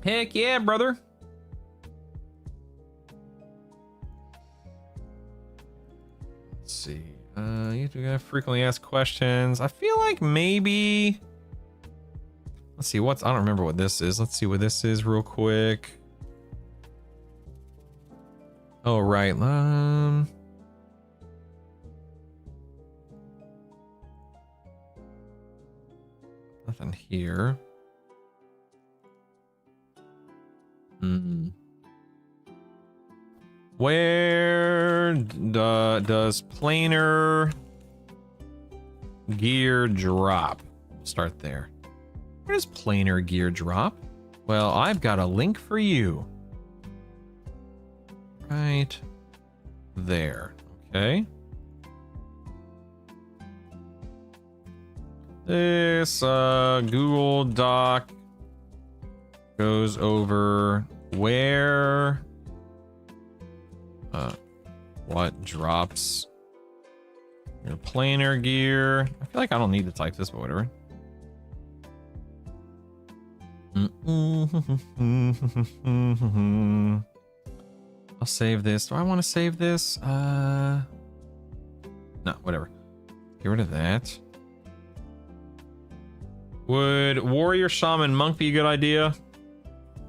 Heck yeah, brother. Let's see. You have frequently asked questions. I feel like maybe. Let's see. I don't remember what this is. Let's see what this is real quick. Oh right. Nothing here. Where does planar gear drop? Start there. Where does planar gear drop? Well, I've got a link for you. Right there. Okay. This Google Doc goes over where what drops your planar gear. I feel like I don't need to type this, but whatever. I'll save this. Do I want to save this? No, whatever. Get rid of that. Would warrior, shaman, monk be a good idea?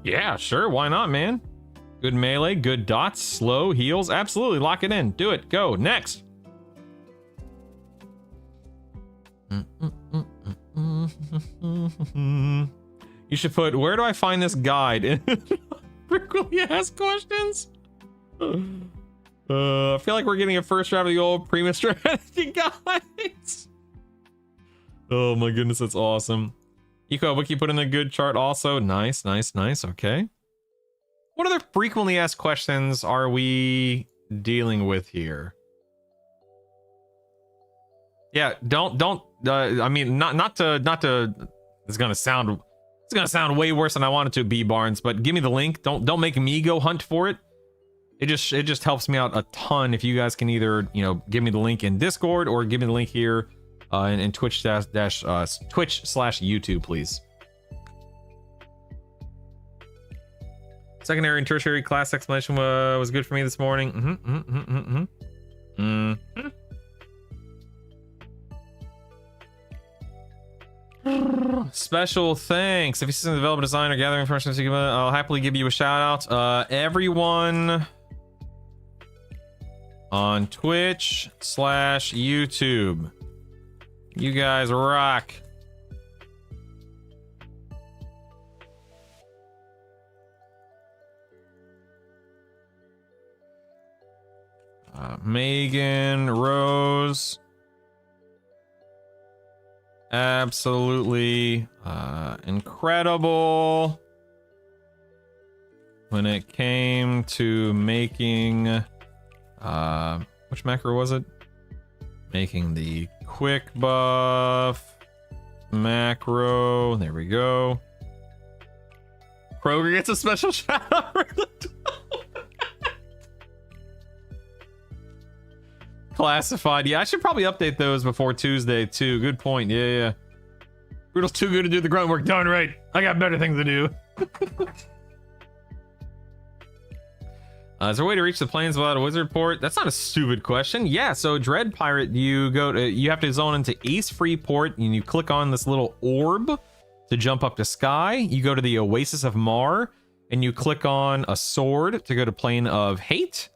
Yeah, sure. Why not, man? Good melee, good dots, slow, heals. Absolutely, lock it in. Do it. Go. Next. You should put, where do I find this guide? In frequently asked questions? I feel like we're getting a first round of the old Prima strategy guides. Oh my goodness, that's awesome. Eco Wiki put in a good chart also. Nice, nice, nice. Okay. What other frequently asked questions are we dealing with here? Yeah, don't. I mean, not to. It's gonna sound way worse than I want it to be, Barnes. But give me the link. Don't make me go hunt for it. It just helps me out a ton if you guys can either give me the link in Discord or give me the link here in Twitch /YouTube, please. Secondary and tertiary class explanation was good for me this morning. Special thanks. If you see the developer design or gathering information, I'll happily give you a shout out. Everyone on Twitch/YouTube. You guys rock. Megan, Rose. Absolutely incredible when it came to making which macro was it? Making the quick buff macro. There we go. Kroger gets a special shout out for the 12. Classified. Yeah, I should probably update those before Tuesday too. Good point. Yeah. Brutal's too good to do the grunt work. Darn right. I got better things to do. Is there a way to reach the plains without a wizard port? That's not a stupid question. Yeah, so Dread Pirate, you have to zone into East Freeport and you click on this little orb to jump up to sky. You go to the Oasis of Mar and you click on a sword to go to Plane of Hate.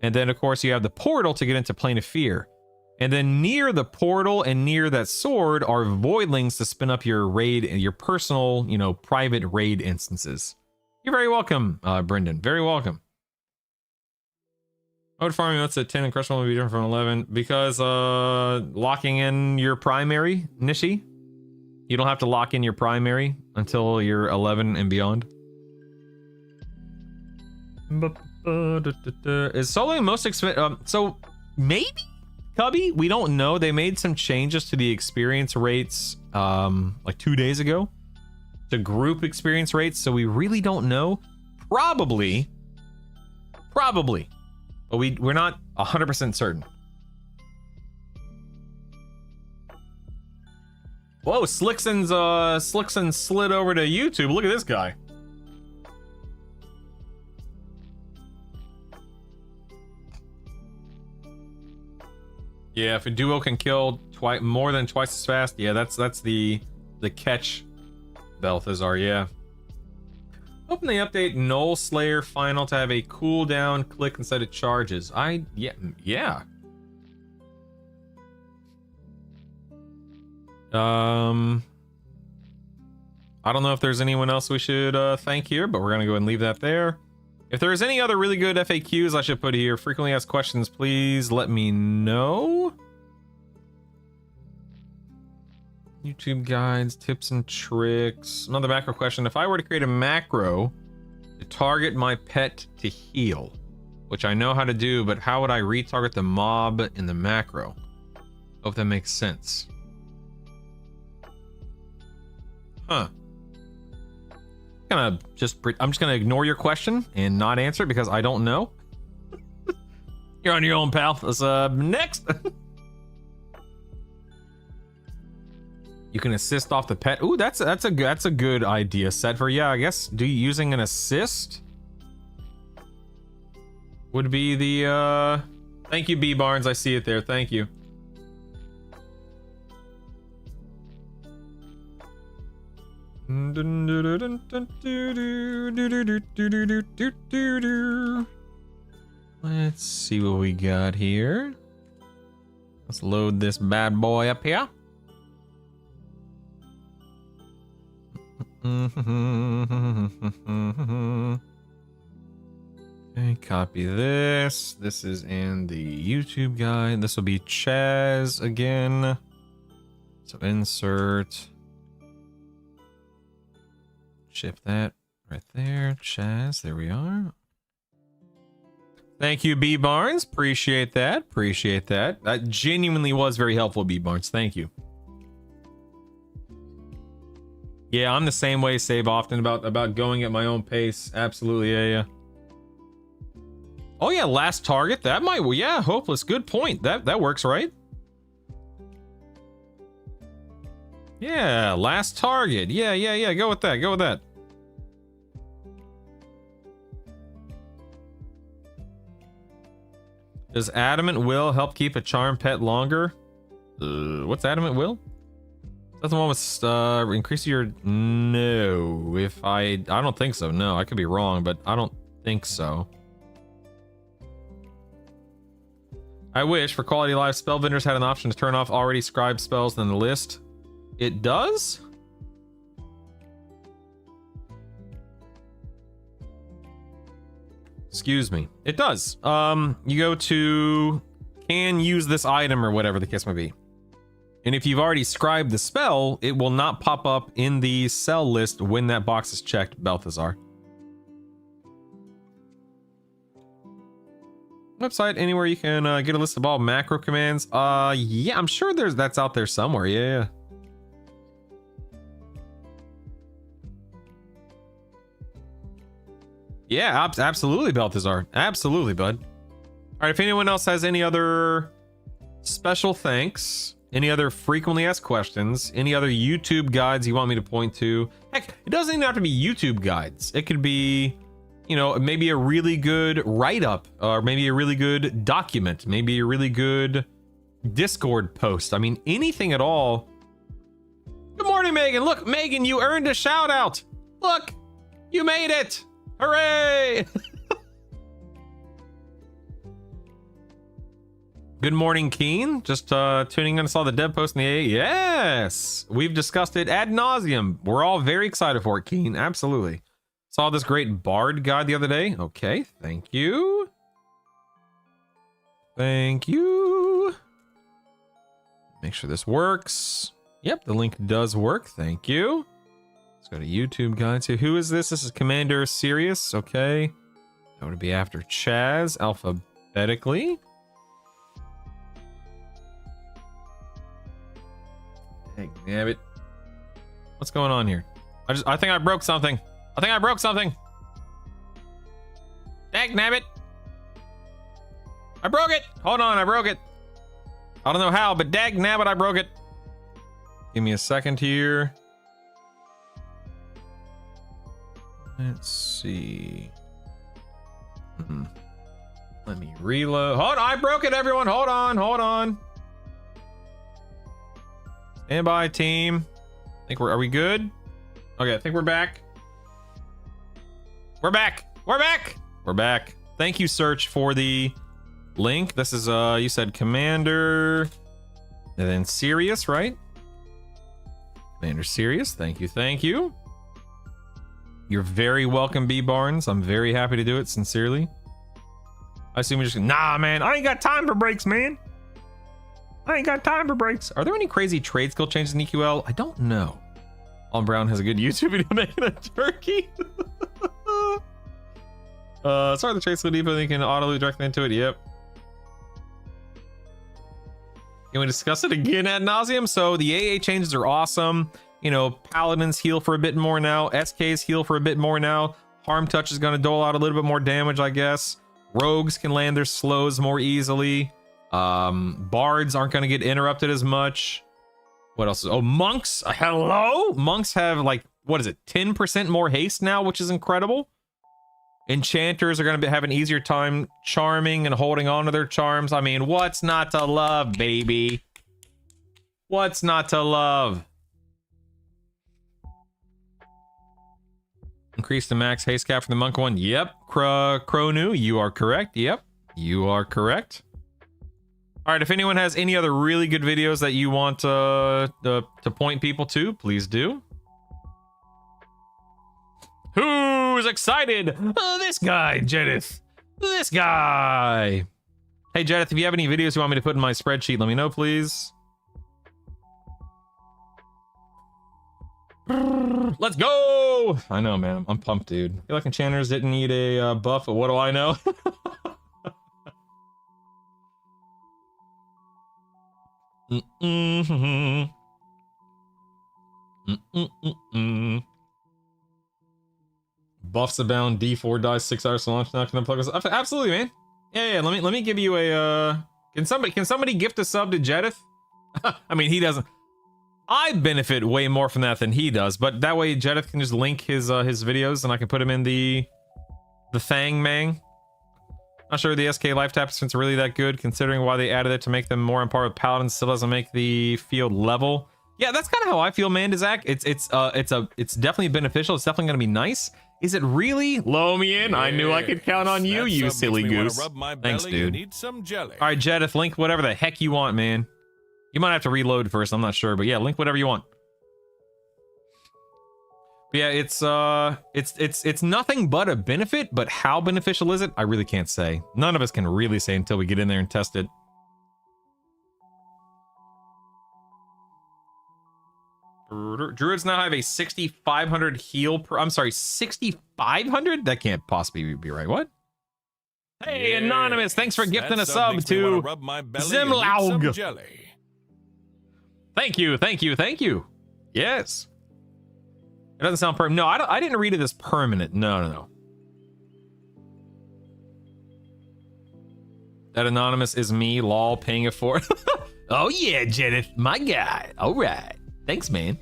And then, of course, you have the portal to get into Plane of Fear. And then near the portal and near that sword are voidlings to spin up your raid, your personal, private raid instances. You're very welcome, Brendan. Very welcome. Mode farming, that's at 10 and crush will be different from 11 because locking in your primary, Nishi. You don't have to lock in your primary until you're 11 and beyond. Is soloing most expensive? So maybe, Cubby, we don't know. They made some changes to the experience rates like 2 days ago to group experience rates, so we really don't know. Probably, but we're not 100% certain. Whoa, Slickson slid over to YouTube. Look at this guy. Yeah, if a duo can kill more than twice as fast, yeah, that's the catch, Balthazar, yeah. Hoping they update Null Slayer Final to have a cooldown click instead of charges. Yeah. I don't know if there's anyone else we should thank here, but we're gonna go ahead and leave that there. If there's any other really good FAQs I should put here, frequently asked questions, please let me know. YouTube guides, tips and tricks. Another macro question. If I were to create a macro to target my pet to heal, which I know how to do, but how would I retarget the mob in the macro? Hope that makes sense. Huh. I'm just gonna ignore your question and not answer it because I don't know. You're on your own, pal. Let's next. You can assist off the pet. Ooh, that's a good idea set for, yeah, I guess using an assist would be the thank you, B Barnes. I see it there. Thank you. Let's see what we got here. Let's load this bad boy up here. Okay, copy this. This is in the YouTube guide. This will be Chaz again. So insert. Ship that right there. Chaz, there we are. Thank you, B Barnes. Appreciate that. Appreciate that. That genuinely was very helpful, B Barnes. Thank you. Yeah, I'm the same way, save often, about going at my own pace. Absolutely, yeah. Oh yeah, last target. That might, yeah, hopeless. Good point. That works, right? Yeah, last target. Yeah. Go with that. Does Adamant Will help keep a charm pet longer? What's Adamant Will? Is that the one with increase your... No. If I don't think so. No, I could be wrong, but I don't think so. I wish for quality of life spell vendors had an option to turn off already scribed spells in the list. It does? Excuse me. It does. You go to can use this item or whatever the case may be. And if you've already scribed the spell, it will not pop up in the sell list when that box is checked, Balthazar. Website anywhere you can get a list of all macro commands. Yeah, I'm sure that's out there somewhere. Yeah. Yeah, absolutely, Balthazar. Absolutely, bud. All right, if anyone else has any other special thanks, any other frequently asked questions, any other YouTube guides you want me to point to, heck, it doesn't even have to be YouTube guides. It could be, you know, maybe a really good write-up, or maybe a really good document, maybe a really good Discord post. I mean, anything at all. Good morning, Megan. Look, Megan, you earned a shout out. Look, you made it. Hooray! Good morning, Keen. Just tuning in. I saw the dev post in the AA. Yes, we've discussed it ad nauseum. We're all very excited for it, Keen. Absolutely. Saw this great Bard guide the other day. Okay, thank you. Thank you. Make sure this works. Yep, the link does work. Thank you. Let's go to YouTube guides here. Who is this? This is Commander Sirius. Okay. That would be after Chaz alphabetically. Dang nabbit. What's going on here? I think I broke something. I think I broke something. Dang nabbit. I broke it. Hold on, I broke it. I don't know how, but dag nabbit, I broke it. Give me a second here. Let's see. Let me reload. Hold on, I broke it, everyone. Hold on. Stand by, team. Are we good? Okay, I think we're back. We're back. Thank you, Search, for the link. This is you said Commander and then Sirius, right? Commander Sirius, thank you. You're very welcome, B Barnes. I'm very happy to do it, sincerely. I assume you're just nah, man. I ain't got time for breaks, man. I ain't got time for breaks. Are there any crazy trade skill changes in EQL? I don't know. Alton Brown has a good YouTube video making a turkey. Sorry, the trade skill depot, you can auto loop directly into it. Yep. Can we discuss it again ad nauseum? So the AA changes are awesome. You know, Paladins heal for a bit more now. SKs heal for a bit more now. Harm Touch is going to dole out a little bit more damage, I guess. Rogues can land their slows more easily. Bards aren't going to get interrupted as much. What else? Oh, Monks. Hello? Monks have like, what is it? 10% more haste now, which is incredible. Enchanters are going to have an easier time charming and holding on to their charms. I mean, what's not to love, baby? What's not to love? Increase the max haste cap for the monk one. Yep. Cronu, you are correct. Yep. You are correct. All right. If anyone has any other really good videos that you want to point people to, please do. Who's excited? Oh, this guy, Jedith. This guy. Hey, Jedith, if you have any videos you want me to put in my spreadsheet, let me know, please. Let's go! I know, man. I'm pumped, dude. I feel like enchanters didn't need a buff, but what do I know? Buffs abound. D4 dies 6 hours so launch. Not gonna plug us. Absolutely, man. Yeah. Let me give you a. Can somebody gift a sub to Jedith? I mean, he doesn't. I benefit way more from that than he does, but that way Jedith can just link his videos and I can put him in the thang mang. Not sure the SK life tapestries are really that good, considering why they added it to make them more on par with paladins. Still doesn't make the field level. Yeah, that's kind of how I feel, Mandazak. It's definitely beneficial. It's definitely going to be nice. Is it really? Low me in. I knew I could count on you, you silly goose. Thanks, dude. Need some jelly. All right, Jedith, link whatever the heck you want, man. You might have to reload first. I'm not sure, but yeah, link whatever you want. But yeah, it's nothing but a benefit, but how beneficial is it? I really can't say. None of us can really say until we get in there and test it. Druids now have a 6,500 heal per. I'm sorry, 6,500? That can't possibly be right. What? Hey, yes, Anonymous, thanks for gifting a sub to Zimlaug. Thank you, thank you, thank you. Yes. It doesn't sound permanent. No, I didn't read it as permanent. No. That Anonymous is me, lol, paying it for. Oh yeah, Jedith, my guy. All right. Thanks, man.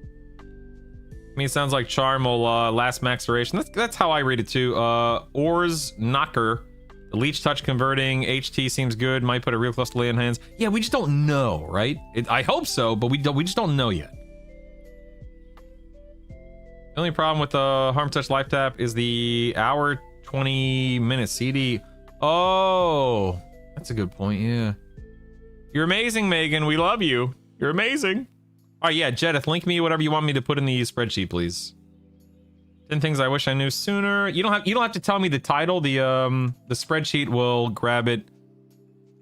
I mean, it sounds like Charm will last max duration. That's how I read it too. Or's Knocker. The Leech Touch converting HT seems good. Might put it real close to lay in hands. Yeah, we just don't know, right? I hope so, but we just don't know yet. The only problem with the Harm Touch Life Tap is the hour 20-minute CD. Oh, that's a good point. Yeah. You're amazing, Megan. We love you. You're amazing. All right, yeah, Jedith, link me whatever you want me to put in the spreadsheet, please. 10 things I wish I knew sooner. You don't have to tell me the title. The spreadsheet will grab it.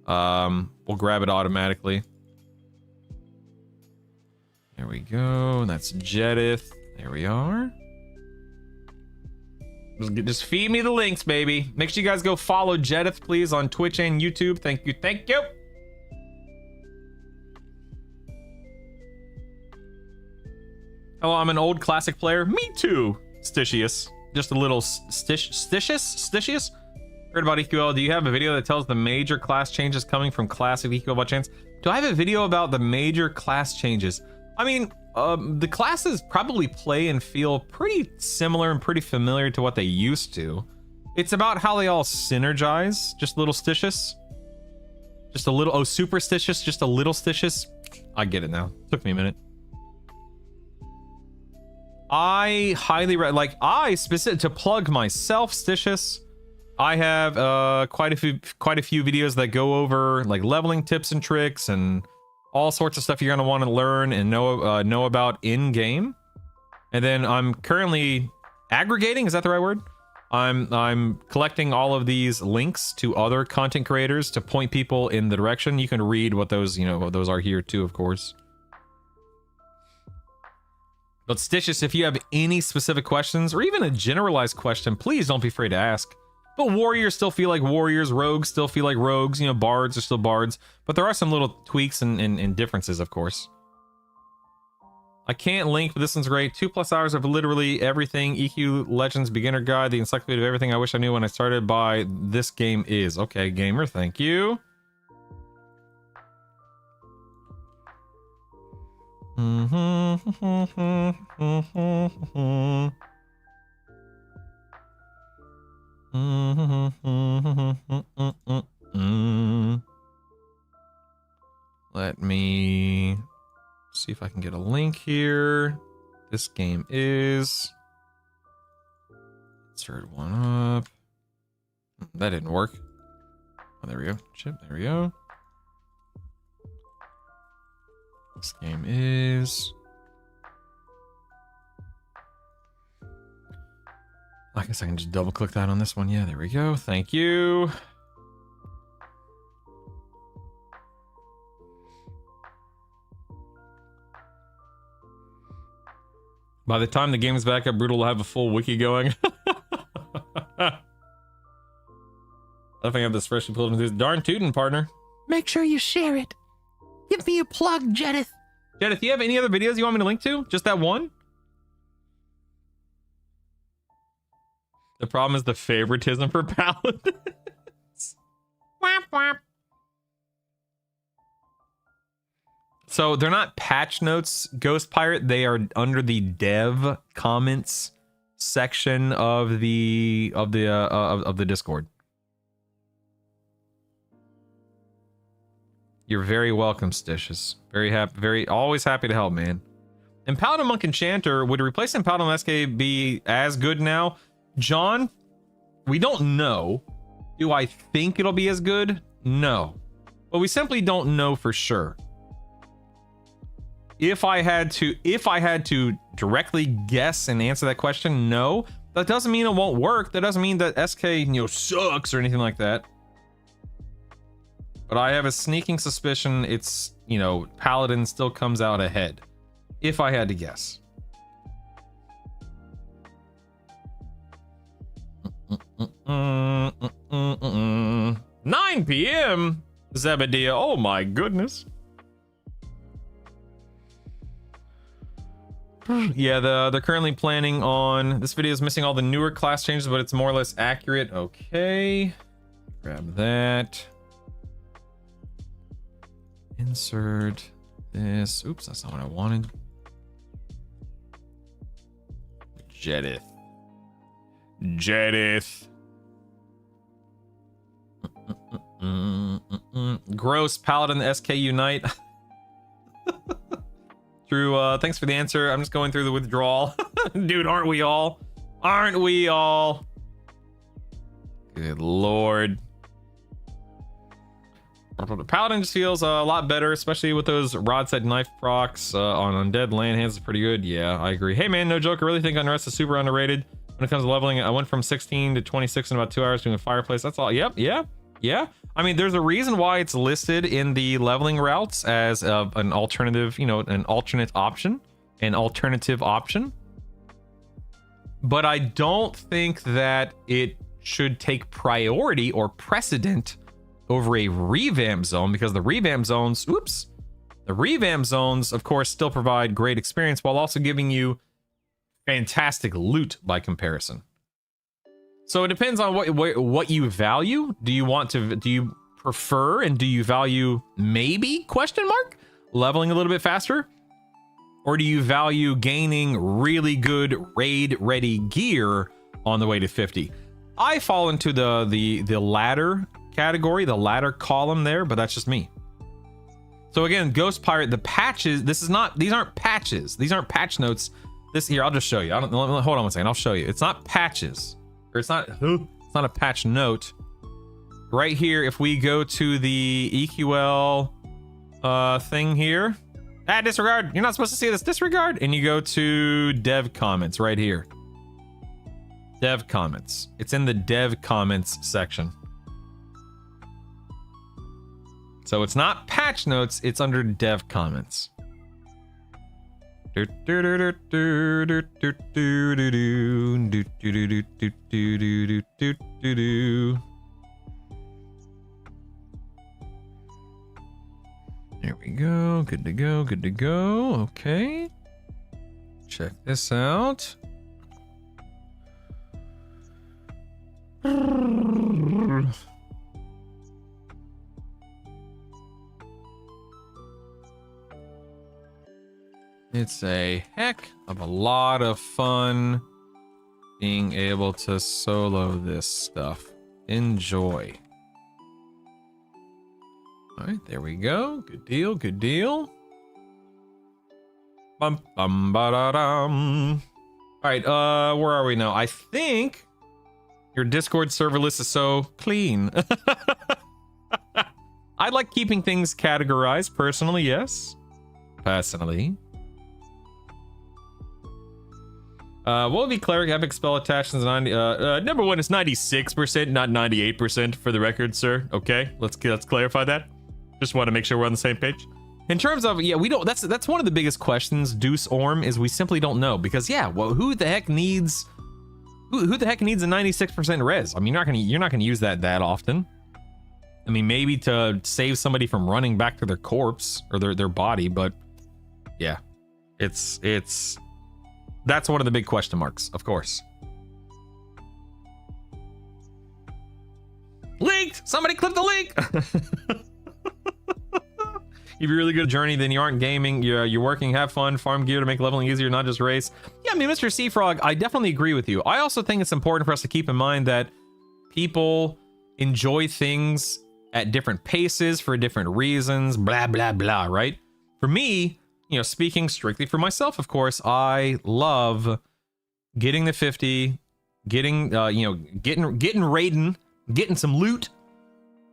We'll grab it automatically. There we go. That's Jedith. There we are. Just feed me the links, baby. Make sure you guys go follow Jedith, please, on Twitch and YouTube. Thank you. Thank you. Oh, I'm an old classic player. Me too. Stitius. Just a little Stitius? Heard about EQL. Do you have a video that tells the major class changes coming from classic EQL by chance? Do I have a video about the major class changes? I mean, the classes probably play and feel pretty similar and pretty familiar to what they used to. It's about how they all synergize. Just a little Stitius. Just a little, oh, superstitious, just a little Stitius. I get it now. Took me a minute. I highly specific to plug myself, Stitius. I have quite a few videos that go over like leveling tips and tricks and all sorts of stuff you're gonna want to learn and know about in game. And then I'm currently aggregating. Is that the right word? I'm collecting all of these links to other content creators to point people in the direction. You can read what those what those are here too, of course. But Stitius, if you have any specific questions or even a generalized question, please don't be afraid to ask. But warriors still feel like warriors, rogues still feel like rogues, bards are still bards. But there are some little tweaks and differences, of course. I can't link, but this one's great. 2+ hours of literally everything. EQ Legends Beginner Guide, the encyclopedia of everything I wish I knew when I started by this game is. Okay, gamer, thank you. Let me see if I can get a link here. This game is. Insert one up. That didn't work. Oh, there we go. Chip, there we go. This game is. I guess I can just double click that on this one. Yeah, there we go. Thank you. By the time the game is back up, Brutal will have a full wiki going. I think I have this freshly pulled into this darn tootin', partner. Make sure you share it. Give me a plug, Jedith. Jedith, do you have any other videos you want me to link to? Just that one? The problem is the favoritism for paladins. Whap, whap. So they're not patch notes, Ghost Pirate. They are under the dev comments section of the Discord. You're very welcome, Stitches. Always happy to help, man. And Paladin Monk Enchanter, would replacing Paladin SK be as good now? John, we don't know. Do I think it'll be as good? No. But we simply don't know for sure. If I had to directly guess and answer that question, no. That doesn't mean it won't work. That doesn't mean that SK, sucks or anything like that. But I have a sneaking suspicion it's, Paladin still comes out ahead. If I had to guess. 9 p.m. Zebediah. Oh my goodness. Yeah, they're currently planning on, this video is missing all the newer class changes, but it's more or less accurate. Okay. Grab that. Insert this. Oops, that's not what I wanted. Jedith. Gross. Paladin SK Unite. Drew, thanks for the answer. I'm just going through the withdrawal. Dude, aren't we all? Aren't we all? Good lord. Paladin just feels a lot better, especially with those rod set knife procs on undead land hands. Is pretty good. Yeah, I agree. Hey man, no joke. I really think unrest is super underrated when it comes to leveling. I went from 16 to 26 in about 2 hours doing a fireplace. That's all. Yep. Yeah. I mean, there's a reason why it's listed in the leveling routes as an alternative, an alternative option. But I don't think that it should take priority or precedent over a revamp zone, because the revamp zones, of course, still provide great experience while also giving you fantastic loot by comparison. So it depends on what you value. Do you prefer and do you value maybe leveling a little bit faster? Or do you value gaining really good raid ready gear on the way to 50? I fall into the latter category, the latter column there, but that's just me. So again, Ghost Pirate, the patches, these aren't patches. These aren't patch notes. Here, I'll just show you. Hold on one second. I'll show you. It's not patches. Or it's not a patch note. Right here, if we go to the EQL thing here. Disregard. You're not supposed to see this. Disregard. And you go to dev comments right here. Dev comments. It's in the dev comments section. So it's not patch notes, it's under dev comments. There we go. Good to go. Okay. Check this out. It's a heck of a lot of fun being able to solo this stuff. Enjoy. All right, there we go. Good deal. Bum bum ba da dum. All right, where are we now? I think your Discord server list is so clean. I like keeping things categorized personally, yes. Personally. What would be cleric epic spell attachments? 90. Number one is 96%, not 98%, for the record, sir. Okay, let's clarify that. Just want to make sure we're on the same page. In terms of, yeah, we don't. That's one of the biggest questions, Deuce Orm, is we simply don't know, because yeah, well, who the heck needs a 96% res? I mean, you're not gonna use that often. I mean, maybe to save somebody from running back to their corpse or their body, but yeah, it's that's one of the big question marks, of course. Linked! Somebody clip the link! you're really good at journey, then you aren't gaming. You're working. Have fun. Farm gear to make leveling easier, not just race. Yeah, I mean, Mr. Seafrog, I definitely agree with you. I also think it's important for us to keep in mind that people enjoy things at different paces for different reasons. Blah blah blah. Right? For me, you know, speaking strictly for myself, of course, I love getting the 50, getting getting raiding, getting some loot,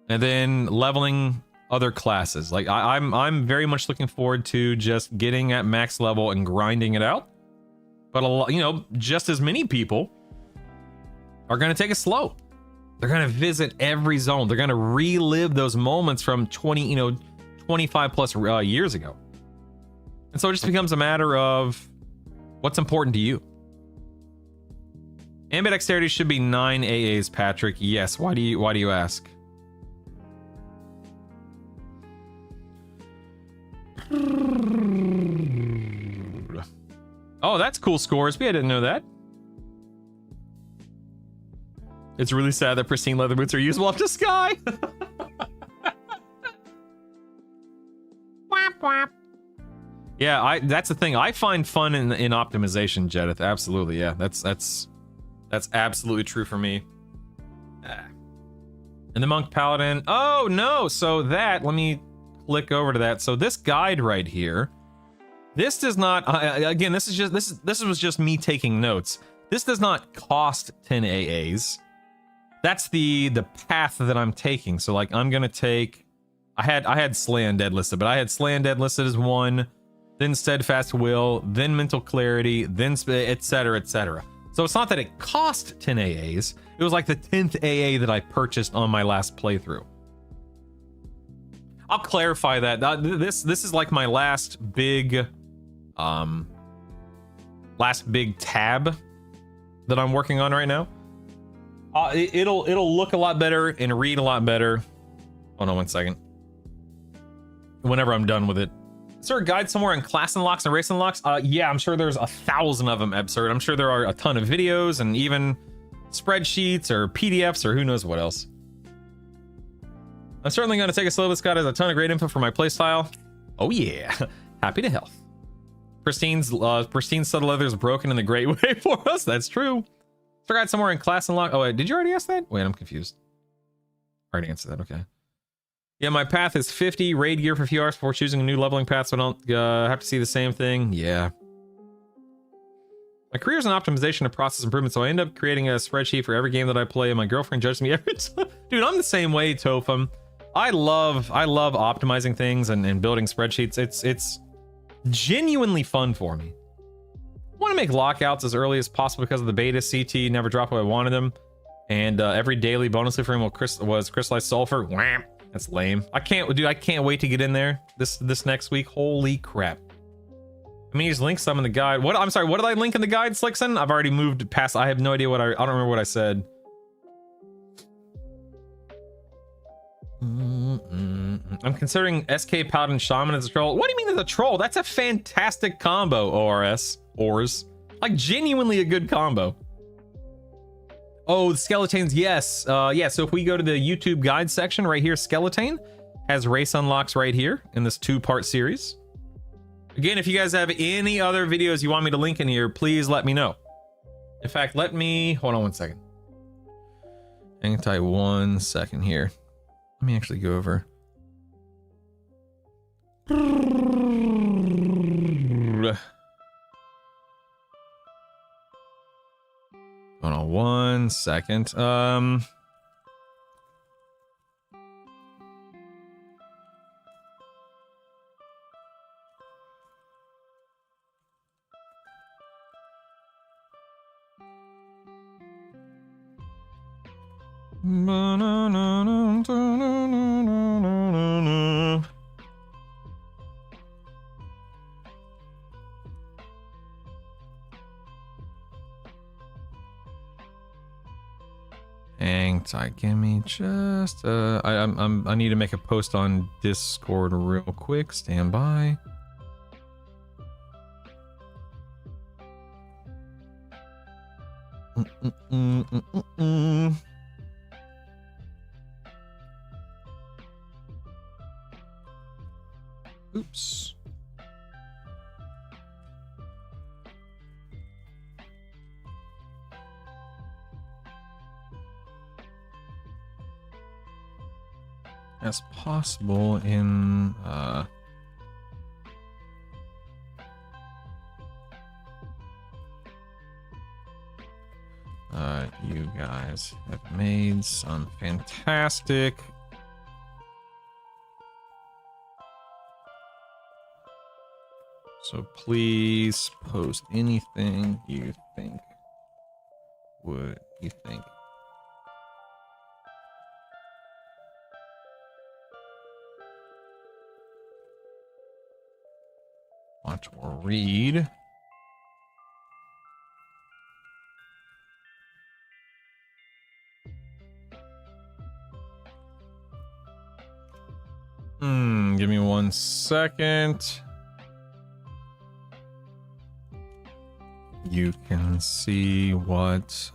and then leveling other classes. Like I'm very much looking forward to just getting at max level and grinding it out. But a lot, you know, just as many people are going to take it slow. They're going to visit every zone. They're going to relive those moments from 25 plus years ago. And so it just becomes a matter of what's important to you. Ambidexterity should be 9 AAs, Patrick. Yes. Why do you ask? Oh, that's cool, Scoresby. I didn't know that. It's really sad that pristine leather boots are usable up to Sky. Yeah, that's the thing. I find fun in optimization, Jedith. Absolutely, yeah. That's absolutely true for me. And the Monk Paladin. Oh no! So that, let me click over to that. So this guide right here, this does not. Again, this was just me taking notes. This does not cost 10 AAs. That's the path that I'm taking. So like I'm gonna take. I had Slay Undead listed, but I had Slay Undead listed as 1, then Steadfast Will, then Mental Clarity, then etc. etc. So it's not that it cost 10 AAs. It was like the 10th AA that I purchased on my last playthrough. I'll clarify that. This is like my last big tab that I'm working on right now. It'll look a lot better and read a lot better. Hold on one second. Whenever I'm done with it. Is there a guide somewhere on class unlocks and race unlocks? Yeah, I'm sure there's 1,000 of them, Absurd. I'm sure there are a ton of videos and even spreadsheets or PDFs or who knows what else. I'm certainly going to take a slow. This guide has a ton of great info for my playstyle. Oh yeah, happy to help. Pristine subtle leather is broken in the great way for us. That's true. Is there a guide somewhere in class unlock? Oh wait, did you already ask that? Wait, I'm confused. Already answered that. Okay. Yeah, my path is 50 raid gear for a few hours before choosing a new leveling path, so I don't have to see the same thing. Yeah. My career is in optimization and process improvement, so I end up creating a spreadsheet for every game that I play, and my girlfriend judges me every time. Dude, I'm the same way, Tofum. I love optimizing things and building spreadsheets. It's genuinely fun for me. I want to make lockouts as early as possible because of the beta. CT never dropped what I wanted them, and every daily bonus for him was crystallized sulfur. Wham! That's lame. I can't wait to get in there this next week. Holy crap. I mean, just link some in the guide. What? I'm sorry, what did I link in the guide, Slickson? I've already moved past. I have no idea what I don't remember what I said. I'm considering SK Paladin Shaman as a troll. What do you mean as a troll? That's a fantastic combo, ORS. Like, genuinely a good combo. Oh, the skeletons, yes. Yeah, so if we go to the YouTube guide section right here, Skeleton has race unlocks right here in this 2-part series. Again, if you guys have any other videos you want me to link in here, please let me know. In fact, hold on one second. Hang tight 1 second here. Let me actually go over. Hold on 1 second. Hang tight, give me just I need to make a post on Discord real quick. Stand by. Oops. As possible in you guys have made some fantastic so please post anything you think watch or read. Give me 1 second. You can see what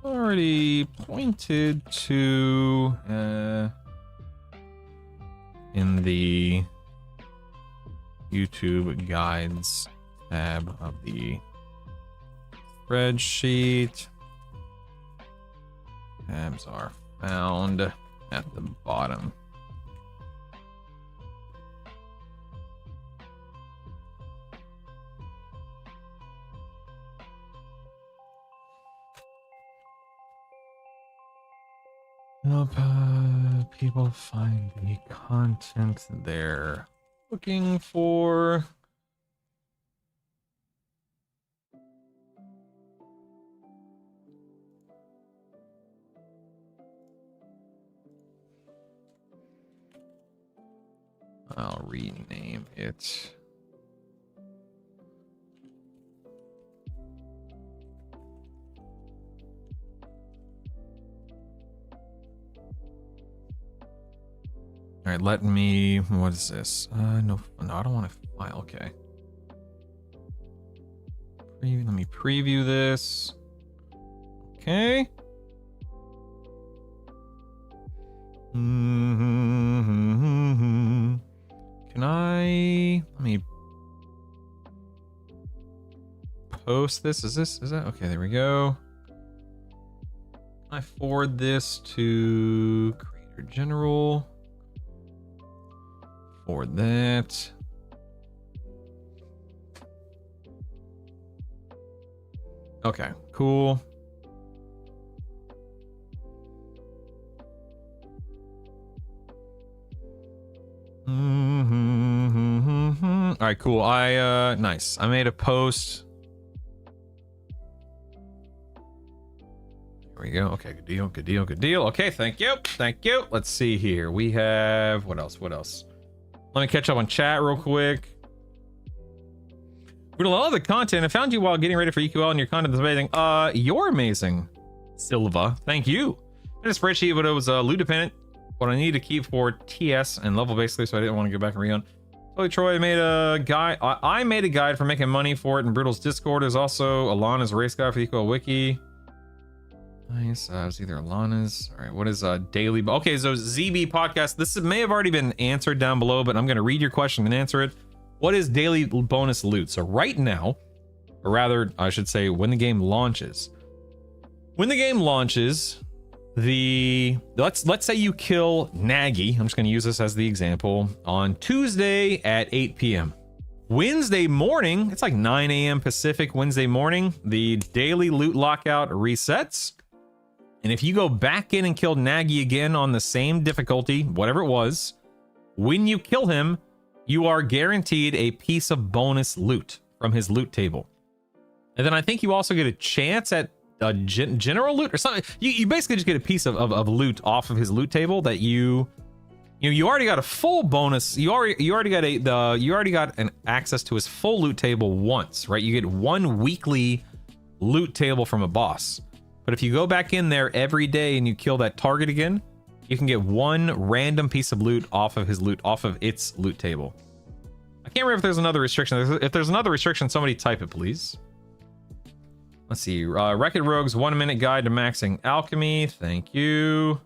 already pointed to in the YouTube guides tab of the spreadsheet. Tabs are found at the bottom. Help people find the content they're looking for. I'll rename it. All right, let me, what is this? No, I don't want to file. Okay. Let me preview this. Okay. Can I, let me post this? Is that, okay, there we go. Can I forward this to Creator General? For that. Okay, cool. All right, cool. Nice. I made a post. There we go. Okay, good deal, good deal, good deal. Okay, thank you. Thank you. Let's see here. We have, what else? What else? Let me catch up on chat real quick. We love the content. I found you while getting ready for EQL and your content is amazing. You're amazing, Silva. Thank you. In a spreadsheet, but it was loot dependent. What I need to keep for TS and level basically, so I didn't want to go back and re-on. Totally, Troy made a guide. I made a guide for making money for it in Brutal's Discord. There's also Alana's race guide for the EQL wiki. Nice. It's either Alana's. All right. What is daily? Okay, so ZB podcast. This may have already been answered down below, but I'm going to read your question and answer it. What is daily bonus loot? So right now, or rather, I should say, when the game launches. When the game launches, let's say you kill Nagy. I'm just going to use this as the example on Tuesday at 8 p.m. Wednesday morning, it's like 9 a.m. Pacific. Wednesday morning, the daily loot lockout resets. And if you go back in and kill Nagy again on the same difficulty, whatever it was, when you kill him, you are guaranteed a piece of bonus loot from his loot table. And then I think you also get a chance at a general loot or something. You basically just get a piece of loot off of his loot table that you already got a full bonus. You already got an access to his full loot table once, right? You get one weekly loot table from a boss. But if you go back in there every day and you kill that target again, you can get one random piece of loot off of its loot table. I can't remember if there's another restriction. If there's another restriction, somebody type it, please. Let's see. Wrecked Rogue's 1 minute guide to maxing alchemy. Thank you.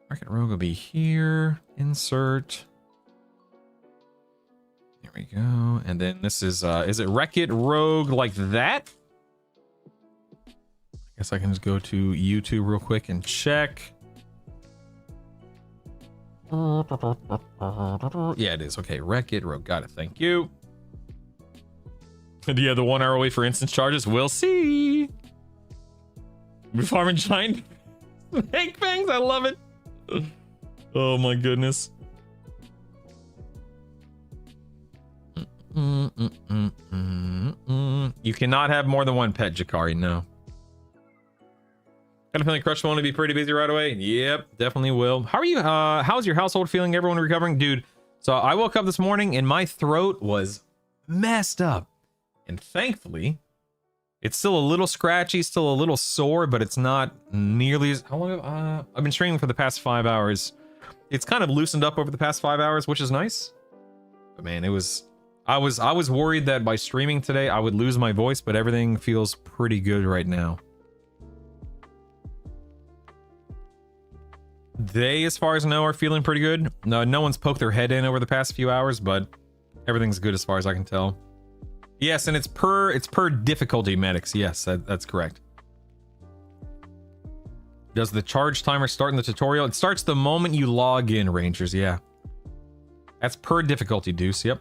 Wrecked Rogue will be here. Insert. Here we go. And then this is it Wreck-It Rogue like that? Guess I can just go to YouTube real quick and check. Yeah, it is. Okay, Wreck-It Rogue. Got it. Thank you. Do you have the 1 hour away for instance charges? We'll see. We're farming giant snake fangs. I love it. Oh my goodness. You cannot have more than one pet, Jakari. No. Kind of feeling Crush will only be pretty busy right away. Yep, definitely will. How are you? How's your household feeling? Everyone recovering? Dude, so I woke up this morning and my throat was messed up. And thankfully, it's still a little scratchy, still a little sore, but it's not nearly as... How long have I've been streaming for the past 5 hours. It's kind of loosened up over the past 5 hours, which is nice. But man, it was... I was worried that by streaming today, I would lose my voice, but everything feels pretty good right now. They, as far as I know, are feeling pretty good. No one's poked their head in over the past few hours, but everything's good as far as I can tell. Yes, and it's per difficulty, medics. Yes, that's correct. Does the charge timer start in the tutorial? It starts the moment you log in, Rangers. Yeah. That's per difficulty, Deuce. Yep.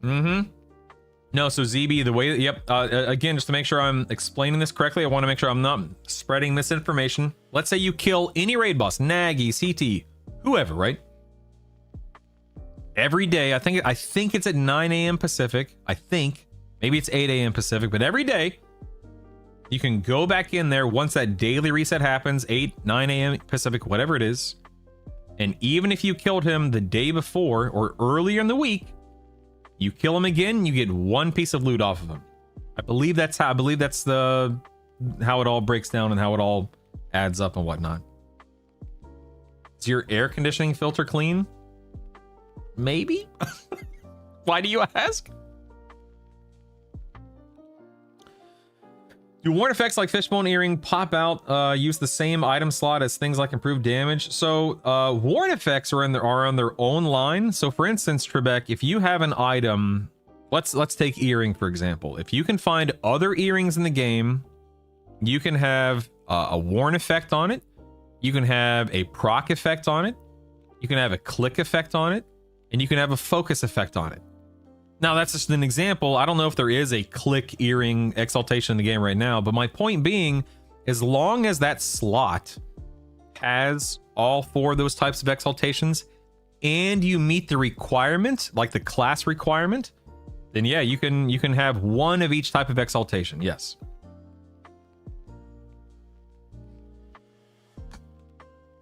Mm-hmm. No, so ZB, the way... Yep. Again, just to make sure I'm explaining this correctly, I want to make sure I'm not spreading misinformation. Let's say you kill any raid boss, Nagy, CT, whoever, right? Every day, I think it's at 9 a.m. Pacific. I think. Maybe it's 8 a.m. Pacific, but every day, you can go back in there once that daily reset happens, 8, 9 a.m. Pacific, whatever it is. And even if you killed him the day before or earlier in the week, you kill him again, you get 1 piece of loot off of him. I believe that's how it all breaks down and how it all adds up and whatnot. Is your air conditioning filter clean? Maybe? Why do you ask? Do warn effects like fishbone earring pop out use the same item slot as things like improved damage? So warn effects are on their own line. So for instance, Trebek, if you have an item, let's take earring for example. If you can find other earrings in the game, you can have a warn effect on it. You can have a proc effect on it. You can have a click effect on it. And you can have a focus effect on it. Now, that's just an example. I don't know if there is a click earring exaltation in the game right now, but my point being, as long as that slot has all 4 of those types of exaltations and you meet the requirement, like the class requirement, then yeah, you can have 1 of each type of exaltation. Yes.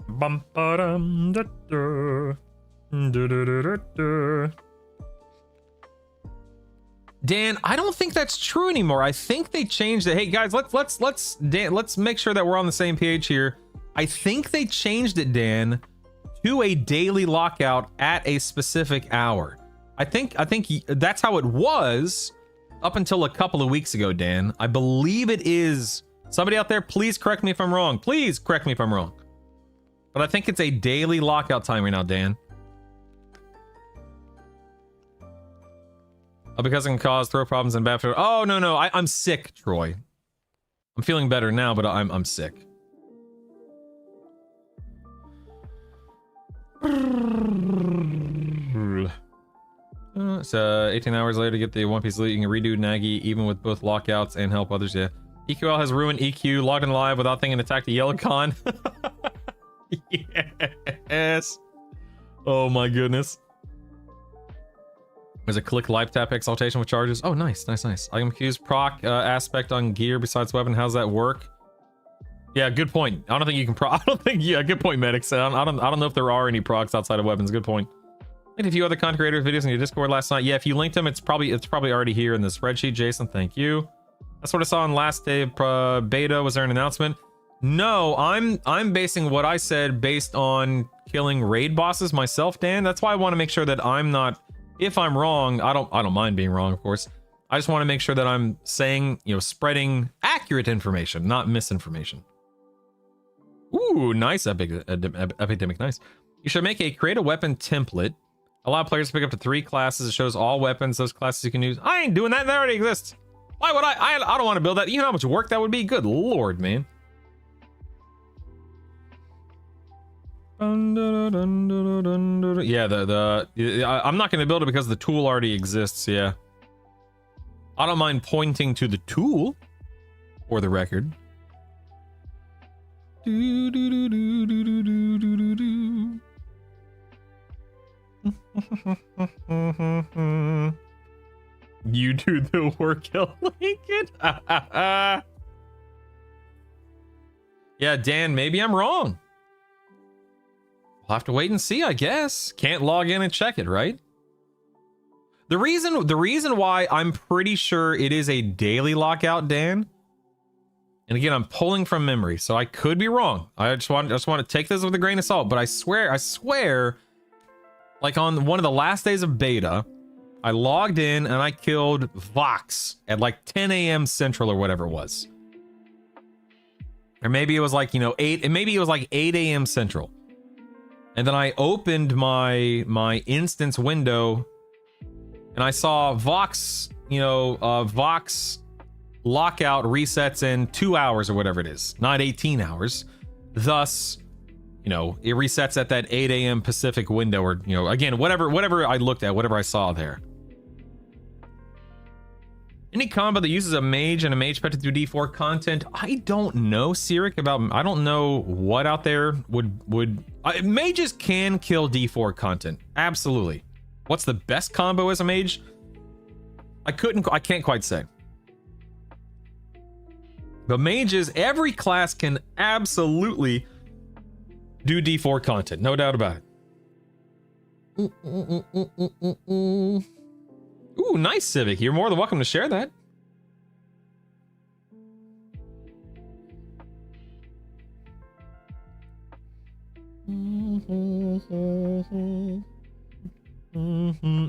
Bum ba dum da da. Dan, I don't think that's true anymore. I think they changed it. Hey guys, let's make sure that we're on the same page here. I think they changed it, Dan, to a daily lockout at a specific hour. I think that's how it was up until a couple of weeks ago, Dan. I believe it is. Somebody out there, please correct me if I'm wrong. Please correct me if I'm wrong. But I think it's a daily lockout timer now, Dan. Oh, because it can cause throat problems and bad food. Oh, no. I'm sick, Troy. I'm feeling better now, but I'm sick. So 18 hours later to get the One Piece loot. You can redo Nagy even with both lockouts and help others. Yeah. EQL has ruined EQ. Logged in live without thinking attack the yellow con. Yes. Oh my goodness. There's a click live tap exaltation with charges. Oh, nice. Item queues proc aspect on gear besides weapon. How's that work? Yeah, good point. I don't think you can proc. I don't think. Yeah, good point, medics. I don't know if there are any procs outside of weapons. Good point. And a few other content creators videos in your Discord last night. Yeah, if you linked them, it's probably already here in the spreadsheet. Jason, thank you. That's what I saw on last day of beta. Was there an announcement? No, I'm basing what I said based on killing raid bosses myself, Dan. That's why I want to make sure that I'm not. If I'm wrong, I don't mind being wrong, of course. I just want to make sure that I'm saying, spreading accurate information, not misinformation. Ooh, nice epidemic, nice. You should make a create a weapon template. Allow players to pick up to 3 classes. It shows all weapons, those classes you can use. I ain't doing that. That already exists. Why would I don't want to build that. You know how much work that would be? Good lord, man. Yeah, I'm not going to build it because the tool already exists. Yeah. I don't mind pointing to the tool for the record. You do the work, Lincoln. Yeah, Dan, maybe I'm wrong. We'll have to wait and see, I guess. Can't log in and check it, right? The reason why I'm pretty sure it is a daily lockout, Dan. And again, I'm pulling from memory, so I could be wrong. I just want to take this with a grain of salt, but I swear, like on one of the last days of beta, I logged in and I killed Vox at like 10 a.m. Central or whatever it was. Or maybe it was like, 8 a.m. Central. And then I opened my instance window and I saw Vox, Vox lockout resets in 2 hours or whatever it is, not 18 hours. Thus, it resets at that 8 a.m. Pacific window, or, again, whatever I looked at, whatever I saw there. Any combo that uses a mage and a mage pet to do D4 content, I don't know, Cyric, I don't know what out there would mages can kill D4 content. Absolutely. What's the best combo as a mage? I can't quite say. But mages, every class can absolutely do D4 content. No doubt about it. Ooh, nice, Civic. You're more than welcome to share that.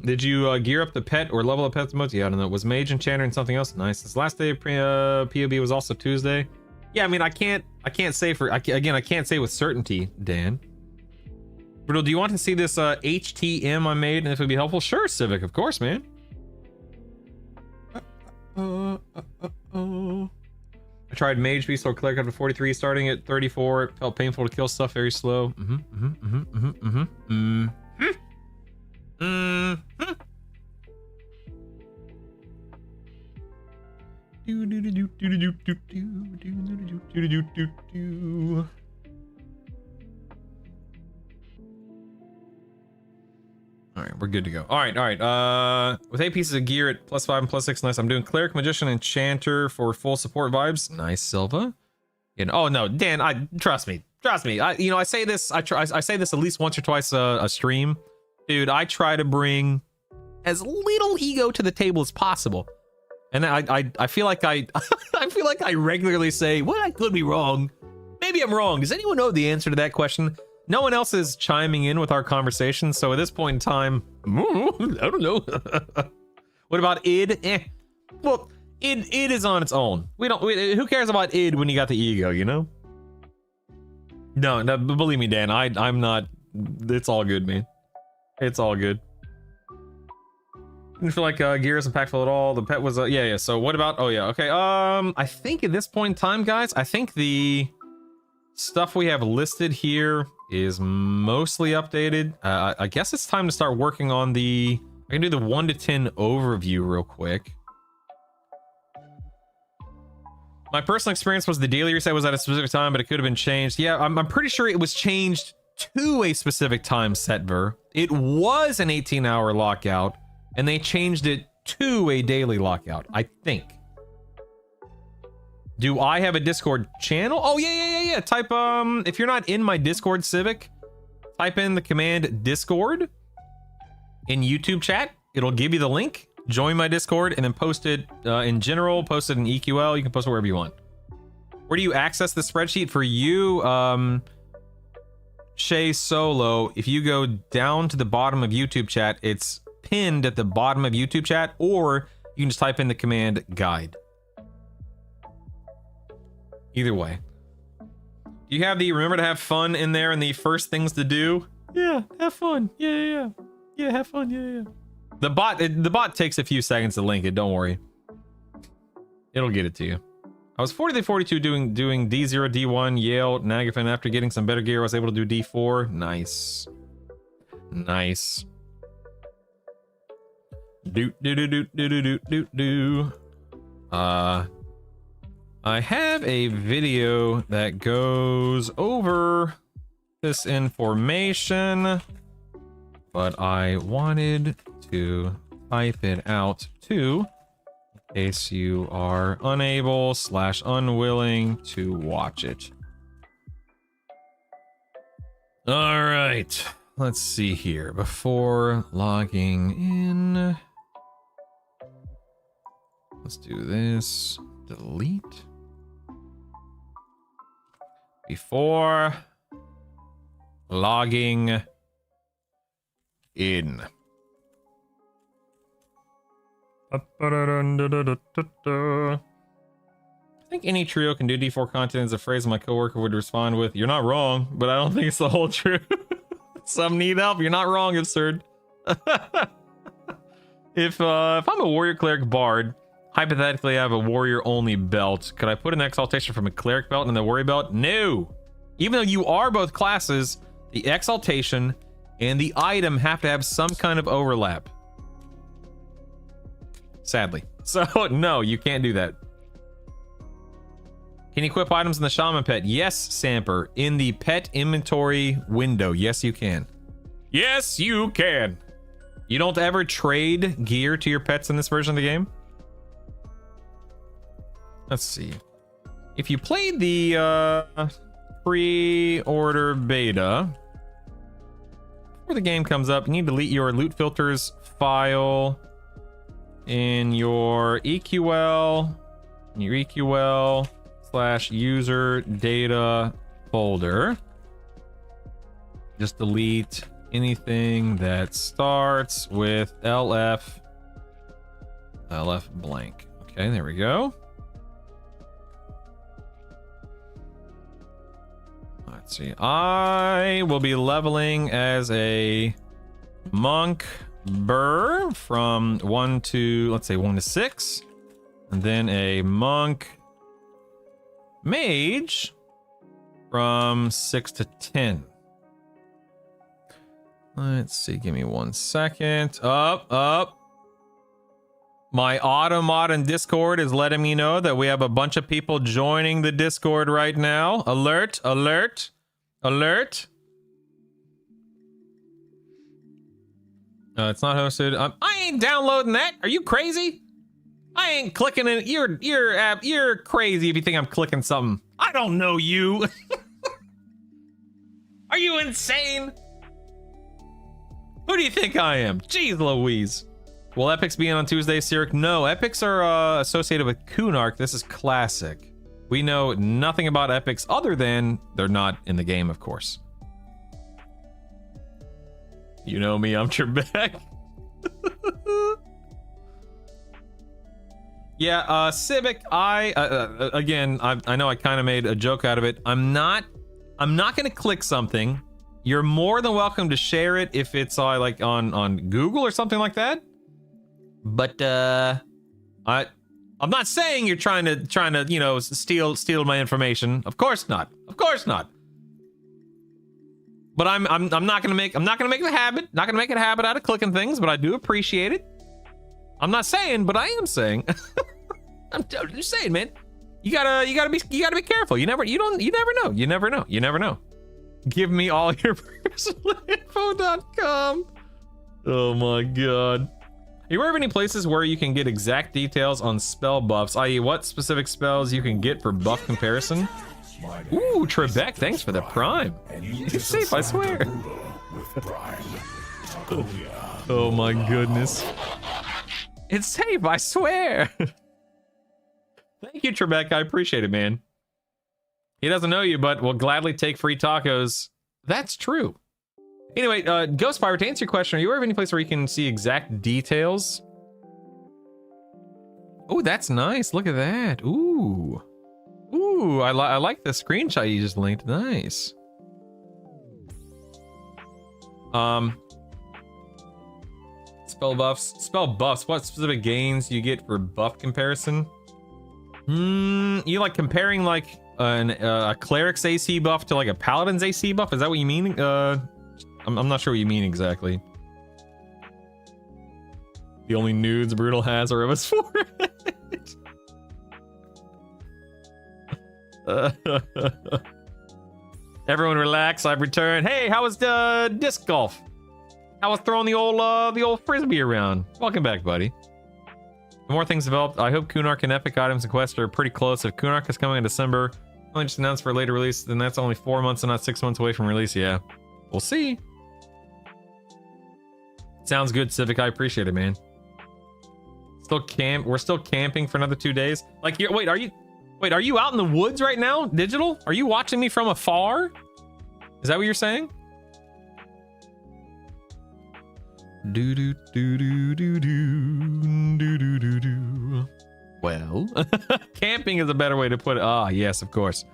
Did you gear up the pet or level up pet emotes? Yeah, I don't know. Was Mage Enchanter and something else? Nice. This last day of POB was also Tuesday. Yeah, I mean, I can't say I can't say with certainty, Dan. Brutal, do you want to see this HTM I made and if it'd be helpful? Sure, Civic, of course, man. I tried Mage Beast or Cleric up to 43, starting at 34. It felt painful to kill stuff very slow. All right, we're good to go. All right. With 8 pieces of gear at +5 and +6, nice. I'm doing Cleric, Magician, Enchanter for full support vibes. Nice, Silva. Oh no, Dan, trust me. I say this. I say this at least once or twice a stream, dude. I try to bring as little ego to the table as possible, and I feel like I feel like I regularly say, well, I could be wrong. Maybe I'm wrong. Does anyone know the answer to that question? No one else is chiming in with our conversation, so at this point in time, I don't know. What about id? Well, id is on its own. Who cares about id when you got the ego, No, believe me, Dan. I'm not. It's all good, man. It's all good. Didn't feel like gear is impactful at all. The pet was yeah. So what about? Oh yeah. Okay. I think at this point in time, guys, I think the stuff we have listed here is mostly updated. I guess it's time to start working on I can do the 1 to 10 overview real quick. My personal experience was the daily reset was at a specific time, but it could have been changed. Yeah, I'm pretty sure it was changed to a specific time set, Ver. It was an 18-hour lockout, and they changed it to a daily lockout, I think. Do I have a Discord channel? Oh, yeah. Type, if you're not in my Discord, Civic, type in the command Discord in YouTube chat. It'll give you the link. Join my Discord and then post it in general, post it in EQL. You can post it wherever you want. Where do you access the spreadsheet? For you, Shay Solo, if you go down to the bottom of YouTube chat, it's pinned at the bottom of YouTube chat, or you can just type in the command guide. Either way. You have the remember to have fun in there and the first things to do. Yeah, have fun. Yeah, have fun. Yeah. The bot takes a few seconds to link it. Don't worry. It'll get it to you. I was 40-42 doing D0, D1, Yale, Nagafin. After getting some better gear, I was able to do D4. Nice. Nice. Do. I have a video that goes over this information, but I wanted to type it out too, in case you are unable / unwilling to watch it. All right, let's see here. Before logging in, let's do this. Delete. Before logging in. I think any trio can do D4 content is a phrase my coworker would respond with, "You're not wrong," but I don't think it's the whole truth. Some need help. You're not wrong, absurd. If I'm a warrior cleric bard, hypothetically I have a warrior only belt, could I put an exaltation from a cleric belt in the warrior belt? No. Even though you are both classes, the exaltation and the item have to have some kind of overlap. Sadly. So no, you can't do that. Can you equip items in the shaman pet? Yes, Samper. In the pet inventory window. Yes, you can. Yes, you can. You don't ever trade gear to your pets in this version of the game? Let's see. If you played the pre-order beta, before the game comes up, you need to delete your loot filters file in your EQL, /user data folder. Just delete anything that starts with LF blank. Okay, there we go. Let's see. I will be leveling as a monk burr from 1 to, let's say 1 to 6, and then a monk mage from 6 to 10. Let's see, give me 1 second. Up. My automod in Discord is letting me know that we have a bunch of people joining the Discord right now. Alert. It's not hosted. I ain't downloading that. Are you crazy? I ain't clicking it. You're crazy if you think I'm clicking something. I don't know you. Are you insane? Who do you think I am? Jeez Louise. Will epics be in on Tuesday, Cyric? No, epics are associated with Kunark. This is classic. We know nothing about epics other than they're not in the game, of course. You know me, I'm Trebek. Yeah, Civic, I know I kind of made a joke out of it. I'm not gonna click something. You're more than welcome to share it if it's like on Google or something like that. But I'm not saying you're trying to you know, steal my information. Of course not. But I'm not gonna make it a habit. Not gonna make it a habit out of clicking things. But I do appreciate it. I'm not saying, but I am saying. I'm just saying, man. You gotta be careful. You never know. Give me all your personal info.com. Oh my god. Are you aware of any places where you can get exact details on spell buffs, i.e. what specific spells you can get for buff comparison? Ooh, Trebek, thanks for the prime. It's safe, I swear. Oh my goodness. It's safe, I swear. Thank you, Trebek. I appreciate it, man. He doesn't know you, but will gladly take free tacos. That's true. Anyway, Ghostfire, to answer your question, are you aware of any place where you can see exact details? Oh, that's nice. Look at that. Ooh. Ooh, I like the screenshot you just linked. Nice. Spell buffs. Spell buffs. What specific gains you get for buff comparison? You like comparing like a cleric's AC buff to like a paladin's AC buff? Is that what you mean? I'm not sure what you mean exactly. The only nudes Brutal has are of us 4. Everyone relax, I've returned. Hey, how was the disc golf? How was throwing the old frisbee around? Welcome back, buddy. The more things developed, I hope Kunark and Epic items and quests are pretty close. If Kunark is coming in December, only just announced for a later release, then that's only 4 months and not 6 months away from release. Yeah, we'll see. Sounds good, Civic. I appreciate it, man. We're still camping for another 2 days. Like, wait, are you out in the woods right now, Digital? Are you watching me from afar? Is that what you're saying? Do do do do do do do do do do. Well, camping is a better way to put it. Ah, yes, of course,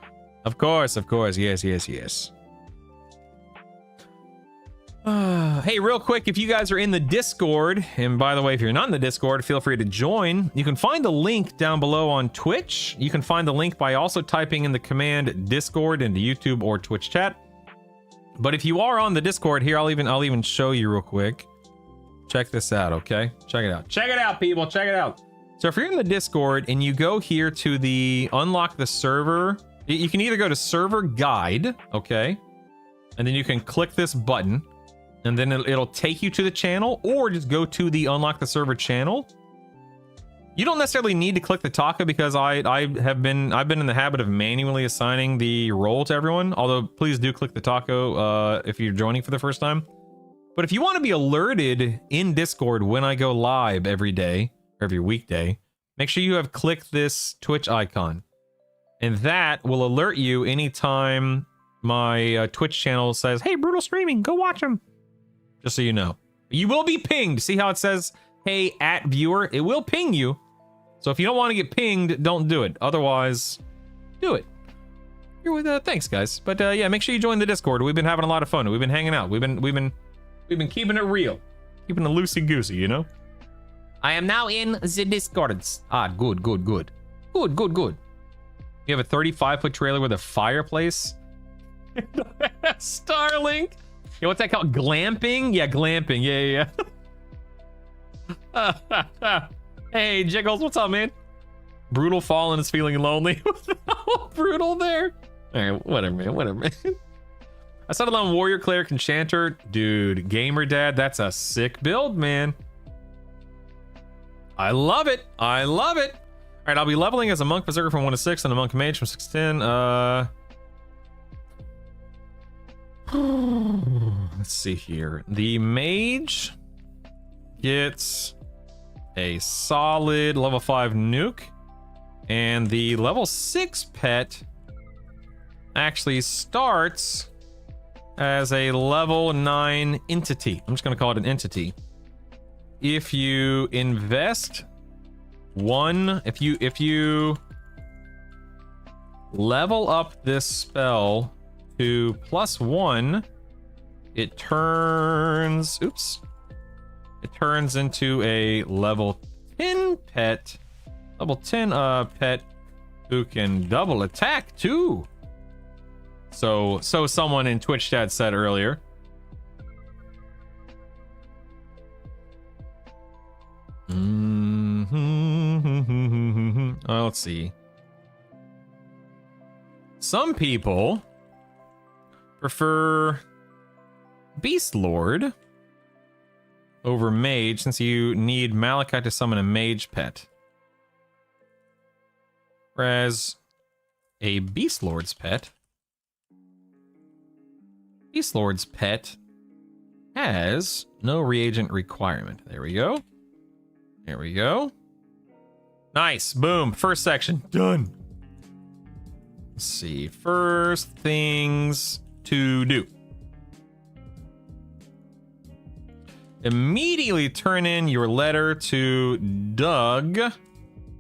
of course, of course. Yes, yes, yes. Hey, real quick, if you guys are in the Discord, and by the way, if you're not in the Discord, feel free to join. You can find the link down below on Twitch. You can find the link by also typing in the command Discord into YouTube or Twitch chat. But if you are on the Discord here, I'll even show you real quick. Check this out, okay? Check it out. Check it out, people. Check it out. So if you're in the Discord and you go here to the unlock the server, you can either go to server guide, okay? And then you can click this button. And then it'll take you to the channel, or just go to the unlock the server channel. You don't necessarily need to click the taco because I've been in the habit of manually assigning the role to everyone. Although please do click the taco if you're joining for the first time. But if you want to be alerted in Discord when I go live every day, or every weekday, make sure you have clicked this Twitch icon, and that will alert you anytime my Twitch channel says, "Hey, Brutal streaming, go watch him." Just so you know. You will be pinged. See how it says, hey, @viewer? It will ping you. So if you don't want to get pinged, don't do it. Otherwise, do it. You're with thanks, guys. But yeah, make sure you join the Discord. We've been having a lot of fun. We've been hanging out. We've been keeping it real. Keeping it loosey-goosey, you know? I am now in the Discord. Ah, good, good, good. Good, good, good. You have a 35-foot trailer with a fireplace? Starlink? Yeah, what's that called? Glamping? Yeah, glamping. Yeah, yeah. Hey, Jiggles, what's up, man? Brutal Fallen is feeling lonely. Brutal there. All right, whatever, man. Whatever, man. I settled on Warrior, Cleric, Enchanter. Dude, Gamer Dad, that's a sick build, man. I love it. I love it. All right, I'll be leveling as a Monk Berserker from 1 to 6 and a Monk Mage from 6 to 10. Let's see here. The mage gets a solid level 5 nuke, and the level 6 pet actually starts as a level 9 entity. I'm just gonna call it an entity. If you invest one, if you level up this spell to +1, it turns, it turns into a level 10 pet, level 10 pet who can double attack too. So someone in Twitch chat said earlier. Let's see. Some people prefer Beast Lord over Mage, since you need Malachite to summon a Mage pet. Whereas a Beast Lord's pet has no reagent requirement. There we go. There we go. Nice. Boom. First section. Done. Let's see. First things to do. Immediately turn in your letter to Doug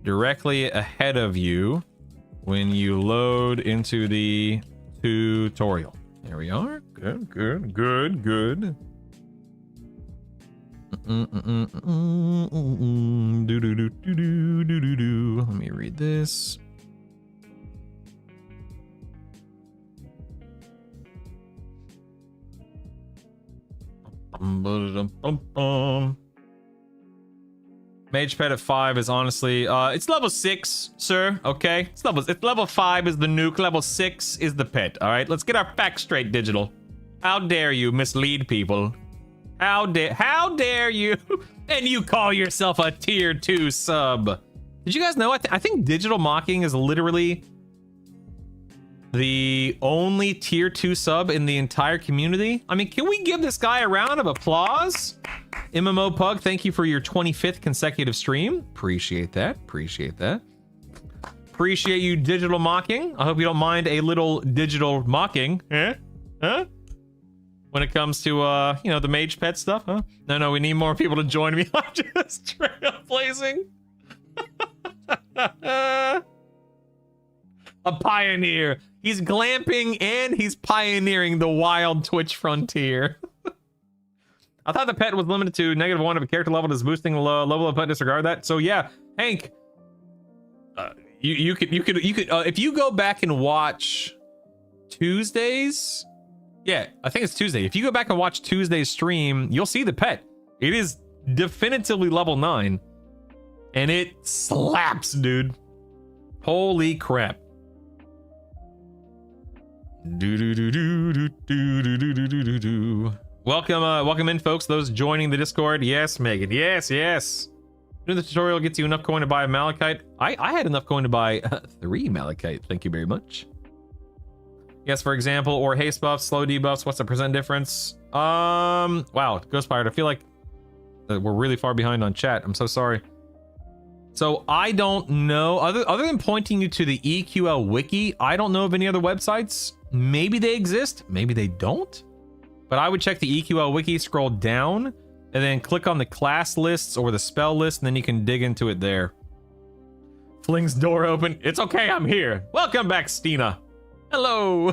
directly ahead of you when you load into the tutorial. There we are. Good, good, good, good. Let me read this. Mage pet at 5 is honestly it's level 6, sir. Okay, it's level 5 is the nuke, level 6 is the pet. All right, let's get our facts straight, Digital. How dare you mislead people? How dare you? And you call yourself a tier 2 sub? Did you guys know? I think Digital Mocking is literally the only tier 2 sub in the entire community. I mean, can we give this guy a round of applause? MMO Pug, thank you for your 25th consecutive stream. Appreciate that. Appreciate that. Appreciate you, Digital Mocking. I hope you don't mind a little digital mocking. Huh? When it comes to, you know, the mage pet stuff, huh? No, we need more people to join me. I'm just trailblazing. A pioneer. He's glamping and he's pioneering the wild Twitch frontier. I thought the pet was limited to -1 of a character level. Does boosting the level of pet disregard that? So yeah, Hank, you could if you go back and watch Tuesdays. Yeah, I think it's Tuesday. If you go back and watch Tuesday's stream, you'll see the pet. It is definitively level 9. And it slaps, dude. Holy crap. Welcome in, folks. Those joining the Discord. Yes, Megan. Yes. Doing the tutorial gets you enough coin to buy a Malachite. I had enough coin to buy 3 Malachite. Thank you very much. Yes, for example, or haste buffs, slow debuffs. What's the percent difference? Wow, Ghost Pirate. I feel like we're really far behind on chat. I'm so sorry. So I don't know. Other than pointing you to the EQL wiki, I don't know of any other websites. Maybe they exist. Maybe they don't. But I would check the EQL wiki, scroll down, and then click on the class lists or the spell list, and then you can dig into it there. Flings door open. It's okay, I'm here. Welcome back, Stina. Hello.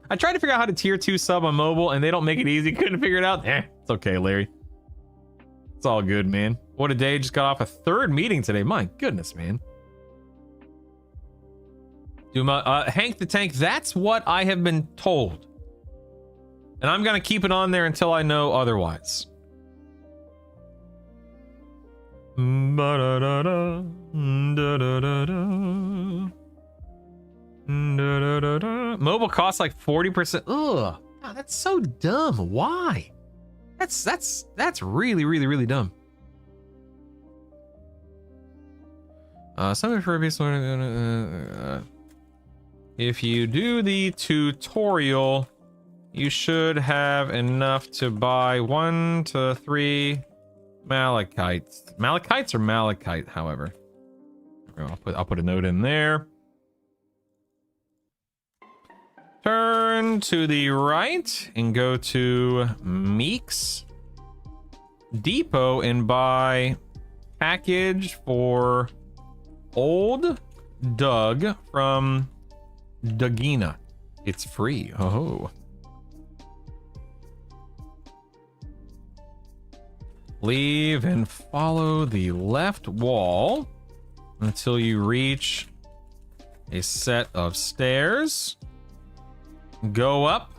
I tried to figure out how to tier 2 sub on mobile, and they don't make it easy. Couldn't figure it out. It's okay, Larry. It's all good, man. What a day. Just got off a 3rd meeting today. My goodness, man. Hank the Tank, that's what I have been told. And I'm going to keep it on there until I know otherwise. Mobile costs like 40%. Ugh. Oh, that's so dumb. Why? That's really dumb. Something for if you do the tutorial, you should have enough to buy 1 to 3 Malachites. Malachites or Malachite, however. I'll put a note in there. Turn to the right and go to Meek's Depot and buy package for Old Doug from Dougina. It's free. Oh. Leave and follow the left wall until you reach a set of stairs. Go up.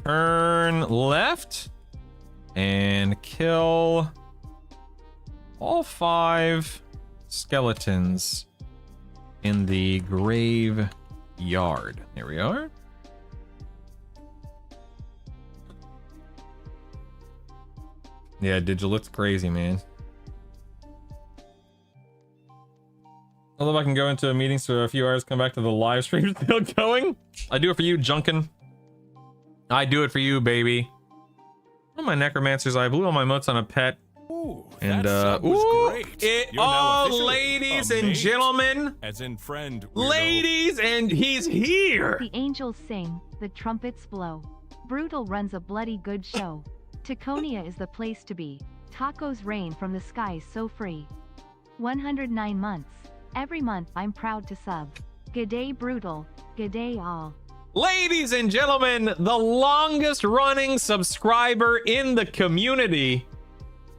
Turn left and kill all 5 skeletons in the graveyard. There we are. Yeah, Digital, it's crazy, man. I love I can go into a meeting for a few hours, come back to the live stream still going. I do it for you, Junkin. I do it for you, baby. One of my necromancers, I blew all my motes on a pet. Ooh, and ladies and gentlemen, as in friend, ladies, and he's here. The angels sing, the trumpets blow. Brutal runs a bloody good show. Taconia is the place to be. Tacos rain from the skies so free. 109 months. Every month I'm proud to sub. G'day Brutal, g'day all. Ladies and gentlemen, the longest running subscriber in the community,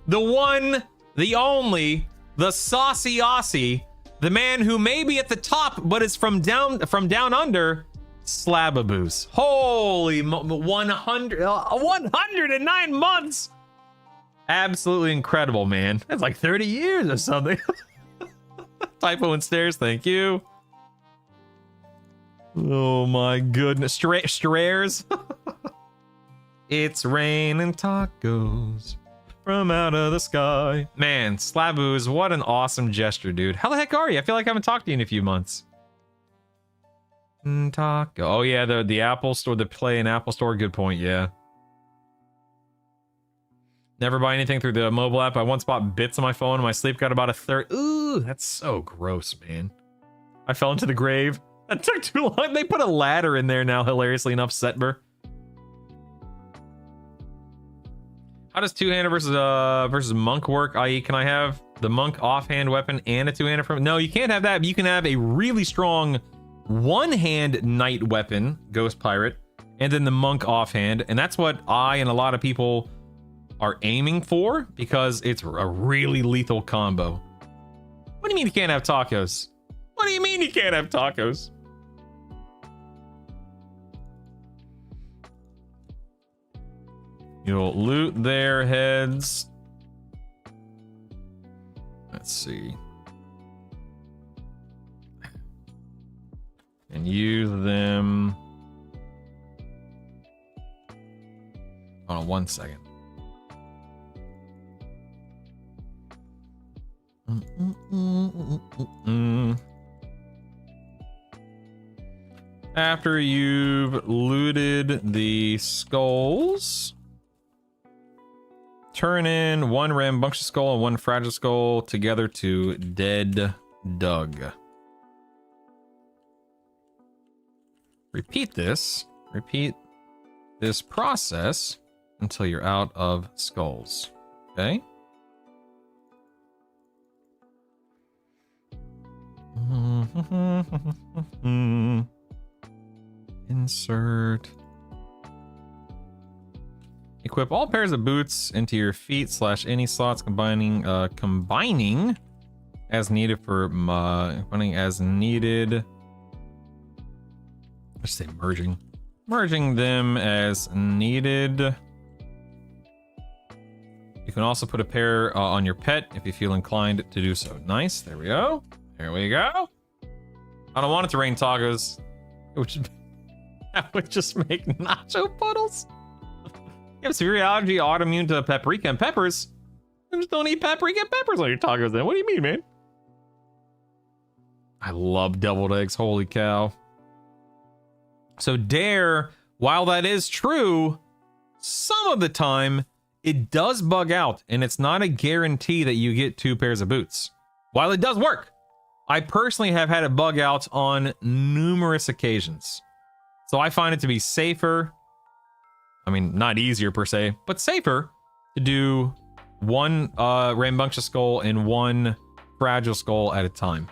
the one, the only, the saucy Aussie, the man who may be at the top but is from down under, Slababoos. Holy 109 months. Absolutely incredible, man. That's like 30 years or something. Typo and stairs, thank you. Oh my goodness. Strares. It's raining tacos from out of the sky. Man, Slaboos, what an awesome gesture, dude. How the heck are you? I feel like I haven't talked to you in a few months. Taco. Oh yeah, the Apple Store, the Play in Apple Store. Good point, yeah. Never buy anything through the mobile app. I once bought bits on my phone and my sleep got about a third. Ooh, that's so gross, man. I fell into the grave. That took too long. They put a ladder in there now, hilariously enough, Setber. How does two-hander versus monk work? I.e., can I have the monk offhand weapon and a two-hander from? No, you can't have that. But you can have a really strong one-hand knight weapon, Ghost Pirate, and then the monk offhand. And that's what I and a lot of people are aiming for because it's a really lethal combo. What do you mean you can't have tacos? What do you mean you can't have tacos? You'll loot their heads. Let's see. And use them. Hold on 1 second. After you've looted the skulls, turn in one rambunctious skull and one fragile skull together to Dead Doug. Repeat this process until you're out of skulls. Okay? Insert. Equip all pairs of boots into your feet / any slots, combining as needed for combining as needed. Let's say merging them as needed. You can also put a pair on your pet if you feel inclined to do so. Nice. There we go. There we go. I don't want it to rain tacos. That would just make nacho puddles. You have severe allergy, autoimmune to paprika and peppers. You just don't eat paprika and peppers on your tacos then. What do you mean, man? I love deviled eggs. Holy cow. So Dare, while that is true, some of the time it does bug out and it's not a guarantee that you get 2 pairs of boots. While it does work, I personally have had it bug out on numerous occasions. So I find it to be safer. I mean, not easier per se, but safer to do one rambunctious skull and one fragile skull at a time.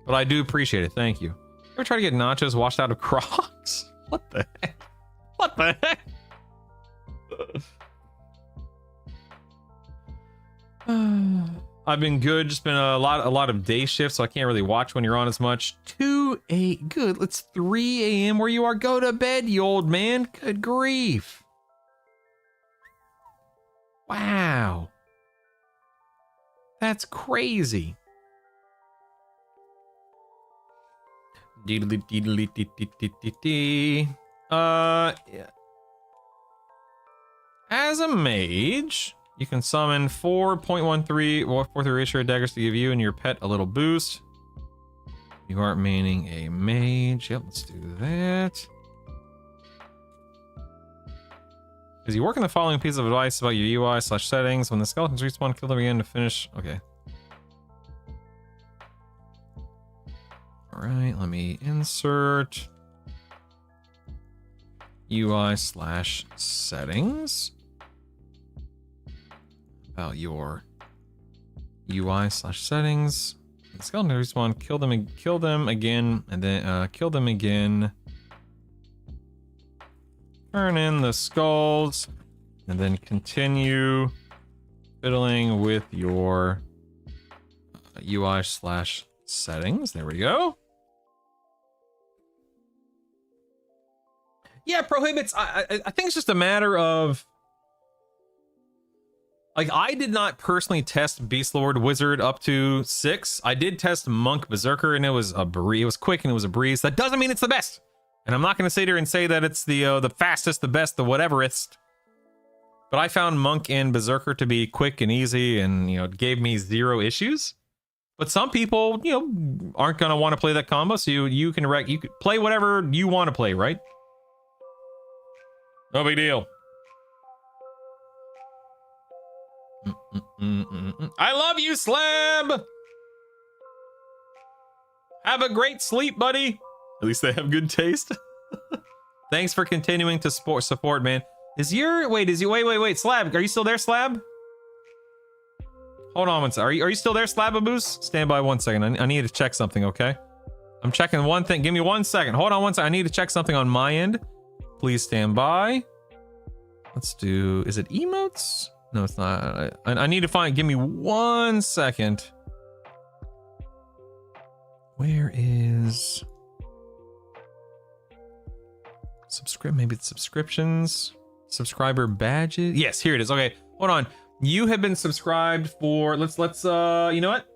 But I do appreciate it. Thank you. Ever try to get nachos washed out of Crocs? What the heck? What the heck? I've been good. Just been a lot of day shifts, so I can't really watch when you're on as much. 2 good. It's 3 a.m. where you are. Go to bed, you old man. Good grief. Wow. That's crazy. As a mage, you can summon 4.13 or 4.3 ratio daggers to give you and your pet a little boost. You aren't meaning a mage. Yep, let's do that. As you work on the following piece of advice about your UI/settings, when the skeletons respawn, kill them again to finish. Okay. All right, let me insert UI/settings. About your UI/settings. skeleton respawn, kill them again, and then kill them again. Turn in the skulls, and then continue fiddling with your UI/settings. There we go. Yeah, prohibits. I think it's just a matter of, like, I did not personally test Beastlord Wizard up to 6. I did test Monk Berserker, and it was a breeze. It was quick and it was a breeze. That doesn't mean it's the best. And I'm not going to sit here and say that it's the fastest, the best, the whateverest. But I found Monk and Berserker to be quick and easy, and it gave me 0 issues. But some people, aren't going to want to play that combo, so you can play whatever you want to play, right? No big deal. I love you, Slab! Have a great sleep, buddy. At least they have good taste. Thanks for continuing to support, man. Wait, Slab, are you still there, Slab? Hold on one second. Are you still there, Slababoos? Stand by 1 second. I need to check something, okay? I'm checking one thing. Give me 1 second. Hold on 1 second. I need to check something on my end. Please stand by. Let's do... Is it emotes? No, it's not. I need to find... Give me 1 second. Where is... Maybe it's subscriptions. Subscriber badges. Yes, here it is. Okay, hold on. You have been subscribed for... Let's you know what?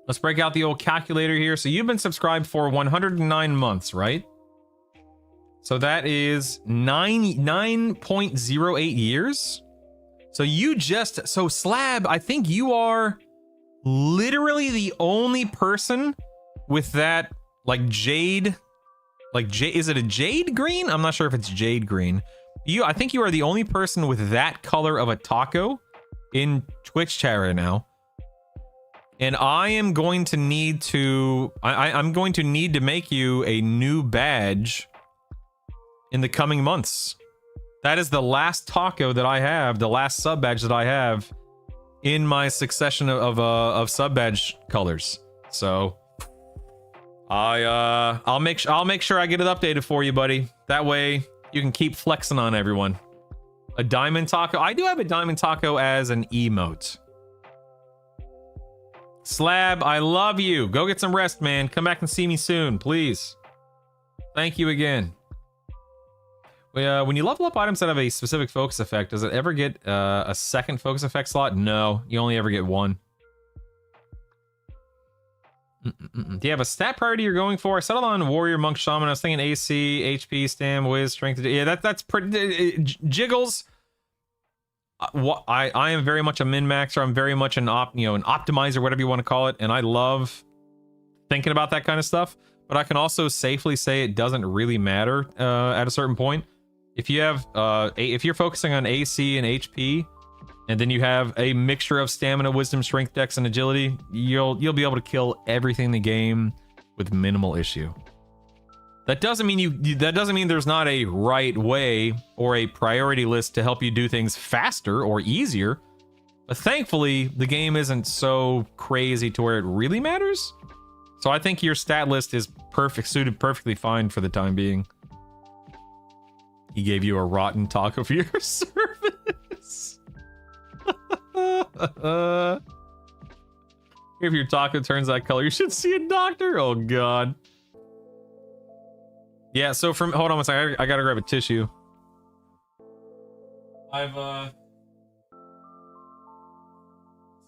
Let's break out the old calculator here. So you've been subscribed for 109 months, right? So that is 9.08 years. So Slab, I think you are literally the only person with that, jade, is it a jade green? I'm not sure if it's jade green. I think you are the only person with that color of a taco in Twitch chat right now. And I am going to need to, I'm going to need to make you a new badge in the coming months. That is the last taco that I have, the last sub badge that I have in my succession of sub badge colors. So I'll make sure I get it updated for you, buddy. That way you can keep flexing on everyone. A diamond taco. I do have a diamond taco as an emote. Slab, I love you. Go get some rest, man. Come back and see me soon, please. Thank you again. When you level up items that have a specific focus effect, does it ever get a second focus effect slot? No, you only ever get one. Do you have a stat priority you're going for? I settled on Warrior, Monk, Shaman. I was thinking AC, HP, Stam, Wiz, Strength. Yeah, that's pretty... Jiggles. I am very much a min-maxer. I'm very much an optimizer, whatever you want to call it. And I love thinking about that kind of stuff. But I can also safely say it doesn't really matter at a certain point. If you have, if you're focusing on AC and HP, and then you have a mixture of stamina, wisdom, strength, dex, and agility, you'll be able to kill everything in the game with minimal issue. That doesn't mean there's not a right way or a priority list to help you do things faster or easier. But thankfully, the game isn't so crazy to where it really matters. So I think your stat list is suited perfectly fine for the time being. He gave you a rotten taco for your service. If your taco turns that color, you should see a doctor. Oh god. Yeah, so hold on one second. I gotta grab a tissue.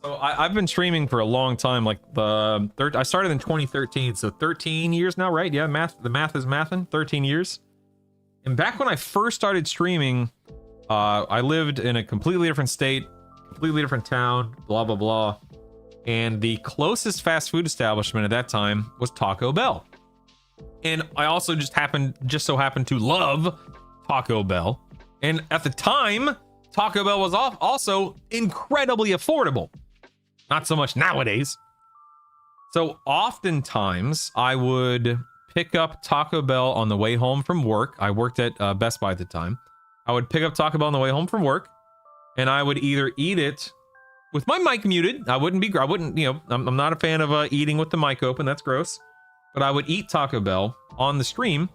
I've been streaming for a long time. I started in 2013, so 13 years now, right? Yeah, the math is mathin'. 13 years. And back when I first started streaming, I lived in a completely different state, completely different town, blah blah blah. And the closest fast food establishment at that time was Taco Bell. And I also just so happened to love Taco Bell. And at the time, Taco Bell was also incredibly affordable. Not so much nowadays. So oftentimes I would pick up Taco Bell on the way home from work. I worked at Best Buy at the time. I would pick up Taco Bell on the way home from work, and I would either eat it with my mic muted. I wouldn't, you know, I'm not a fan of eating with the mic open. That's gross. But I would eat Taco Bell on the stream,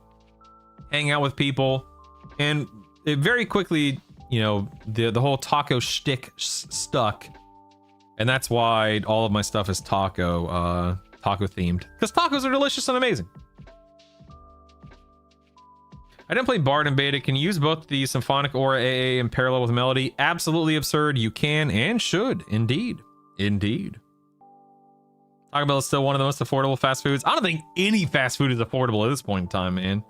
hang out with people, and it very quickly, you know, the whole taco shtick stuck. And that's why all of my stuff is taco themed. Because tacos are delicious and amazing. I didn't play Bard and Beta. Can you use both the Symphonic Aura AA in parallel with Melody? Absolutely absurd. You can and should. Indeed. Indeed. Taco Bell is still one of the most affordable fast foods. I don't think any fast food is affordable at this point in time, man.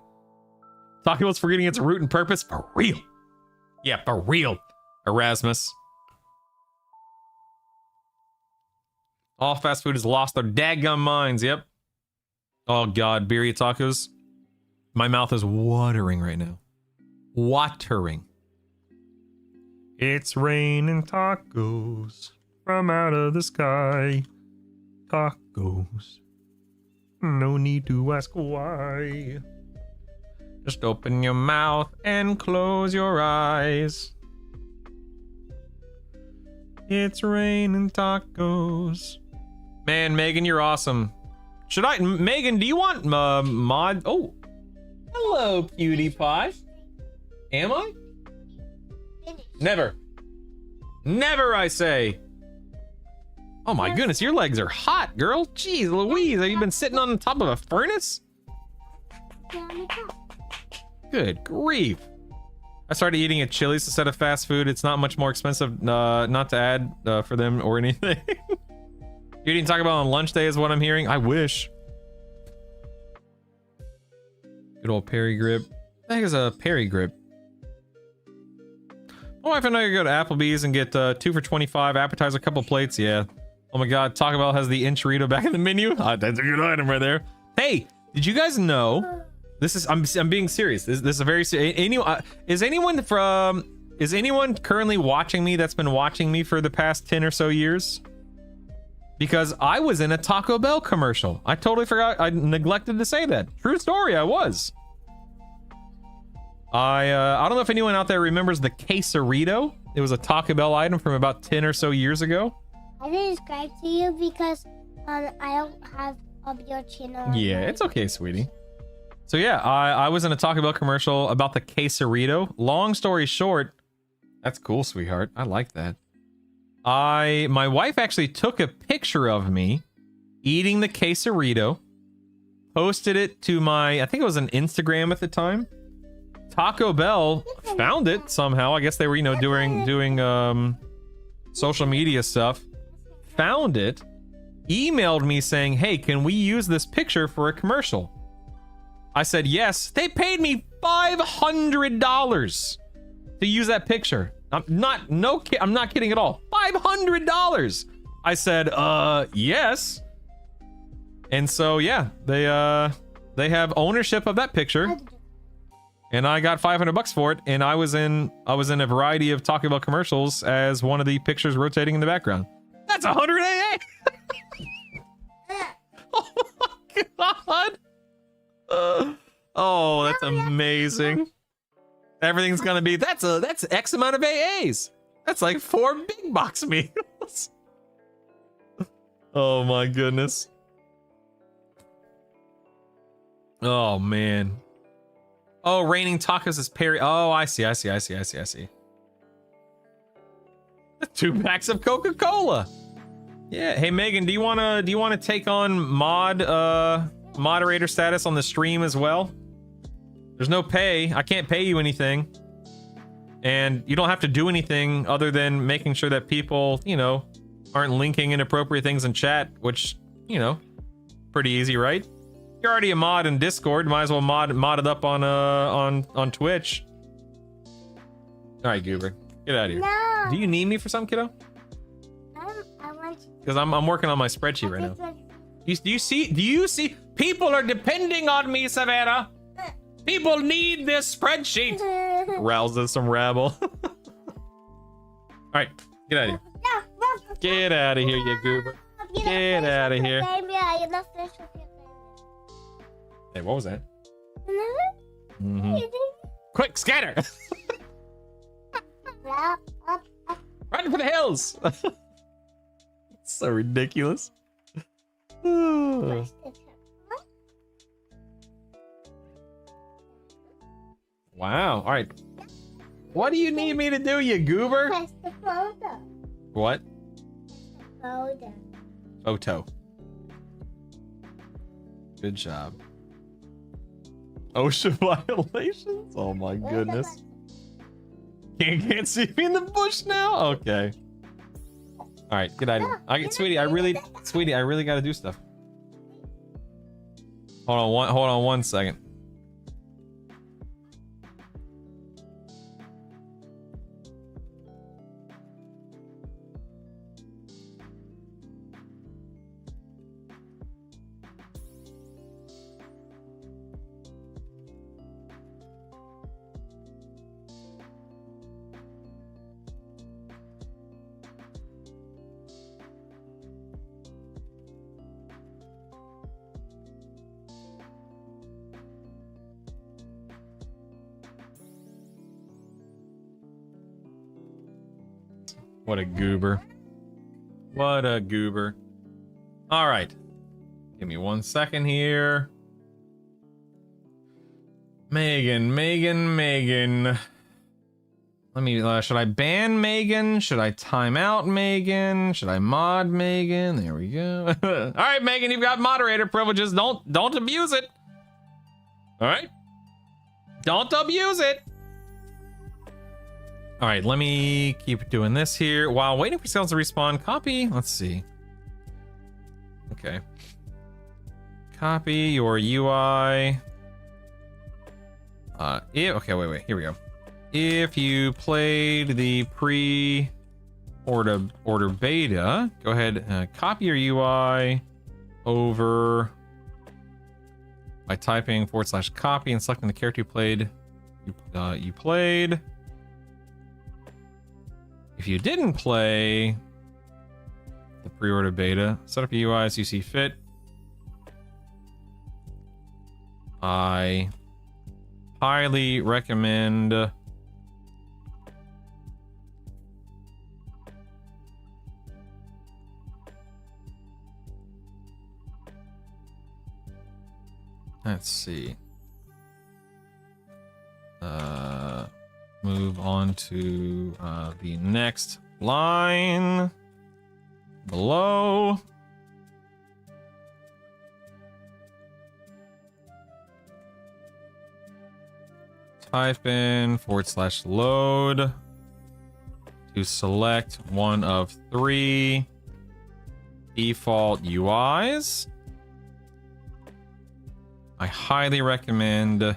Taco Bell's forgetting its root and purpose. For real. Yeah, for real. Erasmus. All fast food has lost their daggum minds. Yep. Oh, God. Birria tacos. My mouth is watering right now. Watering. It's raining tacos from out of the sky. Tacos. No need to ask why. Just open your mouth and close your eyes. It's raining tacos. Man, Megan, you're awesome. Should I... Megan, do you want mod... Oh. Hello, cutie pie. Am I? Never. Never, I say. Oh my goodness, your legs are hot, girl. Jeez Louise, have you been sitting on the top of a furnace? Good grief. I started eating at Chili's instead of fast food. It's not much more expensive not to add for them or anything. You didn't talk about on lunch day is what I'm hearing. I wish. Good old Perry grip. What the heck is a Perry grip? My wife and I go to Applebee's and get 2 for $25, appetizer, a couple plates. Yeah. Oh my God, Taco Bell has the enchilada back in the menu. That's a good item right there. Hey, did you guys know? This is I'm being serious. This is a very is anyone currently watching me that's been watching me for the past 10 or so years? Because I was in a Taco Bell commercial. I totally forgot. I neglected to say that. True story, I was. I don't know if anyone out there remembers the quesarito. It was a Taco Bell item from about 10 or so years ago. I didn't subscribe to you because I don't have your channel. Yeah, it's okay, sweetie. So yeah, I was in a Taco Bell commercial about the quesarito. Long story short, that's cool, sweetheart. I like that. My wife actually took a picture of me eating the quesarito, posted it to my, I think it was an Instagram at the time. Taco Bell found it somehow. I guess they were, you know, doing social media stuff. Found it, emailed me saying, hey, can we use this picture for a commercial? I said yes. They paid me $500 to use that picture. I'm not kidding at all. $500. I said, yes. And so yeah, they have ownership of that picture. And I got $500 for it, and I was in a variety of Taco Bell commercials as one of the pictures rotating in the background. That's 100 AA. Oh my God. Oh, that's amazing. Everything's gonna be that's X amount of AAs. That's like 4 big box meals. Oh my goodness. Oh man. Oh, raining tacos is Perry. Oh, I see. 2 packs of Coca-Cola. Yeah. Hey Megan, do you wanna take on moderator status on the stream as well? There's no pay. I can't pay you anything. And you don't have to do anything other than making sure that people, you know, aren't linking inappropriate things in chat, which, you know, pretty easy, right? You're already a mod in Discord. Might as well mod it up on Twitch. All right, Goober, get out of here. No. Do you need me for something, kiddo? I want you. Because I'm working on my spreadsheet right now. Do you see? People are depending on me, Savannah. People need this spreadsheet. Rouses some rabble. All right, get out of here. Get out of here, you goober. Get out of here. Hey, what was that? Quick, scatter! Run for the hills! So ridiculous. Push the top. Wow. All right. What do you need me to do, you goober? Press the photo. What? Photo. Photo. Good job. OSHA violations? Oh my goodness. Can't see me in the bush now? Okay. All right, get out of here. I get, sweetie, I really got to do stuff. Hold on one second. What a goober. What a goober. All right. Give me 1 second here. Megan. Let me, should I ban Megan? Should I time out Megan? Should I mod Megan? There we go. All right, Megan, you've got moderator privileges. Don't abuse it. All right? Don't abuse it. All right, let me keep doing this here while waiting for sales to respawn. Copy. Let's see. Okay. Copy your UI. Okay, wait. Here we go. If you played the pre-order beta, go ahead, copy your UI over by typing /copy and selecting the character you played. You played. If you didn't play the pre-order beta, set up your UI as you see fit. I highly recommend let's see. Move on to the next line below. Type in /load to select one of 3 default UIs. I highly recommend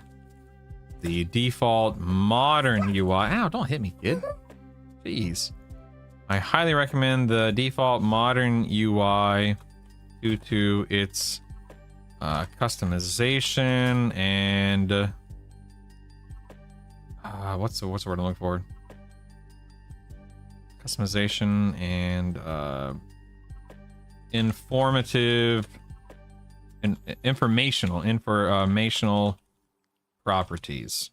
the default modern UI. Ow, don't hit me, kid. Jeez. I highly recommend the default modern UI due to its customization and what's the word I'm looking for? Customization and informational properties.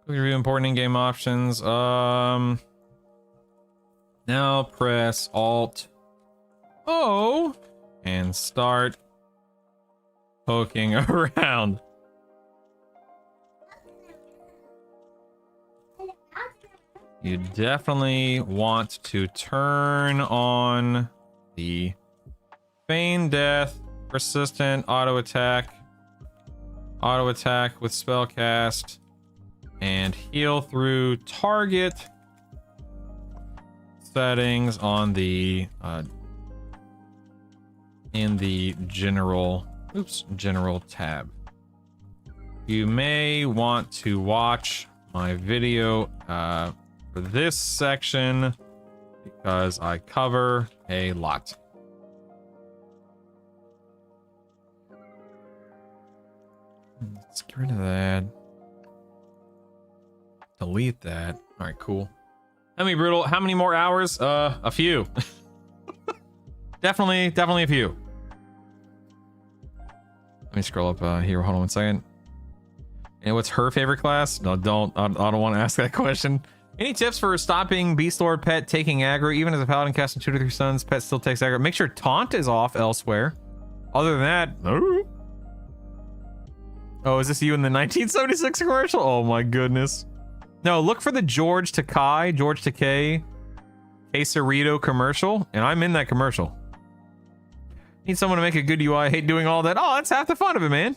Quick review important in-game options. Now press Alt O and start poking around. You definitely want to turn on the feign death, persistent auto attack with spellcast, and heal through target settings on the in the general tab. You may want to watch my video for this section because I cover a lot. Let's get rid of that. Delete that. All right, cool. How many brutal? How many more hours? A few. definitely a few. Let me scroll up here. Hold on 1 second. And what's her favorite class? No, don't. I don't want to ask that question. Any tips for stopping Beast Lord pet taking aggro? Even as a paladin casting 2 to 3 stuns, pet still takes aggro. Make sure taunt is off elsewhere. Other than that, no. Oh, is this you in the 1976 commercial? Oh my goodness. No, look for the George Takei, Quesarito commercial, and I'm in that commercial. Need someone to make a good UI. I hate doing all that. Oh, that's half the fun of it, man.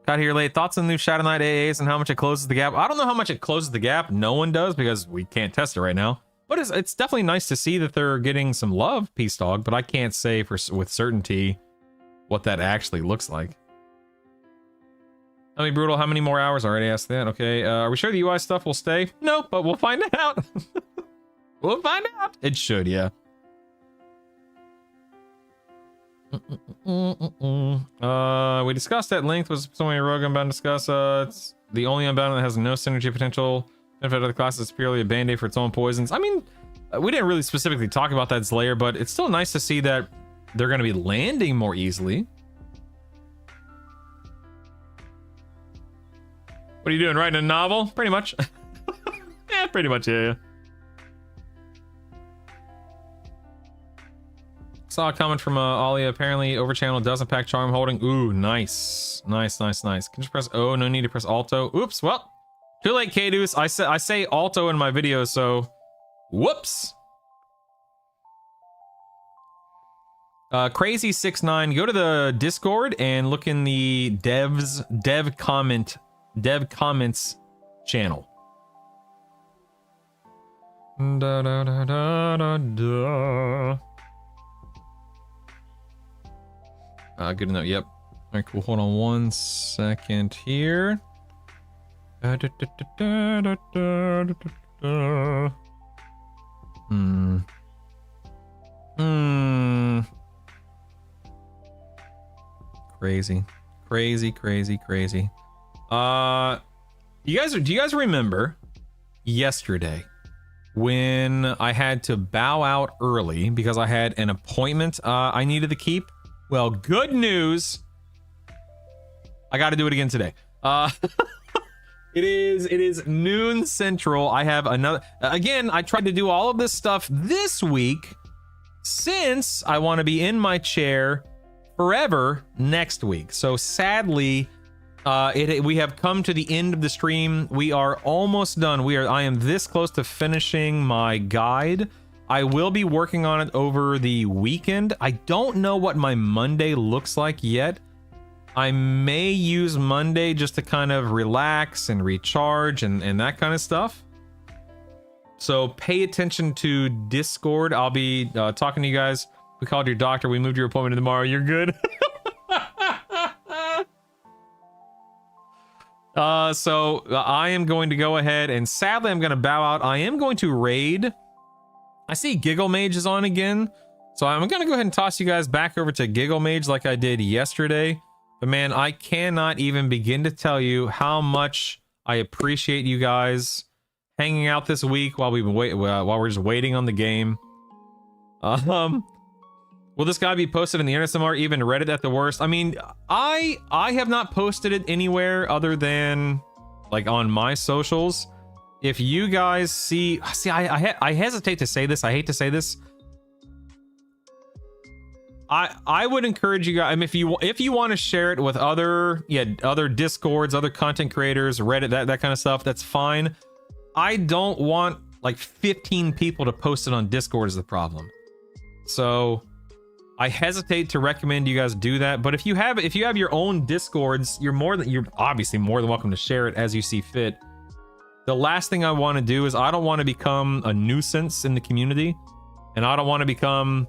Got here late. Thoughts on the new Shadow Knight AAs and how much it closes the gap? I don't know how much it closes the gap. No one does because we can't test it right now. But it's definitely nice to see that they're getting some love, Peace Dog. But I can't say with certainty what that actually looks like. Tell me, Brutal, how many more hours? I already asked that. Okay, are we sure the UI stuff will stay? No, but we'll find out. We'll find out. It should, yeah. We discussed at length was so many rogue unbound discuss. It's the only unbound that has no synergy potential. Benefit of the class is purely a band-aid for its own poisons. I mean, we didn't really specifically talk about that Slayer, but it's still nice to see that they're going to be landing more easily. What are you doing? Writing a novel? Pretty much. Yeah, pretty much, yeah. Saw a comment from Ollie. Apparently, overchannel doesn't pack charm holding. Ooh, nice. Nice. Can you press O? No need to press Alto. Oops, well. Too late, K-Deuce. I say Alto in my videos, so... Whoops. Crazy69, go to the Discord and look in the dev comments channel. Good to know. Yep. All right, cool. Hold on 1 second here. Crazy. Do you guys remember yesterday when I had to bow out early because I had an appointment I needed to keep? Well, good news. I got to do it again today. It is noon central. I have another, again, I tried to do all of this stuff this week since I want to be in my chair forever next week. So sadly, we have come to the end of the stream. We are almost done. I am this close to finishing my guide. I will be working on it over the weekend. I don't know what my Monday looks like yet. I may use Monday just to kind of relax and recharge and that kind of stuff. So pay attention to Discord. I'll be talking to you guys. We called your doctor. We moved your appointment to tomorrow. You're good. So I am going to go ahead and sadly I'm going to bow out. I am going to raid. I see Giggle Mage is on again. So I'm going to go ahead and toss you guys back over to Giggle Mage like I did yesterday. But man, I cannot even begin to tell you how much I appreciate you guys hanging out this week while we're just waiting on the game. Will this guy be posted in the internet somewhere, even Reddit at the worst? I mean, I have not posted it anywhere other than like on my socials. If you guys see, I hesitate to say this. I hate to say this. I would encourage you guys. I mean, if you want to share it with other Discords, other content creators, Reddit, that kind of stuff, that's fine. I don't want like 15 people to post it on Discord is the problem. So I hesitate to recommend you guys do that. But if you have your own Discords, you're obviously more than welcome to share it as you see fit. The last thing I want to do is I don't want to become a nuisance in the community, and I don't want to become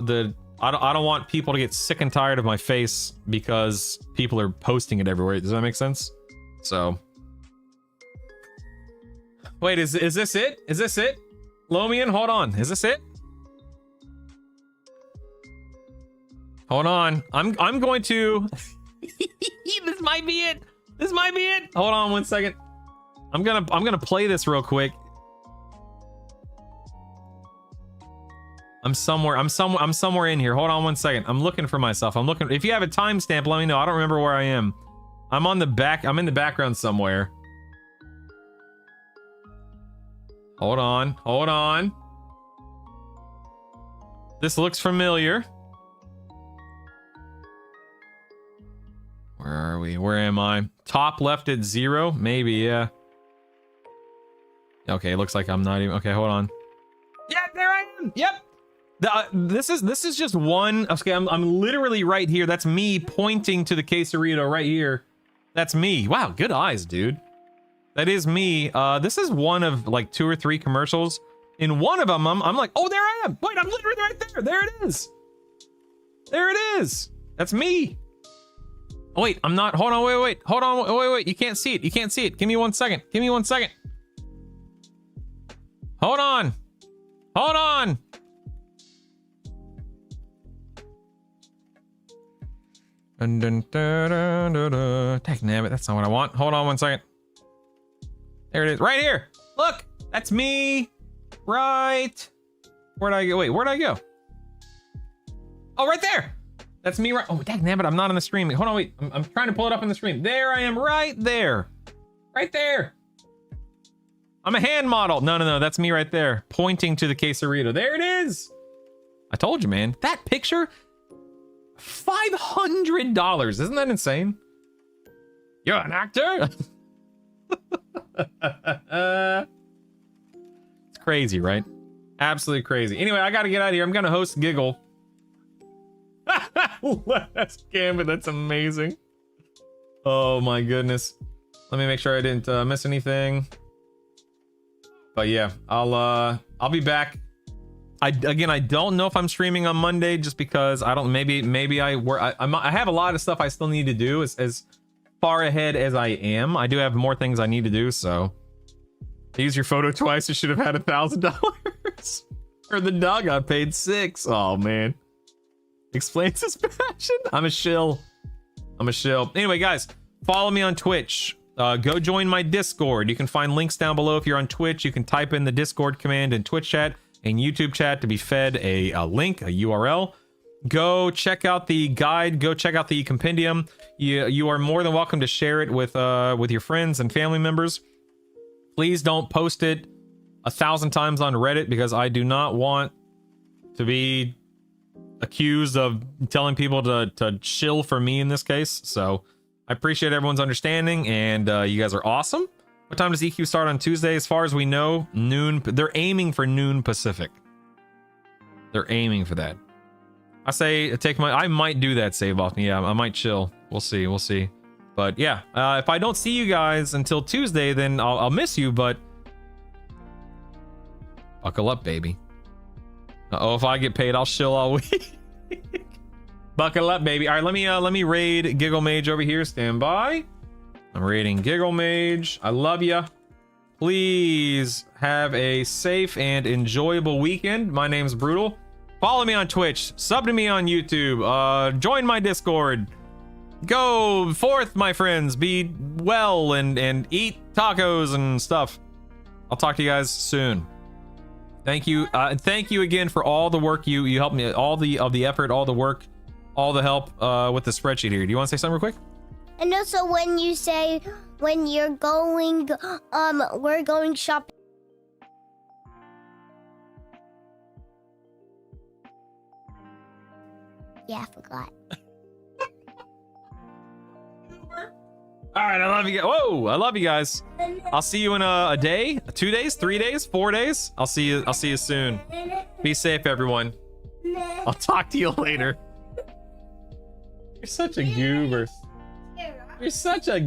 I don't want people to get sick and tired of my face because people are posting it everywhere. Does that make sense? So wait, is this it? Is this it? Lomian, hold on. Is this it? Hold on. I'm going to this might be it. This might be it. Hold on 1 second. I'm gonna play this real quick. I'm somewhere in here. Hold on 1 second. I'm looking for myself. If you have a timestamp, let me know. I don't remember where I am. I'm on the back. I'm in the background somewhere. Hold on. Hold on. This looks familiar. Where are we? Where am I? Top left at 0? Maybe, yeah. Okay, looks like I'm not even... Okay, hold on. Yeah, there I am! Yep! This is just one... Okay, I'm literally right here. That's me pointing to the quesarito right here. That's me. Wow, good eyes, dude. That is me. This is one of like 2 or 3 commercials. In one of them, I'm like, oh, there I am. Wait, I'm literally right there. There it is. There it is. That's me. Oh, wait, I'm not. Hold on, wait. Hold on, wait. You can't see it. You can't see it. Give me 1 second. Give me 1 second. Hold on. Hold on. Dang nabbit, that's not what I want. Hold on 1 second. There it is. Right here. Look, that's me. Right. Where'd I go? Wait, where'd I go? Oh, right there. That's me right. Oh, dang nabbit, I'm not on the stream. Hold on, wait. I'm trying to pull it up on the stream. There I am, right there. Right there. I'm a hand model. No. That's me right there. Pointing to the quesarito. There it is. I told you, man. That picture, $500. Isn't that insane? You're an actor? It's crazy, right? Absolutely crazy. Anyway, I gotta get out of here. I'm gonna host Giggle. Last Gambit, that's amazing. Oh my goodness. Let me make sure I didn't miss anything. But yeah, I'll be back. I don't know if I'm streaming on Monday just because I don't. Maybe I have a lot of stuff I still need to do as far ahead as I am. I do have more things I need to do. So use your photo twice. You should have had $1,000. Or the dog got paid $6. Oh man. Explains his passion. I'm a shill. Anyway, guys, follow me on Twitch. Go join my Discord. You can find links down below if you're on Twitch. You can type in the Discord command in Twitch chat and YouTube chat to be fed a link, a URL. Go check out the guide. Go check out the compendium. You are more than welcome to share it with your friends and family members. Please don't post it 1,000 times on Reddit because I do not want to be accused of telling people to chill for me in this case. So I appreciate everyone's understanding, and you guys are awesome. What time does EQ start on Tuesday? As far as we know, noon. They're aiming for noon Pacific. They're aiming for that. I say I might do that save off. Yeah, I might chill. We'll see. But yeah, if I don't see you guys until Tuesday, then I'll miss you, but buckle up, baby. Uh-oh, if I get paid, I'll chill all week. Buckle up, baby. All right, let me raid Giggle Mage over here. Stand by. I'm raiding Giggle Mage. I love ya. Please have a safe and enjoyable weekend. My name's Brutal. Follow me on Twitch. Sub to me on YouTube. Join my Discord. Go forth, my friends. Be well and eat tacos and stuff. I'll talk to you guys soon. Thank you. Thank you again for all the work you helped me, all the effort, all the work, all the help with the spreadsheet here. Do you want to say something real quick? And also when you say when you're going, we're going shopping. Yeah, I forgot. All right, I love you guys. Whoa, I love you guys. I'll see you in a day, 2 days, 3 days, 4 days. I'll see you soon. Be safe, everyone. I'll talk to you later. You're such a goober. You're such a